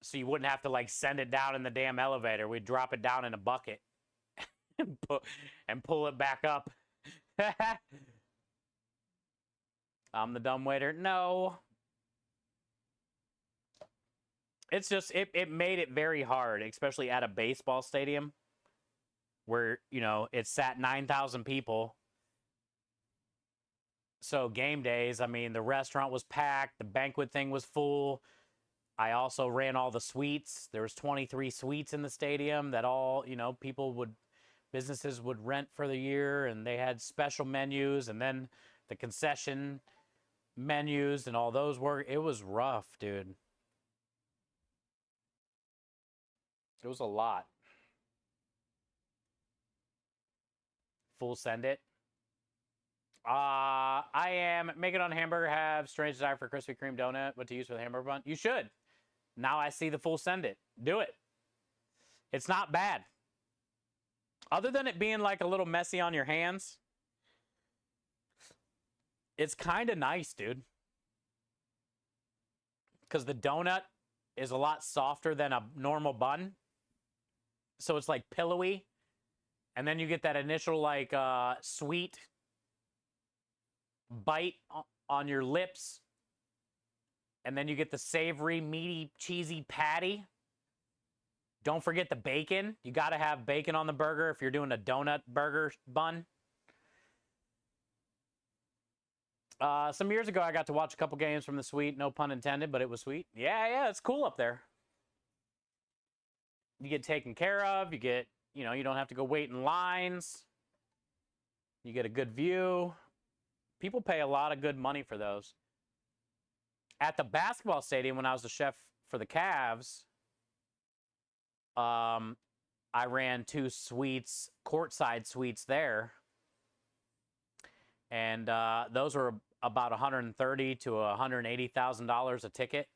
so you wouldn't have to like send it down in the damn elevator. We'd drop it down in a bucket and pull it back up. I'm the dumbwaiter. No. It's just, it made it very hard, especially at a baseball stadium where, you know, it sat 9,000 people. So game days, I mean, the restaurant was packed. The banquet thing was full. I also ran all the suites. There was 23 suites in the stadium that all, you know, businesses would rent for the year, and they had special menus, and then the concession menus and all those were, it was rough, dude. It was a lot. Full send it. I am making on hamburger, have strange desire for Krispy Kreme donut. What to use for the hamburger bun? You should. Now I see the full send it. Do it. It's not bad. Other than it being like a little messy on your hands, it's kind of nice, dude. Because the donut is a lot softer than a normal bun. So it's like pillowy. And then you get that initial like sweet bite on your lips. And then you get the savory, meaty, cheesy patty. Don't forget the bacon. You got to have bacon on the burger if you're doing a donut burger bun. Some years ago, I got to watch a couple games from the suite. No pun intended, but it was sweet. Yeah, it's cool up there. You get taken care of. You get, you don't have to go wait in lines. You get a good view. People pay a lot of good money for those. At the basketball stadium, when I was the chef for the Cavs, I ran 2 suites, courtside suites there. And those were about $130,000 to $180,000 a ticket.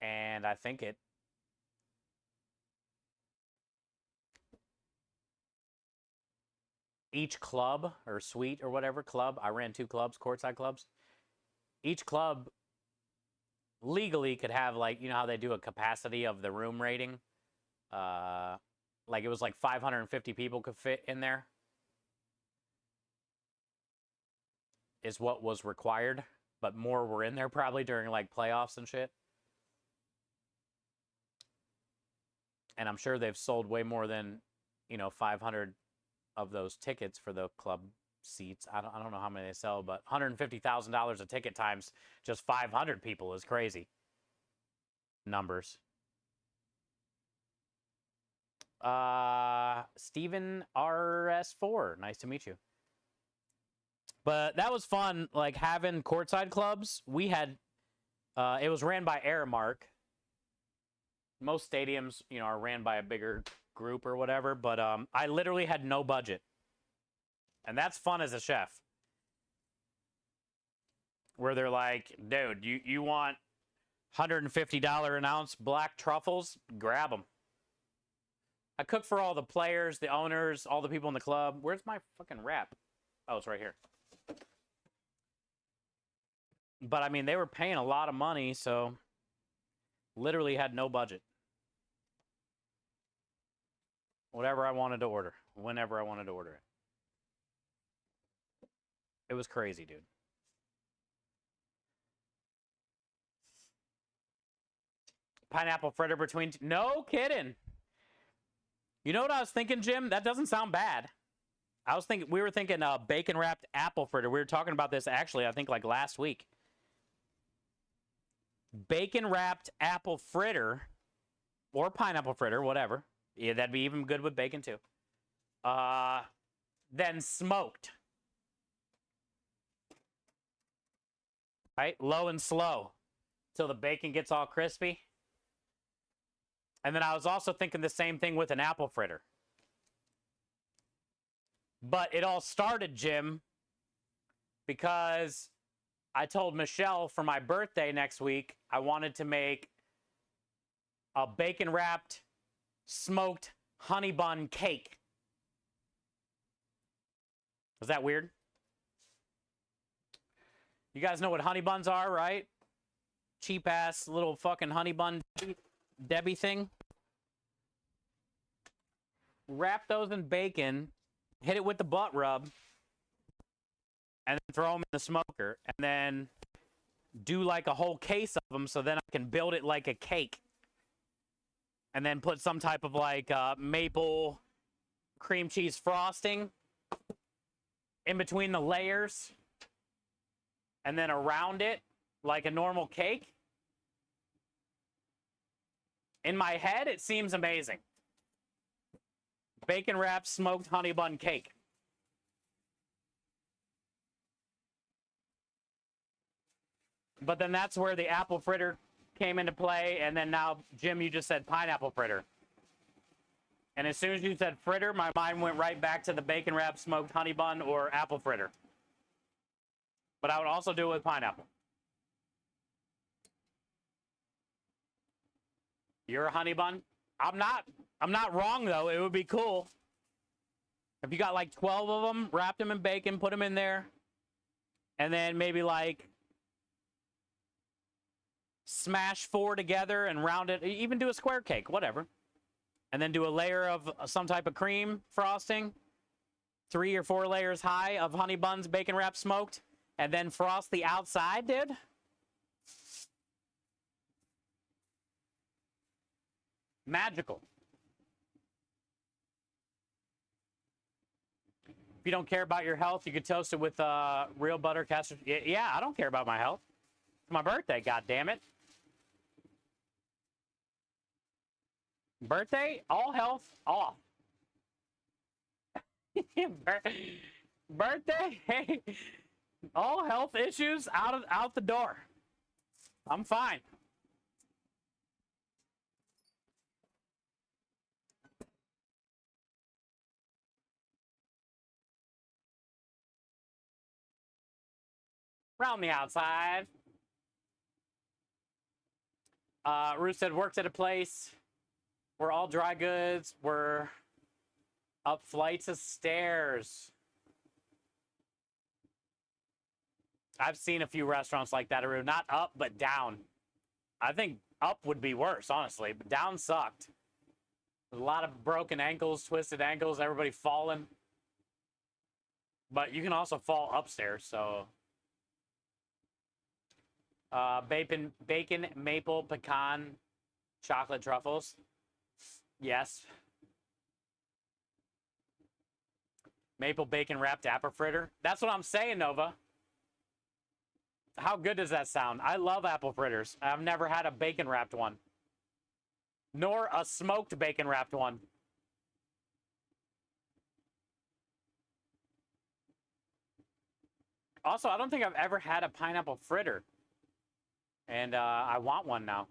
And I think each club or suite or whatever club, I ran 2 clubs, courtside clubs. Each club legally could have, like, you know how they do a capacity of the room rating? Like it was like 550 people could fit in there. Is what was required, but more were in there probably during like playoffs and shit. And I'm sure they've sold way more than, 500 of those tickets for the club seats. I don't know how many they sell, but $150,000 a ticket times just 500 people is crazy numbers. Steven RS4, nice to meet you. But that was fun, like having courtside clubs. We had, it was ran by Aramark. Most stadiums, are ran by a bigger group or whatever, but I literally had no budget. And that's fun as a chef. Where they're like, dude, you want $150 an ounce black truffles? Grab them. I cook for all the players, the owners, all the people in the club. Where's my fucking wrap? Oh, it's right here. But, I mean, they were paying a lot of money, so literally had no budget. Whatever I wanted to order. Whenever I wanted to order it. It was crazy, dude. Pineapple fritter between... No kidding. You know what I was thinking, Jim? That doesn't sound bad. We were thinking bacon wrapped apple fritter. We were talking about this actually, I think like last week. Bacon wrapped apple fritter or pineapple fritter, whatever. Yeah, that'd be even good with bacon too. Then smoked. Right? Low and slow till the bacon gets all crispy. And then I was also thinking the same thing with an apple fritter. But it all started, Jim, because I told Michelle for my birthday next week, I wanted to make a bacon-wrapped, smoked honey bun cake. Was that weird? You guys know what honey buns are, right? Cheap-ass little fucking honey bun Debbie thing. Wrap those in bacon, hit it with the butt rub, and then throw them in the smoker. And then do like a whole case of them so then I can build it like a cake. And then put some type of like maple cream cheese frosting in between the layers. And then around it like a normal cake. In my head, it seems amazing. Bacon wrapped smoked honey bun cake. But then that's where the apple fritter came into play. And then now, Jim, you just said pineapple fritter. And as soon as you said fritter, my mind went right back to the bacon wrapped smoked honey bun or apple fritter. But I would also do it with pineapple. You're a honey bun? I'm not wrong, though. It would be cool. If you got like 12 of them, wrap them in bacon, put them in there. And then maybe like smash 4 together and round it. Even do a square cake, whatever. And then do a layer of some type of cream frosting. 3 or 4 layers high of honey buns, bacon wrapped, smoked. And then frost the outside, dude. Magical. If you don't care about your health, you could toast it with real butter, castor. Yeah, I don't care about my health. It's my birthday, god damn it. Birthday, all health off. Birthday, hey, all health issues out the door. I'm fine. Round the outside. Ruth said, worked at a place where all dry goods were up flights of stairs. I've seen a few restaurants like that, not up, but down. I think up would be worse, honestly, but down sucked. A lot of broken ankles, twisted ankles, everybody falling. But you can also fall upstairs, so... bacon, maple, pecan, chocolate truffles. Yes. Maple bacon wrapped apple fritter. That's what I'm saying, Nova. How good does that sound? I love apple fritters. I've never had a bacon wrapped one. Nor a smoked bacon wrapped one. Also, I don't think I've ever had a pineapple fritter. And I want one now.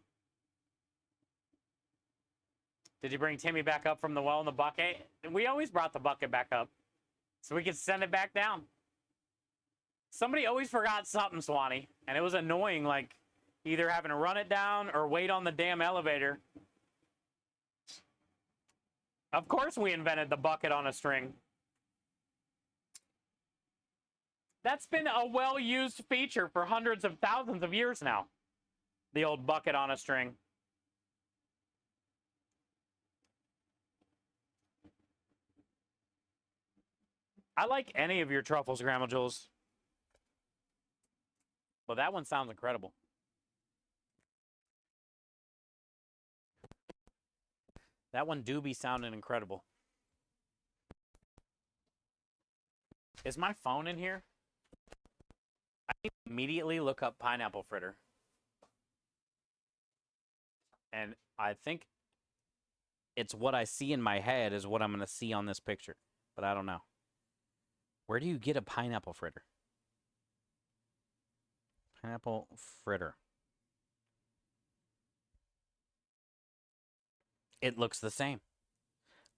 Did you bring Timmy back up from the well in the bucket? We always brought the bucket back up. So we could send it back down. Somebody always forgot something, Swanee. And it was annoying, like, either having to run it down or wait on the damn elevator. Of course we invented the bucket on a string. That's been a well-used feature for hundreds of thousands of years now. The old bucket on a string. I like any of your truffles, Grandma Jules. Well, that one sounds incredible. That one do be sounding incredible. Is my phone in here? I need to immediately look up pineapple fritter. And I think it's what I see in my head is what I'm going to see on this picture. But I don't know. Where do you get a pineapple fritter? Pineapple fritter. It looks the same.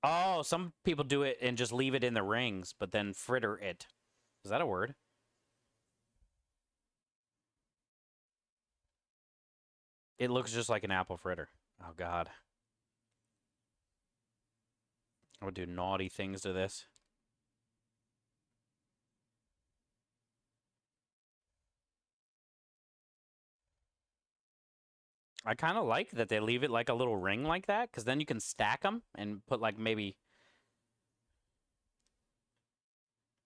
Oh, some people do it and just leave it in the rings, but then fritter it. Is that a word? It looks just like an apple fritter. Oh, God. I would do naughty things to this. I kind of like that they leave it like a little ring like that, because then you can stack them and put like maybe...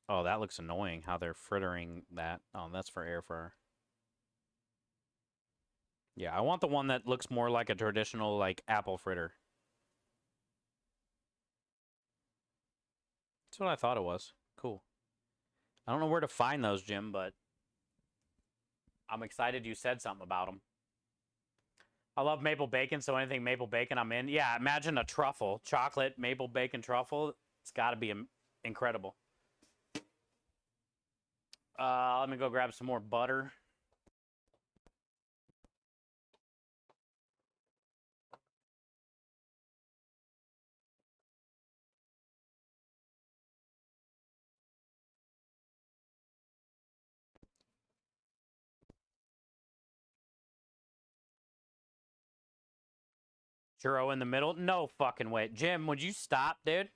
Oh, that looks annoying, how they're frittering that. Oh, that's for air fryer. Yeah, I want the one that looks more like a traditional, like, apple fritter. That's what I thought it was. Cool. I don't know where to find those, Jim, but I'm excited you said something about them. I love maple bacon, so anything maple bacon, I'm in. Yeah, imagine a truffle. Chocolate maple bacon truffle. It's got to be incredible. Let me go grab some more butter. Churro in the middle? No fucking way. Jim, would you stop, dude?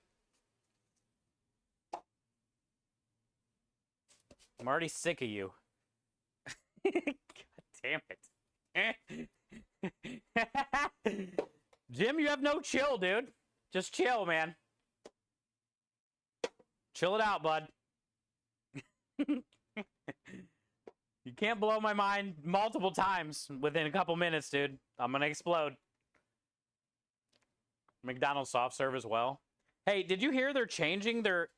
I'm already sick of you. God damn it. Jim, you have no chill, dude. Just chill, man. Chill it out, bud. You can't blow my mind multiple times within a couple minutes, dude. I'm gonna explode. McDonald's soft serve as well. Hey, did you hear they're changing their...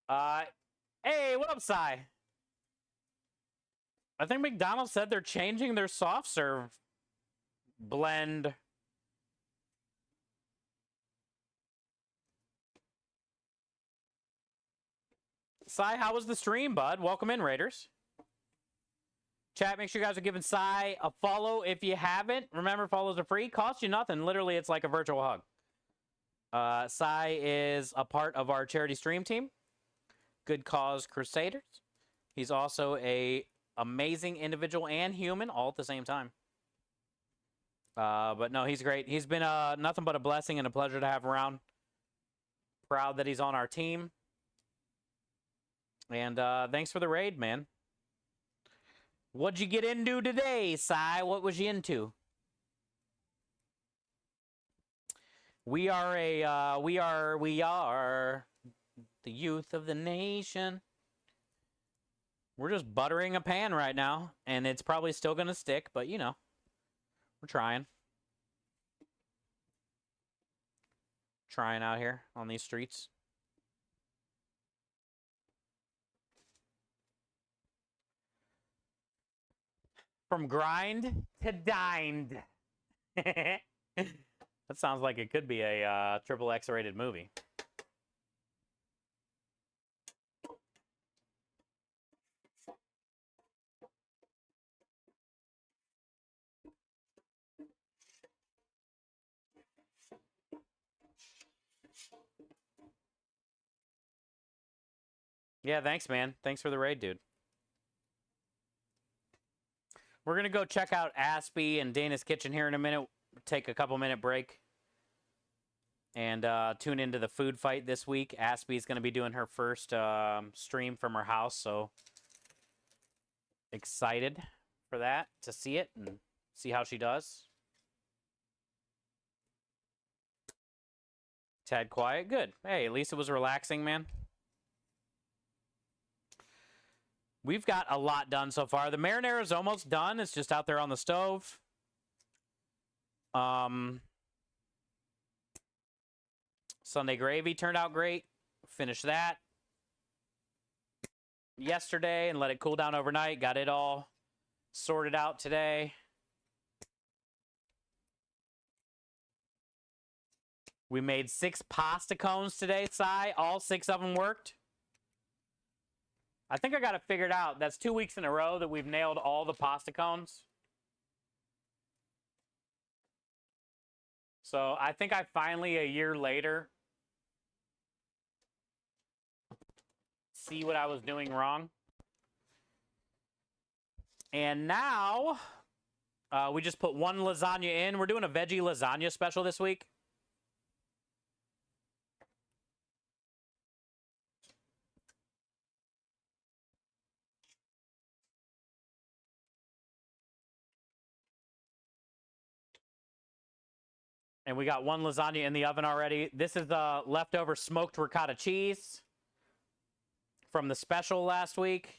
Uh, hey, what up, Cy? I think McDonald's said they're changing their soft serve blend. Cy, how was the stream, bud? Welcome in, Raiders. Chat, make sure you guys are giving Cy a follow if you haven't. Remember, follows are free. Cost you nothing. Literally, it's like a virtual hug. Cy is a part of our charity stream team, Good Cause Crusaders. He's also a amazing individual and human all at the same time. But no, he's great. He's been nothing but a blessing and a pleasure to have around. Proud that he's on our team. And thanks for the raid, man. What'd you get into today, Cy? What was you into? We are the youth of the nation. We're just buttering a pan right now, and it's probably still gonna stick, but you know, we're trying. Trying out here on these streets. From grind to dined. That sounds like it could be a triple X rated movie. Yeah, thanks, man. Thanks for the raid, dude. We're going to go check out Aspie and Dana's Kitchen here in a minute. Take a couple-minute break. And tune into the food fight this week. Aspie's going to be doing her first stream from her house, so excited for that, to see it and see how she does. Tad quiet. Good. Hey, at least it was relaxing, man. We've got a lot done so far. The marinara is almost done. It's just out there on the stove. Sunday gravy turned out great. Finished that yesterday and let it cool down overnight. Got it all sorted out today. We made 6 pasta cones today, Cy. All 6 of them worked. I think I got it figured out. That's 2 weeks in a row that we've nailed all the pasta cones. So I think I finally, a year later, see what I was doing wrong. And now we just put 1 lasagna in. We're doing a veggie lasagna special this week. And we got 1 lasagna in the oven already. This is the leftover smoked ricotta cheese from the special last week.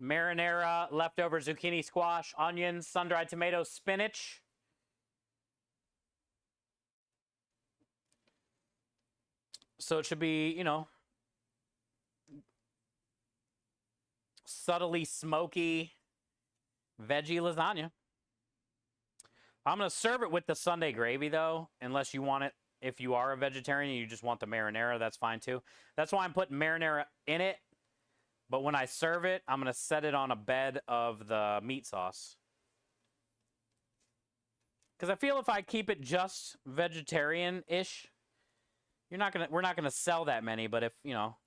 Marinara, leftover zucchini, squash, onions, sun-dried tomatoes, spinach. So it should be, you know, subtly smoky veggie lasagna. I'm going to serve it with the Sunday gravy, though, unless you want it. If you are a vegetarian and you just want the marinara, that's fine, too. That's why I'm putting marinara in it. But when I serve it, I'm going to set it on a bed of the meat sauce. Because I feel if I keep it just vegetarian-ish, we're not gonna sell that many. But if, you know,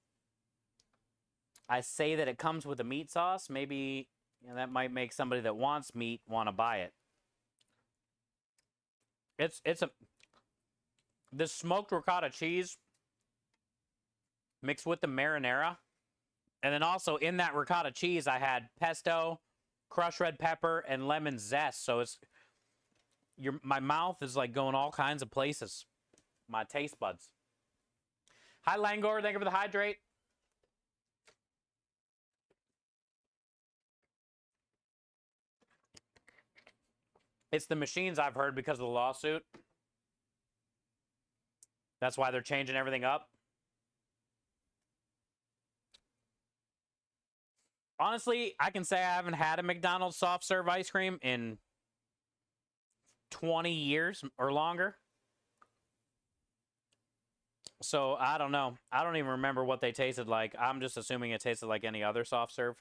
I say that it comes with a meat sauce, maybe, you know, that might make somebody that wants meat want to buy it. This smoked ricotta cheese mixed with the marinara. And then also in that ricotta cheese, I had pesto, crushed red pepper, and lemon zest. So it's my mouth is like going all kinds of places. My taste buds. Hi, Langor. Thank you for the hydrate. It's the machines, I've heard, because of the lawsuit. That's why they're changing everything up. Honestly, I can say I haven't had a McDonald's soft serve ice cream in 20 years or longer. So I don't know. I don't even remember what they tasted like. I'm just assuming it tasted like any other soft serve.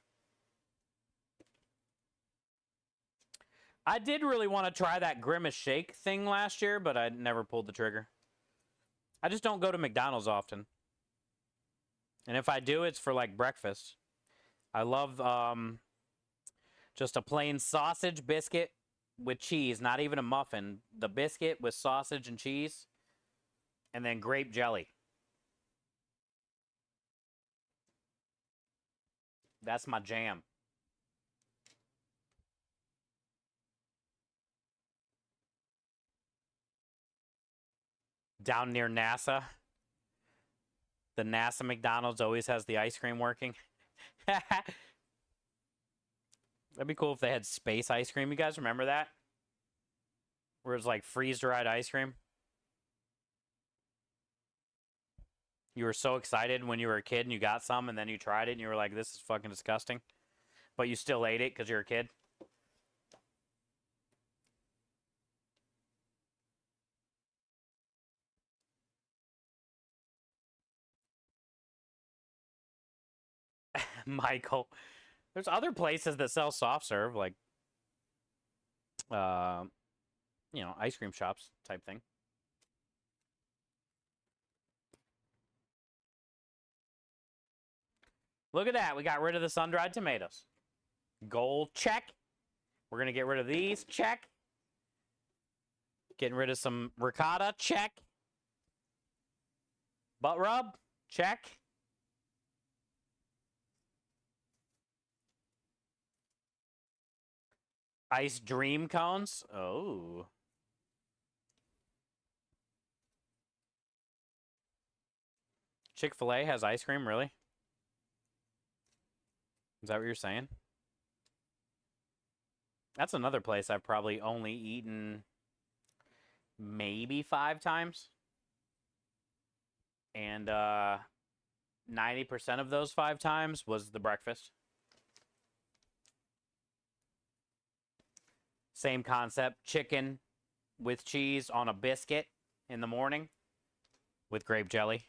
I did really want to try that Grimace Shake thing last year, but I never pulled the trigger. I just don't go to McDonald's often. And if I do, it's for like breakfast. I love just a plain sausage biscuit with cheese, not even a muffin. The biscuit with sausage and cheese, and then grape jelly. That's my jam. Down near NASA, the NASA McDonald's always has the ice cream working. That'd be cool if they had space ice cream. You guys remember that? Where it's like freeze-dried ice cream? You were so excited when you were a kid and you got some and then you tried it and you were like, this is fucking disgusting. But you still ate it because you're a kid. Michael. There's other places that sell soft serve, like, ice cream shops type thing. Look at that. We got rid of the sun-dried tomatoes. Goal, check. We're going to get rid of these, check. Getting rid of some ricotta, check. Butt rub, check. Ice dream cones. Oh. Chick-fil-A has ice cream, really? Is that what you're saying? That's another place I've probably only eaten maybe 5 times. And 90% of those 5 times was the breakfast. Same concept. Chicken with cheese on a biscuit in the morning with grape jelly.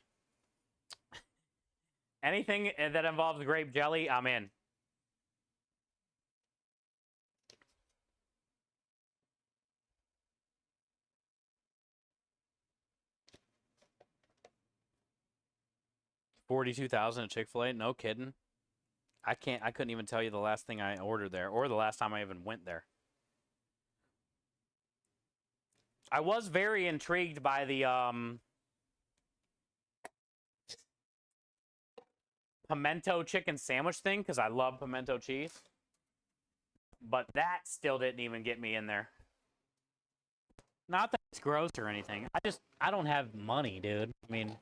Anything that involves grape jelly, I'm in. $42,000 at Chick-fil-A? No kidding. I couldn't even tell you the last thing I ordered there or the last time I even went there. I was very intrigued by the pimento chicken sandwich thing because I love pimento cheese. But that still didn't even get me in there. Not that it's gross or anything. I don't have money, dude. I mean,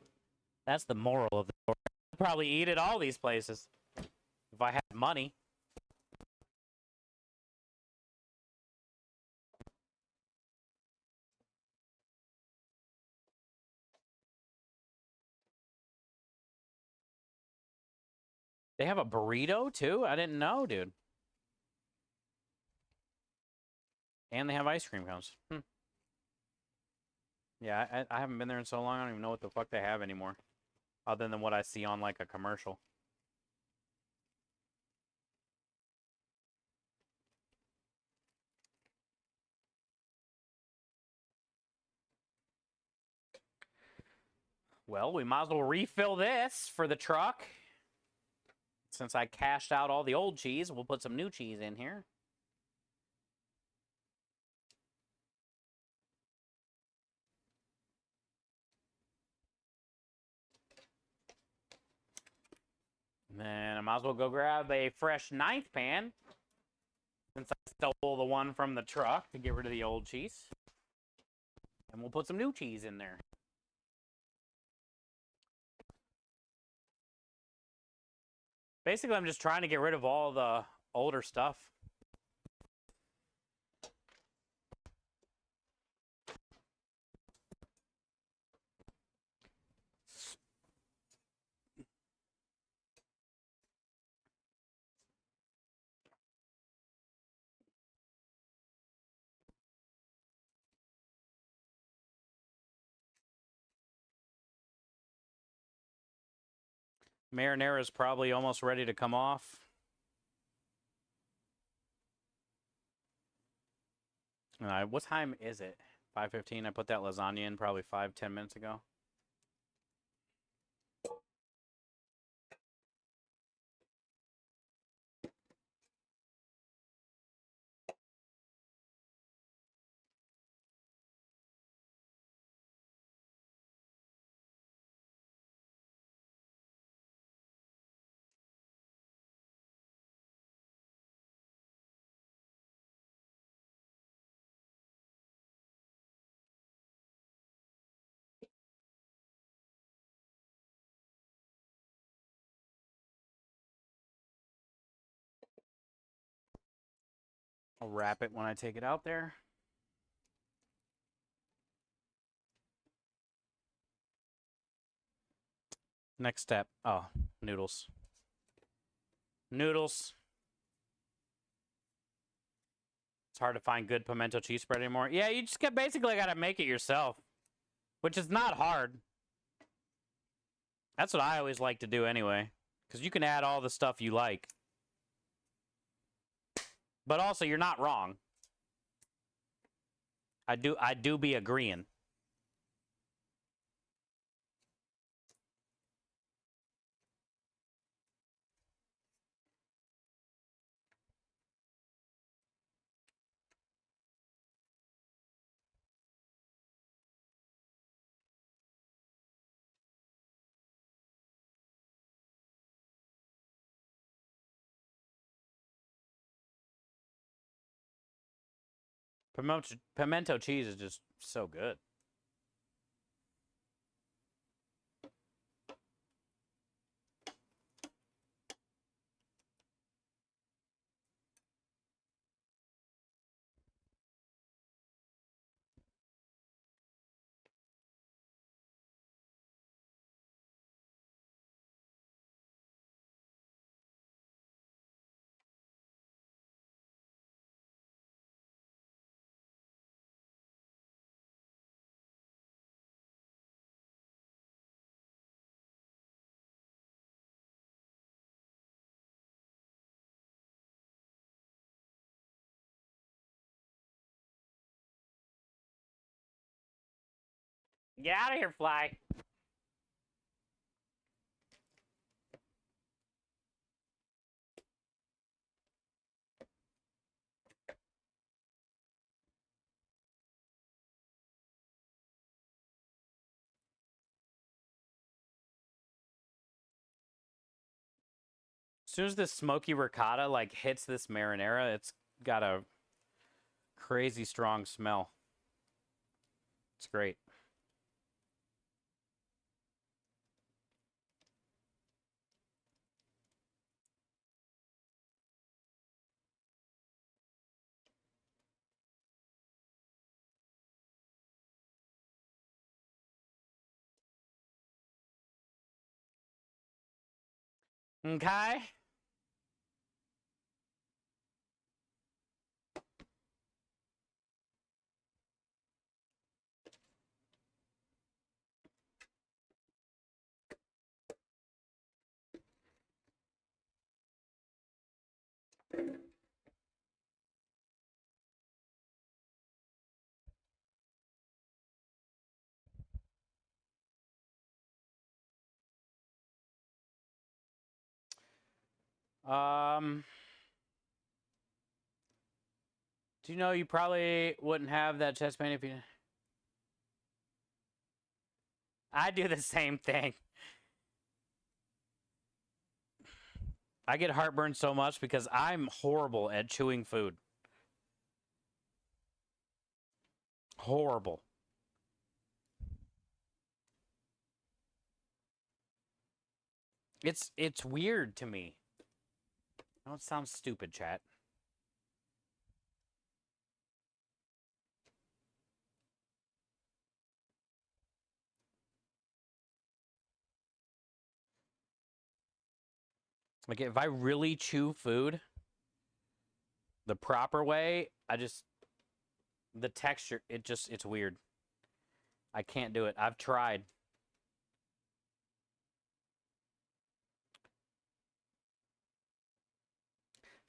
that's the moral of the story. I'd probably eat at all these places if I had money. They have a burrito too? I didn't know, dude. And they have ice cream cones. Yeah, I haven't been there in so long, I don't even know what the fuck they have anymore. Other than what I see on, like, a commercial. Well, we might as well refill this for the truck. Since I cashed out all the old cheese, we'll put some new cheese in here. And then I might as well go grab a fresh 9th pan. Since I stole the one from the truck to get rid of the old cheese. And we'll put some new cheese in there. Basically, I'm just trying to get rid of all the older stuff. Marinara is probably almost ready to come off. What time is it? 5:15. I put that lasagna in probably 5-10 minutes ago. I'll wrap it when I take it out there. Next step. Oh, noodles. Noodles. It's hard to find good pimento cheese spread anymore. Yeah, you just basically got to make it yourself, which is not hard. That's what I always like to do anyway, because you can add all the stuff you like. But also, you're not wrong. I do be agreeing. Pimento cheese is just so good. Get out of here, fly. As soon as this smoky ricotta like hits this marinara, it's got a crazy strong smell. It's great. Okay. Do you know you probably wouldn't have that chest pain if you... I do the same thing. I get heartburn so much because I'm horrible at chewing food. Horrible. It's weird to me. I know it sounds stupid, chat. Like, if I really chew food the proper way, the texture, it's weird. I can't do it. I've tried.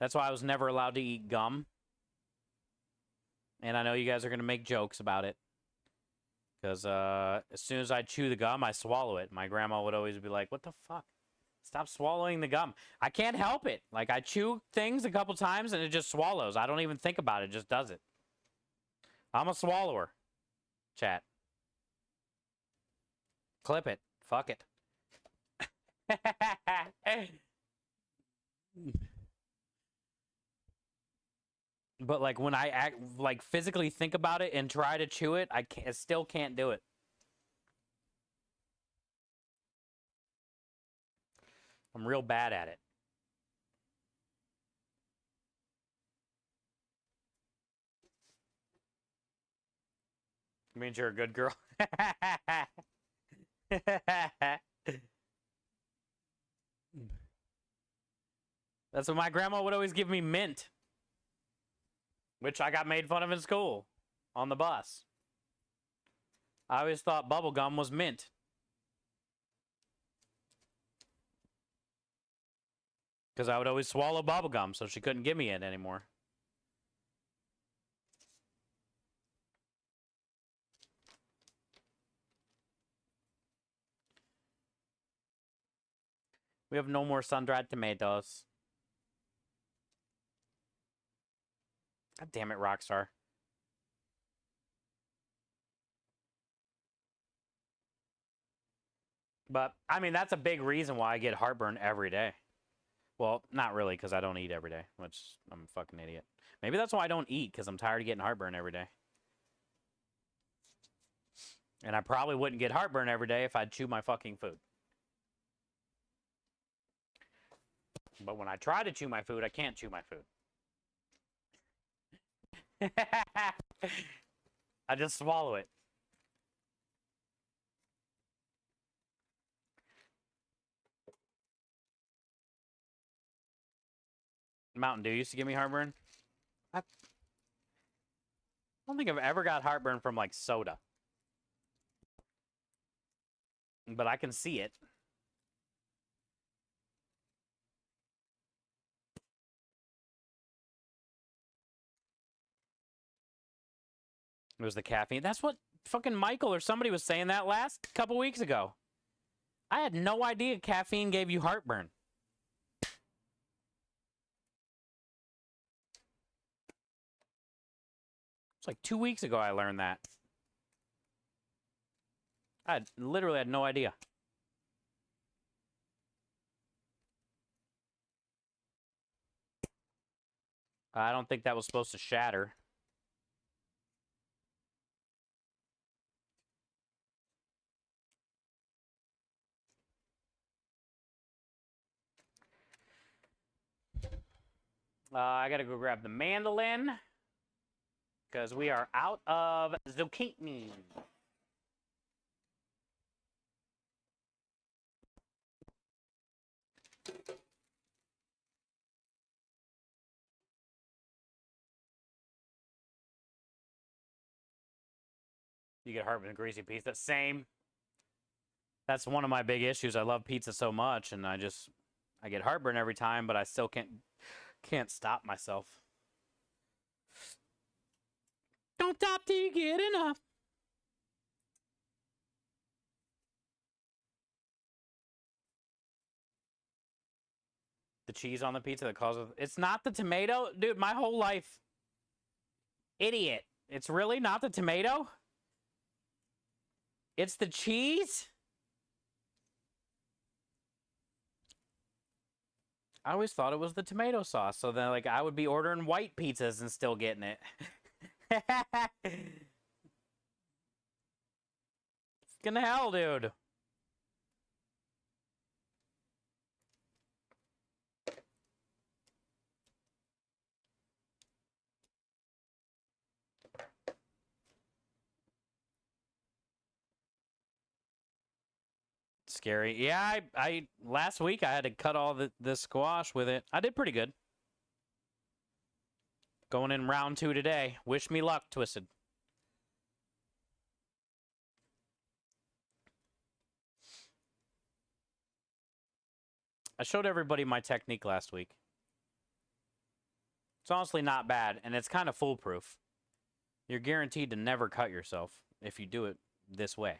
That's why I was never allowed to eat gum. And I know you guys are going to make jokes about it. Because as soon as I chew the gum, I swallow it. My grandma would always be like, what the fuck? Stop swallowing the gum. I can't help it. Like, I chew things a couple times and it just swallows. I don't even think about it. It just does it. I'm a swallower. Chat. Clip it. Fuck it. But like when I physically think about it and try to chew it, I still can't do it. I'm real bad at it. It means you're a good girl. That's what my grandma would always give me, mint. Which I got made fun of in school. On the bus. I always thought bubble gum was mint. Because I would always swallow bubble gum, so she couldn't give me it anymore. We have no more sun-dried tomatoes. God damn it, Rockstar. But, I mean, that's a big reason why I get heartburn every day. Well, not really, because I don't eat every day, which I'm a fucking idiot. Maybe that's why I don't eat, because I'm tired of getting heartburn every day. And I probably wouldn't get heartburn every day if I'd chew my fucking food. But when I try to chew my food, I can't chew my food. I just swallow it. Mountain Dew used to give me heartburn. I don't think I've ever got heartburn from, like, soda. But I can see it. It was the caffeine. That's what fucking Michael or somebody was saying that last couple weeks ago. I had no idea caffeine gave you heartburn. It's like 2 weeks ago I learned that. I literally had no idea. I don't think that was supposed to shatter. I gotta go grab the mandolin. Because we are out of zucchini. You get heartburn and greasy pizza. Same. That's one of my big issues. I love pizza so much, and I get heartburn every time, but I still can't stop myself. Don't stop till you get enough. The cheese on the pizza that causes... It's not the tomato? Dude, my whole life. Idiot. It's really not the tomato? It's the cheese? I always thought it was the tomato sauce. So then, like, I would be ordering white pizzas and still getting it. Fucking hell, dude. Scary. Yeah, I last week I had to cut all the squash with it. I did pretty good. Going in round 2 today. Wish me luck, Twisted. I showed everybody my technique last week. It's honestly not bad, and it's kind of foolproof. You're guaranteed to never cut yourself if you do it this way.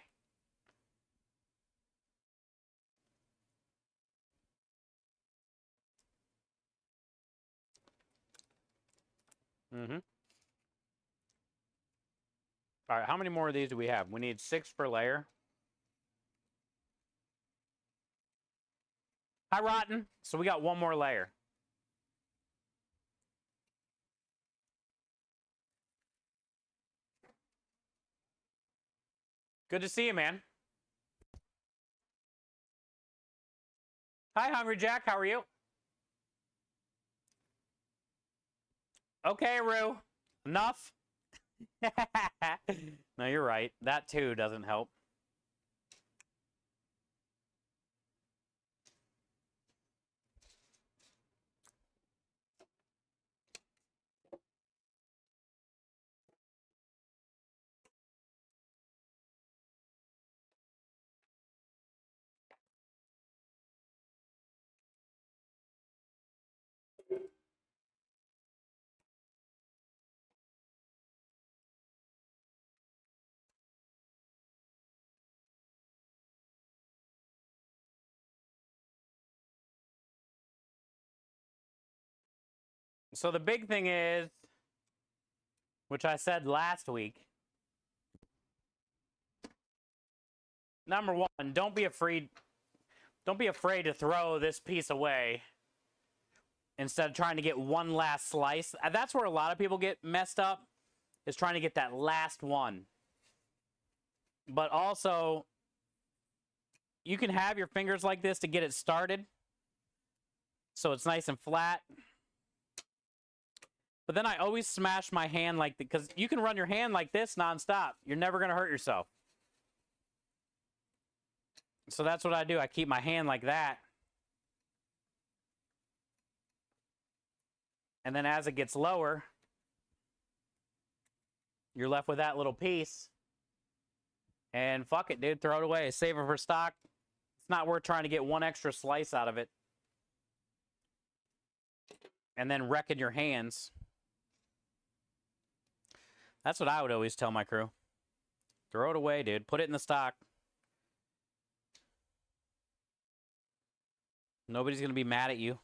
Mm-hmm. All right, how many more of these do we have? We need 6 per layer. Hi, Rotten. So we got 1 more layer. Good to see you, man. Hi, Hungry Jack. How are you? Okay, Rue. Enough? No, you're right. That, too, doesn't help. So the big thing is, which I said last week, number 1, don't be afraid to throw this piece away instead of trying to get one last slice. That's where a lot of people get messed up, is trying to get that last one. But also, you can have your fingers like this to get it started, so it's nice and flat. But then I always smash my hand like, because you can run your hand like this nonstop. You're never going to hurt yourself. So that's what I do. I keep my hand like that. And then as it gets lower, you're left with that little piece. And fuck it, dude. Throw it away. Save it for stock. It's not worth trying to get one extra slice out of it and then wrecking your hands. That's what I would always tell my crew. Throw it away, dude. Put it in the stock. Nobody's going to be mad at you.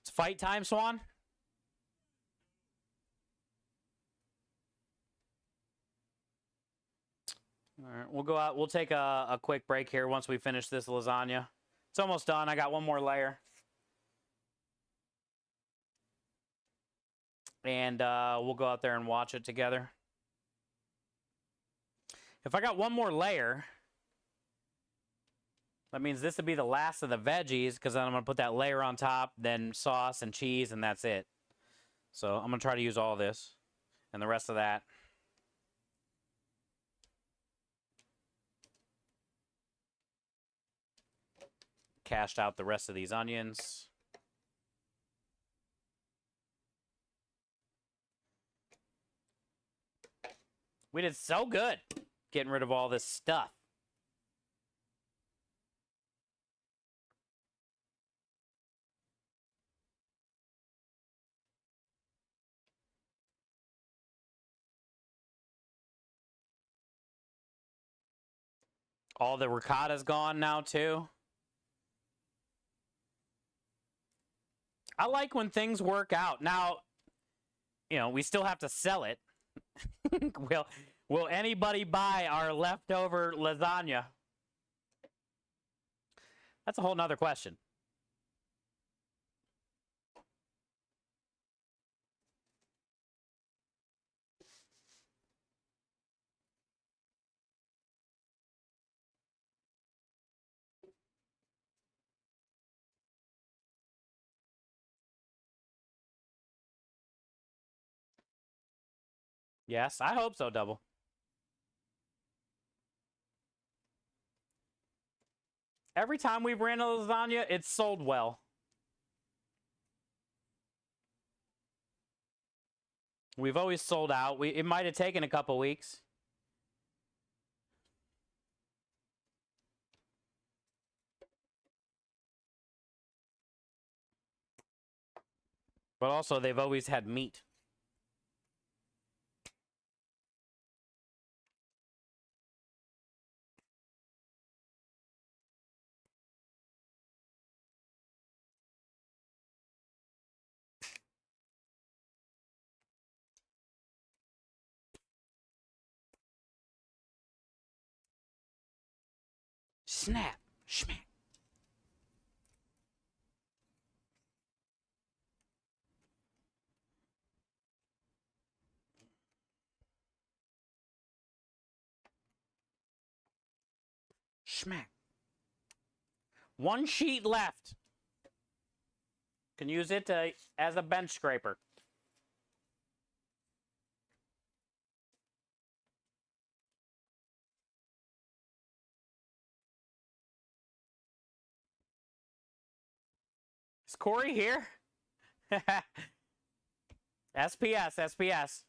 It's fight time, Swan. All right, we'll go out. We'll take a quick break here once we finish this lasagna. It's almost done. I got 1 more layer. And we'll go out there and watch it together. If I got 1 more layer, that means this would be the last of the veggies, because then I'm going to put that layer on top, then sauce and cheese, and that's it. So I'm going to try to use all this and the rest of that. Cashed out the rest of these onions. We did so good getting rid of all this stuff. All the ricotta's gone now, too. I like when things work out. Now, you know, we still have to sell it. Will anybody buy our leftover lasagna? That's a whole nother question. Yes, I hope so, Double. Every time we've ran a lasagna, it's sold well. We've always sold out. It might have taken a couple weeks. But also, they've always had meat. Snap. Schmack. Schmack. One sheet left. Can use it as a bench scraper. Is Corey here? SPS, SPS.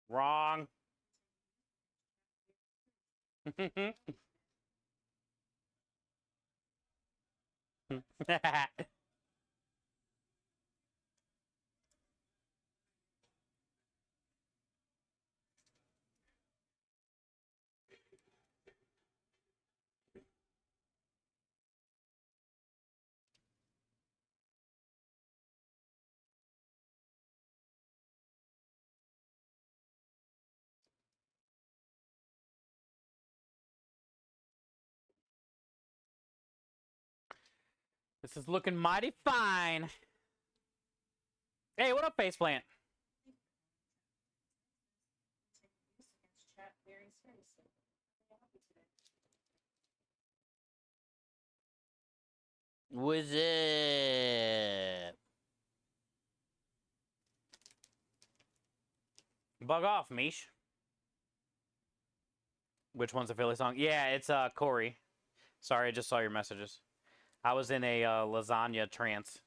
Wrong. This is looking mighty fine. Hey, what up, Faceplant? What's up? Bug off, Mish. Which one's a Philly song? Yeah, it's Corey. Sorry, I just saw your messages. I was in a lasagna trance.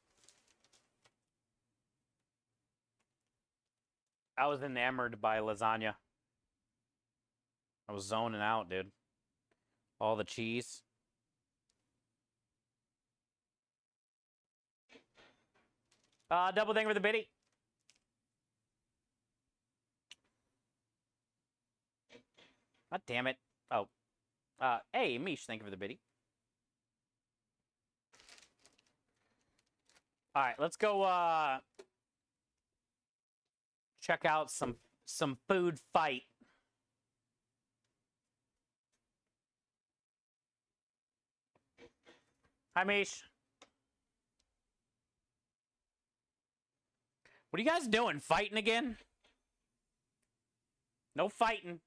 I was enamored by lasagna. I was zoning out, dude. All the cheese. Double thing for the biddy. God damn it. Oh. Hey, Mish, thank you for the biddy. All right, let's go check out some food fight. Hi, Mish. What are you guys doing? Fighting again? No fighting.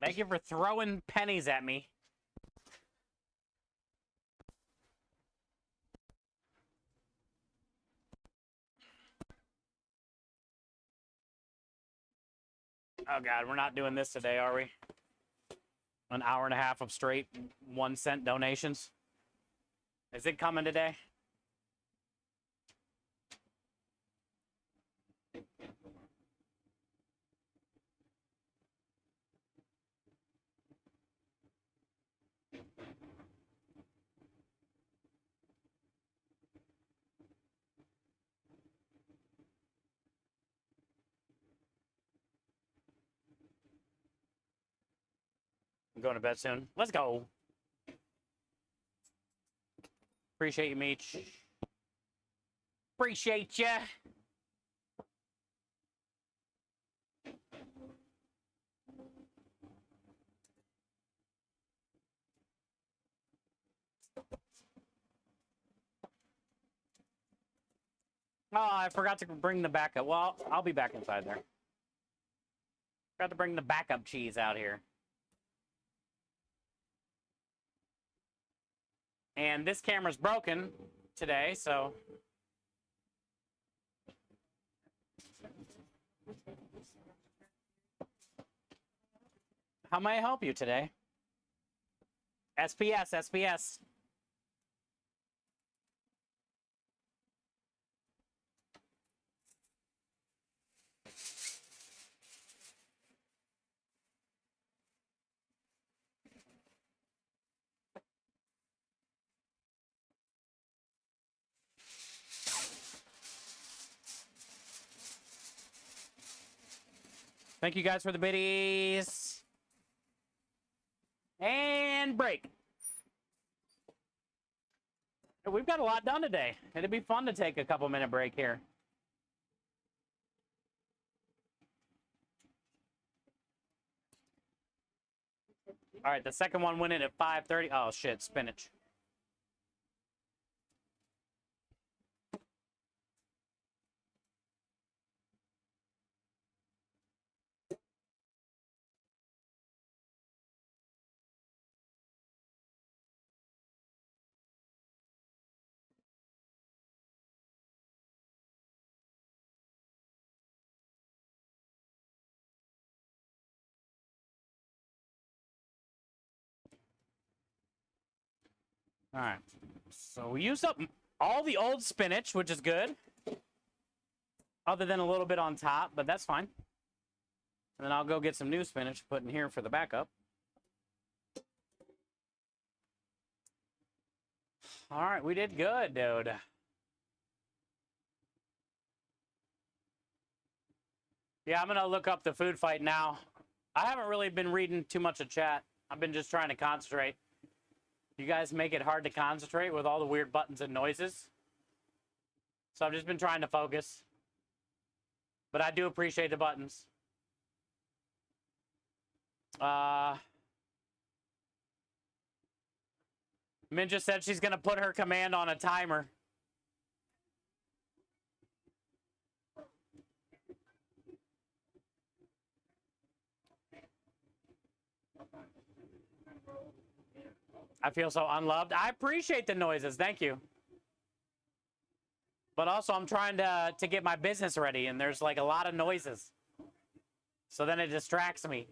Thank you for throwing pennies at me. Oh, God, we're not doing this today, are we? An hour and a half of straight 1 cent donations. Is it coming today? I'm going to bed soon. Let's go. Appreciate you, Meech. Appreciate ya. Oh, I forgot to bring the backup. Well, I'll be back inside there. Forgot to bring the backup cheese out here. And this camera's broken today, so... How may I help you today? SPS, SPS. Thank you guys for the biddies. And break. We've got a lot done today. It'd be fun to take a couple-minute break here. All right, the second one went in at 5:30. Oh, shit, spinach. All right, so we used up all the old spinach, which is good. Other than a little bit on top, but that's fine. And then I'll go get some new spinach, put in here for the backup. All right, we did good, dude. Yeah, I'm gonna look up the food fight now. I haven't really been reading too much of chat. I've been just trying to concentrate. You guys make it hard to concentrate with all the weird buttons and noises. So I've just been trying to focus. But I do appreciate the buttons. Min just said she's gonna put her command on a timer. I feel so unloved. I appreciate the noises. Thank you. But also, I'm trying to get my business ready, and there's like a lot of noises. So then it distracts me.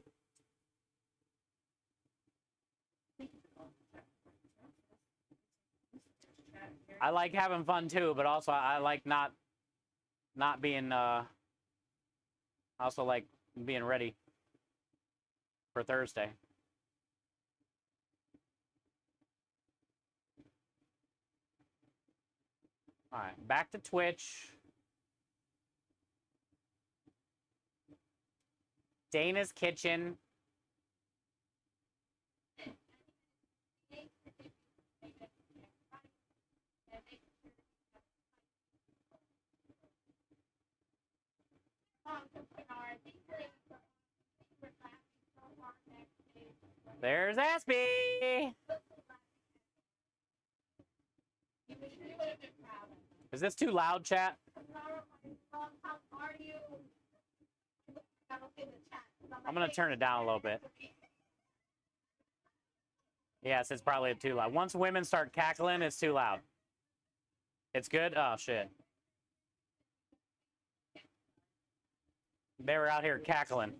I like having fun too, but also I like not being I also like being ready for Thursday. All right, back to Twitch. Dana's Kitchen. There's Aspie. Is this too loud, chat? I'm going to turn it down a little bit. Yes, it's probably too loud. Once women start cackling, it's too loud. It's good? Oh, shit. They were out here cackling.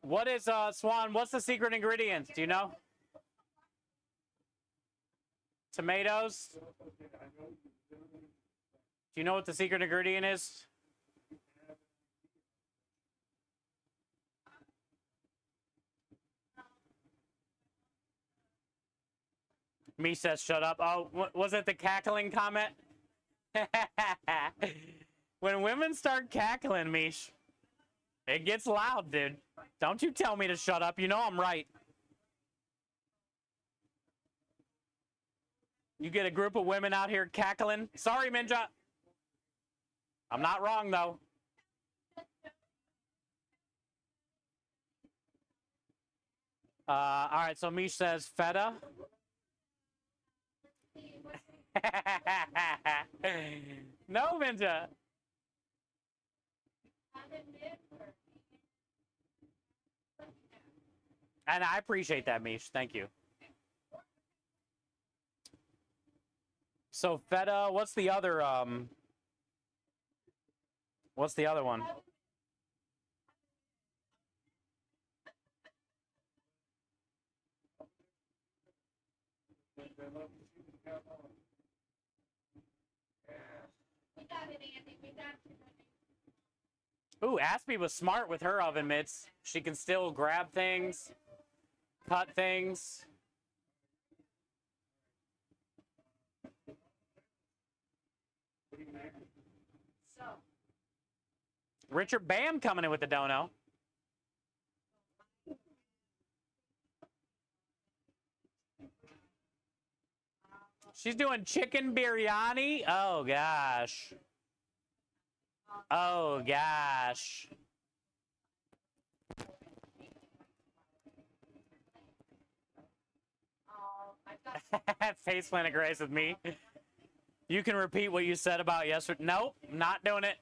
What is Swan? What's the secret ingredients? Do you know? Tomatoes. Do you know what the secret ingredient is? Me says shut up. Oh, was it the cackling comment? When women start cackling, Mish, it gets loud, dude. Don't you tell me to shut up. You know I'm right. You get a group of women out here cackling. Sorry, Minja. I'm not wrong, though. All right, so Mish says feta. No, Minja. And I appreciate that, Mish. Thank you. So feta, what's the other what's the other one? Ooh, Aspie was smart with her oven mitts. She can still grab things, cut things. Richard Bam coming in with the dono. She's doing chicken biryani. Oh, gosh. Oh, gosh. Face plant agrees with me. You can repeat what you said about yesterday. Nope, not doing it.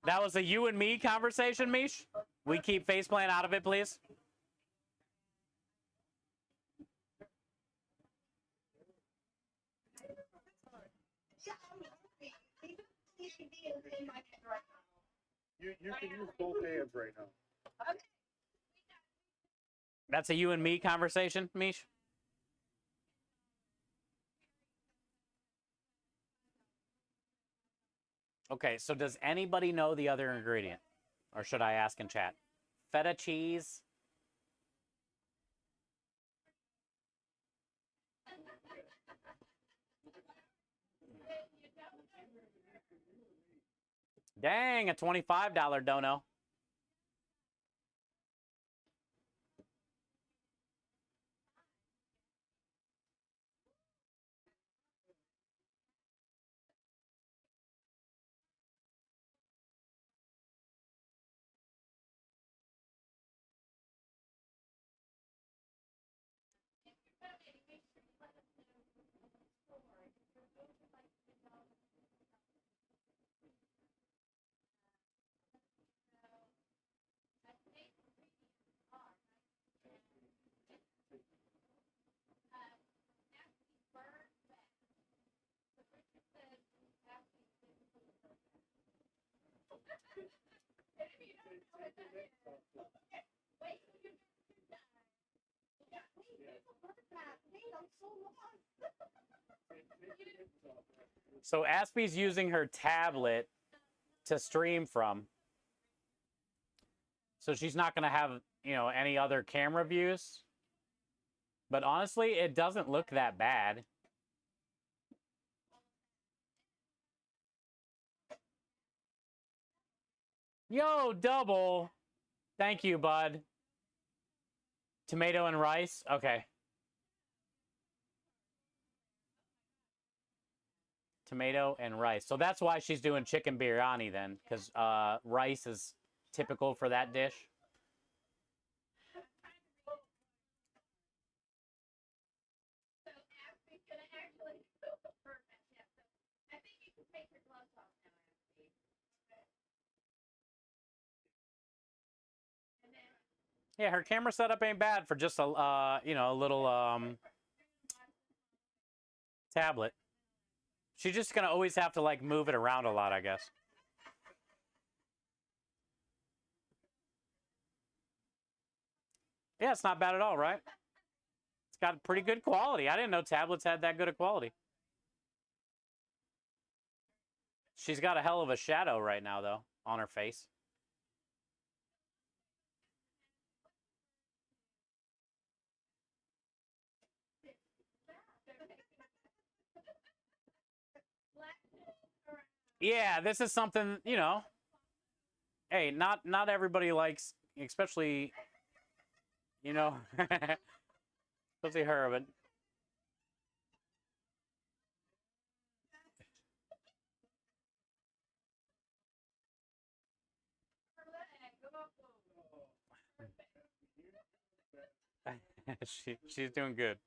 That was a you and me conversation, Mish. We keep faceplant out of it, please. You can use both hands right now. That's a you and me conversation, Mish. Okay, so does anybody know the other ingredient? Or should I ask in chat? Feta cheese. Dang, a $25 dono. So Aspie's using her tablet to stream from. So she's not going to have, any other camera views. But honestly, it doesn't look that bad. Yo, double. Thank you, bud. Tomato and rice? Okay. Tomato and rice. So that's why she's doing chicken biryani then, because rice is typical for that dish. Yeah, her camera setup ain't bad for just a a little tablet. She's just gonna always have to like move it around a lot, I guess. Yeah, it's not bad at all, right? It's got pretty good quality. I didn't know tablets had that good a quality. She's got a hell of a shadow right now, though, on her face. Yeah, this is something, you know. Hey, not everybody likes, especially, you know, especially her, but she's doing good.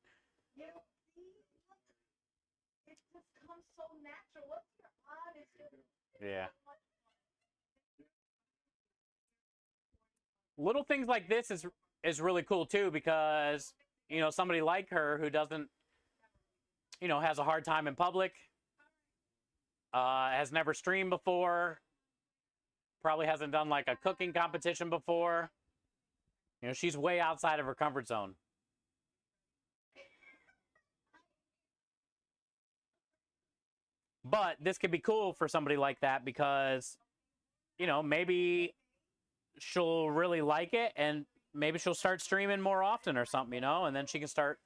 Yeah. Little things like this is really cool too, because you know, somebody like her who doesn't, you know, has a hard time in public, has never streamed before, probably hasn't done like a cooking competition before. You know, she's way outside of her comfort zone. But this could be cool for somebody like that because, you know, maybe she'll really like it and maybe she'll start streaming more often or something, you know, and then she can start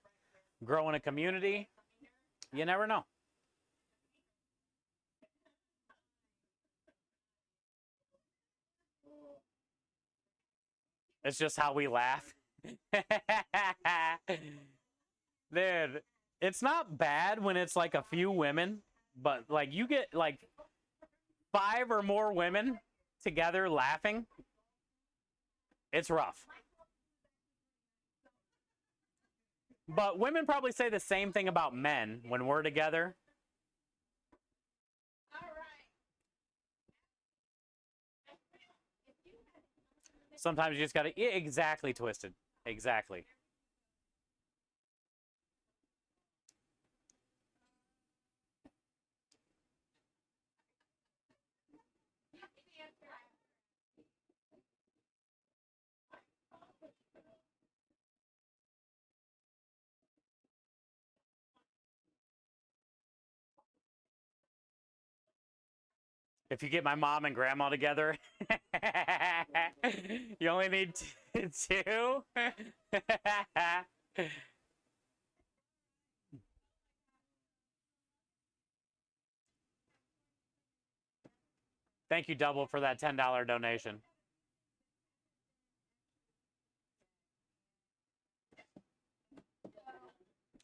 growing a community. You never know. It's just how we laugh. Dude, it's not bad when it's like a few women, but like you get like 5 or more women together laughing, it's rough. But women probably say the same thing about men when we're together. Sometimes you just gotta, yeah, exactly, Twisted. Exactly. If you get my mom and grandma together, you only need 2. Thank you, Double, for that $10 donation.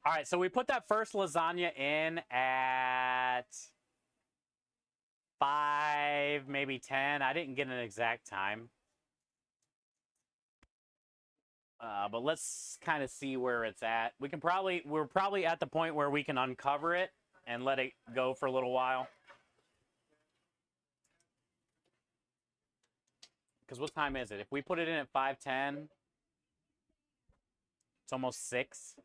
All right, so we put that first lasagna in at 5, maybe 10. I didn't get an exact time. But let's kind of see where it's at. We're probably at the point where we can uncover it and let it go for a little while. Because what time is it? If we put it in at 5:10, it's almost 6.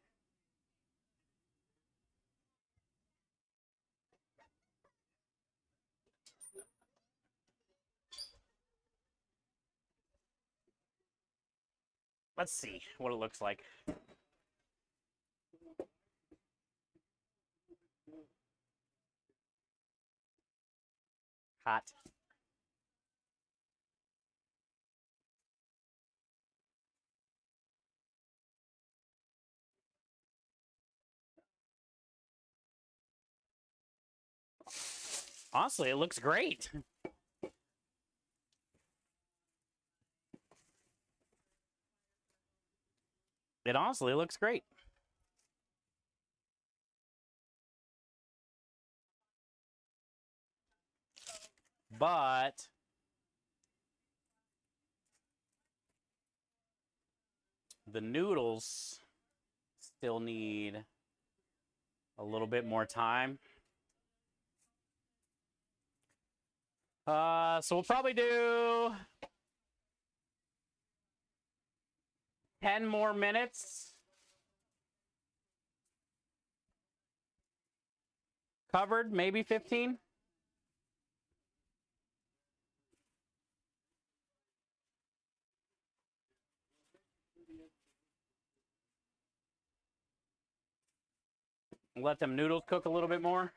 Let's see what it looks like. Hot. Honestly, it looks great. It honestly looks great. But the noodles still need a little bit more time. So we'll probably do 10 more minutes. Covered, maybe 15. Let them noodles cook a little bit more.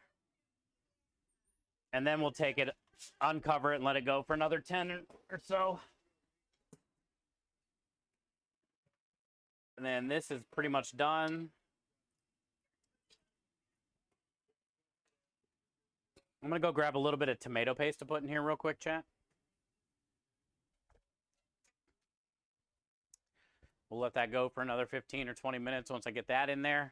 And then we'll take it, uncover it, and let it go for another 10 or so. And then this is pretty much done. I'm going to go grab a little bit of tomato paste to put in here real quick, chat. We'll let that go for another 15 or 20 minutes once I get that in there.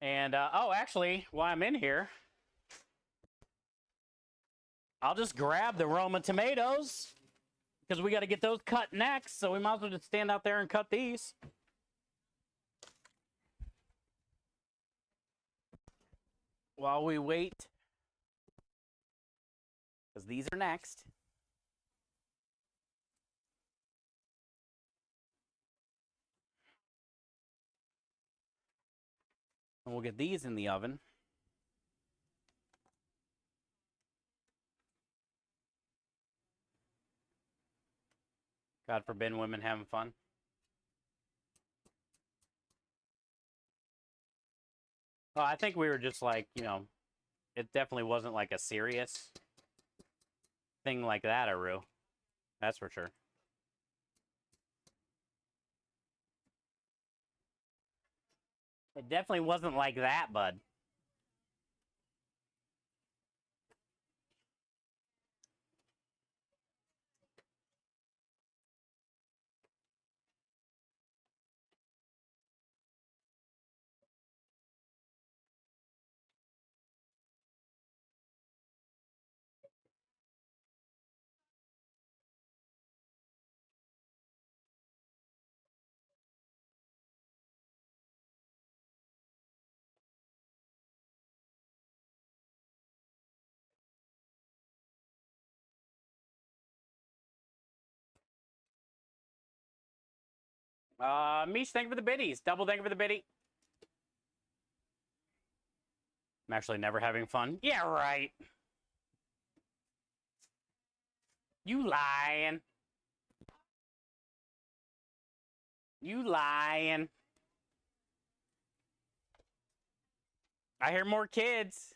And, oh, actually, while I'm in here, I'll just grab the Roma tomatoes because we got to get those cut next. So we might as well just stand out there and cut these. While we wait, because these are next. And we'll get these in the oven. God forbid women having fun. Well, I think we were just like, you know, it definitely wasn't like a serious thing like that, Aru. That's for sure. It definitely wasn't like that, bud. Mish, thank you for the biddies. Double thank you for the biddy. I'm actually never having fun. Yeah, right. You lying. You lying. I hear more kids.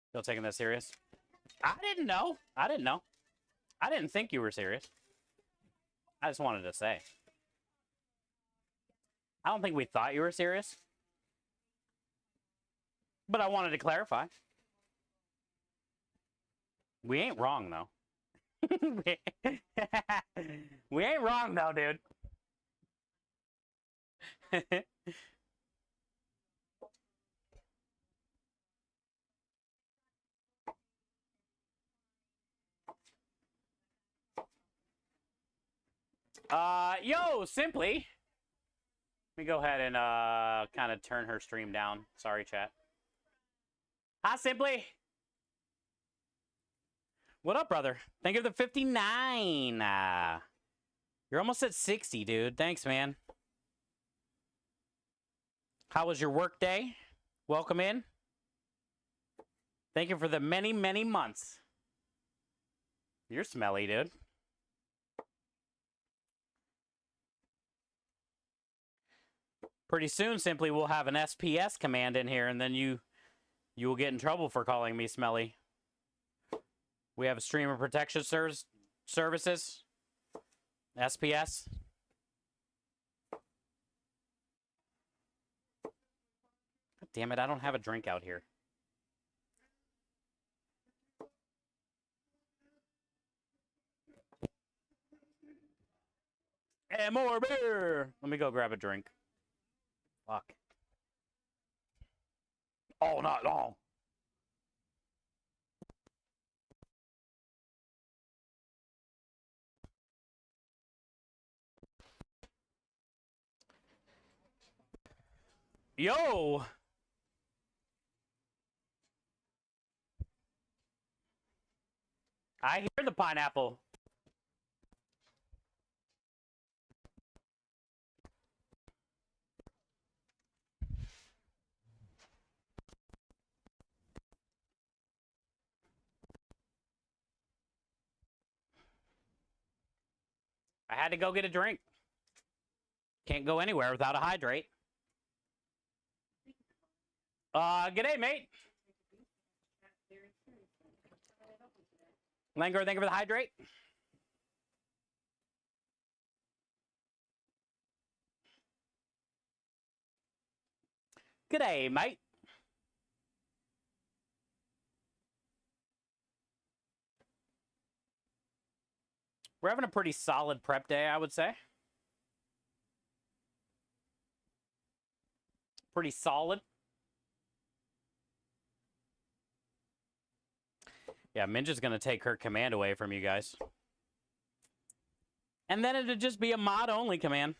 Still taking that serious? I didn't know. I didn't know. I didn't think you were serious. I just wanted to say. I don't think we thought you were serious. But I wanted to clarify. We ain't wrong, though. We ain't wrong, though, dude. Yo, Simply. Let me go ahead and kind of turn her stream down. Sorry, chat. Hi, Simply. What up, brother? Thank you for the 59. You're almost at 60, dude. Thanks, man. How was your work day? Welcome in. Thank you for the many, many months. You're smelly, dude. Pretty soon, Simply, we'll have an SPS command in here, and then you will get in trouble for calling me smelly. We have a streamer protection services. SPS. God damn it, I don't have a drink out here. And more beer. Let me go grab a drink. Fuck. All night long. Yo! I hear the pineapple. I had to go get a drink. Can't go anywhere without a hydrate. G'day, mate. Langer, thank you for the hydrate. G'day, mate. We're having a pretty solid prep day, I would say. Pretty solid. Yeah, Minja's going to take her command away from you guys. And then it'd just be a mod-only command.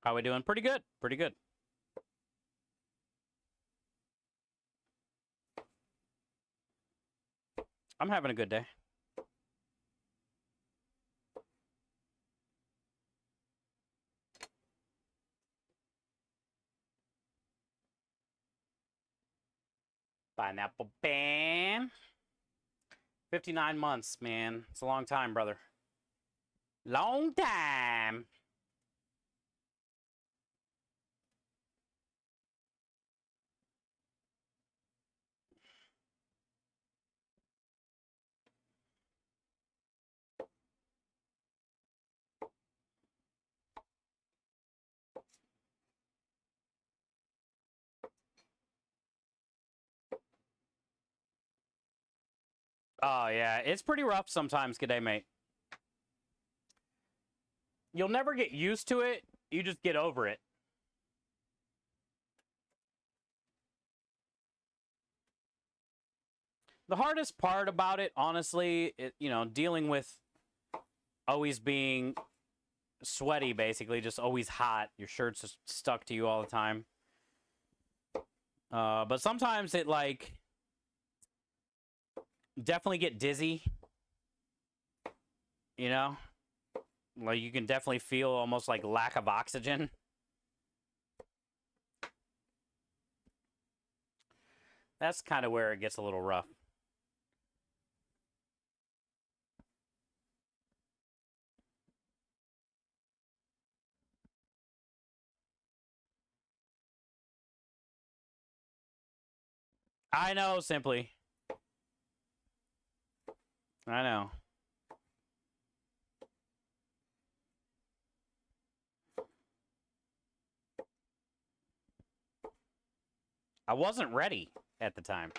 How we doing? Pretty good. Pretty good. I'm having a good day. Pineapple ban. 59 months, man. It's a long time, brother. Long time. Oh, yeah. It's pretty rough sometimes. G'day, mate. You'll never get used to it. You just get over it. The hardest part about it, honestly, dealing with always being sweaty, basically, just always hot. Your shirt's just stuck to you all the time. But sometimes it, like, definitely get dizzy. You know? Like, you can definitely feel almost like lack of oxygen. That's kind of where it gets a little rough. I know, Simply. I know. I wasn't ready at the time.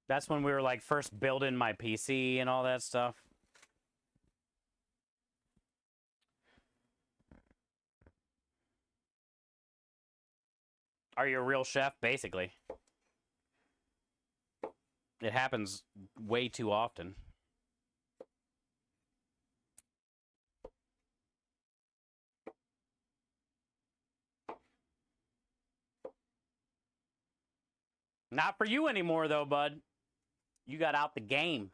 That's when we were, like, first building my PC and all that stuff. Are you a real chef? Basically. It happens way too often. Not for you anymore, though, bud. You got out the game.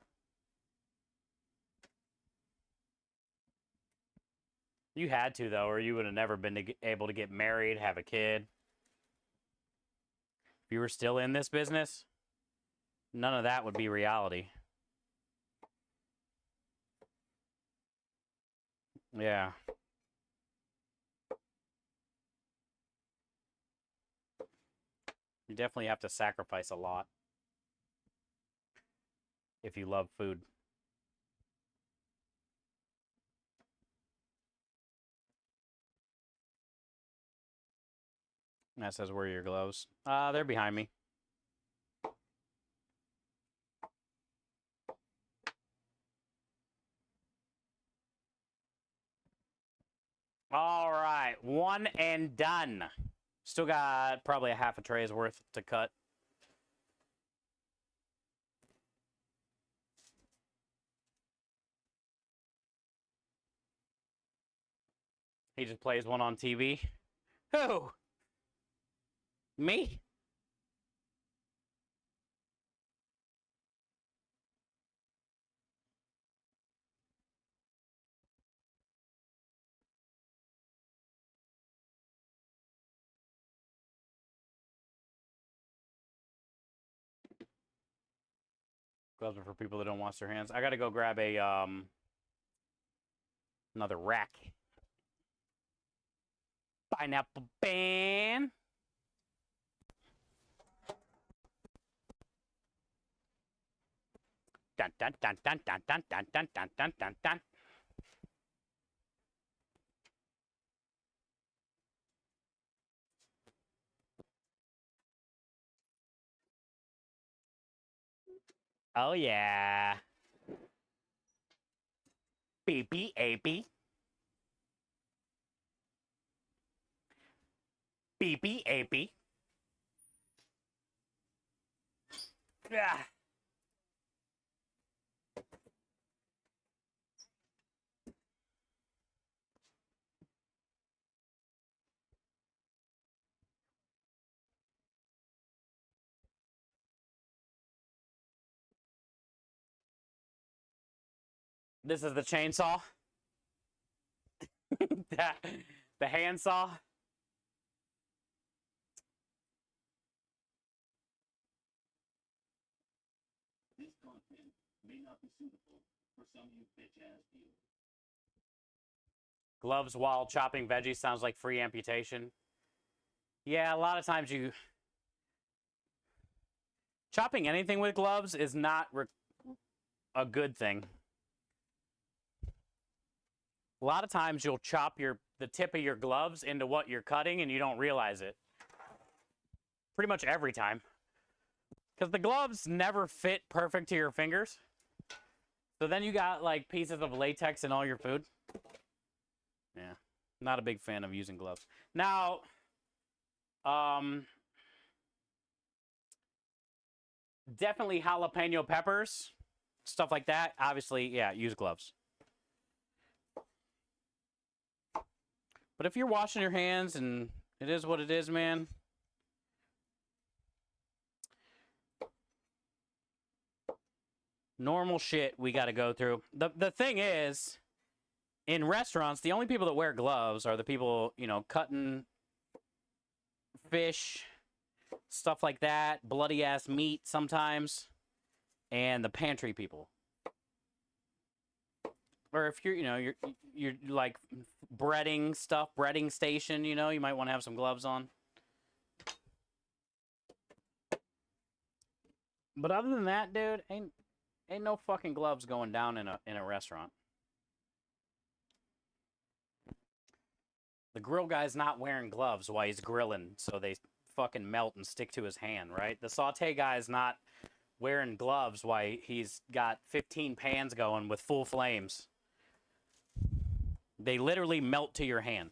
You had to, though, or you would have never been able to get married, have a kid. If you were still in this business, none of that would be reality. Yeah. You definitely have to sacrifice a lot if you love food. That says, where are your gloves? They're behind me. All right, one and done. Still got probably a half a tray's worth to cut. He just plays one on TV. Who? Me? Gloves are for people that don't wash their hands. I gotta go grab a another rack. Pineapple ban. Dun dun dun dun dun dun dun dun dun dun dun dun. Oh yeah. BBAB. BBAB. Yeah. This is the chainsaw. The handsaw. This content may not be suitable for some you bitch-ass viewers. Gloves while chopping veggies sounds like free amputation. Yeah, a lot of times you... Chopping anything with gloves is not a good thing. A lot of times you'll chop the tip of your gloves into what you're cutting and you don't realize it. Pretty much every time. Because the gloves never fit perfect to your fingers. So then you got like pieces of latex in all your food. Yeah, not a big fan of using gloves. Now, definitely jalapeno peppers, stuff like that. Obviously, yeah, use gloves. But if you're washing your hands and it is what it is, man. Normal shit we got to go through. The thing is, in restaurants, the only people that wear gloves are the people, you know, cutting fish, stuff like that, bloody ass meat sometimes, and the pantry people. Or if you're, you know, you're like breading stuff, breading station, you know, you might want to have some gloves on. But other than that, dude, ain't no fucking gloves going down in a restaurant. The grill guy's not wearing gloves while he's grilling, so they fucking melt and stick to his hand, right? The saute guy's not wearing gloves while he's got 15 pans going with full flames. They literally melt to your hand.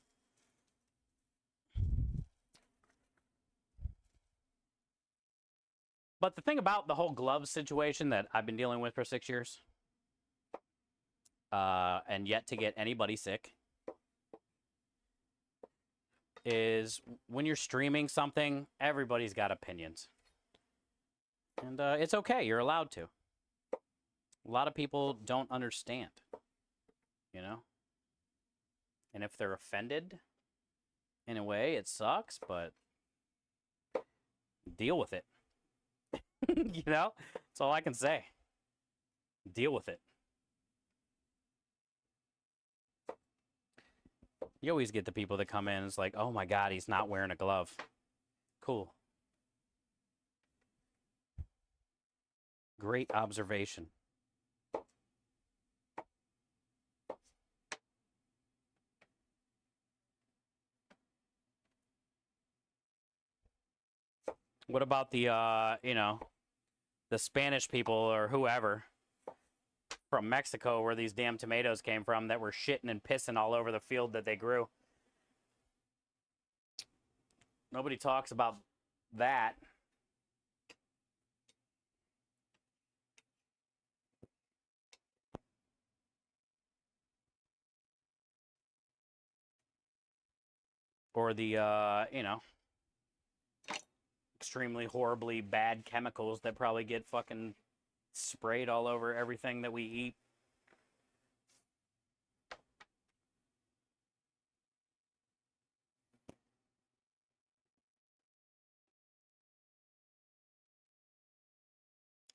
But the thing about the whole glove situation that I've been dealing with for 6 years, and yet to get anybody sick, is when you're streaming something, everybody's got opinions. And it's okay, you're allowed to. A lot of people don't understand, you know? And if they're offended, in a way, it sucks, but deal with it. You know? That's all I can say. Deal with it. You always get the people that come in and it's like, oh my God, he's not wearing a glove. Cool. Great observation. What about the, you know, the Spanish people or whoever from Mexico where these damn tomatoes came from that were shitting and pissing all over the field that they grew? Nobody talks about that. Or the, you know, extremely horribly bad chemicals that probably get fucking sprayed all over everything that we eat.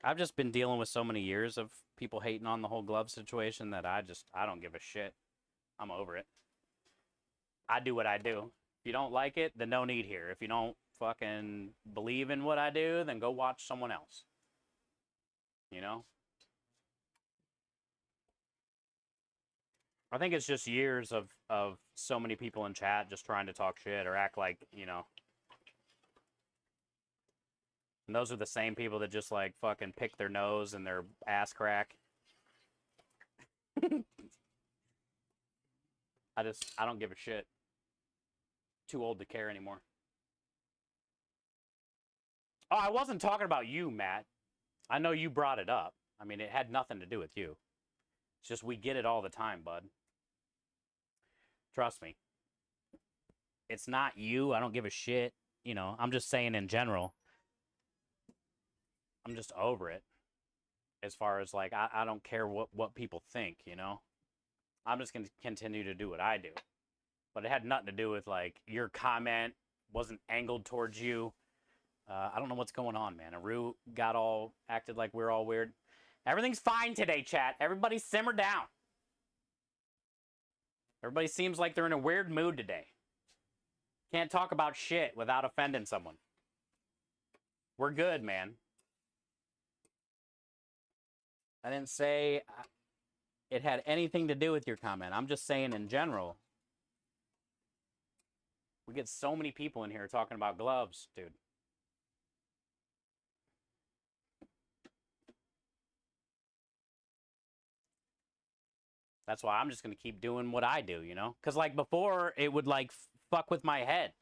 I've just been dealing with so many years of people hating on the whole glove situation that I don't give a shit. I'm over it. I do what I do. If you don't like it, then no need here. If you don't fucking believe in what I do, then go watch someone else. You know? I think it's just years of so many people in chat just trying to talk shit or act like, you know. And those are the same people that just like fucking pick their nose and their ass crack. I don't give a shit. Too old to care anymore. Oh, I wasn't talking about you, Matt. I know you brought it up. I mean, it had nothing to do with you. It's just we get it all the time, bud. Trust me. It's not you. I don't give a shit. You know, I'm just saying in general. I'm just over it. As far as like, I don't care what people think, you know? I'm just going to continue to do what I do. But it had nothing to do with like your comment wasn't angled towards you. I don't know what's going on, man. Aru got all acted like we're all weird. Everything's fine today, chat. Everybody simmer down. Everybody seems like they're in a weird mood today. Can't talk about shit without offending someone. We're good, man. I didn't say it had anything to do with your comment. I'm just saying in general. We get so many people in here talking about gloves, dude. That's why I'm just going to keep doing what I do, you know? Because, like, before, it would, like, fuck with my head.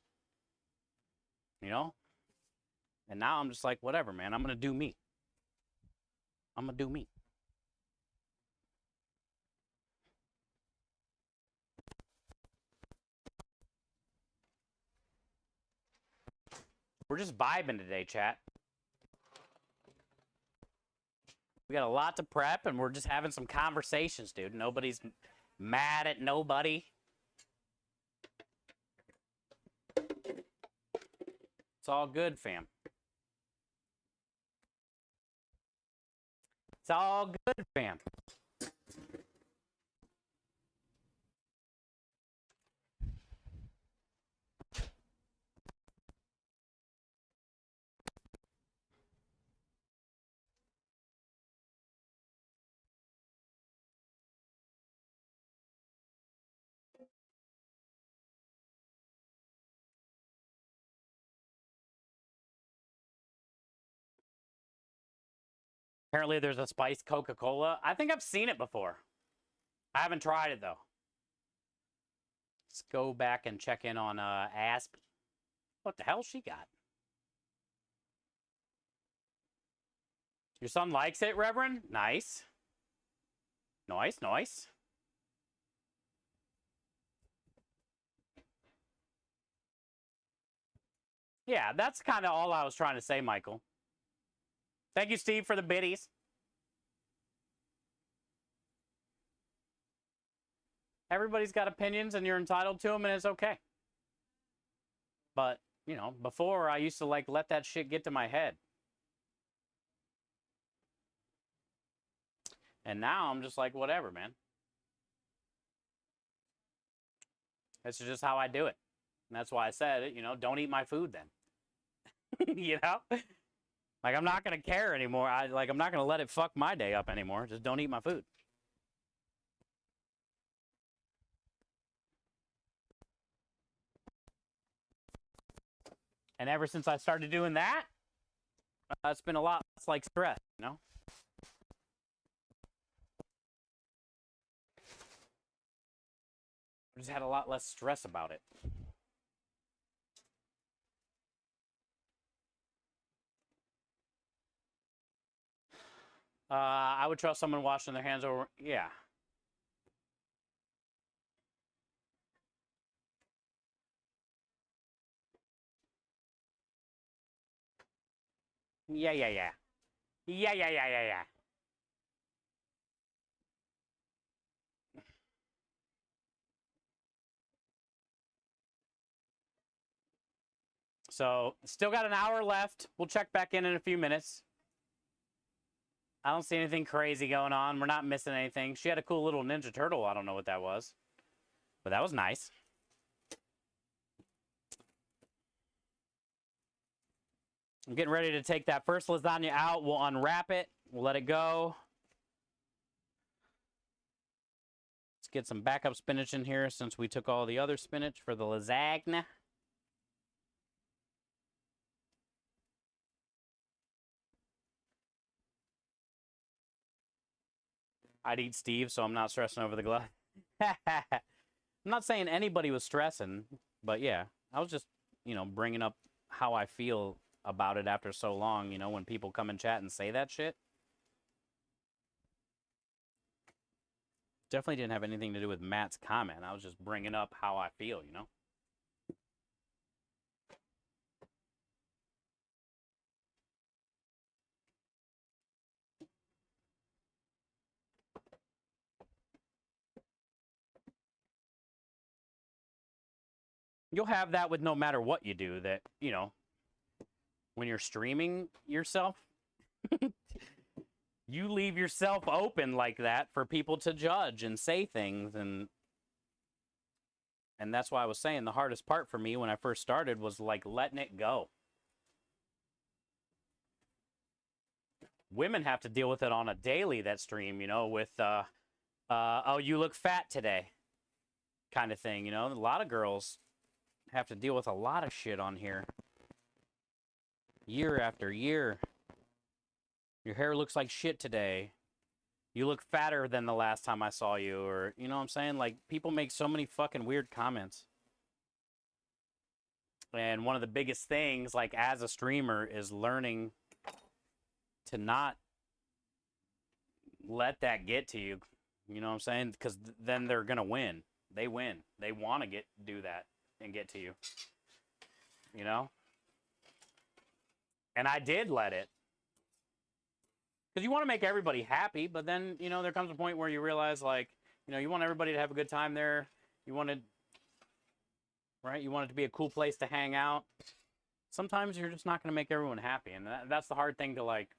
You know? And now I'm just like, whatever, man. I'm going to do me. I'm going to do me. We're just vibing today, chat. We got a lot to prep, and we're just having some conversations, dude. Nobody's mad at nobody. It's all good, fam. It's all good, fam. Apparently, there's a spiced Coca-Cola. I think I've seen it before. I haven't tried it, though. Let's go back and check in on Aspie. What the hell she got? Your son likes it, Reverend? Nice. Nice, nice. Yeah, that's kind of all I was trying to say, Michael. Thank you, Steve, for the biddies. Everybody's got opinions, and you're entitled to them, and it's okay. But, you know, before, I used to, like, let that shit get to my head. And now I'm just like, whatever, man. That's just how I do it. And that's why I said it, you know, don't eat my food then. You know? Like, I'm not going to care anymore. I'm not going to let it fuck my day up anymore. Just don't eat my food. And ever since I started doing that, it's been a lot less like stress, you know? I just had a lot less stress about it. I would trust someone washing their hands over. Yeah. Yeah, yeah, yeah. Yeah, yeah, yeah, yeah, yeah. So, still got an hour left. We'll check back in a few minutes. I don't see anything crazy going on. We're not missing anything. She had a cool little Ninja Turtle. I don't know what that was, but that was nice. I'm getting ready to take that first lasagna out. We'll unwrap it. We'll let it go. Let's get some backup spinach in here since we took all the other spinach for the lasagna. I'd eat Steve, so I'm not stressing over the glove. I'm not saying anybody was stressing, but yeah, I was just, bringing up how I feel about it after so long, when people come and chat and say that shit. Definitely didn't have anything to do with Matt's comment. I was just bringing up how I feel, You'll have that with no matter what you do, that, when you're streaming yourself, you leave yourself open like that for people to judge and say things, and that's why I was saying the hardest part for me when I first started was like letting it go. Women have to deal with it on a daily, that stream, with oh, you look fat today kind of thing, A lot of girls have to deal with a lot of shit on here. Year after year. Your hair looks like shit today. You look fatter than the last time I saw you, or, you know what I'm saying? Like, people make so many fucking weird comments. And one of the biggest things, like, as a streamer, is learning to not let that get to you. You know what I'm saying? Because then they're gonna win. They win. They want to do that and get to you. And I did let it. Because you want to make everybody happy, but then, there comes a point where you realize, like, you want everybody to have a good time there. You wanted, right? You want it to be a cool place to hang out. Sometimes you're just not going to make everyone happy. And that's the hard thing to, like,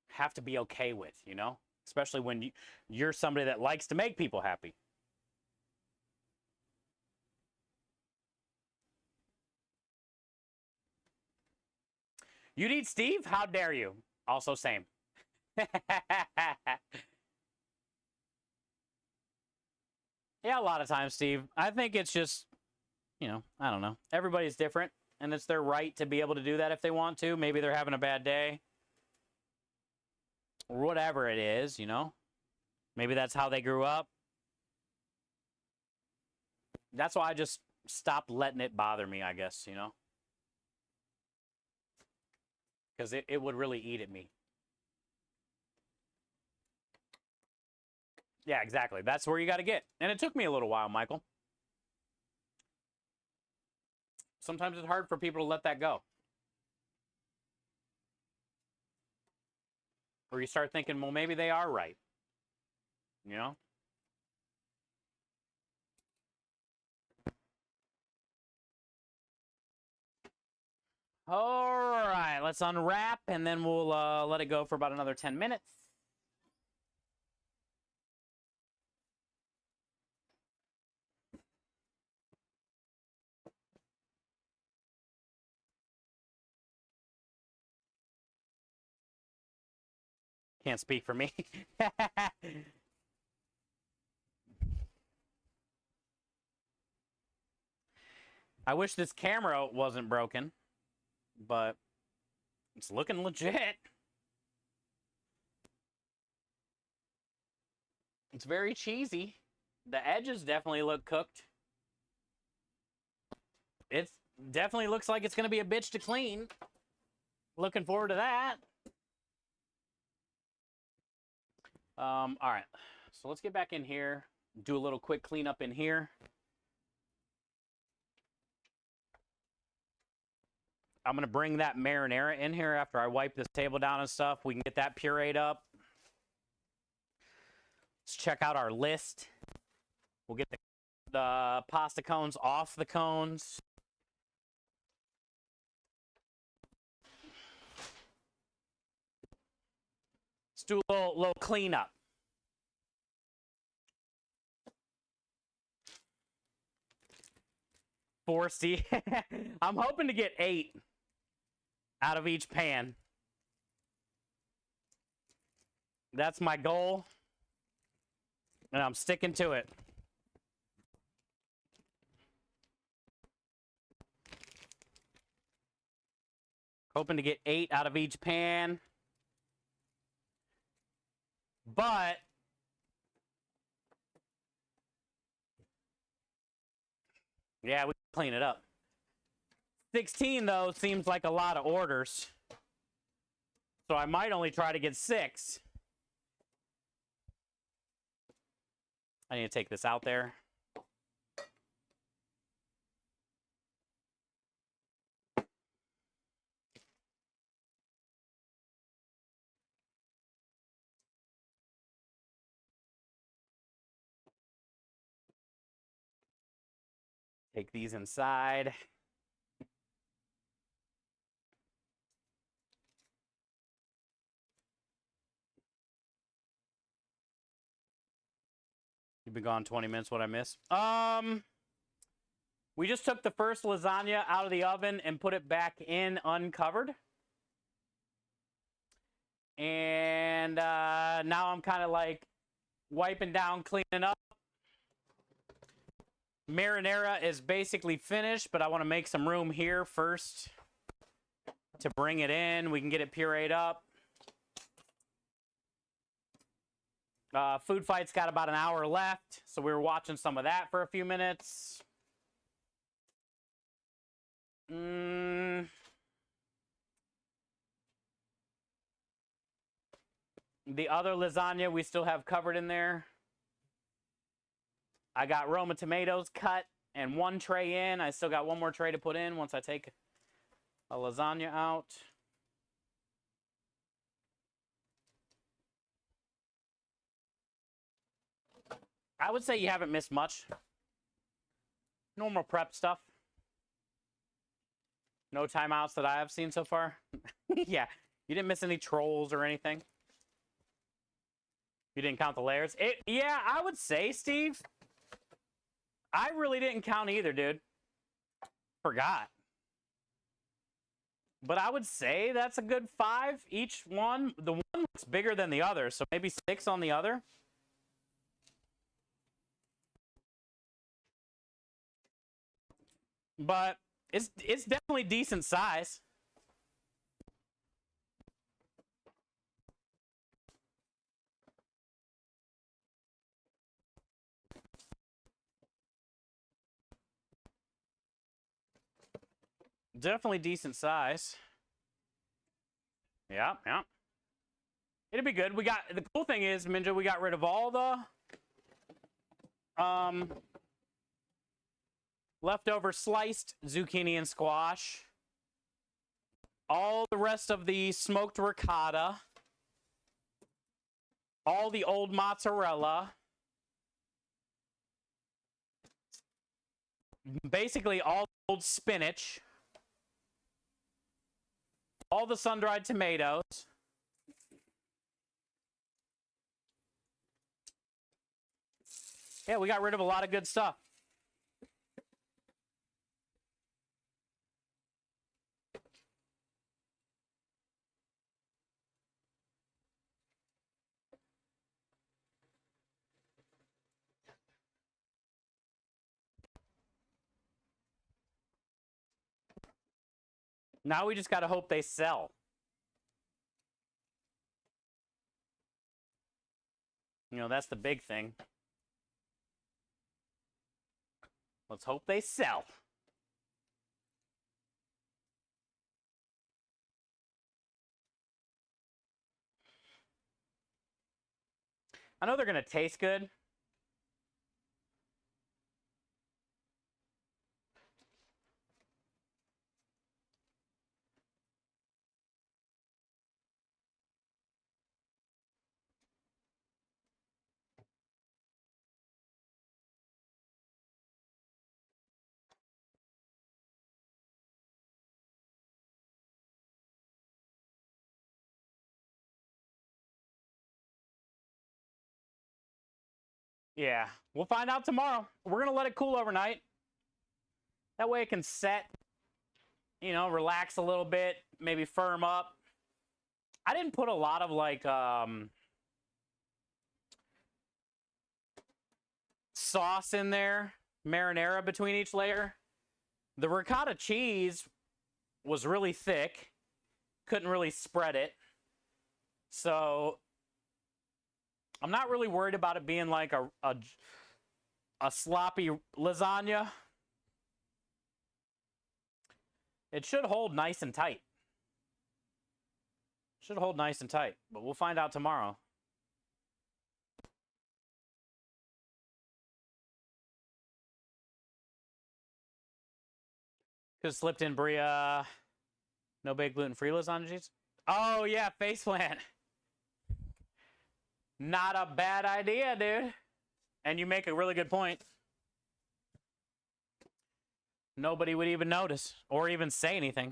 have to be okay with, Especially when you're somebody that likes to make people happy. You'd eat Steve? How dare you? Also same. Yeah, a lot of times, Steve. I think it's just, I don't know. Everybody's different, and it's their right to be able to do that if they want to. Maybe they're having a bad day. Or whatever it is, Maybe that's how they grew up. That's why I just stopped letting it bother me, I guess, Because it would really eat at me. Yeah, exactly. That's where you got to get. And it took me a little while, Michael. Sometimes it's hard for people to let that go. Or you start thinking, well, maybe they are right. All right, let's unwrap, and then we'll let it go for about another 10 minutes. Can't speak for me. I wish this camera wasn't broken, but it's looking legit. It's very cheesy. The edges definitely look cooked. It definitely looks like it's going to be a bitch to clean. Looking forward to that. All right. So let's get back in here. Do a little quick cleanup in here. I'm going to bring that marinara in here after I wipe this table down and stuff. We can get that pureed up. Let's check out our list. We'll get the pasta cones off the cones. Let's do a little cleanup. Foresty. I'm hoping to get 8 out of each pan. That's my goal. And I'm sticking to it. Hoping to get 8 out of each pan. But yeah, we can clean it up. 16, though, seems like a lot of orders. So I might only try to get 6. I need to take this out there. Take these inside. You've been gone 20 minutes. What I miss? We just took the first lasagna out of the oven and put it back in uncovered. And now I'm kind of like wiping down, cleaning up. Marinara is basically finished, but I want to make some room here first to bring it in. We can get it pureed up. Food Fight's got about an hour left, so we were watching some of that for a few minutes. The other lasagna we still have covered in there. I got Roma tomatoes cut and 1 tray in. I still got 1 more tray to put in once I take a lasagna out. I would say you haven't missed much. Normal prep stuff. No timeouts that I have seen so far. Yeah, you didn't miss any trolls or anything. You didn't count the layers. Yeah, I would say, Steve. I really didn't count either, dude. Forgot. But I would say that's a good 5 each one. The one looks bigger than the other, so maybe 6 on the other. But it's definitely decent size. Definitely decent size. Yeah, yeah. It'll be good. We got, the cool thing is, Minja, we got rid of all the leftover sliced zucchini and squash. All the rest of the smoked ricotta. All the old mozzarella. Basically all the old spinach. All the sun-dried tomatoes. Yeah, we got rid of a lot of good stuff. Now we just got to hope they sell. You know, that's the big thing. Let's hope they sell. I know they're going to taste good. Yeah, we'll find out tomorrow. We're going to let it cool overnight. That way it can set, you know, relax a little bit, maybe firm up. I didn't put a lot of like sauce in there, marinara between each layer. The ricotta cheese was really thick. Couldn't really spread it. So I'm not really worried about it being like a sloppy lasagna. It should hold nice and tight. Should hold nice and tight, but we'll find out tomorrow. Could slipped in Bria. No big gluten-free lasagna cheese. Oh yeah, faceplant. Not a bad idea, dude. And you make a really good point. Nobody would even notice or even say anything.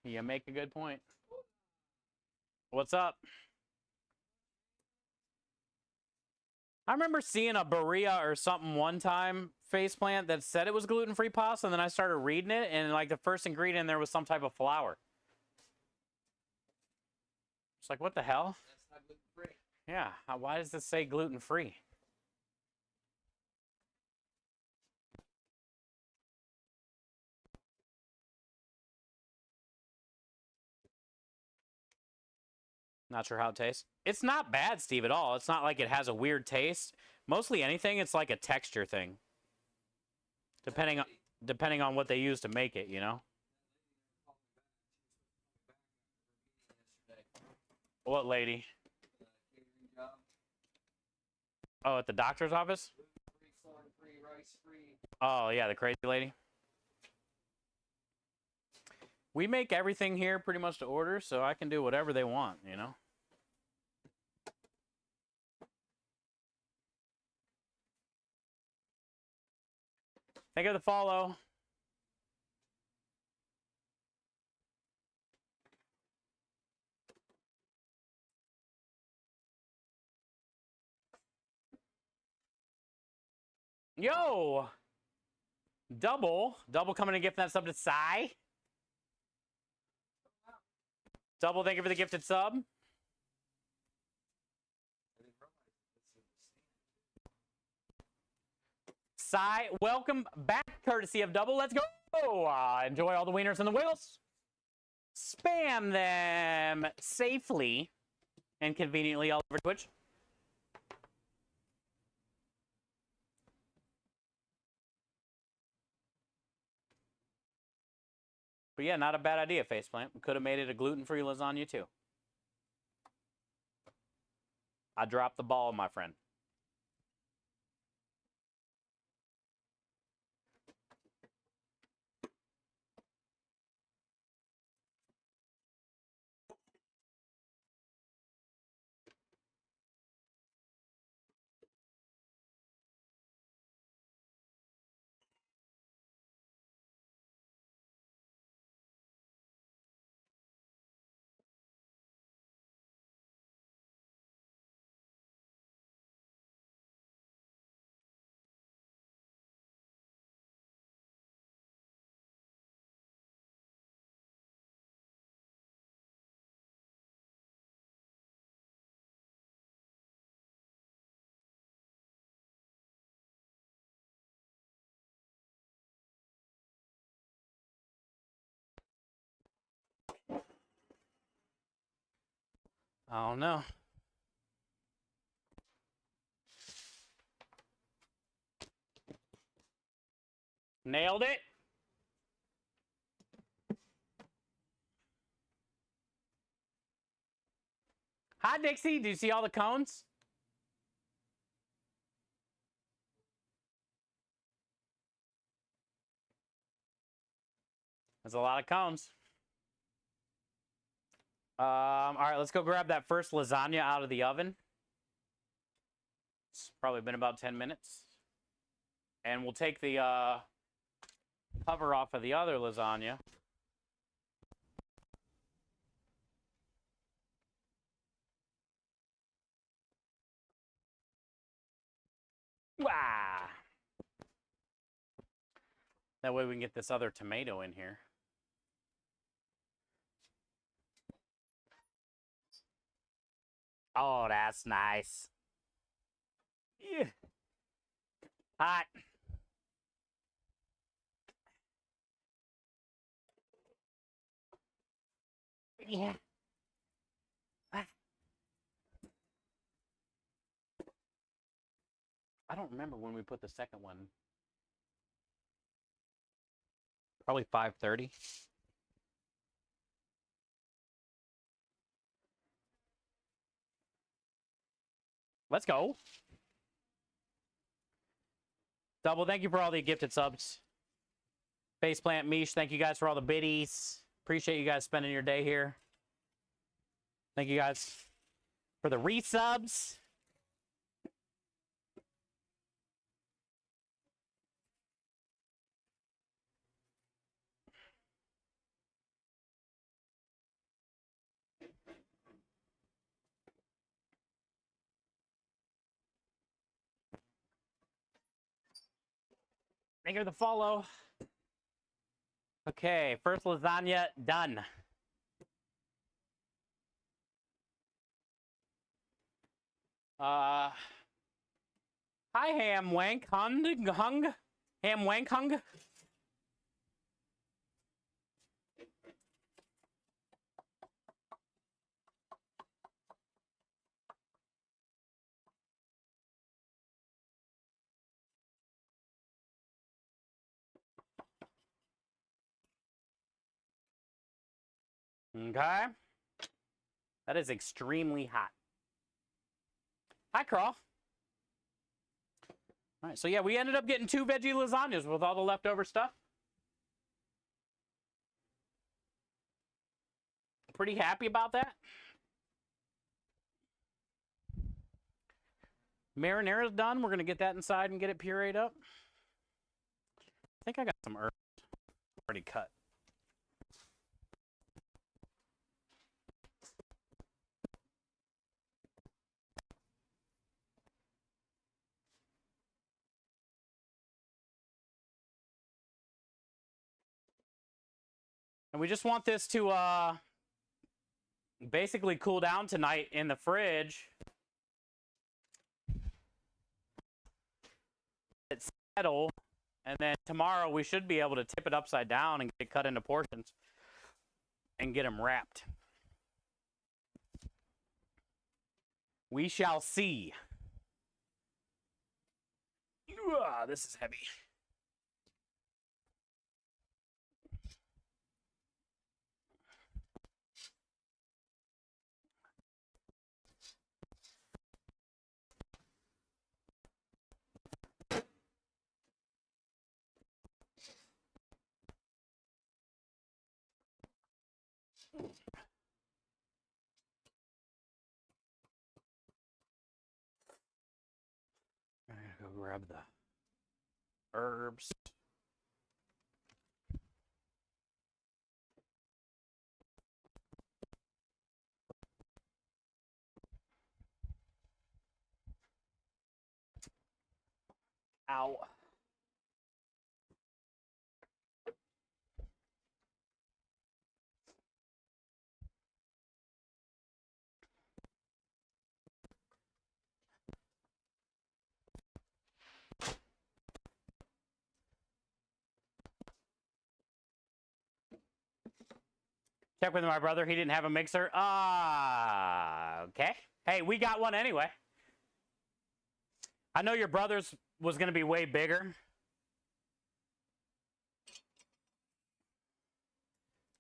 You make a good point. What's up? I remember seeing a Berea or something one time, faceplant, that said it was gluten-free pasta, and then I started reading it, and like the first ingredient there was some type of flour. It's like, what the hell? That's not gluten-free. Yeah, why does this say gluten-free? Not sure how it tastes. It's not bad, Steve, at all. It's not like it has a weird taste. Mostly anything, it's like a texture thing. Depending on what they use to make it, you know? What lady? Oh, at the doctor's office? Oh, yeah, the crazy lady. We make everything here pretty much to order, so I can do whatever they want, you know? Thank you for the follow. Yo! Double coming to gift that sub to Sai. Double, thank you for the gifted sub. Sai, welcome back, courtesy of Double. Let's go. Enjoy all the wieners and the wiggles. Spam them safely and conveniently all over Twitch. But yeah, not a bad idea, faceplant. We could have made it a gluten-free lasagna too. I dropped the ball, my friend. Oh no. Nailed it. Hi, Dixie. Do you see all the cones? There's a lot of cones. All right, let's go grab that first lasagna out of the oven. It's probably been about 10 minutes. And we'll take the cover off of the other lasagna. Wow. That way we can get this other tomato in here. Oh, that's nice. Yeah. Hot. Yeah. I don't remember when we put the second one. Probably 5:30. Let's go. Double, thank you for all the gifted subs. Faceplant, Mish, thank you guys for all the biddies. Appreciate you guys spending your day here. Thank you guys for the resubs. Thank you for the follow. Okay, first lasagna done. Hi, Ham Wank Hung. Ham Wank Hung. Okay. That is extremely hot. Hi, Crawl. All right, so yeah, we ended up getting 2 veggie lasagnas with all the leftover stuff. Pretty happy about that. Marinara's done. We're going to get that inside and get it pureed up. I think I got some herbs already cut. And we just want this to basically cool down tonight in the fridge. It's settle, and then tomorrow we should be able to tip it upside down and get it cut into portions and get them wrapped. We shall see. This is heavy. I gotta go grab the herbs. Ow. Check with my brother. He didn't have a mixer. Okay. Hey, we got one anyway. I know your brother's was going to be way bigger.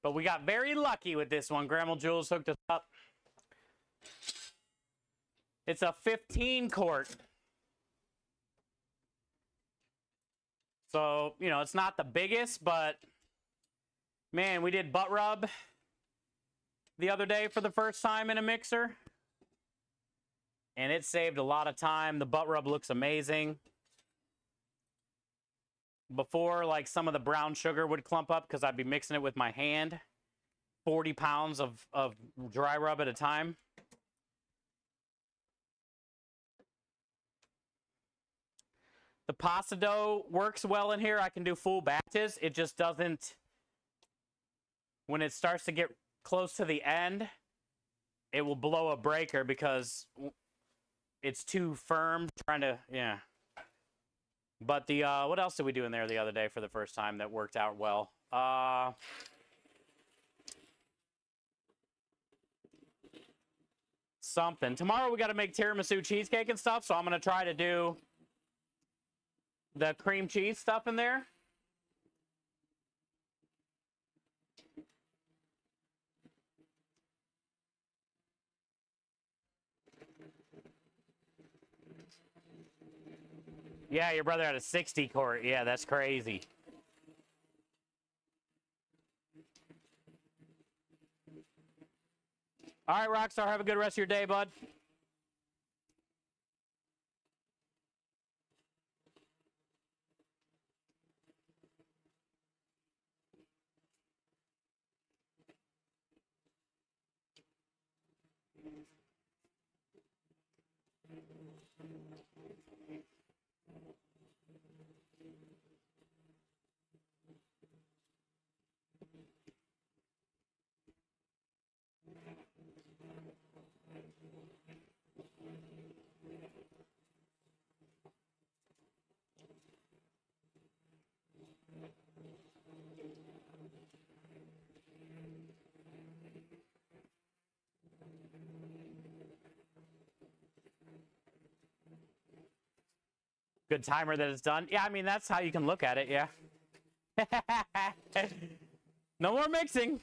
But we got very lucky with this one. Grandma Jules hooked us up. It's a 15 quart. So, you know, it's not the biggest, but man, we did butt rub the other day for the first time in a mixer. And it saved a lot of time. The butt rub looks amazing. Before, like, some of the brown sugar would clump up because I'd be mixing it with my hand. 40 pounds of dry rub at a time. The pasta dough works well in here. I can do full batches. It just doesn't, when it starts to get close to the end, it will blow a breaker because it's too firm. Trying to, yeah. But the, what else did we do in there the other day for the first time that worked out well? Something. Tomorrow we got to make tiramisu cheesecake and stuff, so I'm going to try to do the cream cheese stuff in there. Yeah, your brother had a 60 quart. Yeah, that's crazy. All right, Rockstar, have a good rest of your day, bud. Good timer that it's done. Yeah, I mean, that's how you can look at it, yeah. No more mixing.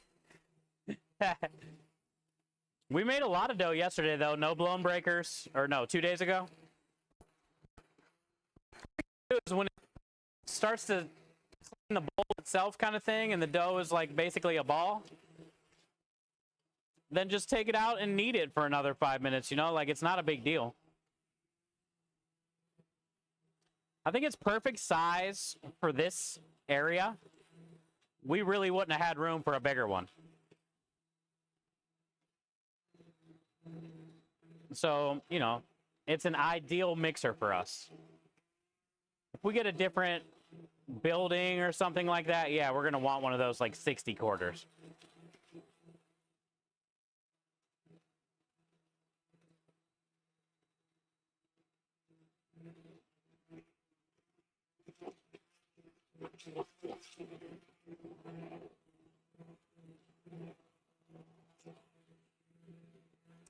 We made a lot of dough yesterday, though. No blown breakers. Or no, 2 days ago. It was when it starts to clean the bowl itself kind of thing, and the dough is like basically a ball. Then just take it out and knead it for another 5 minutes, you know? Like, it's not a big deal. I think it's perfect size for this area. We really wouldn't have had room for a bigger one. So, you know, it's an ideal mixer for us. If we get a different building or something like that, yeah, we're going to want one of those like 60 quarters.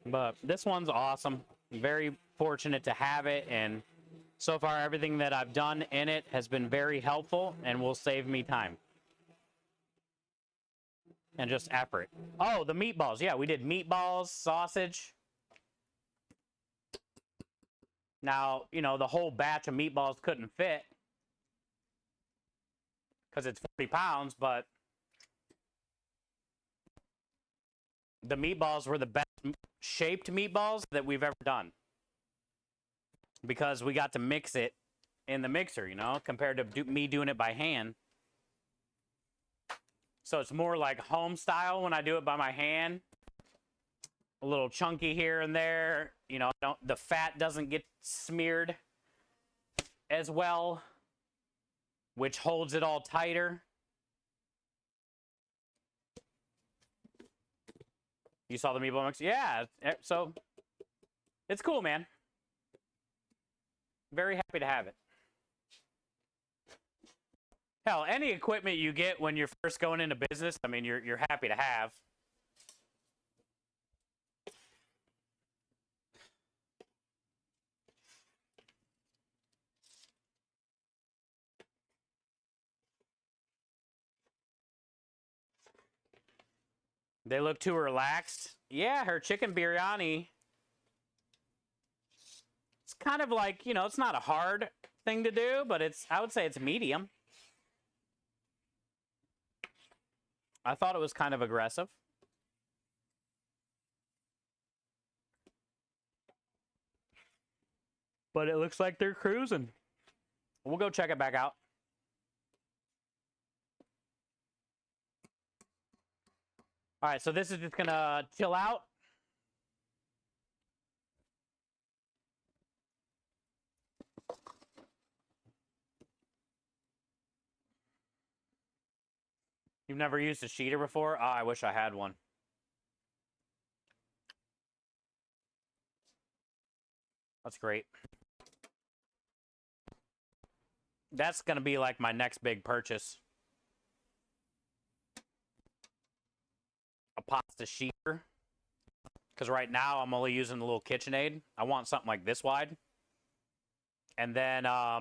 But this one's awesome. Very fortunate to have it, and so far everything that I've done in it has been very helpful and will save me time. And just effort. Oh, the meatballs. Yeah, we did meatballs, sausage. Now, you know, the whole batch of meatballs couldn't fit because it's 40 pounds, but the meatballs were the best shaped meatballs that we've ever done because we got to mix it in the mixer, you know, compared to me doing it by hand. So it's more like home style when I do it by my hand. A little chunky here and there, you know, the fat doesn't get smeared as well, which holds it all tighter. You saw the meatball mix? Yeah, so it's cool, man. Very happy to have it. Hell, any equipment you get when you're first going into business, I mean, you're happy to have. They look too relaxed. Yeah, her chicken biryani It's kind of like, you know, it's not a hard thing to do, but I would say it's medium. I thought it was kind of aggressive. But it looks like they're cruising. We'll go check it back out. All right, so this is just going to chill out. You've never used a sheeter before? Oh, I wish I had one. That's great. That's going to be like my next big purchase. A pasta sheeter. Because right now I'm only using the little KitchenAid. I want something like this wide. And then a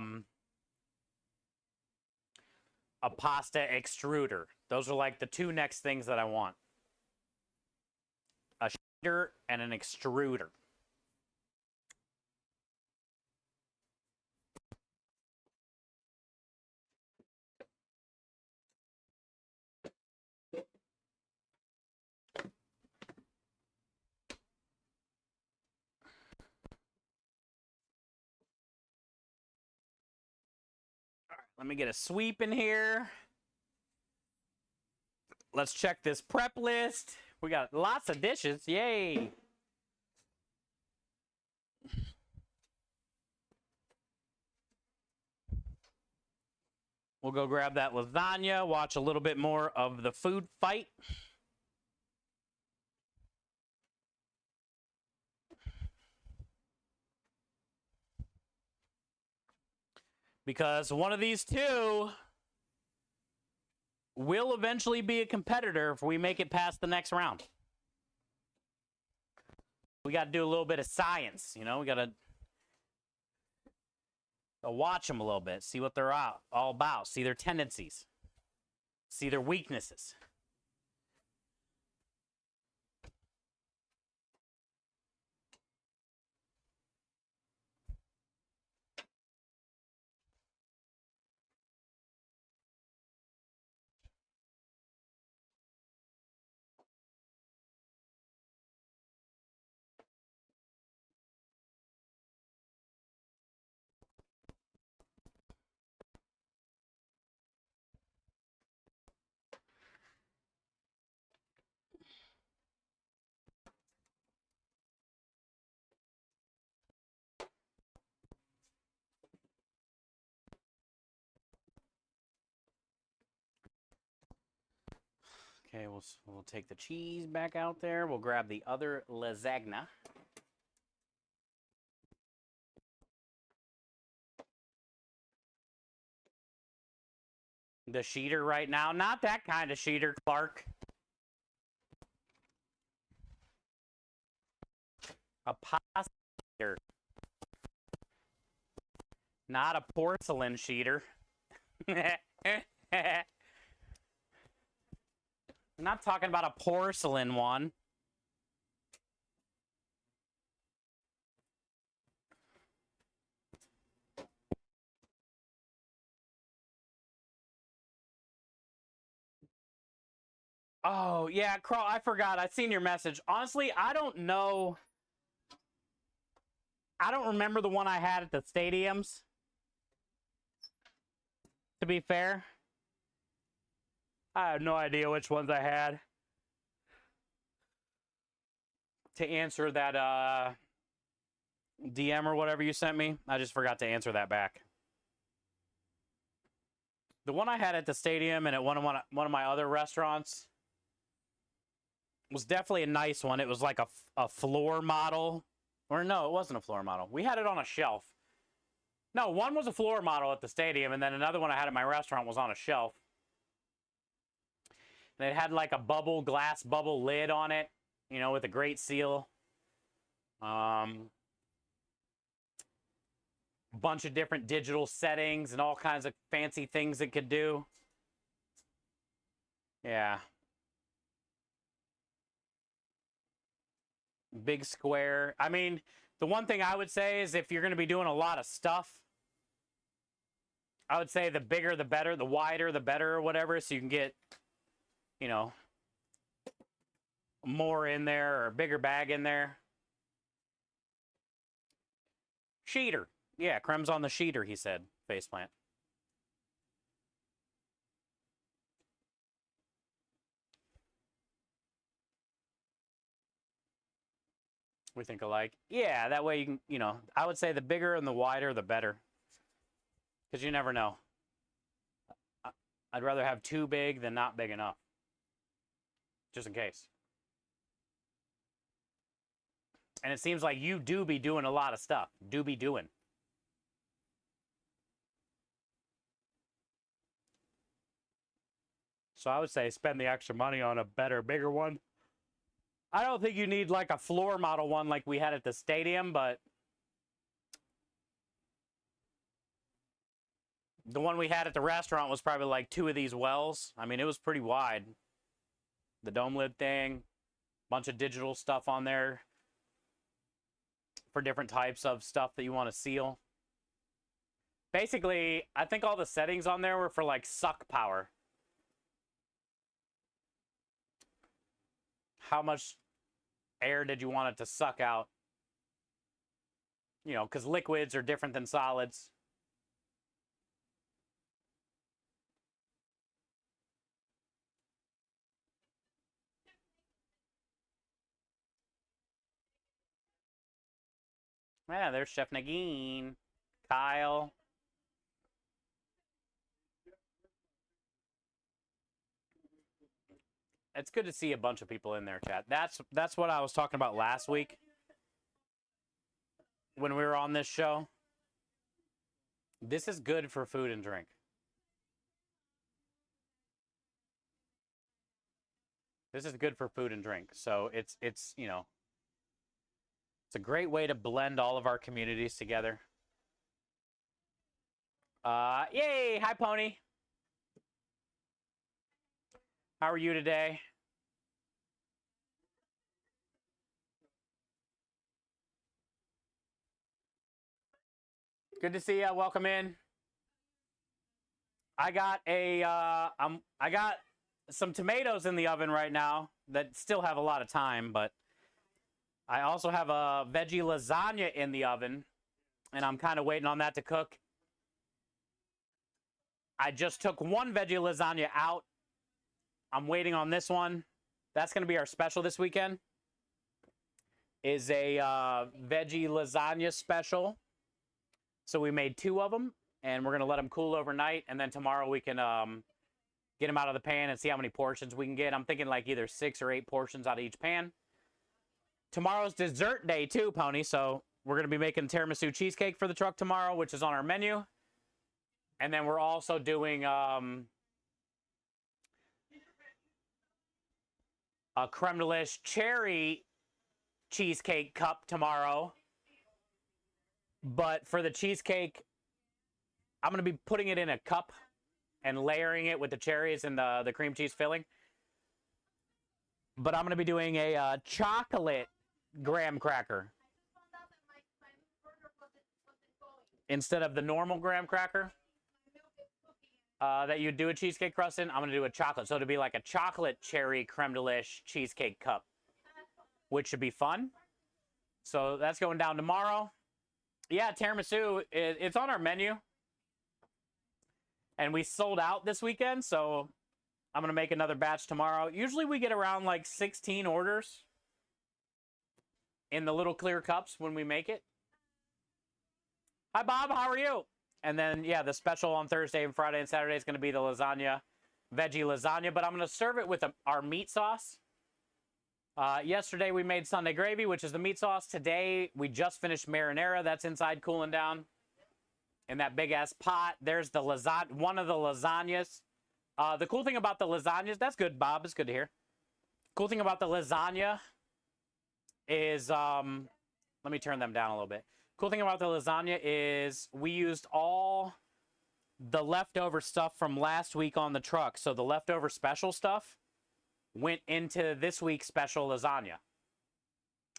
pasta extruder. Those are like the two next things that I want. A sheeter and an extruder. Let me get a sweep in here. Let's check this prep list. We got lots of dishes. Yay. We'll go grab that lasagna, watch a little bit more of the food fight. Because one of these two will eventually be a competitor if we make it past the next round. We got to do a little bit of science, you know? We got to watch them a little bit, see what they're all about, see their tendencies, see their weaknesses. Okay, we'll take the cheese back out there. We'll grab the other lasagna. The sheeter right now. Not that kind of sheeter, Clark. A pasta sheeter. Not a porcelain sheeter. I'm not talking about a porcelain one. Oh, yeah, Carl, I forgot. I seen your message. Honestly, I don't know. I don't remember the one I had at the stadiums. To be fair. I have no idea which ones I had. To answer that DM or whatever you sent me, I just forgot to answer that back. The one I had at the stadium and at one of my other restaurants was definitely a nice one. It was like a floor model. Or no, it wasn't a floor model. We had it on a shelf. No, one was a floor model at the stadium, and then another one I had at my restaurant was on a shelf. And it had like a glass bubble lid on it, you know, with a great seal. Bunch of different digital settings and all kinds of fancy things it could do. Yeah. Big square. I mean, The one thing I would say is if you're going to be doing a lot of stuff, I would say the bigger the better, the wider the better or whatever, so you can get, you know, more in there or a bigger bag in there. Sheeter. Yeah, creme's on the sheeter, he said. Faceplant. We think alike. Yeah, that way you can, you know, I would say the bigger and the wider, the better. Because you never know. I'd rather have too big than not big enough. Just in case. And it seems like you do be doing a lot of stuff. Do be doing. So I would say spend the extra money on a better, bigger one. I don't think you need like a floor model one like we had at the stadium, but the one we had at the restaurant was probably like 2 of these wells. I mean, it was pretty wide. The dome lid thing, bunch of digital stuff on there for different types of stuff that you want to seal. Basically, I think all the settings on there were for like suck power. How much air did you want it to suck out? You know, because liquids are different than solids. Yeah, there's Chef Nagin, Kyle. It's good to see a bunch of people in there, chat. That's what I was talking about last week when we were on this show. This is good for food and drink. This is good for food and drink. So it's you know, it's a great way to blend all of our communities together. Yay! Hi, Pony. How are you today? Good to see you. Welcome in. I got I got some tomatoes in the oven right now that still have a lot of time, but I also have a veggie lasagna in the oven, and I'm kind of waiting on that to cook. I just took one veggie lasagna out. I'm waiting on this one. That's going to be our special this weekend. Is a veggie lasagna special. So we made 2 of them, and we're going to let them cool overnight, and then tomorrow we can get them out of the pan and see how many portions we can get. I'm thinking like either 6 or 8 portions out of each pan. Tomorrow's dessert day too, Pony, so we're going to be making tiramisu cheesecake for the truck tomorrow, which is on our menu. And then we're also doing a creme delish cherry cheesecake cup tomorrow. But for the cheesecake, I'm going to be putting it in a cup and layering it with the cherries and the cream cheese filling. But I'm going to be doing a chocolate graham cracker instead of the normal graham cracker that you do a cheesecake crust in. I'm going to do a chocolate. So it'll be like a chocolate cherry creme delish cheesecake cup, which should be fun. So that's going down tomorrow. Yeah, tiramisu, it's on our menu. And we sold out this weekend, so I'm going to make another batch tomorrow. Usually we get around like 16 orders in the little clear cups when we make it. Hi, Bob. How are you? And then, yeah, the special on Thursday and Friday and Saturday is going to be the lasagna, veggie lasagna. But I'm going to serve it with our meat sauce. Yesterday we made Sunday gravy, which is the meat sauce. Today we just finished marinara. That's inside cooling down in that big ass pot. There's the lasagna, one of the lasagnas. The cool thing about the lasagnas, that's good, Bob. It's good to hear. Cool thing about the lasagna is, let me turn them down a little bit. Cool thing about the lasagna is we used all the leftover stuff from last week on the truck. So the leftover special stuff went into this week's special lasagna.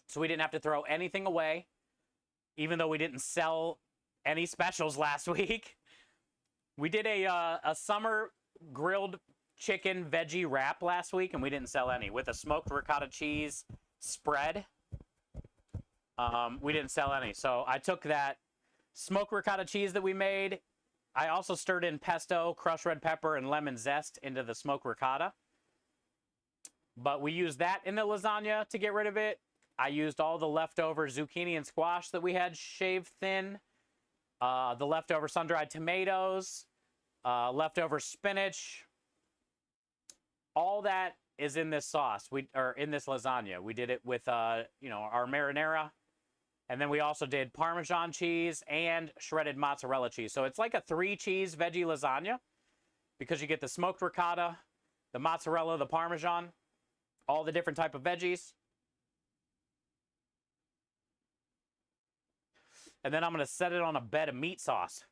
So we didn't have to throw anything away. even though we didn't sell any specials last week. We did a summer grilled chicken veggie wrap last week, and we didn't sell any with a smoked ricotta cheese spread. We didn't sell any. So I took that smoked ricotta cheese that we made. I also stirred in pesto, crushed red pepper, and lemon zest into the smoked ricotta. But we used that in the lasagna to get rid of it. I used all the leftover zucchini and squash that we had shaved thin, the leftover sun-dried tomatoes, leftover spinach. All that is in this sauce, or in this lasagna. We did it with, our marinara. And then we also did Parmesan cheese and shredded mozzarella cheese. So it's like a 3-cheese veggie lasagna because you get the smoked ricotta, the mozzarella, the Parmesan, all the different type of veggies. And then I'm going to set it on a bed of meat sauce.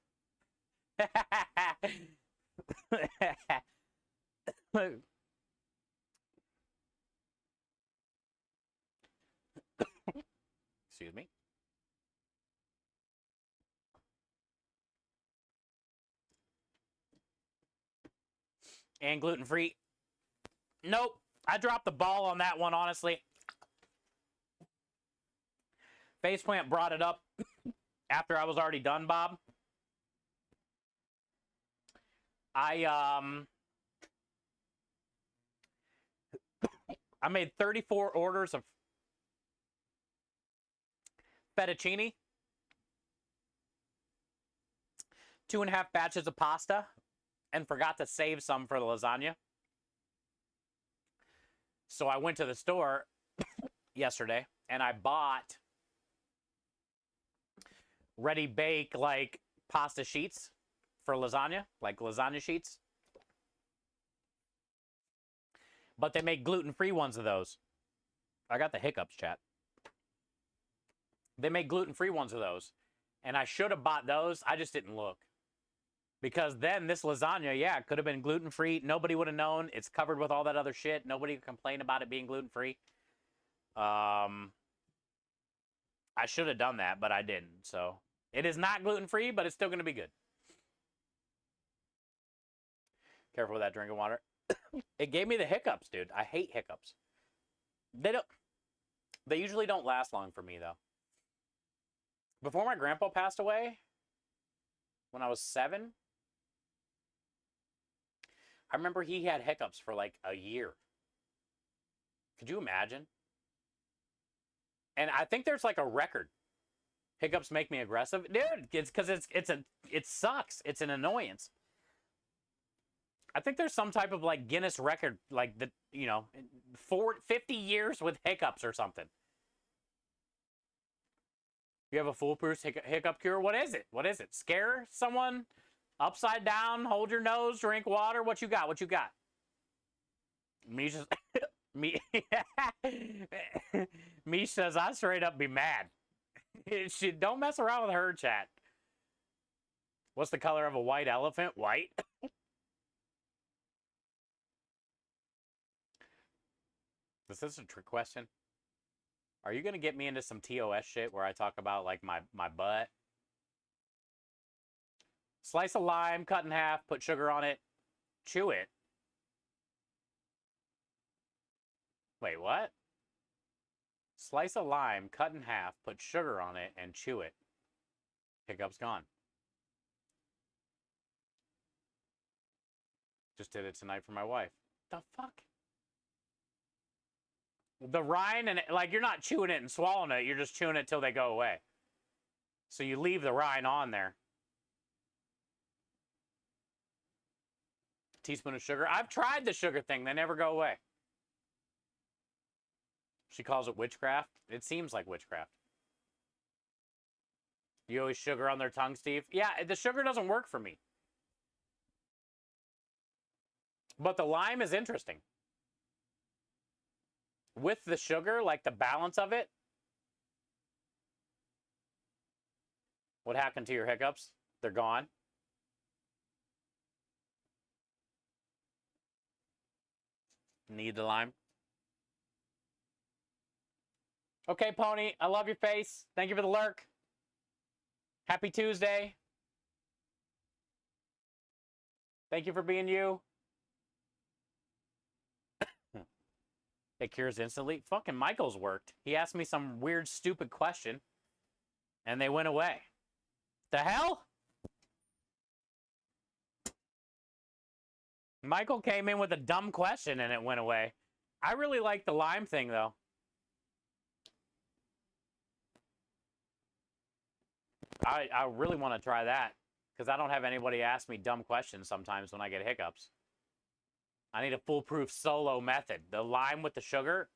Excuse me. And gluten-free. Nope. I dropped the ball on that one, honestly. Faceplant brought it up after I was already done, Bob. I made 34 orders of fettuccine, 2.5 batches of pasta, and forgot to save some for the lasagna. So I went to the store yesterday and I bought ready bake like pasta sheets for lasagna, like lasagna sheets. But they make gluten-free ones of those. I got the hiccups, chat. They make gluten-free ones of those. And I should have bought those. I just didn't look. Because then this lasagna, yeah, it could have been gluten-free. Nobody would have known. It's covered with all that other shit. Nobody would complain about it being gluten-free. I should have done that, but I didn't. So it is not gluten-free, but it's still going to be good. Careful with that drinking water. It gave me the hiccups, dude. I hate hiccups. They usually don't last long for me, though. Before my grandpa passed away, when I was 7, I remember he had hiccups for like a year. Could you imagine? And I think there's like a record. Hiccups make me aggressive. Dude, it's because it sucks. It's an annoyance. I think there's some type of like Guinness record, like 50 years with hiccups or something. You have a foolproof hiccup cure? What is it? What is it? Scare someone? Upside down, hold your nose, drink water. What you got? What you got? Misha says, I straight up be mad. Don't mess around with her, chat. What's the color of a white elephant? White. Is this a trick question? Are you going to get me into some TOS shit where I talk about, like, my butt? Slice of lime, cut in half, put sugar on it, chew it. Wait, what? Slice of lime, cut in half, put sugar on it, and chew it. Hiccup's gone. Just did it tonight for my wife. The fuck? The rind, and like, you're not chewing it and swallowing it, you're just chewing it till they go away. So you leave the rind on there. Teaspoon of sugar. I've tried the sugar thing. They never go away. She calls it witchcraft. It seems like witchcraft. You always sugar on their tongue, Steve? Yeah, the sugar doesn't work for me. But the lime is interesting. With the sugar, like the balance of it. What happened to your hiccups? They're gone. Need the lime. Okay, Pony. I love your face. Thank you for the lurk. Happy Tuesday. Thank you for being you. It cures instantly. Fucking Michael's worked. He asked me some weird, stupid question, and they went away. The hell? Michael came in with a dumb question, and it went away. I really like the lime thing, though. I really want to try that, because I don't have anybody ask me dumb questions sometimes when I get hiccups. I need a foolproof solo method. The lime with the sugar.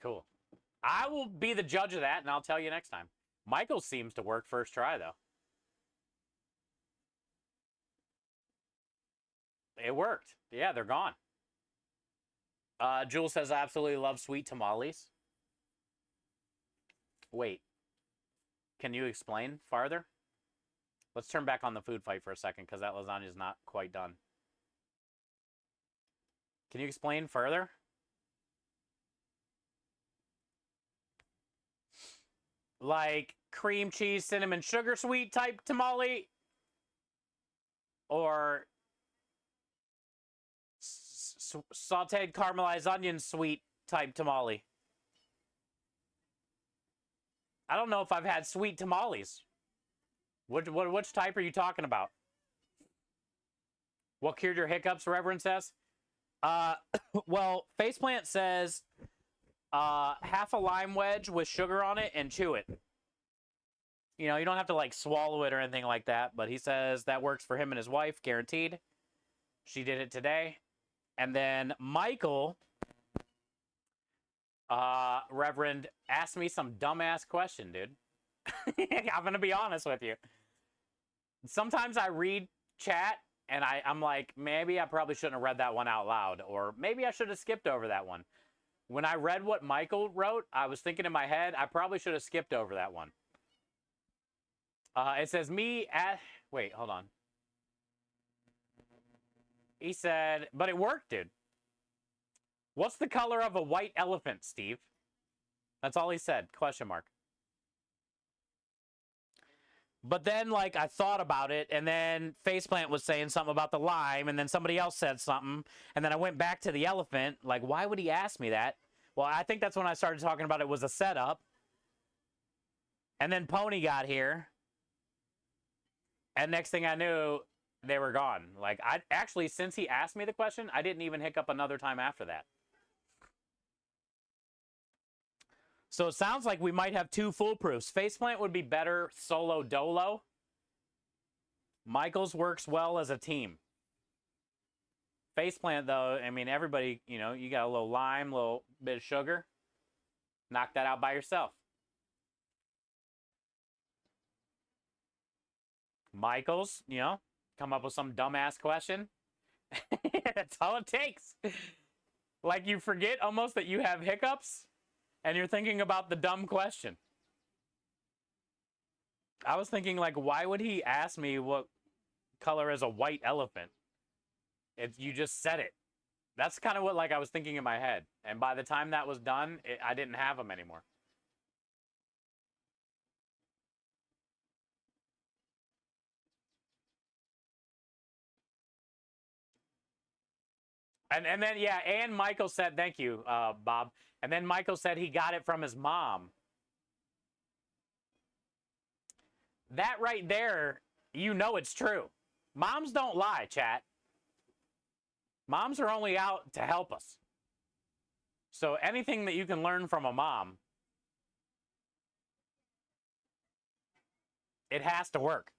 Cool. I will be the judge of that, and I'll tell you next time. Michael seems to work first try, though. It worked. Yeah, they're gone. Jules says, I absolutely love sweet tamales. Wait. Can you explain farther? Let's turn back on the food fight for a second, because that lasagna is not quite done. Can you explain further? Like cream cheese, cinnamon, sugar sweet type tamale? Or sauteed caramelized onion sweet type tamale? I don't know if I've had sweet tamales. Which type are you talking about? What cured your hiccups, Reverend says? Well, Faceplant says half a lime wedge with sugar on it and chew it. You know, you don't have to like swallow it or anything like that, but he says that works for him and his wife, guaranteed. She did it today. And then Michael, Reverend, asked me some dumbass question, dude. I'm going to be honest with you. Sometimes I read chat and I'm like, maybe I probably shouldn't have read that one out loud, or maybe I should have skipped over that one. When I read what Michael wrote, I was thinking in my head, I probably should have skipped over that one. It says me at... Wait, hold on. He said, but it worked, dude. What's the color of a white elephant, Steve? That's all he said. Question mark. But then, like, I thought about it, and then Faceplant was saying something about the lime, and then somebody else said something, and then I went back to the elephant. Like, why would he ask me that? Well, I think that's when I started talking about it was a setup. And then Pony got here. And next thing I knew, they were gone. Like, I actually, since he asked me the question, I didn't even hiccup another time after that. So it sounds like we might have two foolproofs. Faceplant would be better solo dolo. Michael's works well as a team. Faceplant, though, I mean, everybody, you know, you got a little lime, a little bit of sugar. Knock that out by yourself. Michael's, you know, come up with some dumbass question. That's all it takes. Like, you forget almost that you have hiccups, and you're thinking about the dumb question. I was thinking, like, why would he ask me what color is a white elephant? You just said it. That's kind of what, like, I was thinking in my head. And by the time that was done, I didn't have them anymore. And then, yeah, and Michael said, thank you, Bob. And then Michael said he got it from his mom. That right there, you know it's true. Moms don't lie, chat. Moms are only out to help us. So anything that you can learn from a mom, it has to work.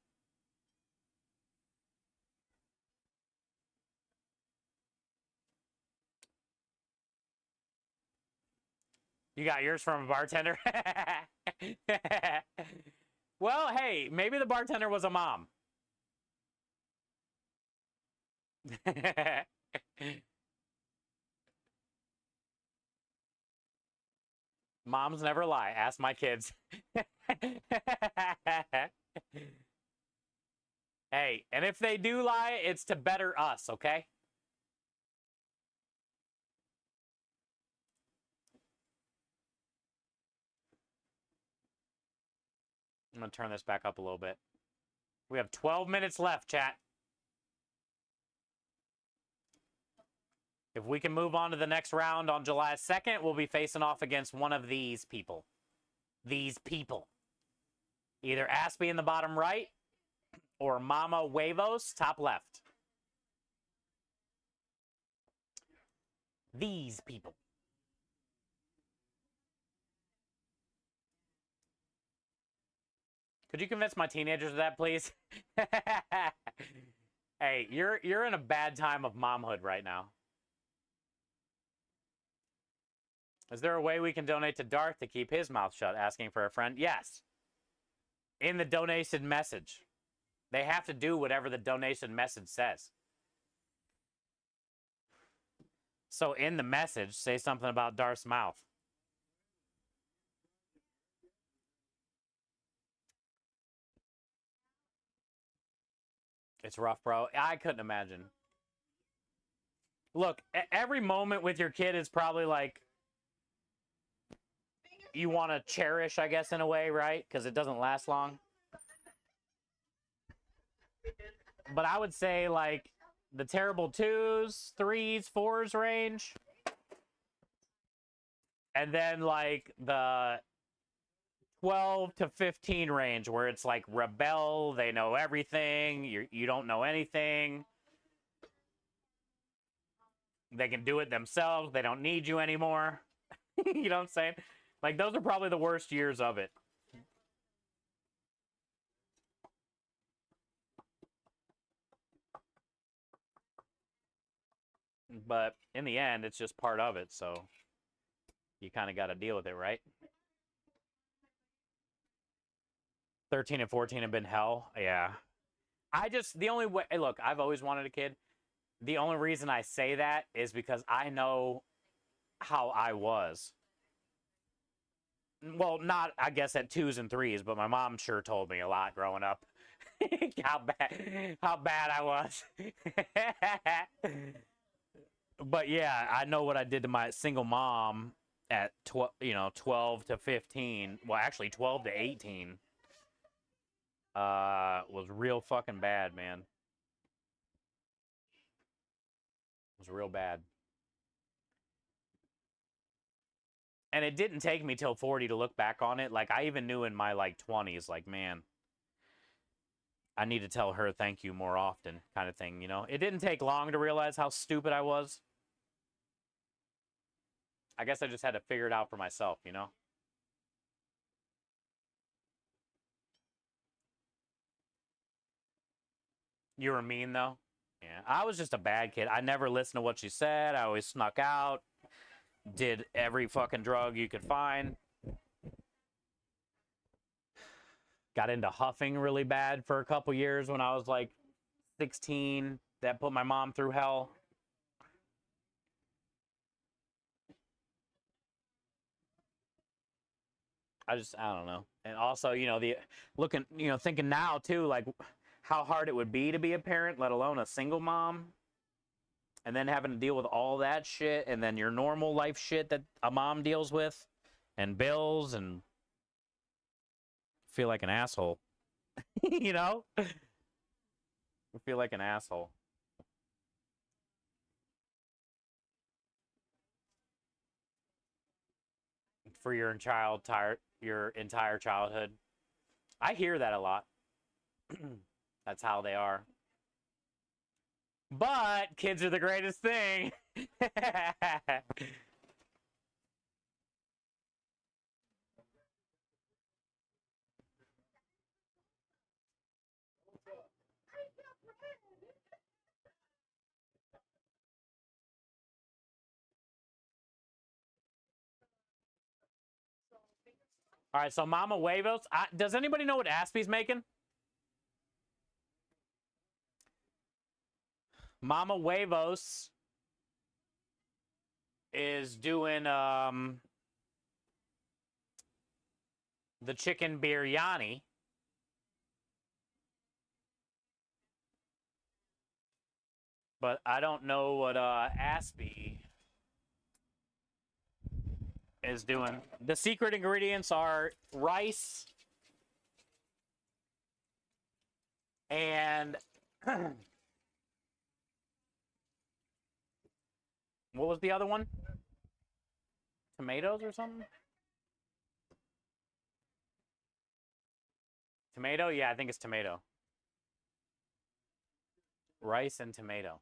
You got yours from a bartender? Well, hey, maybe the bartender was a mom. Moms never lie. Ask my kids. Hey, and if they do lie, it's to better us, okay? going to turn this back up a little bit. We have 12 minutes left, chat. If we can move on to the next round on July 2nd, we'll be facing off against one of these people. These people. Either Aspie in the bottom right or Mama Huevos top left. These people. Could you convince my teenagers of that, please? Hey, you're in a bad time of momhood right now. Is there a way we can donate to Darth to keep his mouth shut, asking for a friend? Yes. In the donation message. They have to do whatever the donation message says. So in the message, say something about Darth's mouth. It's rough, bro. I couldn't imagine. Look, every moment with your kid is probably like you want to cherish, I guess, in a way, right? Because it doesn't last long. But I would say like the terrible 2s, 3s, 4s range. And then like the 12 to 15 range where it's like rebel, they know everything, you don't know anything. They can do it themselves, they don't need you anymore. You know what I'm saying? Like those are probably the worst years of it. But in the end, it's just part of it, so you kind of got to deal with it, right? 13 and 14 have been hell. Yeah. The only way, look, I've always wanted a kid. The only reason I say that is because I know how I was. Well, not, I guess, at 2s and 3s, but my mom sure told me a lot growing up. how bad I was. But yeah, I know what I did to my single mom at 12 to 15. Well, actually 12 to 18. Was real fucking bad, man. It was real bad. And it didn't take me till 40 to look back on it. Like, I even knew in my, like, 20s, like, man, I need to tell her thank you more often, kind of thing, you know? It didn't take long to realize how stupid I was. I guess I just had to figure it out for myself, you know? You were mean, though? Yeah, I was just a bad kid. I never listened to what she said. I always snuck out. Did every fucking drug you could find. Got into huffing really bad for a couple years when I was like 16. That put my mom through hell. I don't know. And also, you know, thinking now too, like how hard it would be to be a parent, let alone a single mom. And then having to deal with all that shit and then your normal life shit that a mom deals with and bills and feel like an asshole. You know? I feel like an asshole. For your entire childhood. I hear that a lot. That's how they are. But kids are the greatest thing. All right, so Mama Huevos. Does anybody know what Aspie's making? Mama Huevos is doing the chicken biryani. But I don't know what Aspie is doing. The secret ingredients are rice, And what was the other one? Tomatoes or something? Tomato? Yeah, I think it's tomato. Rice and tomato.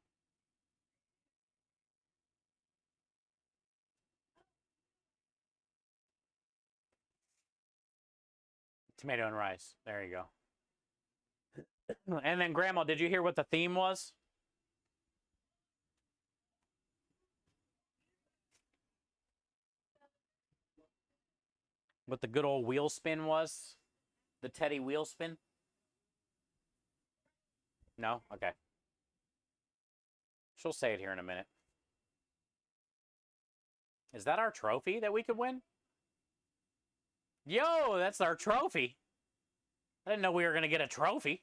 Tomato and rice. There you go. And then, Grandma, did you hear what the theme was? What the good old wheel spin was? The Teddy wheel spin? No? Okay. She'll say it here in a minute. Is that our trophy that we could win? Yo, that's our trophy. I didn't know we were going to get a trophy.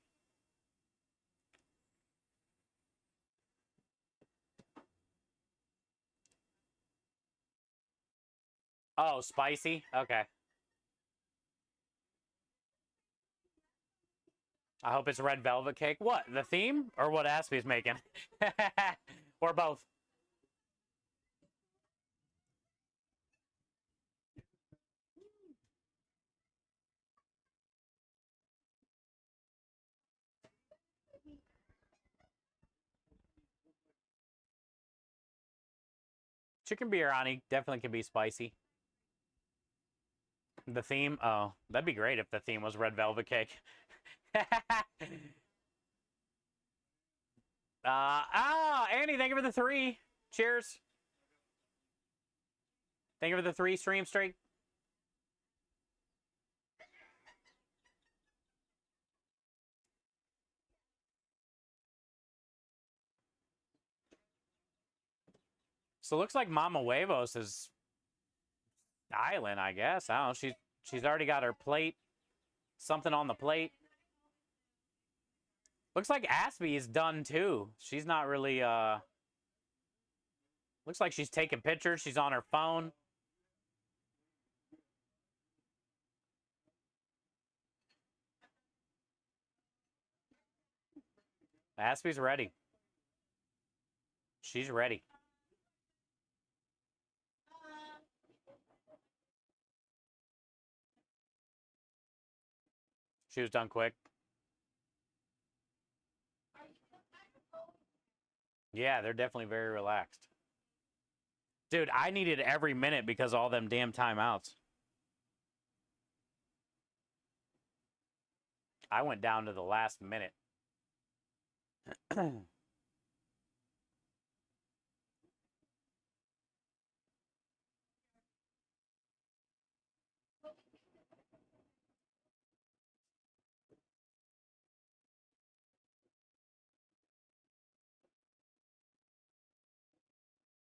Oh, spicy? Okay. I hope it's red velvet cake. What, the theme? Or what Aspie's making? Or both? Chicken biryani definitely can be spicy. The theme? Oh, that'd be great if the theme was red velvet cake. Andy, thank you for the 3. Cheers. Thank you for the 3 stream streak. So it looks like Mama Huevos is styling, I guess. I don't know. She's already got her plate. Something on the plate. Looks like Aspie is done too. She's not really looks like she's taking pictures. She's on her phone. Aspie's ready. She's ready. She was done quick. Yeah, they're definitely very relaxed. Dude, I needed every minute because of all them damn timeouts. I went down to the last minute.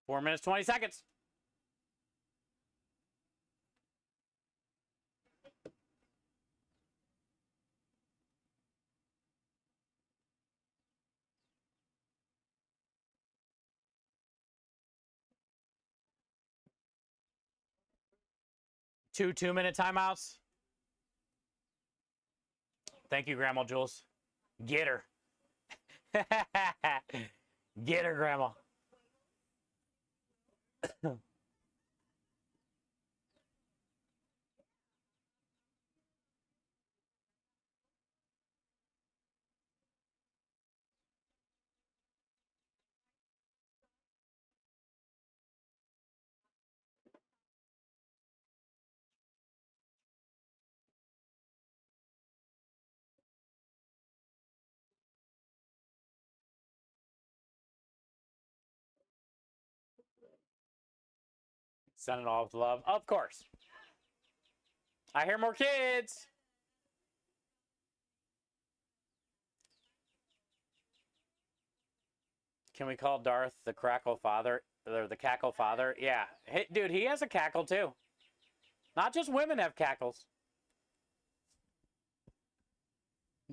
4 minutes, 20 seconds. Two 2-minute timeouts. Thank you, Grandma Jules. Get her. Get her, Grandma. Send it all with love. Of course. I hear more kids. Can we call Darth the Crackle Father? Or the Cackle Father? Yeah. Hey, dude, he has a cackle too. Not just women have cackles.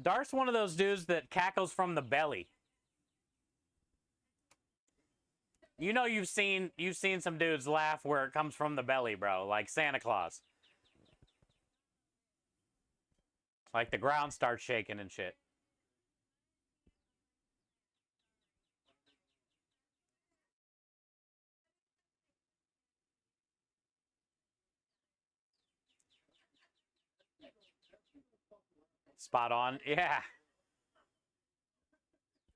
Darth's one of those dudes that cackles from the belly. You know you've seen some dudes laugh where it comes from the belly, bro, like Santa Claus. Like the ground starts shaking and shit. Spot on. Yeah.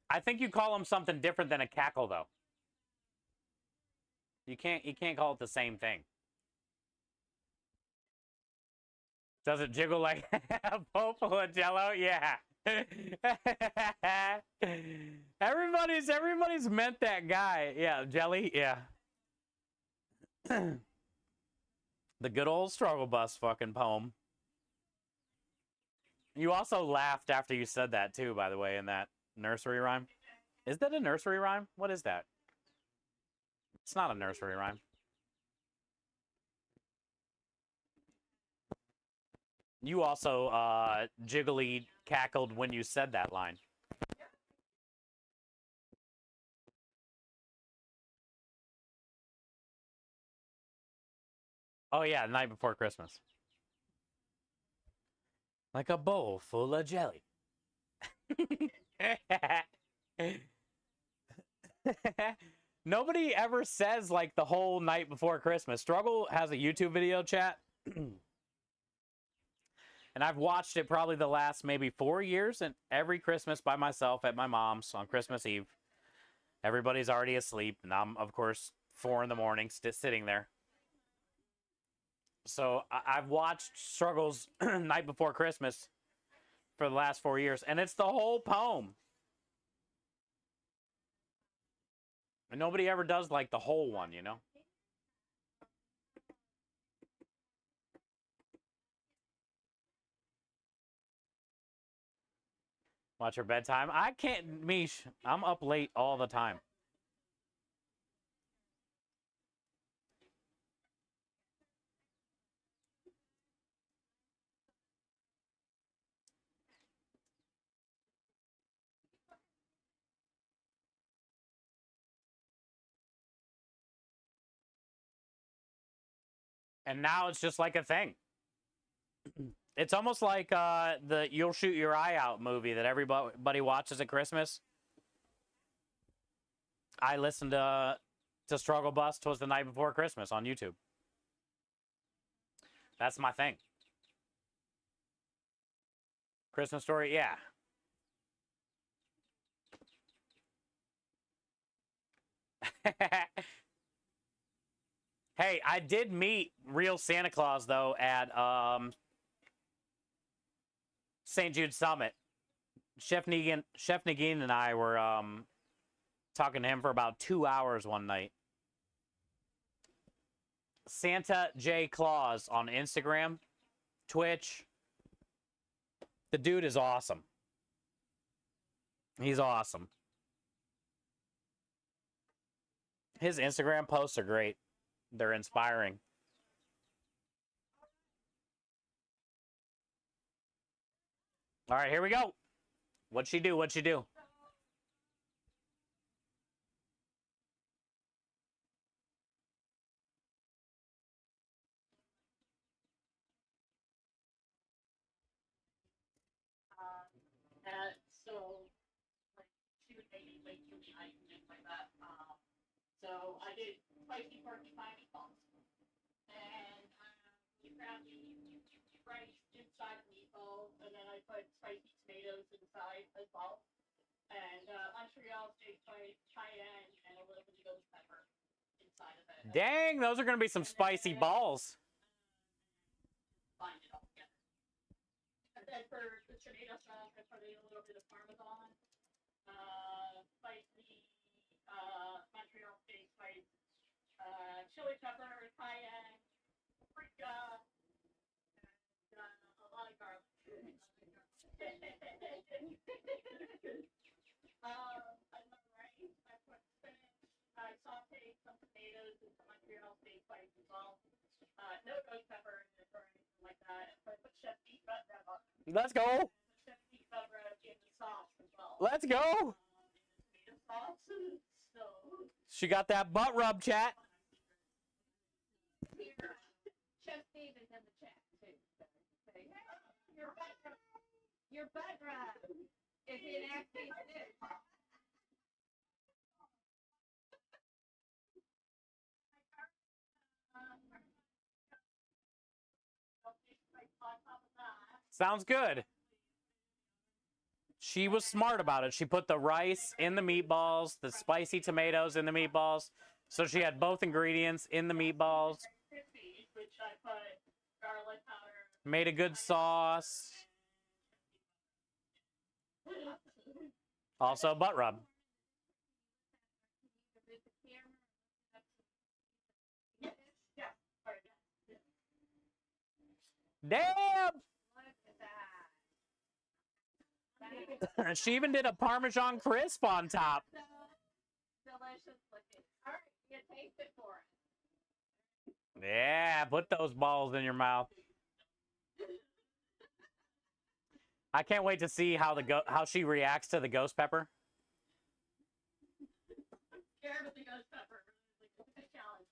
I think you call them something different than a cackle, though. You can't call it the same thing. Does it jiggle like a bowl full of Jello? Yeah. everybody's meant that guy. Yeah, jelly. Yeah. The good old struggle bus fucking poem. You also laughed after you said that too, by the way, in that nursery rhyme. Is that a nursery rhyme? What is that? It's not a nursery rhyme. You also jiggly cackled when you said that line. Oh yeah, Night Before Christmas. Like a bowl full of jelly. Nobody ever says like the whole Night Before Christmas. Struggle has a YouTube video, chat. And I've watched it probably the last maybe 4 years, and every Christmas by myself at my mom's on Christmas Eve. Everybody's already asleep, and I'm, of course, 4 in the morning sitting there. So I've watched Struggle's Night Before Christmas for the last 4 years, and it's the whole poem. And nobody ever does like the whole one, you know? Watch your bedtime. I can't, Mish. I'm up late all the time. And now it's just like a thing. It's almost like the You'll Shoot Your Eye Out movie that everybody watches at Christmas. I listened to Struggle Bus. 'Twas the Night Before Christmas on YouTube. That's my thing. Christmas Story, yeah. Hey, I did meet real Santa Claus though at St. Jude Summit. Chef Nagin and I were talking to him for about 2 hours one night. Santa J. Claus on Instagram, Twitch. The dude is awesome. He's awesome. His Instagram posts are great. They're inspiring. All right, here we go. What'd she do? What'd she do? And so, like, she would make me way too many items and things like that. So I did spicy porcupine meatballs. And you grab the rice inside the meatball, and then I put spicy tomatoes inside as well. And Montreal steak spice, cayenne, and a little bit of ghost pepper inside of it. Dang, those are going to be some spicy balls. Bind it all together. And then for the tomato sauce, I put in a little bit of Parmesan, spicy, Montreal steak spice, chili pepper, cayenne, paprika, and a lot of garlic. I love rice. I put spinach. I sauteed some tomatoes and some Montreal steak spice as well. No ghost pepper in it or anything like that. But I put chef beef butt rub on it. Let's go. Chef beef butt rub in the sauce as well. Let's go. Tomato sauce. So She got that butt rub, chat. here, Chef Steve is in the chat too. So say, hey, your butt rub. Your butt rub. If it actually sticks. Sounds good. She was smart about it. She put the rice in the meatballs, the spicy tomatoes in the meatballs. So she had both ingredients in the meatballs. Crispy, which I put garlic powder. Made a good sauce. Also butt rub. Yeah. Damn! Look at that. She even did a Parmesan crisp on top. So delicious looking. All right, you taste it for us. Yeah, put those balls in your mouth. I can't wait to see how how she reacts to the ghost pepper. I'm scared of the ghost pepper. It's a challenge.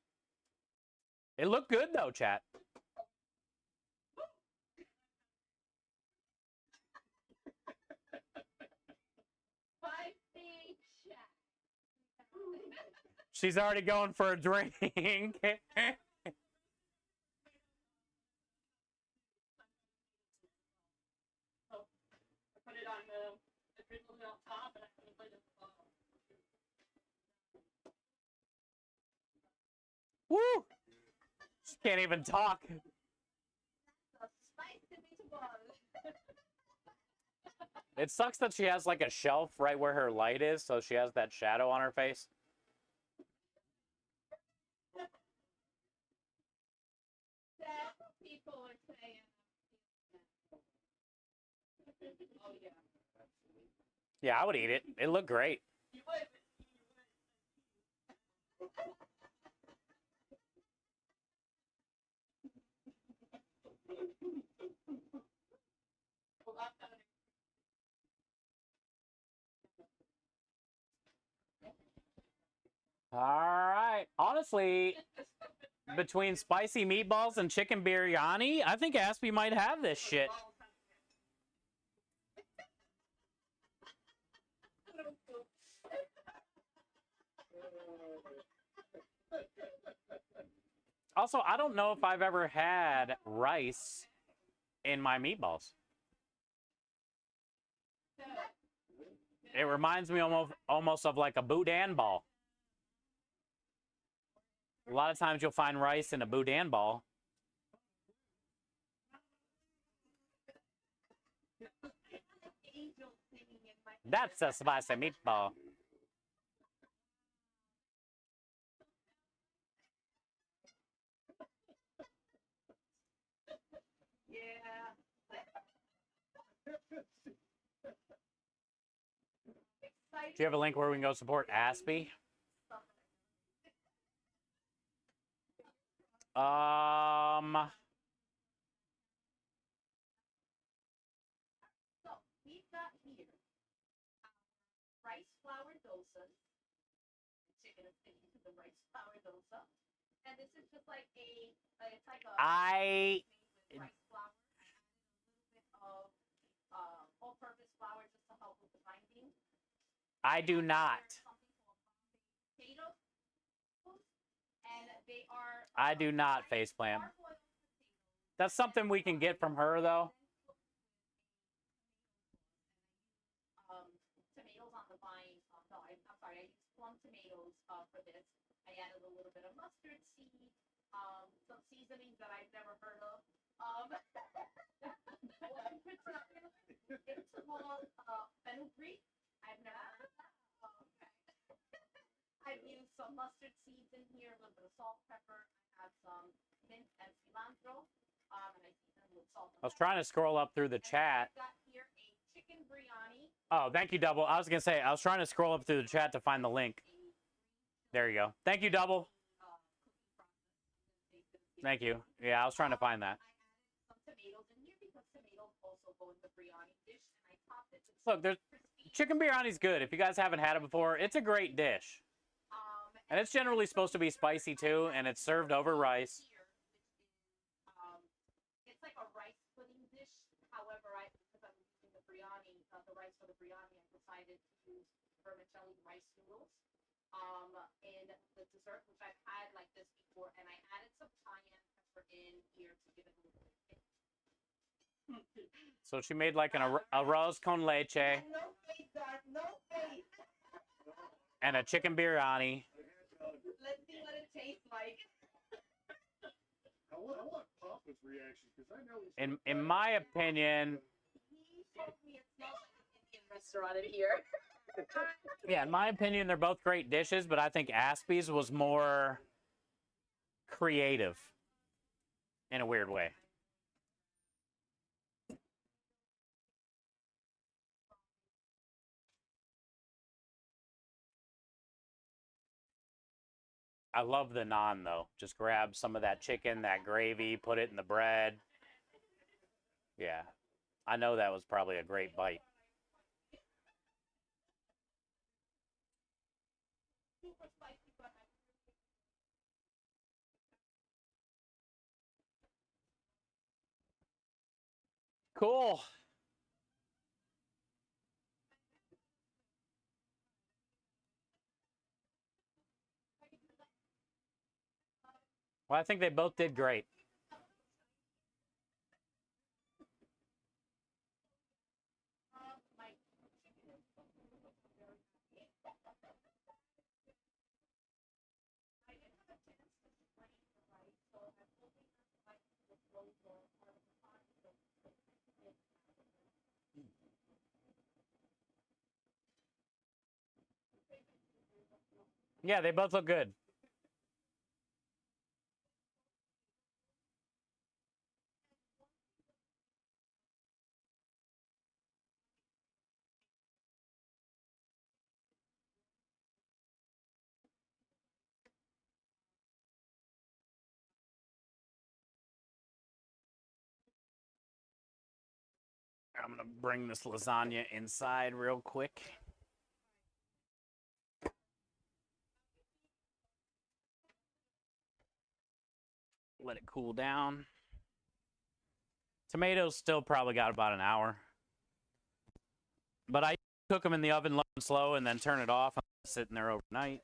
It looked good though, chat. Spicy chat. She's already going for a drink. Put it on the drizzle it on top, and I put it at the bottom. Woo! She can't even talk. The spicy meatball. It sucks that she has like a shelf right where her light is, so she has that shadow on her face. People are saying. Oh yeah. Yeah, I would eat it. It looked great. You would. Well, that's not All right. Honestly, between spicy meatballs and chicken biryani, I think Aspie might have this shit. Also, I don't know if I've ever had rice in my meatballs. It reminds me almost of like a boudin ball. A lot of times you'll find rice in a boudin ball. That's a spicy meatball. Yeah. Do you have a link where we can go support Aspie? So we've got here rice flour dosa. Chicken is sticking to the rice flour dosa, and this is just like it's like a I with rice flour. I added a little bit of all-purpose flour just to help with the binding. I do not. Something called potatoes, and they are. I do not faceplant. That's something we can get from her though. Tomatoes on the vine. No, I'm sorry. I used plum tomatoes for this. I added a little bit of mustard seed, some seasonings that I've never heard of. It's called fenugreek. I've never heard of that. I've used some mustard seeds in here, a little bit of salt, pepper. I have some mint and cilantro, and I season with salt. I was trying to scroll up through the chat. I've got here a chicken biryani. Oh, thank you, Double. I was gonna say I was trying to scroll up through the chat to find the link. There you go. Thank you, Double. Thank you. Yeah, I was trying to find that. I added some tomatoes in here because tomatoes also go in the biryani dish, and I topped it with Look, there's chicken biryani's good. If you guys haven't had it before, it's a great dish. And it's generally supposed to be spicy too, and it's served over rice. It's like a rice pudding dish. However, because I'm using the biryani, the rice for the biryani, I decided to use vermicelli rice noodles. In the dessert, which I've had like this before, and I added some cayenne pepper in here to give it a little bit. So she made like an arroz con leche. No and a chicken biryani. Let's see what it tastes like. I want Papa's reaction because I know he's In my opinion, He told me it smells like an Indian restaurant in here. yeah, in my opinion, they're both great dishes, but I think Aspie's was more creative in a weird way. I love the naan though. Just grab some of that chicken, that gravy, put it in the bread. Yeah. I know that was probably a great bite. Cool. Well, I think they both did great. Yeah, they both look good. I'm going to bring this lasagna inside real quick. Let it cool down. Tomatoes still probably got about an hour. But I cook them in the oven low and slow and then turn it off. I'm sitting there overnight.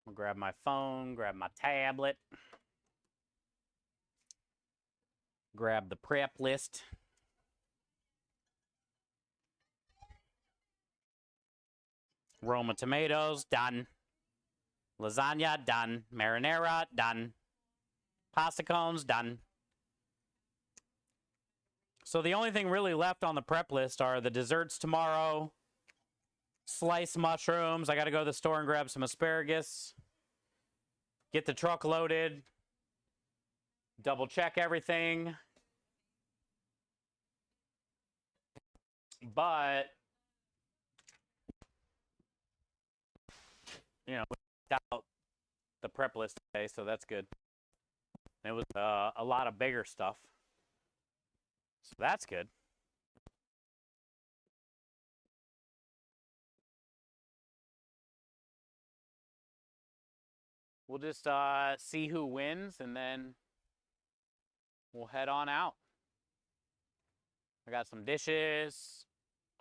I'll grab my phone, grab my tablet, grab the prep list. Roma tomatoes, done. Lasagna, done. Marinara, done. Pasta cones, done. So the only thing really left on the prep list are the desserts tomorrow, sliced mushrooms. I got to go to the store and grab some asparagus, get the truck loaded, double check everything. But, you know, we got out the prep list today, so that's good. It was a lot of bigger stuff. So that's good. We'll just see who wins, and then we'll head on out. I got some dishes.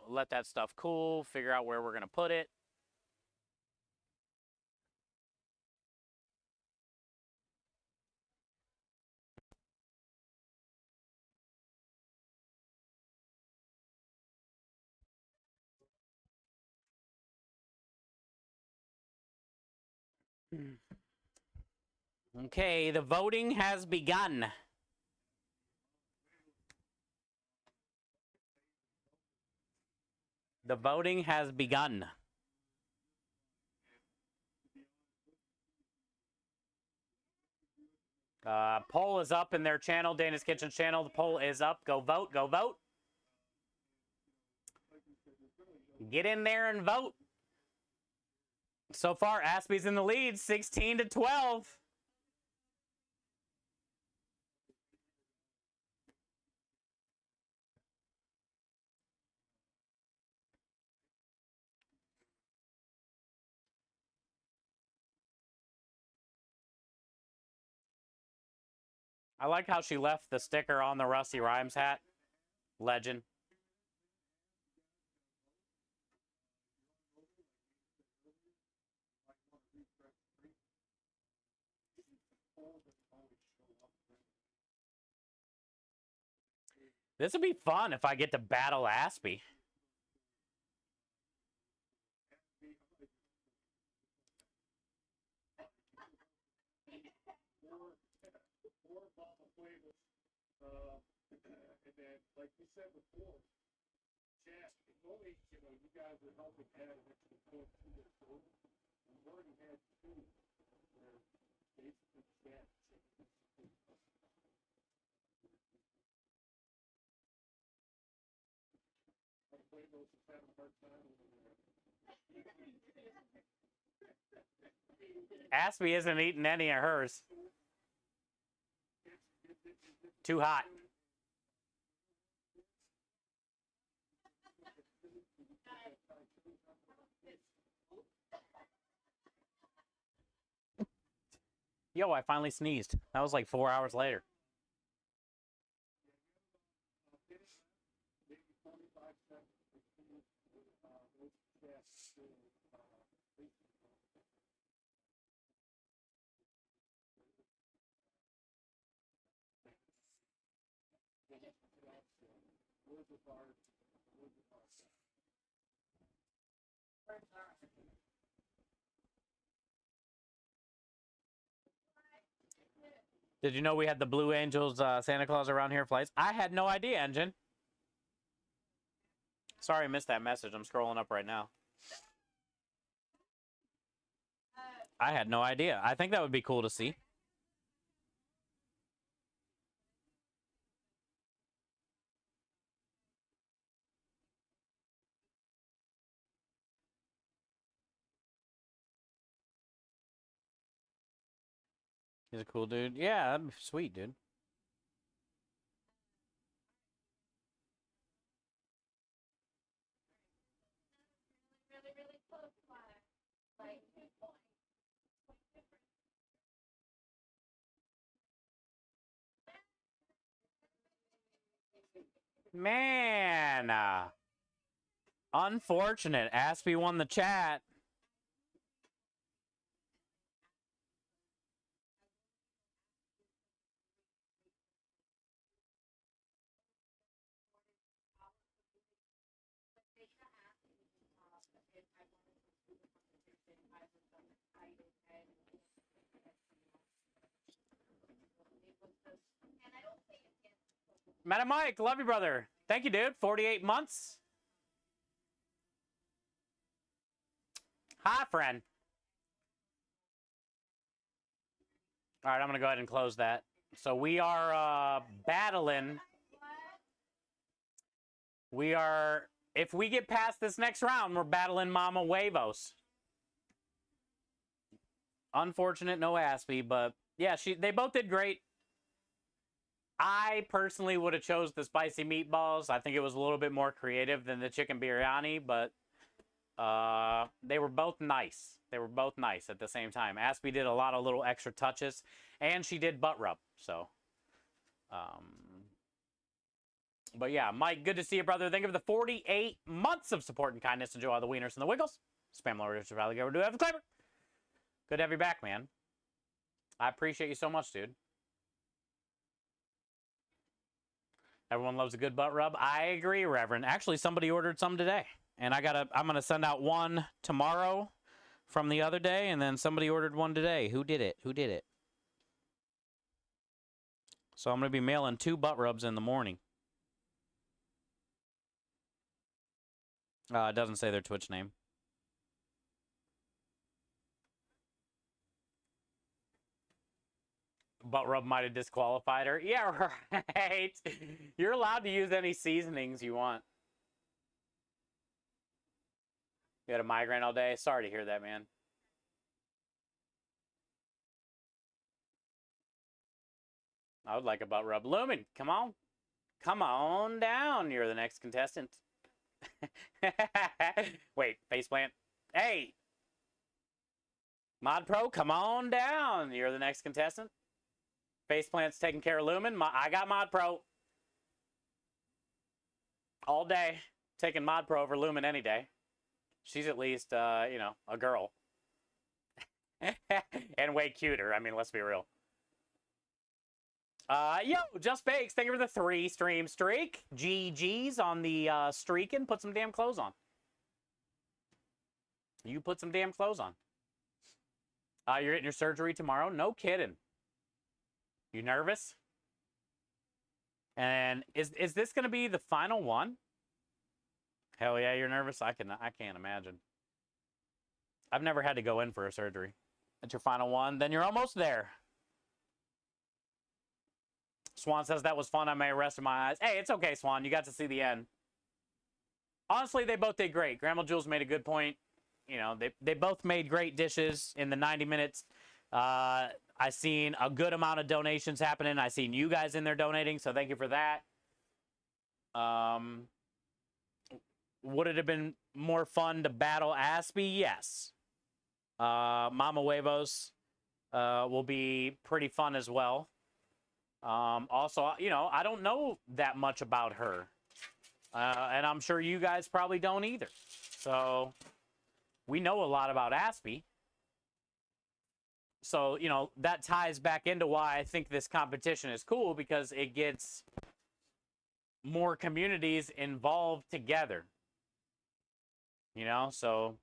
Let that stuff cool, figure out where we're going to put it. Okay, the voting has begun. The voting has begun. Poll is up in their channel, Dana's Kitchen channel. The poll is up. Go vote, go vote. Get in there and vote. So far, Aspie's in the lead, 16-12. I like how she left the sticker on the Rusty Rhymes hat. Legend. This would be fun if I get to battle Aspie. More Baba Flavors. And then, like we said before, chat, if only, you guys are helping add an extra point to this group. We've already had two where basically chat. Flavors is having a hard time over there. Aspie isn't eating any of hers. Too hot. Yo, I finally sneezed. That was like 4 hours later. Did you know we had the Blue Angels Santa Claus around here flights? I had no idea, Engine. Sorry I missed that message. I'm scrolling up right now. I had no idea. I think that would be cool to see. He's a cool dude. Yeah, that'd be sweet, dude. Really, really close by. Like 2 points. Man. Unfortunate. Aspie won the chat. Madam Mike, love you, brother. Thank you, dude. 48 months. Hi, friend. All right, I'm going to go ahead and close that. So we are battling. We are, if we get past this next round, we're battling Mama Huevos. Unfortunate, no Aspie, but yeah, they both did great. I personally would have chose the spicy meatballs. I think it was a little bit more creative than the chicken biryani, but they were both nice. They were both nice at the same time. Aspie did a lot of little extra touches, and she did butt rub. So, but yeah, Mike, good to see you, brother. Thank you for the 48 months of support and kindness. Enjoy all the wieners and the wiggles. Spam Lord Richard Valley, do have a claimer. Good to have you back, man. I appreciate you so much, dude. Everyone loves a good butt rub. I agree, Reverend. Actually, somebody ordered some today, and I'm gonna send out one tomorrow from the other day, and then somebody ordered one today. Who did it? Who did it? So I'm gonna be mailing 2 butt rubs in the morning. It doesn't say their Twitch name. Butt rub might have disqualified her. Yeah, right. You're allowed to use any seasonings you want. You had a migraine all day? Sorry to hear that, man. I would like a butt rub. Lumen, come on. Come on down. You're the next contestant. Wait, faceplant. Hey. Mod Pro, come on down. You're the next contestant. Faceplant's taking care of Lumen. I got Mod Pro. All day. Taking Mod Pro over Lumen any day. She's at least, a girl. And way cuter. I mean, let's be real. Yo, Just Bakes, thank you for the 3-stream streak. GG's on the streaking. Put some damn clothes on. You put some damn clothes on. You're getting your surgery tomorrow? No kidding. You nervous? And is this going to be the final one? Hell yeah, you're nervous? I can't imagine. I've never had to go in for a surgery. That's your final one. Then you're almost there. Swan says that was fun. I may have rested my eyes. Hey, it's okay, Swan. You got to see the end. Honestly, they both did great. Grandma Jules made a good point. You know, they both made great dishes in the 90 minutes. I seen a good amount of donations happening. I seen you guys in there donating, so thank you for that. Would it have been more fun to battle Aspie? Yes. Mama Huevos will be pretty fun as well. Also, you know, I don't know that much about her. And I'm sure you guys probably don't either. So, we know a lot about Aspie. So, you know, that ties back into why I think this competition is cool, because it gets more communities involved together. You know, so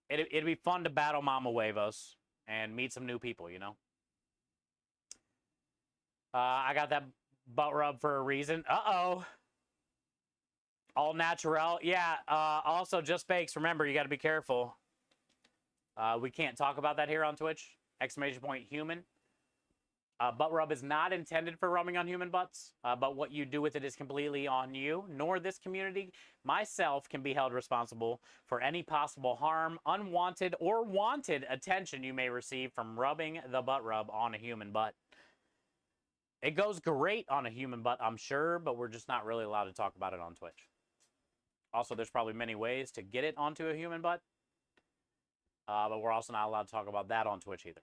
it'd be fun to battle Mama Huevos and meet some new people, you know. I got that butt rub for a reason. Uh-oh. All natural. Yeah, also Just Bakes. Remember, you got to be careful. We can't talk about that here on Twitch. Exclamation point human. Butt rub is not intended for rubbing on human butts, but what you do with it is completely on you, nor this community. Myself can be held responsible for any possible harm, unwanted, or wanted attention you may receive from rubbing the butt rub on a human butt. It goes great on a human butt, I'm sure, but we're just not really allowed to talk about it on Twitch. Also, there's probably many ways to get it onto a human butt, but we're also not allowed to talk about that on Twitch either.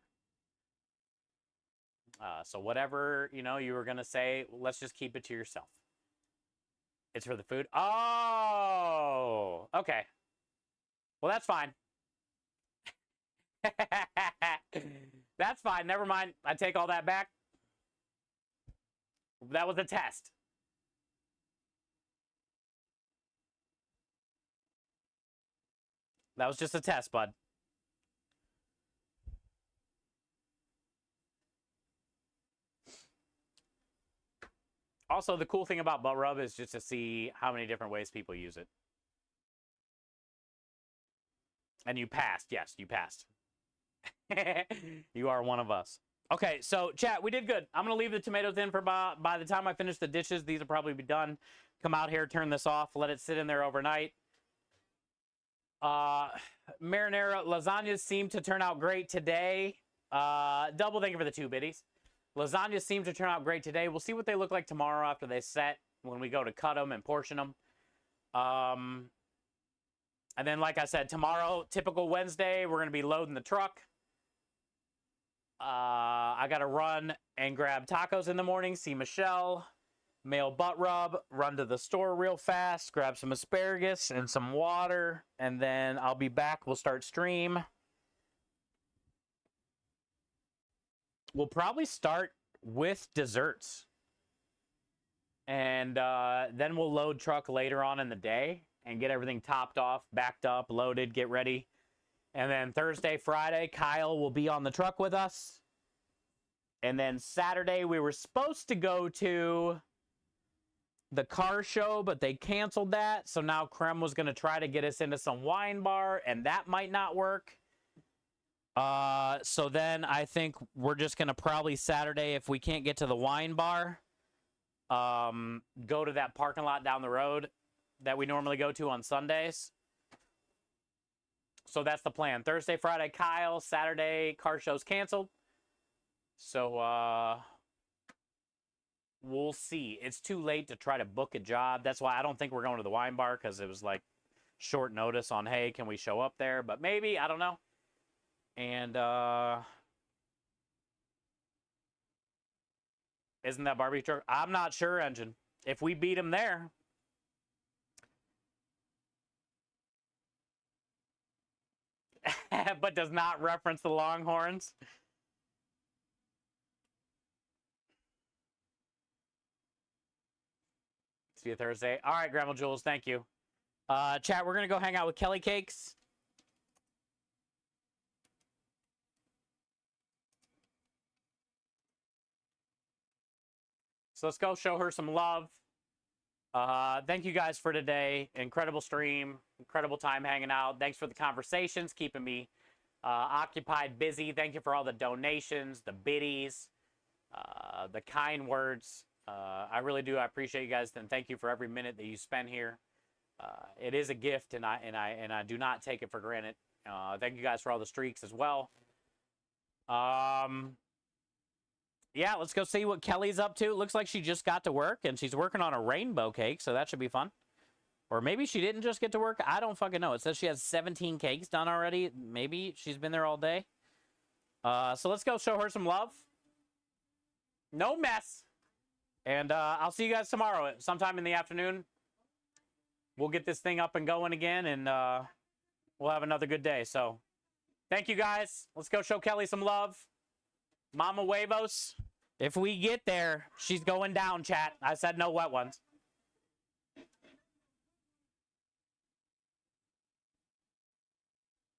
So whatever, you know, you were going to say, let's just keep it to yourself. It's for the food. Oh, okay. Well, that's fine. That's fine. Never mind. I take all that back. That was a test. That was just a test, bud. Also, the cool thing about butt rub is just to see how many different ways people use it. And you passed. Yes, you passed. You are one of us. Okay, so chat, we did good. I'm going to leave the tomatoes in for by the time I finish the dishes. These will probably be done. Come out here, turn this off, let it sit in there overnight. Marinara lasagnas seem to turn out great today. Double thank you for the 2 biddies. Lasagnas seem to turn out great today. We'll see what they look like tomorrow after they set, when we go to cut them and portion them. And then, like I said, tomorrow, typical Wednesday, we're going to be loading the truck. I got to run and grab tacos in the morning, see Michelle, mail butt rub, run to the store real fast, grab some asparagus and some water, and then I'll be back. We'll start stream. We'll probably start with desserts. And then we'll load truck later on in the day and get everything topped off, backed up, loaded, get ready. And then Thursday, Friday, Kyle will be on the truck with us. And then Saturday, we were supposed to go to the car show, but they canceled that. So now Krem was going to try to get us into some wine bar, and that might not work. So then I think we're just going to probably Saturday, if we can't get to the wine bar, go to that parking lot down the road that we normally go to on Sundays. So that's the plan. Thursday, Friday, Kyle. Saturday, car show's canceled. So, we'll see. It's too late to try to book a job. That's why I don't think we're going to the wine bar, because it was like short notice on, hey, can we show up there? But maybe, I don't know. And, isn't that barbecue truck? I'm not sure, Engine. If we beat him there. But does not reference the Longhorns. via Thursday. All right, Grandma Jules, thank you. Chat, we're going to go hang out with Kelly Cakes. So let's go show her some love. Thank you guys for today. Incredible stream. Incredible time hanging out. Thanks for the conversations, keeping me occupied, busy. Thank you for all the donations, the biddies, the kind words. I really do. I appreciate you guys, and thank you for every minute that you spend here. It is a gift, and I do not take it for granted. Thank you guys for all the streaks as well. Yeah, let's go see what Kelly's up to. It looks like she just got to work, and she's working on a rainbow cake, so that should be fun. Or maybe she didn't just get to work. I don't fucking know. It says she has 17 cakes done already. Maybe she's been there all day. So let's go show her some love. No mess. And I'll see you guys tomorrow sometime in the afternoon. We'll get this thing up and going again, and we'll have another good day. So thank you, guys. Let's go show Kelly some love. Mama Huevos. If we get there, she's going down, chat. I said no wet ones.